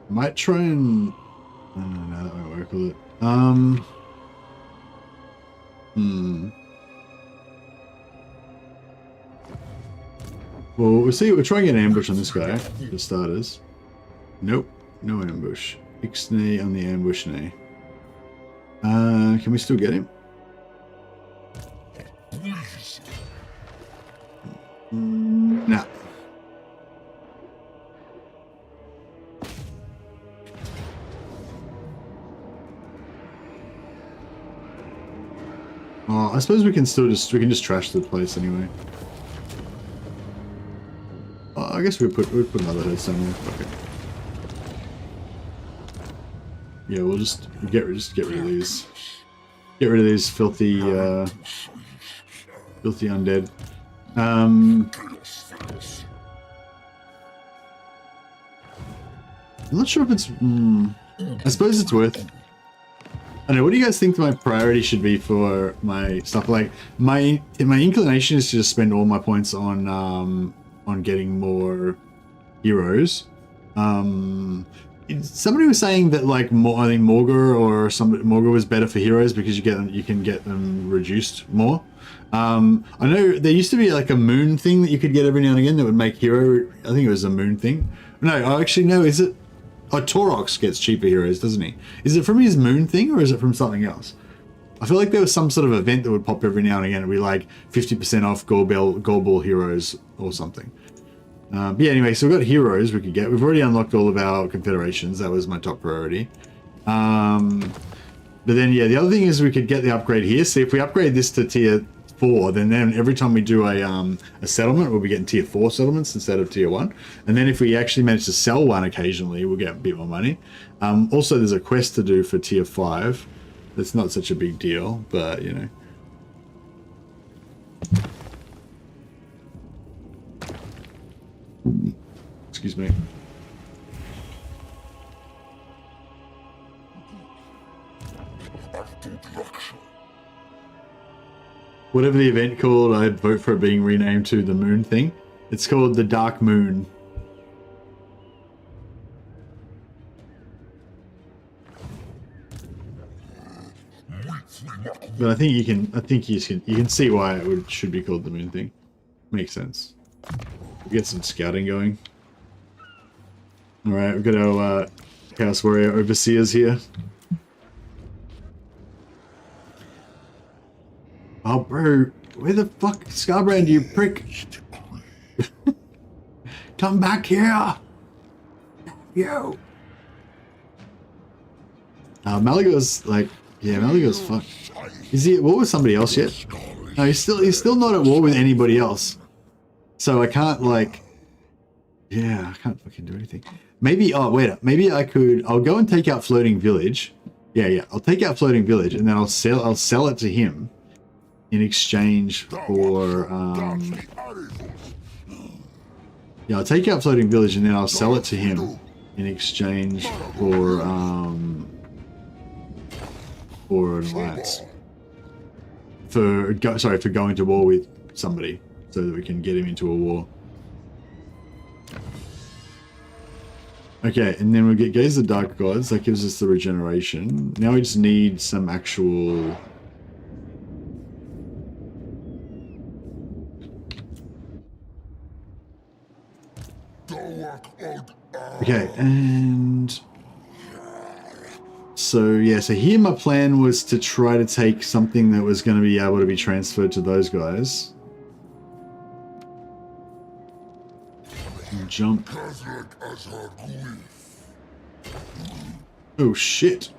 Might try and... no, that won't work with it. Well, we'll see. We'll try and get an ambush on this guy, for starters. Nope, no ambush. Ixnay on the ambush nay. Can we still get him? Nah. Oh, I suppose we can still just trash the place anyway. Oh, I guess we'll put another herd somewhere. Okay. Yeah, we'll just get rid of these. Get rid of these filthy filthy undead. I'm not sure if it's. I suppose it's worth. I don't know. What do you guys think my priority should be for my stuff? Like my inclination is to just spend all my points on getting more heroes. Somebody was saying that like I think Morgur was better for heroes because you can get them reduced more. I know there used to be like a moon thing that you could get every now and again that would make hero. I think it was a moon thing. No, actually no. Is it? Oh, Torox gets cheaper heroes, doesn't he? Is it from his moon thing or is it from something else? I feel like there was some sort of event that would pop every now and again. It'd be like 50% off Gorbel heroes or something. But yeah, anyway, so we've got heroes we could get. We've already unlocked all of our confederations. That was my top priority. But then, yeah, the other thing is we could get the upgrade here. See, if we upgrade this to tier 4, then every time we do a settlement, we'll be getting tier 4 settlements instead of tier 1. And then if we actually manage to sell one occasionally, we'll get a bit more money. Also, there's a quest to do for tier 5. That's not such a big deal, but, you know. Excuse me. Whatever the event called, I'd vote for it being renamed to the moon thing. It's called the Dark Moon. But I think you can see why it should be called the moon thing. Makes sense. We'll get some scouting going. Alright, we've got our Chaos Warrior Overseers here. Oh, bro, where the fuck, Scarbrand, you prick? Come back here! Yo! Malagor's like, yeah, Malagor's fucked. Is he at war with somebody else yet? No, he's still not at war with anybody else. So I can't like, yeah, I can't fucking do anything. Maybe, oh wait, maybe I'll go and take out Floating Village. Yeah, I'll take out Floating Village and then I'll sell it to him in exchange for, yeah, I'll take out Floating Village and then I'll sell it to him in exchange for an alliance. For going to war with somebody so that we can get him into a war. Okay, and then we'll get Gaze of the Dark Gods. That gives us the regeneration. Now we just need some actual... Okay, and... So, yeah, so here my plan was to try to take something that was going to be able to be transferred to those guys. And jump. Oh, shit.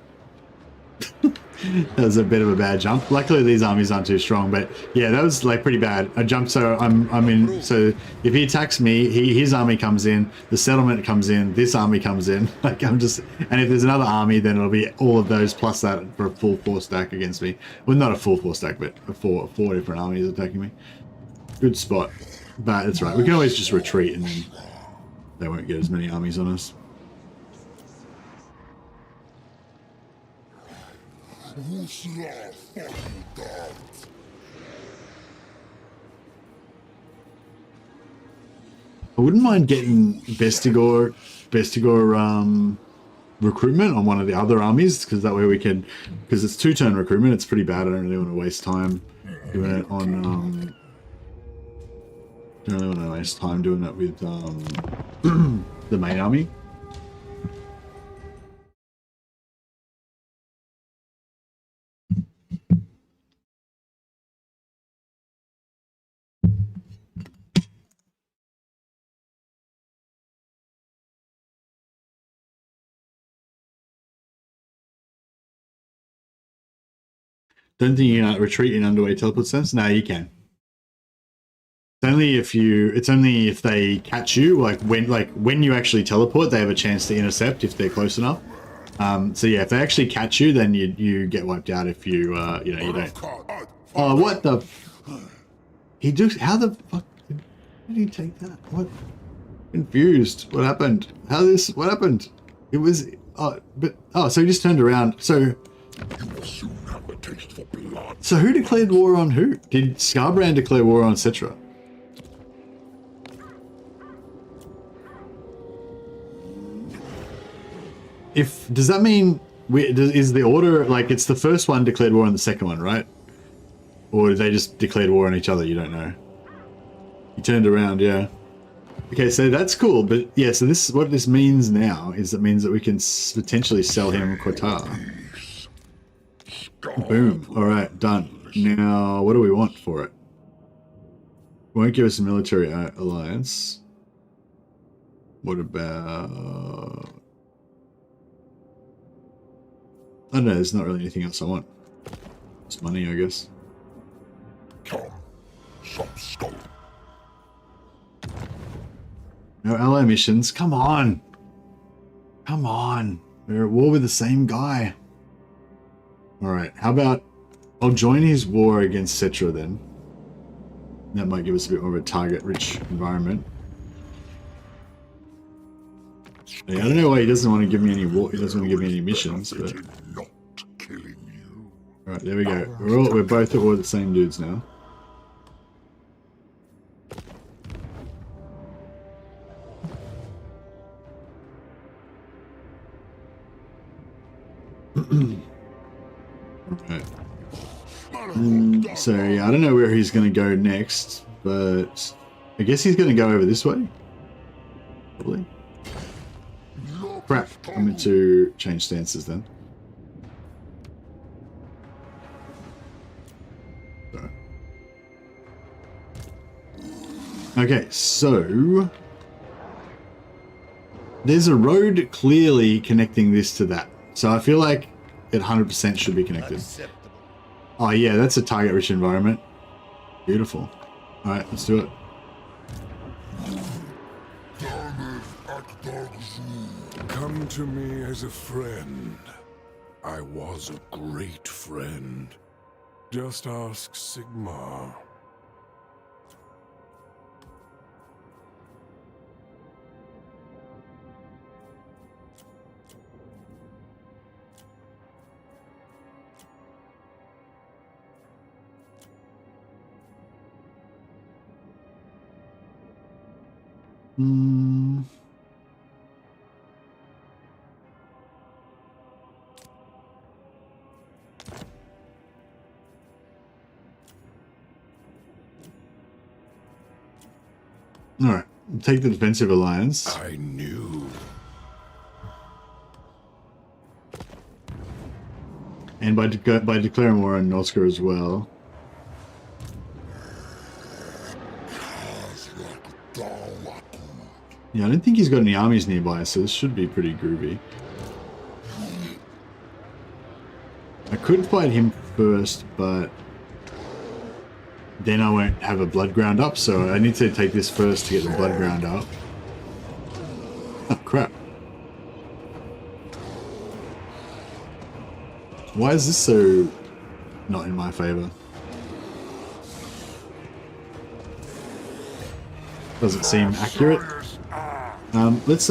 That was a bit of a bad jump. Luckily, these armies aren't too strong, but yeah, that was like pretty bad. I jumped, so I'm in. So if he attacks me, his army comes in, the settlement comes in, this army comes in. Like I'm just, and if there's another army, then it'll be all of those plus that for a full 4 stack against me. Well, not a full 4 stack, but four different armies attacking me. Good spot, but that's right. We can always just retreat, and then they won't get as many armies on us. I wouldn't mind getting Bestigor recruitment on one of the other armies, because that way we can, because it's 2-turn recruitment, it's pretty bad. I don't really want to waste time doing it on don't really want to waste time doing that with the main army. Don't think you can retreat in underway teleport sense? No, you can. It's only if they catch you, like when you actually teleport, they have a chance to intercept if they're close enough. So yeah, if they actually catch you, then you get wiped out if you you don't. Oh, what the? He just, how the fuck did he take that? What? Confused. What happened? What happened? It was, so he just turned around. So who declared war on who? Did Scarbrand declare war on Cetra? Does that mean is the order like it's the first one declared war on the second one, right? Or they just declared war on each other? You don't know. He turned around, yeah. Okay, so that's cool, but yeah. So this what this means now is it means that we can potentially sell him Qatar. Boom. All right, done. Now, what do we want for it? Won't give us a military alliance. What about? I don't know. There's not really anything else I want. It's money, I guess. Come, some skull. No ally missions. Come on. Come on. We're at war with the same guy. Alright, how about I'll join his war against Cetra then. That might give us a bit more of a target-rich environment. Yeah, I don't know why he doesn't want to give me any war. He doesn't want to give me any missions, but. Alright, there we go. We're both at war with the same dudes now. Right. So yeah, I don't know where he's going to go next, but I guess he's going to go over this way. Probably. Crap. I'm meant to change stances then. Sorry. Okay, so there's a road clearly connecting this to that. So I feel like it 100% should be connected. Oh yeah, that's a target-rich environment. Beautiful. All right, let's do it. Come to me as a friend. I was a great friend. Just ask Sigmar. All right, take the defensive alliance. I knew. And by declaring war on Noska as well. Yeah, I don't think he's got any armies nearby, so this should be pretty groovy. I could fight him first, but then I won't have a blood ground up, so I need to take this first to get the blood ground up. Oh, crap. Why is this so not in my favor? Doesn't seem accurate. Let's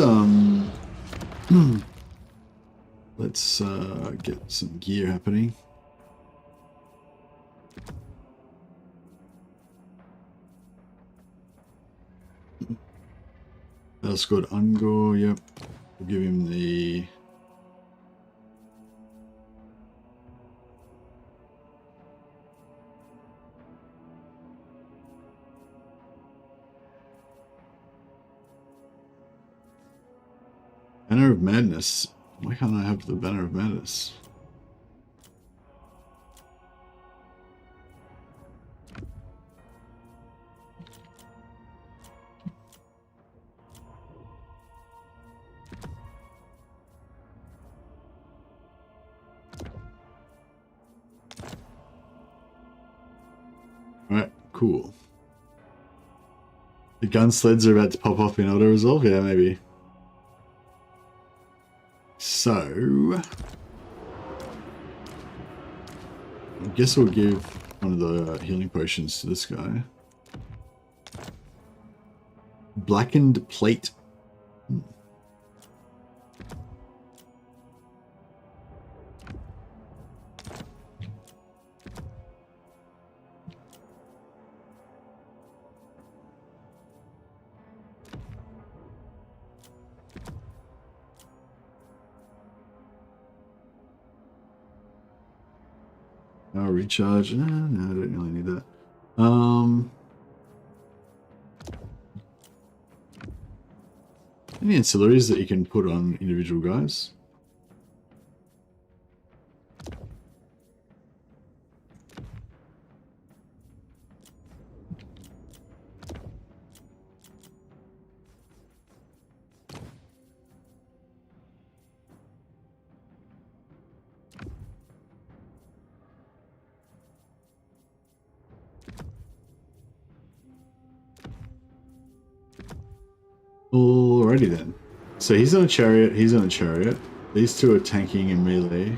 get some gear happening. That's good. Ungo, yep. We'll give him the Banner of Madness. Why can't I have the Banner of Madness? Alright, cool. The gun sleds are about to pop off in auto resolve? Yeah, maybe. So I guess we'll give one of the healing potions to this guy. Blackened plate. Oh, recharge. No, I don't really need that. Any ancillaries that you can put on individual guys? Alrighty then. So he's on a chariot, he's on a chariot. These two are tanking and melee.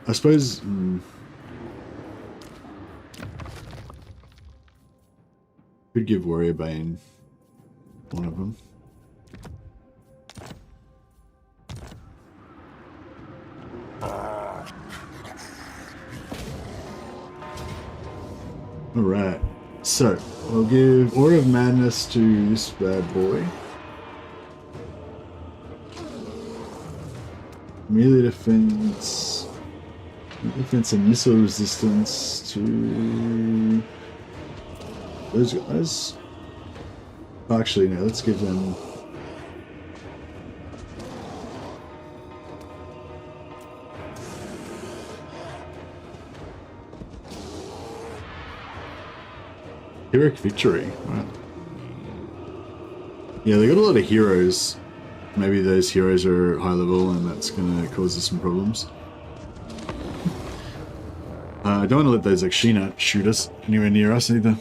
I suppose... could give Warrior Bane one of them. Alright. So, we'll give Aura of Madness to this bad boy. Melee defense. Defense and missile resistance to those guys. Actually, no, let's give them Heroic victory. Right. Yeah, they got a lot of heroes. Maybe those heroes are high level and that's going to cause us some problems. I don't want to let those Akshina shoot us anywhere near us either.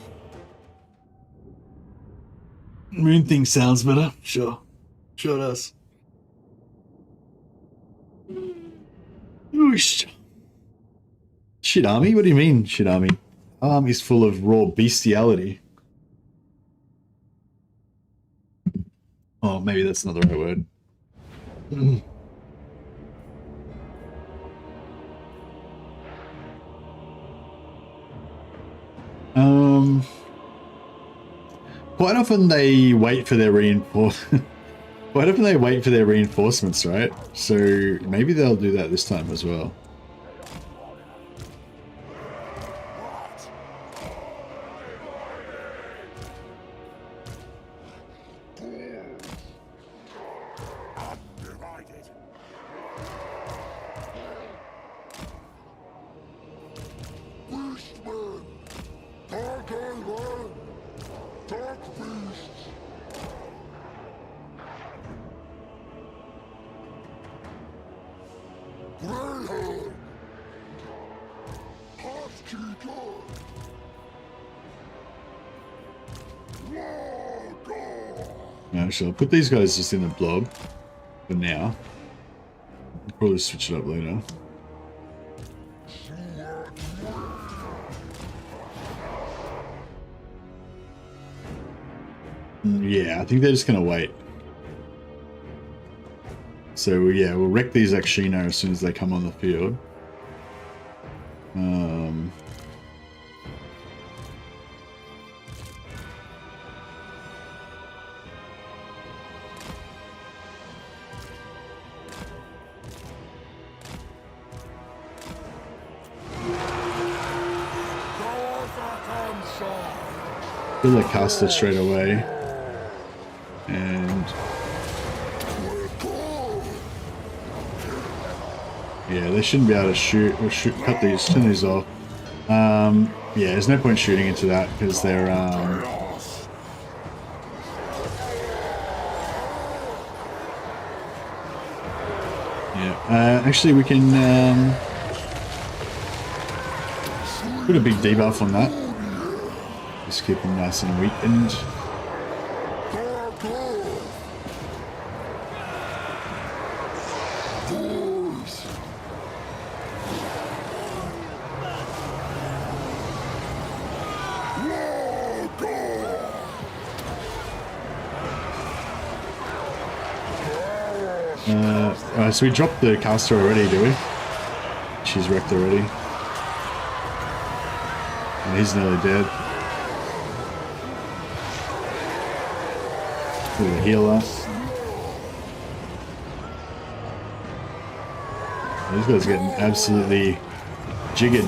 Moon thing sounds better. Sure. Sure does. Oosh. Shit army? What do you mean, shit army? Army's full of raw bestiality. Oh, maybe that's not the right word. Quite often they wait for their Quite often they wait for their reinforcements, right? So maybe they'll do that this time as well. Actually, I'll put these guys just in the blob for now. I'll probably switch it up later. Yeah, I think they're just going to wait. So, yeah, we'll wreck these Akshina as soon as they come on the field. Kill the caster straight away. And yeah, they shouldn't be able to shoot or cut these, turn these off. Yeah, there's no point shooting into that because they're yeah, actually we can put a big debuff on that. Just keep them nice and weakened. So we dropped the caster already, do we? She's wrecked already. And he's nearly dead. The healer. These guys are getting absolutely jiggered.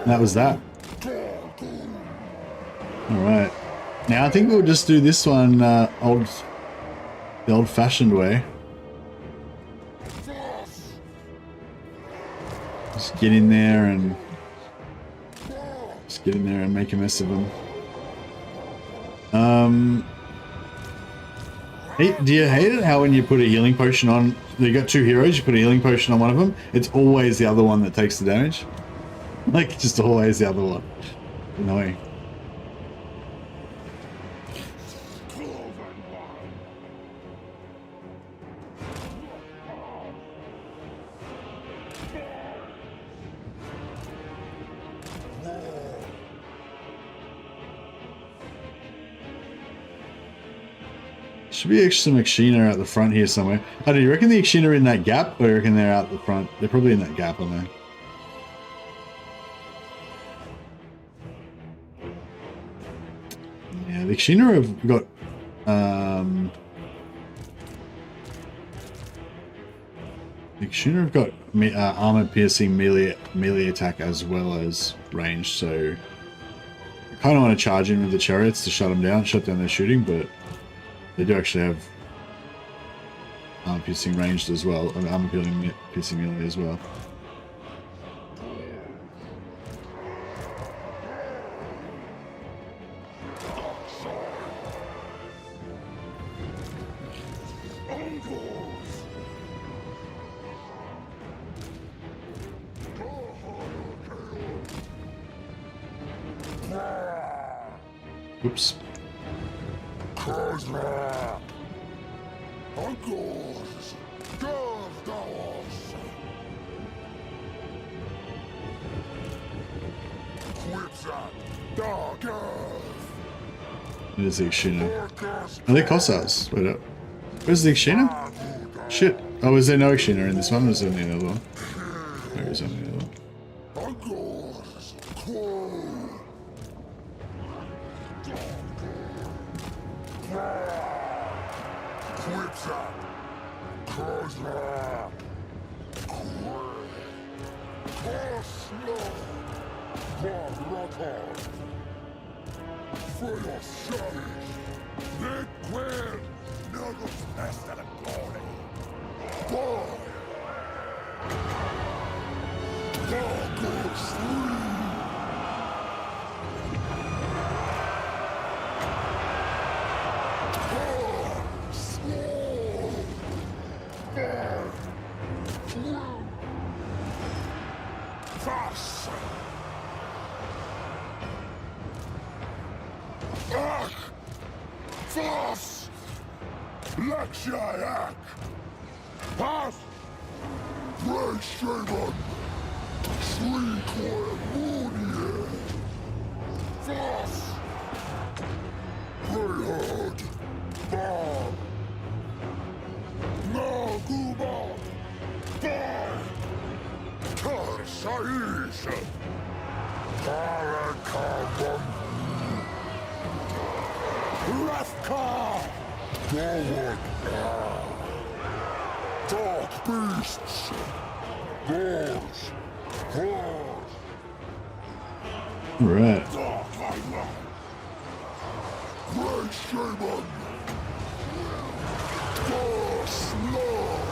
That was that. Alright. Now I think we'll just do this one the old-fashioned way. Just get in there and make a mess of them. Do you hate it how when you put a healing potion on, you got two heroes, you put a healing potion on one of them, it's always the other one that takes the damage? Like, just always the other one. Annoying. Should be some Akshina out the front here somewhere. Oh, do you reckon the Akshina are in that gap, or do you reckon they're out the front? They're probably in that gap on there. Yeah, the Kshina have got the Kshina have got armor piercing melee attack as well as range, so I kind of want to charge in with the chariots to shut down their shooting, but they do actually have armor piercing ranged as well, armor piercing melee as well. Oops. Khazrak! Uncles! Gardaws! Quipzat! Dark Earth! There's the Kshina. Are they Kossars? Wait up. Where's the Kshina? Shit. Oh, is there no Kshina in this one? Or is there only another one? There is only another one. Uncles! Crow! Quipzat! Khazrak! Khaslo! Khazrak! For your service! Liquid! Nuggets best at a glory! Boy! Darker sleep! Fast! Ach! Fast! Lekshayak! Fast! Ray Shaman! Shriekoy Moonier! Fast! Greyhood! Bomb! Naguma! Bomb! Tarsaish! Parakabam! Rafka! Forward! Dark beasts! Doors! Horse! Right. Dark Island! Great Shaman! Force Lord!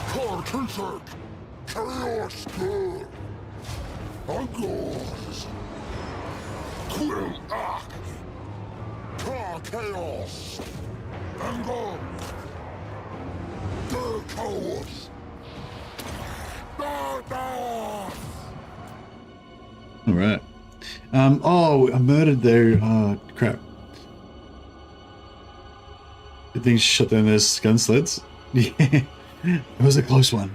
Cartusek! Chaos Girl! Uncles! Quill Ak! Car Chaos! Angle! The Chaos! Alright. Oh, I murdered their... Oh, crap. Good thing shut down those gun sleds. Yeah, it was a close one.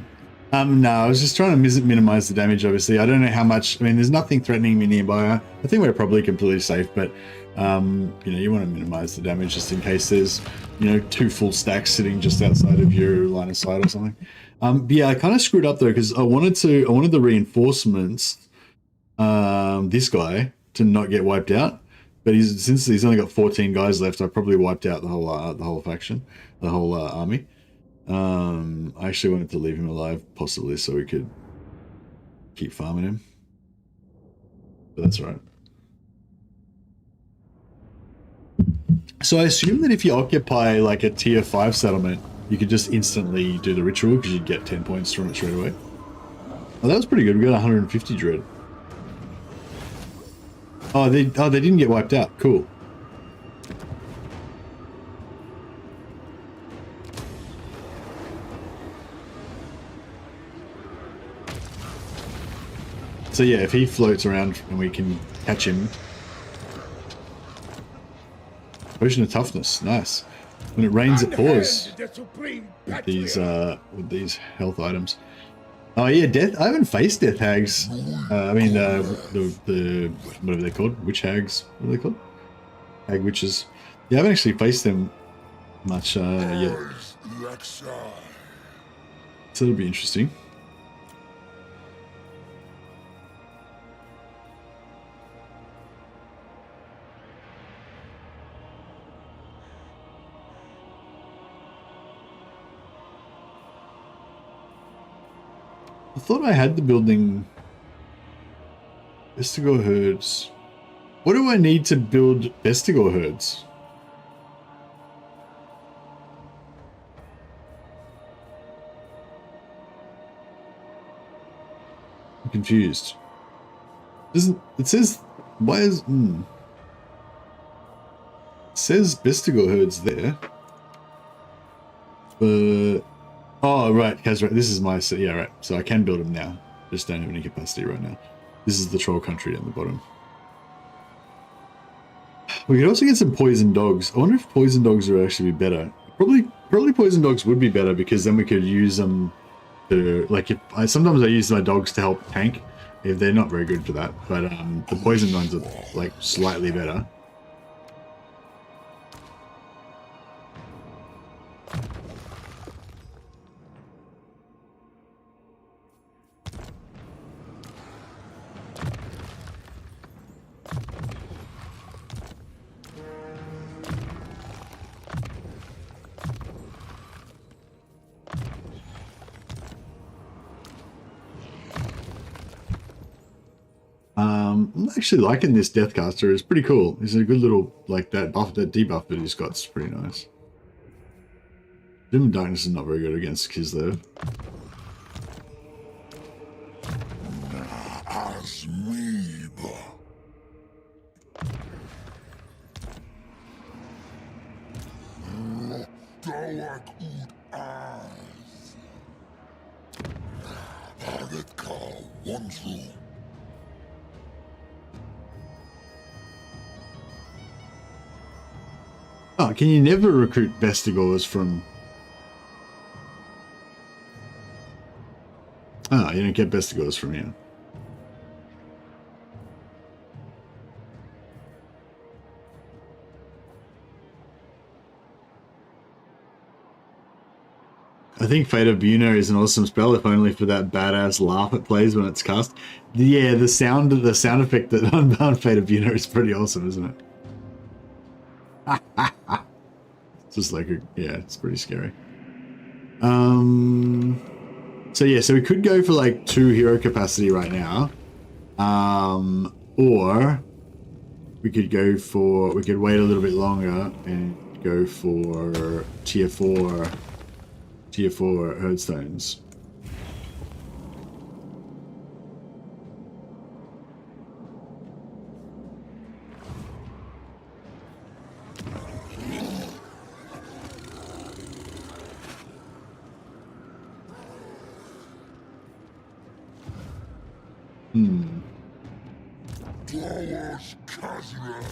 No, I was just trying to minimize the damage, obviously. I don't know how much... I mean, there's nothing threatening me nearby. I think we're probably completely safe, but, you know, you want to minimize the damage just in case there's, you know, 2 full stacks sitting just outside of your line of sight or something. But yeah, I kind of screwed up, though, because I wanted the reinforcements, this guy, to not get wiped out. But since he's only got 14 guys left, I probably wiped out the whole faction, the whole army. I actually wanted to leave him alive, possibly, so we could keep farming him. But that's right. So I assume that if you occupy like a tier 5 settlement, you could just instantly do the ritual because you'd get 10 points from it straight away. Oh, that was pretty good. We got 150 dread. Oh, they didn't get wiped out. Cool. So yeah, if he floats around and we can catch him. Potion of toughness, nice. When it rains, it pours. With these health items. Oh yeah, death. I haven't faced death hags. I mean the whatever they're called, witch hags. What are they called? Hag witches. Yeah, I haven't actually faced them much yet. So that'll be interesting. I thought I had the building. Vestigor herds. What do I need to build Vestigor herds? I'm confused. Doesn't it says why is it says Vestigor herds there? But oh right, Khazrak, this is my yeah right. So I can build them now. Just don't have any capacity right now. This is the troll country down the bottom. We could also get some poison dogs. I wonder if poison dogs would actually be better. Probably poison dogs would be better because then we could use them to like if sometimes I use my dogs to help tank. If they're not very good for that, but the poison ones are like slightly better. I'm actually liking this Deathcaster. It's pretty cool. It's a good little, like, that buff, that debuff that he's got is pretty nice. Dim Darkness is not very good against Kislev. Oh, can you never recruit Vestigors from... Oh, you don't get Vestigors from here. I think Fate of Buna is an awesome spell, if only for that badass laugh it plays when it's cast. Yeah, the sound effect that Unbound Fate of Buna is pretty awesome, isn't it? It's just like yeah, it's pretty scary. So yeah, so we could go for like 2 hero capacity right now, or we could go for we could wait a little bit longer and go for tier 4 herdstones. Towards Khazrak.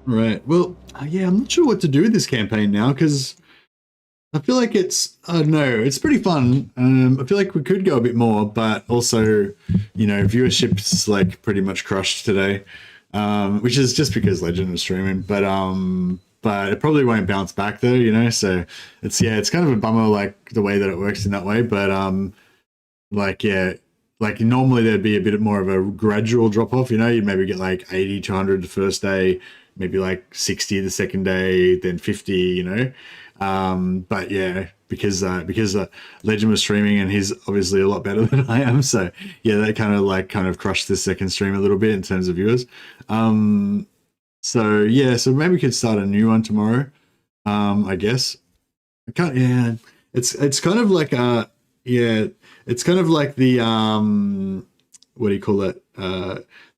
Right. Well, yeah, I'm not sure what to do with this campaign now because I feel like it's, I don't know, it's pretty fun. I feel like we could go a bit more, but also, you know, viewership's like pretty much crushed today, which is just because Legend was streaming, but it probably won't bounce back though, you know, so it's, yeah, it's kind of a bummer, like the way that it works in that way, but like, yeah, like normally there'd be a bit more of a gradual drop off, you know, you'd maybe get like 80 to 100 the first day, maybe like 60 the second day, then 50, you know. But yeah, because Legend was streaming and he's obviously a lot better than I am. So yeah, that kind of crushed this second stream a little bit in terms of viewers. So yeah, so maybe we could start a new one tomorrow. I guess. I can't, yeah, it's kind of like, yeah, it's kind of like the, what do you call it?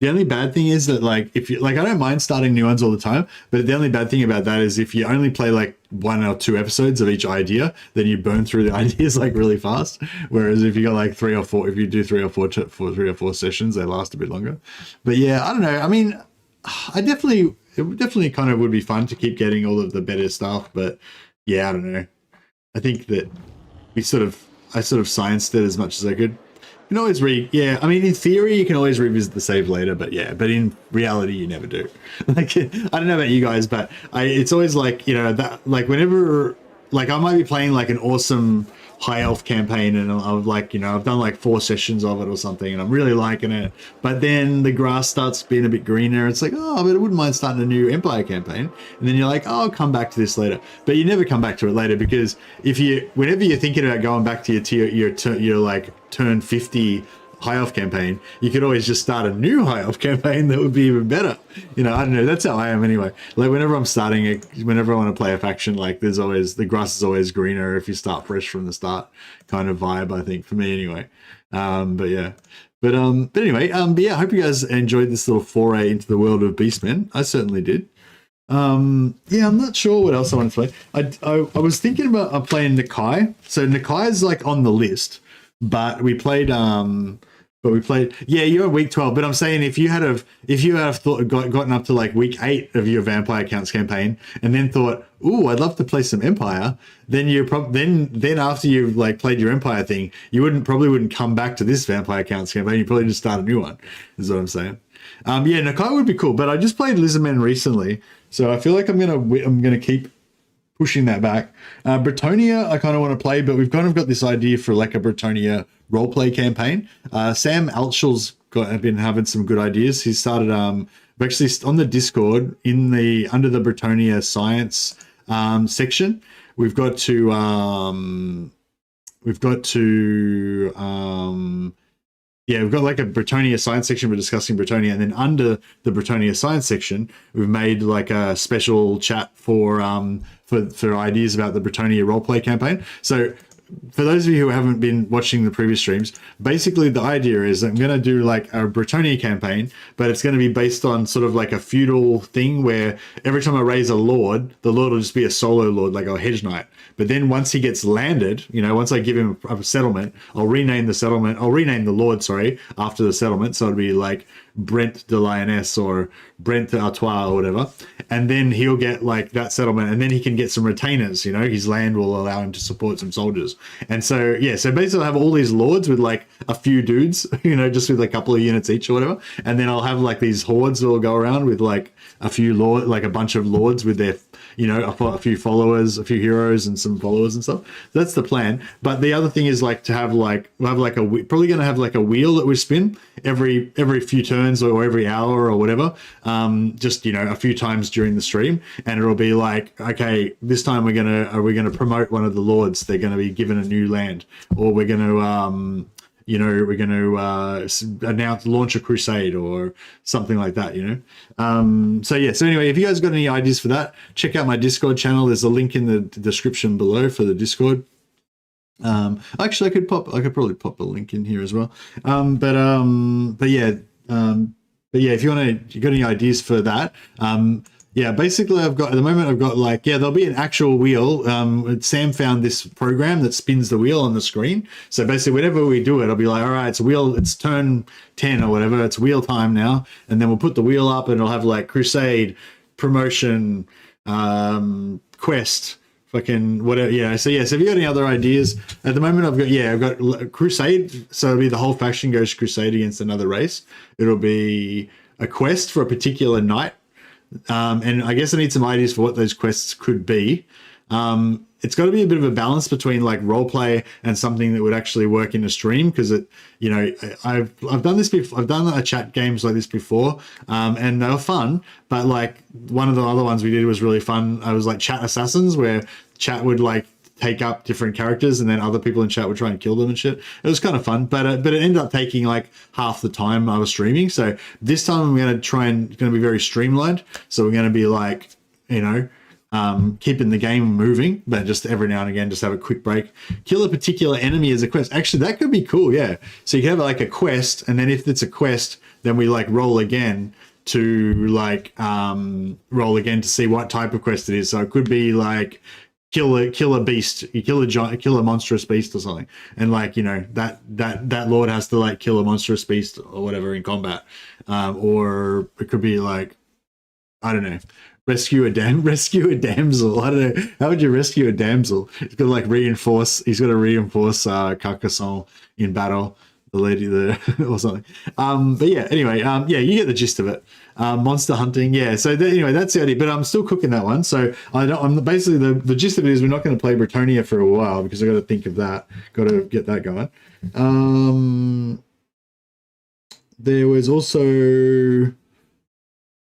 The only bad thing is that, like, if you like, I don't mind starting new ones all the time, but the only bad thing about that is if you only play like 1 or 2 episodes of each idea, then you burn through the ideas like really fast. Whereas if you got like 3 or 4, if you do 3 or 4 sessions, they last a bit longer. But yeah, I don't know. I mean, it definitely kind of would be fun to keep getting all of the better stuff. But yeah, I don't know. I think that I sort of scienced it as much as I could. You can always yeah. I mean, in theory, you can always revisit the save later, but yeah, but in reality, you never do. Like, I don't know about you guys, but it's always like, you know, that, like, whenever, like, I might be playing like an awesome high elf campaign, and I'm like, you know, I've done like 4 sessions of it or something, and I'm really liking it, but then the grass starts being a bit greener. It's like, oh, but I wouldn't mind starting a new Empire campaign, and then you're like, oh, I'll come back to this later, but you never come back to it later, because whenever you're thinking about going back to your like turn 50 high elf campaign, you could always just start a new high elf campaign that would be even better. You know, I don't know, that's how I am anyway. Like, whenever I'm starting whenever I want to play a faction, like, there's always, the grass is always greener if you start fresh from the start, kind of vibe, I think, for me anyway. But yeah, but anyway, but yeah, I hope you guys enjoyed this little foray into the world of Beastmen. I certainly did. Yeah, I'm not sure what else I want to play. I was thinking about playing Nakai. So Nakai is like on the list, but we played yeah, you're at week 12, but I'm saying if you had gotten up to like week 8 of your Vampire Counts campaign and then thought, ooh, I'd love to play some Empire, then then after you've like played your Empire thing, you probably wouldn't come back to this Vampire Counts campaign. You probably just start a new one, is what I'm saying. Yeah, Nakai would be cool, but I just played Lizardmen recently, so I feel like I'm gonna keep pushing that back. Bretonia, I kind of want to play, but we've kind of got this idea for like a Bretonia roleplay campaign. Sam Altschul's been having some good ideas. He started actually on the Discord under the Bretonia science section. We've got like a Bretonia science section. We're discussing Bretonia, and then under the Bretonia science section, we've made like a special chat for ideas about the Bretonia roleplay campaign. So for those of you who haven't been watching the previous streams, basically the idea is I'm going to do like a Bretonia campaign, but it's going to be based on sort of like a feudal thing where every time I raise a lord, the lord will just be a solo lord, like a hedge knight. But then once he gets landed, you know, once I give him a settlement, I'll rename the lord, sorry, after the settlement. So it'll be like Brent de Lioness or Brent de Artois or whatever. And then he'll get like that settlement, and then he can get some retainers, you know, his land will allow him to support some soldiers. And so, yeah, so basically I'll have all these lords with like a few dudes, you know, just with a couple of units each or whatever. And then I'll have like these hordes that will go around with like a bunch of lords with their, you know, a few followers, a few heroes and some followers and stuff. So that's the plan. But the other thing is like to have like, probably going to have like a wheel that we spin every few turns or every hour or whatever. Just, you know, a few times during the stream, and it'll be like, okay, this time are we gonna promote one of the lords? They're going to be given a new land, or we're going to launch a crusade or something like that, you know. So anyway, if you guys got any ideas for that, check out my Discord channel. There's a link in the description below for the Discord. Actually, I could probably pop a link in here as well. But yeah, if you got any ideas for that, yeah, basically at the moment I've got like, yeah, there'll be an actual wheel. Sam found this program that spins the wheel on the screen. So basically whenever we do it, I'll be like, all right, it's turn 10 or whatever. It's wheel time now. And then we'll put the wheel up and it'll have like crusade, promotion, quest, fucking whatever. Yeah. So if you got any other ideas at the moment, I've got crusade. So it'll be the whole faction goes crusade against another race. It'll be a quest for a particular night. And I guess I need some ideas for what those quests could be. It's got to be a bit of a balance between like role play and something that would actually work in a stream, because it, you know, I've done this before. I've done chat games like this before, and they were fun. But like one of the other ones we did was really fun. I was like chat assassins, where chat would like take up different characters and then other people in chat would try and kill them and shit. It was kind of fun, but it ended up taking like half the time I was streaming. So this time I'm going to be very streamlined. So we're going to be like, you know, keeping the game moving, but just every now and again, just have a quick break, kill a particular enemy as a quest. Actually, that could be cool. Yeah. So you can have like a quest, and then if it's a quest, then we like roll again to see what type of quest it is. So it could be like, kill a beast, you kill a monstrous beast or something, and like, you know, that lord has to like kill a monstrous beast or whatever in combat, or it could be like, I don't know, rescue a damsel. I don't know, how would you rescue a damsel? He's got to reinforce Carcassonne in battle. the lady there or something. But yeah, anyway, yeah, you get the gist of it. Monster hunting, yeah. So anyway, that's the idea. But I'm still cooking that one. So I'm basically the gist of it is we're not going to play Britannia for a while because I got to think of that. Got to get that going. There was also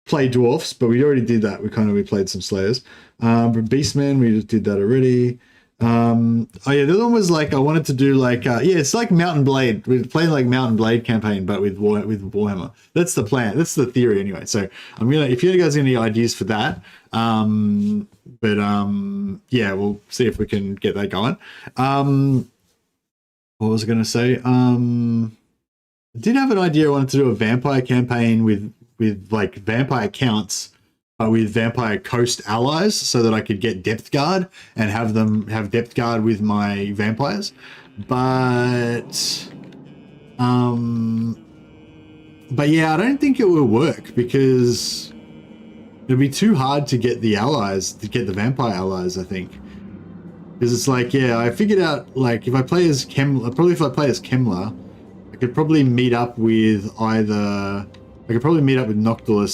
play dwarfs, but we already did that. We played some Slayers. Beastmen, we just did that already. Oh yeah, the other one was like I wanted to do like yeah, it's like Mountain Blade. We're playing like Mountain Blade campaign, but with Warhammer. That's the plan. That's the theory anyway. So I'm gonna, if you guys have any ideas for that, yeah, we'll see if we can get that going. What was I gonna say? I did have an idea. I wanted to do a vampire campaign with like vampire counts, but with vampire coast allies, so that I could get depth guard and have them have depth guard with my vampires. But yeah, I don't think it will work because it'd be too hard to get the allies, to get the vampire allies, I think. Because it's like, yeah, I figured out, like, if I play as Kemler, I could probably meet up with Noctilus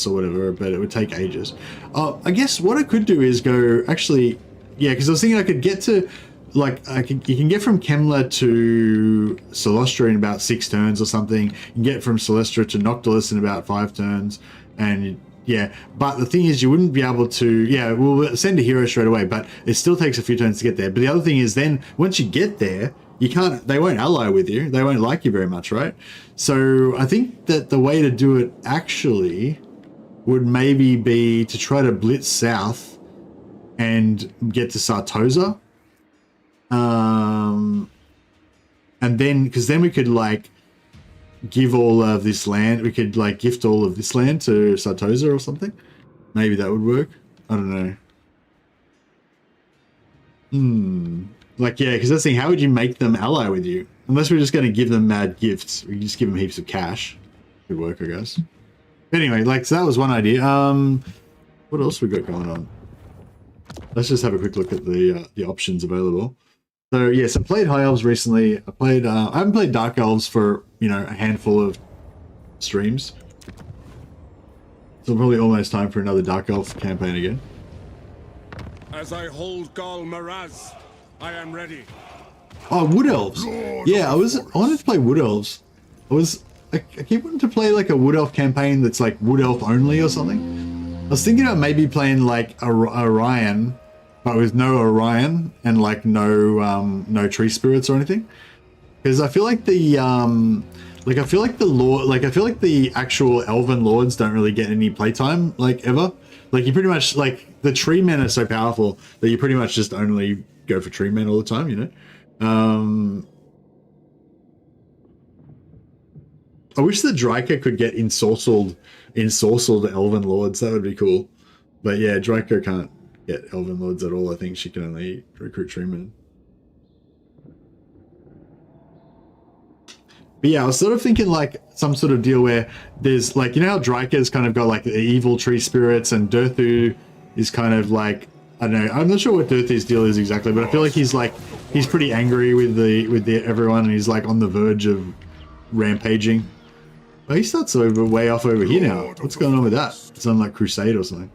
or whatever, but it would take ages. I guess what I could do is go, actually, yeah, because I was thinking I could get to, like, you can get from Kemler to Celestra in about 6 turns or something. You can get from Celestra to Noctilus in about 5 turns, and yeah, but the thing is, you wouldn't be able to, yeah, we'll send a hero straight away, but it still takes a few turns to get there. But the other thing is then, once you get there, you can't, they won't ally with you. They won't like you very much, right? So I think that the way to do it actually would maybe be to try to blitz south and get to Sartosa. And then, because then we could like give all of this land, we could like gift all of this land to Sartosa or something. Maybe that would work. I don't know. Like, yeah, because that's the thing, how would you make them ally with you? Unless we're just going to give them mad gifts. We can just give them heaps of cash. Could work, I guess. Anyway, like, so that was one idea. What else we got going on? Let's just have a quick look at the options available. So, yes, I played High Elves recently. I haven't played Dark Elves for, you know, a handful of streams. So probably almost time for another Dark Elf campaign again. As I hold Gal Maraz, I am ready. Oh, Wood Elves. Yeah, I wanted to play Wood Elves. I keep wanting to play like a Wood Elf campaign that's like Wood Elf only or something. I was thinking about maybe playing like Orion, but with no Orion and like no tree spirits or anything. Because I feel like the actual Elven Lords don't really get any playtime like ever. Like you pretty much, like the tree men are so powerful that you pretty much just only go for tree men all the time, you know? I wish the Dryker could get ensorcelled Elven Lords. That would be cool. But yeah, Dryker can't get Elven Lords at all. I think she can only recruit tree men. But yeah, I was sort of thinking like some sort of deal where there's like, you know how Dryker's kind of got like the evil tree spirits and Durthu is kind of like, I don't know, I'm not sure what Durthu's deal is exactly, but I feel like he's pretty angry with everyone and he's like on the verge of rampaging. Well, he starts way off over here now. What's going on with that? It's on like Crusade or something.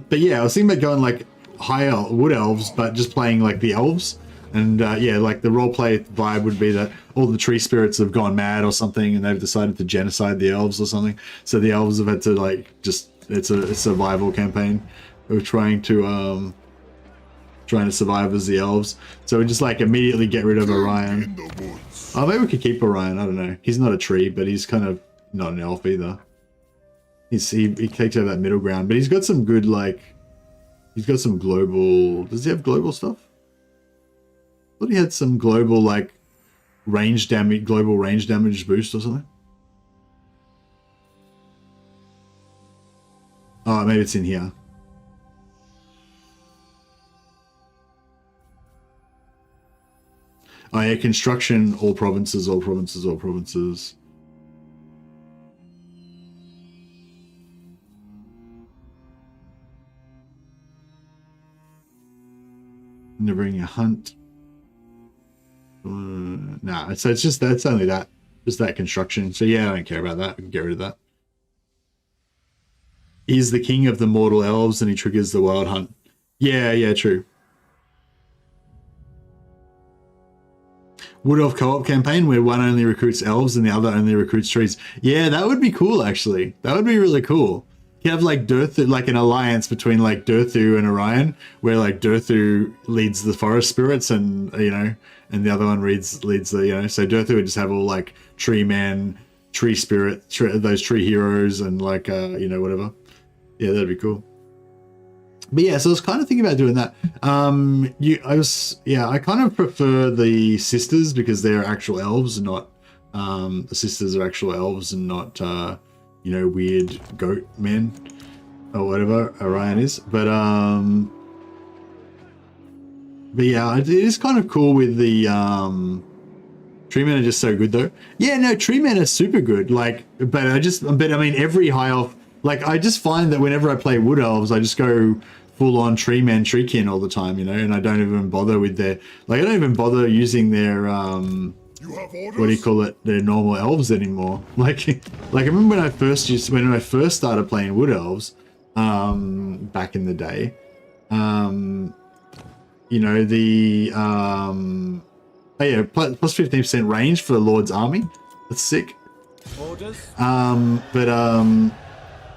But yeah, I was thinking about going like higher Wood Elves, but just playing like the elves. And yeah, like the roleplay vibe would be that all the tree spirits have gone mad or something and they've decided to genocide the elves or something. So the elves have had to like it's a survival campaign. We're trying to survive as the elves. So we just like immediately get rid of Orion. Oh, maybe we could keep Orion. I don't know. He's not a tree, but he's kind of not an elf either. He takes over that middle ground, but he's got some good like. He's got some global. Does he have global stuff? I thought he had some global like range damage, global range damage boost or something. Oh, maybe it's in here. Oh yeah, construction, all provinces, all provinces, all provinces. Never bring a hunt. Nah, so it's just that's only that, just that construction. So yeah, I don't care about that. We can get rid of that. He's the king of the mortal elves, and he triggers the wild hunt. Yeah, true. Wood Elf co-op campaign where one only recruits elves and the other only recruits trees. Yeah, that would be cool, actually. That would be really cool. You have like Durthu, like an alliance between like Durthu and Orion, where like Durthu leads the forest spirits, and and the other one leads the So Durthu would just have all like tree man, tree spirit, those tree heroes, and like whatever. Yeah, that'd be cool. But yeah, so I was kind of thinking about doing that. I kind of prefer the sisters because they're actual elves, and not the sisters are actual elves and not weird goat men or whatever Orion is. But yeah, it is kind of cool with the tree men are just so good though. Yeah, no, tree men are super good. Like, but I mean every high elf. Like, I just find that whenever I play wood elves, I just go full on tree man, treekin all the time, and I don't even bother with their, like, I don't even bother using their, what do you call it, their normal elves anymore. Like I remember when I first started playing wood elves, back in the day, plus 15% range for the Lord's army. That's sick. Orders.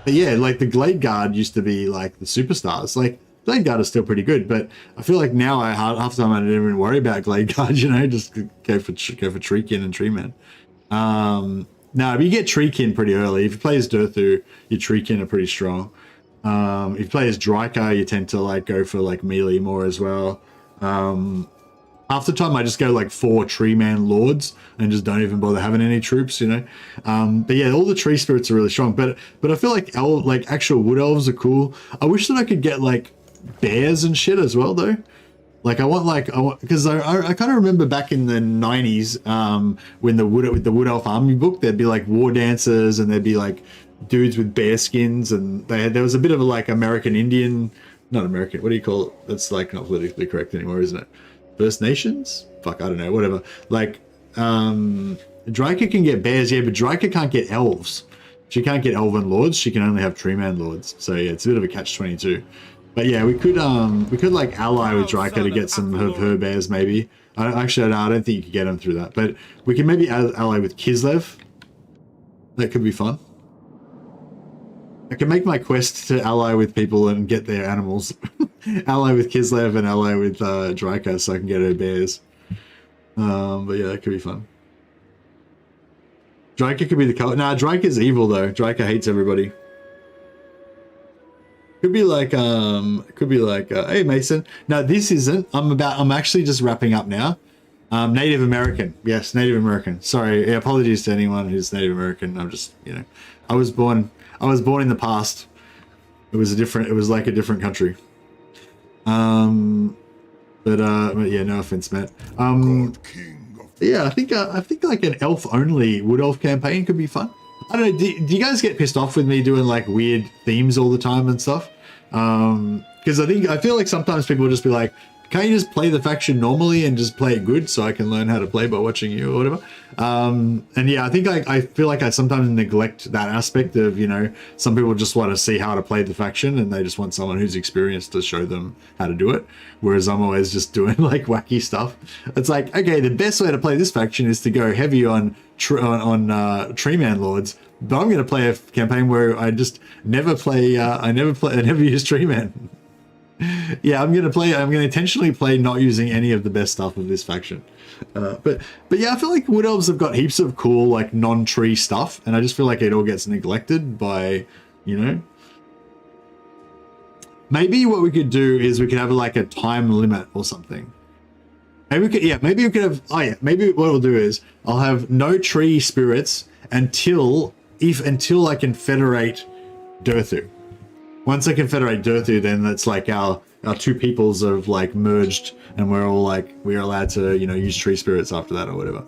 But yeah, like the Glade Guard used to be like the superstars. Like Glade Guard is still pretty good, but I feel like now half the time I don't even worry about Glade Guard. Just go for Treekin and Treeman. No, but you get Treekin pretty early. If you play as Durthu, your Treekin are pretty strong. If you play as Dryka, you tend to like go for like melee more as well. Half the time I just go like 4 tree man lords and just don't even bother having any troops, But yeah, all the tree spirits are really strong. But I feel like actual wood elves are cool. I wish that I could get like bears and shit as well though. Like I want because I kind of remember back in the 90s when the wood elf army book, there'd be like war dancers and there'd be like dudes with bear skins, and there was a bit of a like American Indian, not American, what do you call it? That's like not politically correct anymore, isn't it? First Nations? Fuck, I don't know, whatever. Like, Dryka can get bears, yeah, but Dryka can't get elves. She can't get elven lords, she can only have tree man lords. So yeah, it's a bit of a catch-22. But yeah, we could like ally with Dryka to get some of her bears maybe. I don't think you could get them through that. But we can maybe ally with Kislev. That could be fun. I can make my quest to ally with people and get their animals. Ally with Kislev and ally with Dryka so I can get her bears. But yeah, that could be fun. Dryka could be the color. Nah, Dryka's evil though. Dryka hates everybody. Could be like, hey Mason. No, this isn't. I'm actually just wrapping up now. Native American. Yes, Native American. Sorry, apologies to anyone who's Native American. I'm just, I was born in the past. It was like a different country. But yeah, no offense, Matt. Yeah, I think like an elf only wood elf campaign could be fun. I don't know. Do you guys get pissed off with me doing like weird themes all the time and stuff? Because I feel like sometimes people will just be like, can't you just play the faction normally and just play it good so I can learn how to play by watching you or whatever? And yeah, I think I feel like I sometimes neglect that aspect of, some people just want to see how to play the faction and they just want someone who's experienced to show them how to do it. Whereas I'm always just doing like wacky stuff. It's like, okay, the best way to play this faction is to go heavy on tree man lords, but I'm going to play a campaign where I just never use tree man. Yeah, I'm gonna intentionally play not using any of the best stuff of this faction. But yeah, I feel like wood elves have got heaps of cool like non-tree stuff, and I just feel like it all gets neglected by, Maybe what we could do is we could have like a time limit or something. Maybe we could have. Oh yeah, maybe what we'll do is I'll have no tree spirits until I can federate Durthu. Once I confederate Durthu, then that's like our our two peoples have like merged, and we're allowed to, you know, use tree spirits after that or whatever.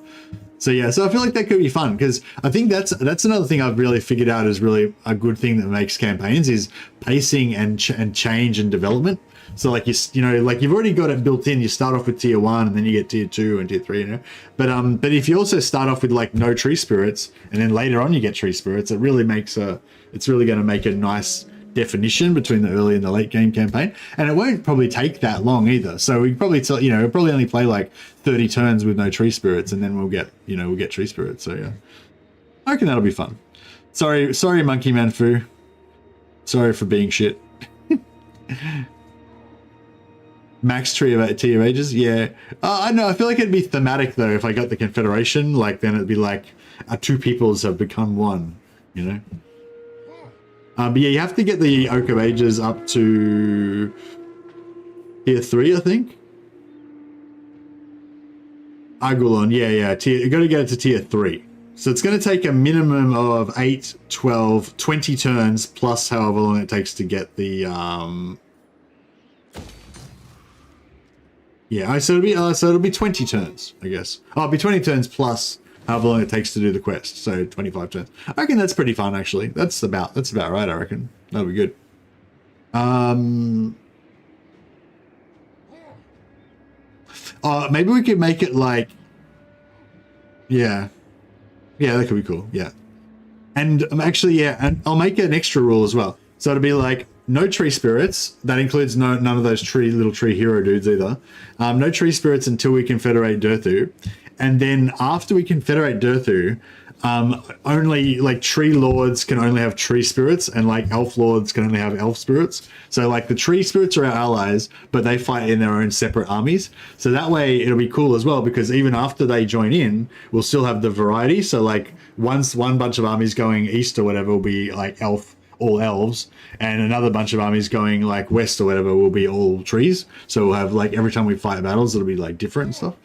So yeah, so I feel like that could be fun, because I think that's another thing I've really figured out is really a good thing that makes campaigns is pacing and change and development. So like you know, like you've already got it built in. You start off with tier 1 and then you get tier 2 and tier 3, you know. But if you also start off with like no tree spirits and then later on you get tree spirits, it really makes it's really going to make a nice definition between the early and the late game campaign, and it won't probably take that long either. So we probably we'll probably only play like 30 turns with no tree spirits, and then we'll get tree spirits. So yeah, I reckon that'll be fun. Sorry, Monkey Man Fu. Sorry for being shit. Max tree of ages, yeah. I know. I feel like it'd be thematic though if I got the Confederation. Like then it'd be like our two peoples have become one. You know. But yeah, you have to get the Oak of Ages up to tier 3, I think. Agulon, yeah. You got to get it to tier 3. So it's going to take a minimum of 8, 12, 20 turns plus however long it takes to get the yeah, so it'll be 20 turns, I guess. Oh, it'll be 20 turns plus however long it takes to do the quest, so 25 turns. I reckon that's pretty fun, actually. That's about right, I reckon. That'll be good. Maybe we could make it like, yeah, that could be cool. Yeah, and actually, yeah, and I'll make an extra rule as well. So it'll be like no tree spirits. That includes none of those little tree hero dudes either. No tree spirits until we confederate Durthu. And then after we confederate Durthu, only like tree lords can only have tree spirits, and like elf lords can only have elf spirits. So like the tree spirits are our allies, but they fight in their own separate armies. So that way it'll be cool as well, because even after they join in, we'll still have the variety. So like once one bunch of armies going east or whatever will be like all elves, and another bunch of armies going like west or whatever will be all trees. So we'll have like every time we fight battles, it'll be like different and stuff.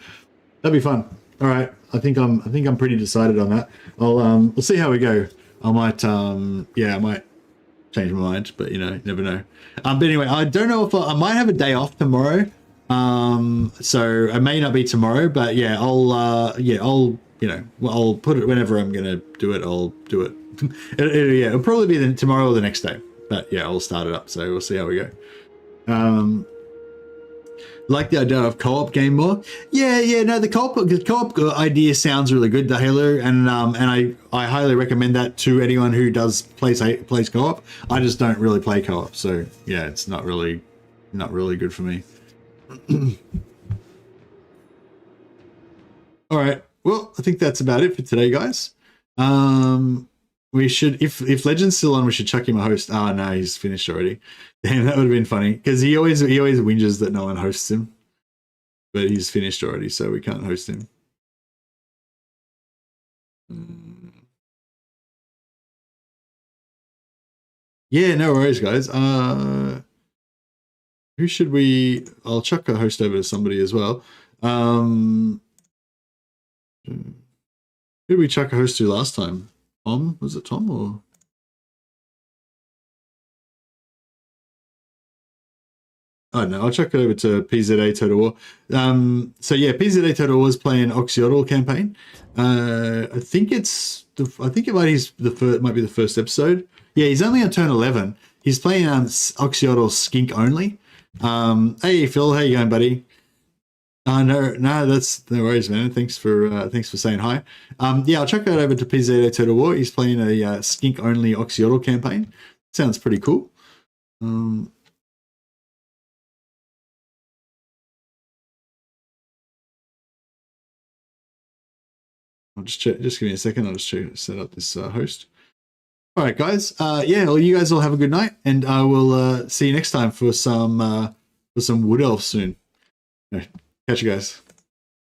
That'd be fun. All right, I think I'm pretty decided on that. We'll see how we go. I might change my mind, but you know, you never know. But anyway, I don't know if I might have a day off tomorrow. So it may not be tomorrow, but yeah, I'll put it whenever I'm gonna do it. I'll do it. It'll probably be tomorrow or the next day. But yeah, I'll start it up. So we'll see how we go. Like the idea of co-op game more. Yeah, no, the co-op idea sounds really good, the Halo, and I highly recommend that to anyone who plays co-op. I just don't really play co-op, so yeah, it's not really good for me. All right, well, I think that's about it for today, guys. We should, if Legend's still on, we should chuck him a host. Oh no, he's finished already. Damn, that would have been funny, because he always whinges that no one hosts him, but he's finished already, so we can't host him. Yeah, no worries, guys. Who should we? I'll chuck a host over to somebody as well. Who did we chuck a host to last time? Tom? Was it Tom or? Oh no, I'll chuck it over to PZA Total War. So yeah, PZA Total War is playing Oxyodal campaign. I think it might be the first episode. Yeah, he's only on turn 11. He's playing Oxyodal Skink only. Hey Phil, how you going, buddy? No, that's no worries, man. Thanks for saying hi. Yeah, I'll chuck that over to PZA Total War. He's playing a Skink only Oxyodal campaign. Sounds pretty cool. I'll just check. Just give me a second. I'll just set up this host. All right, guys. Yeah, well, you guys all have a good night, and I will see you next time for some Wood Elf soon. All right, catch you guys.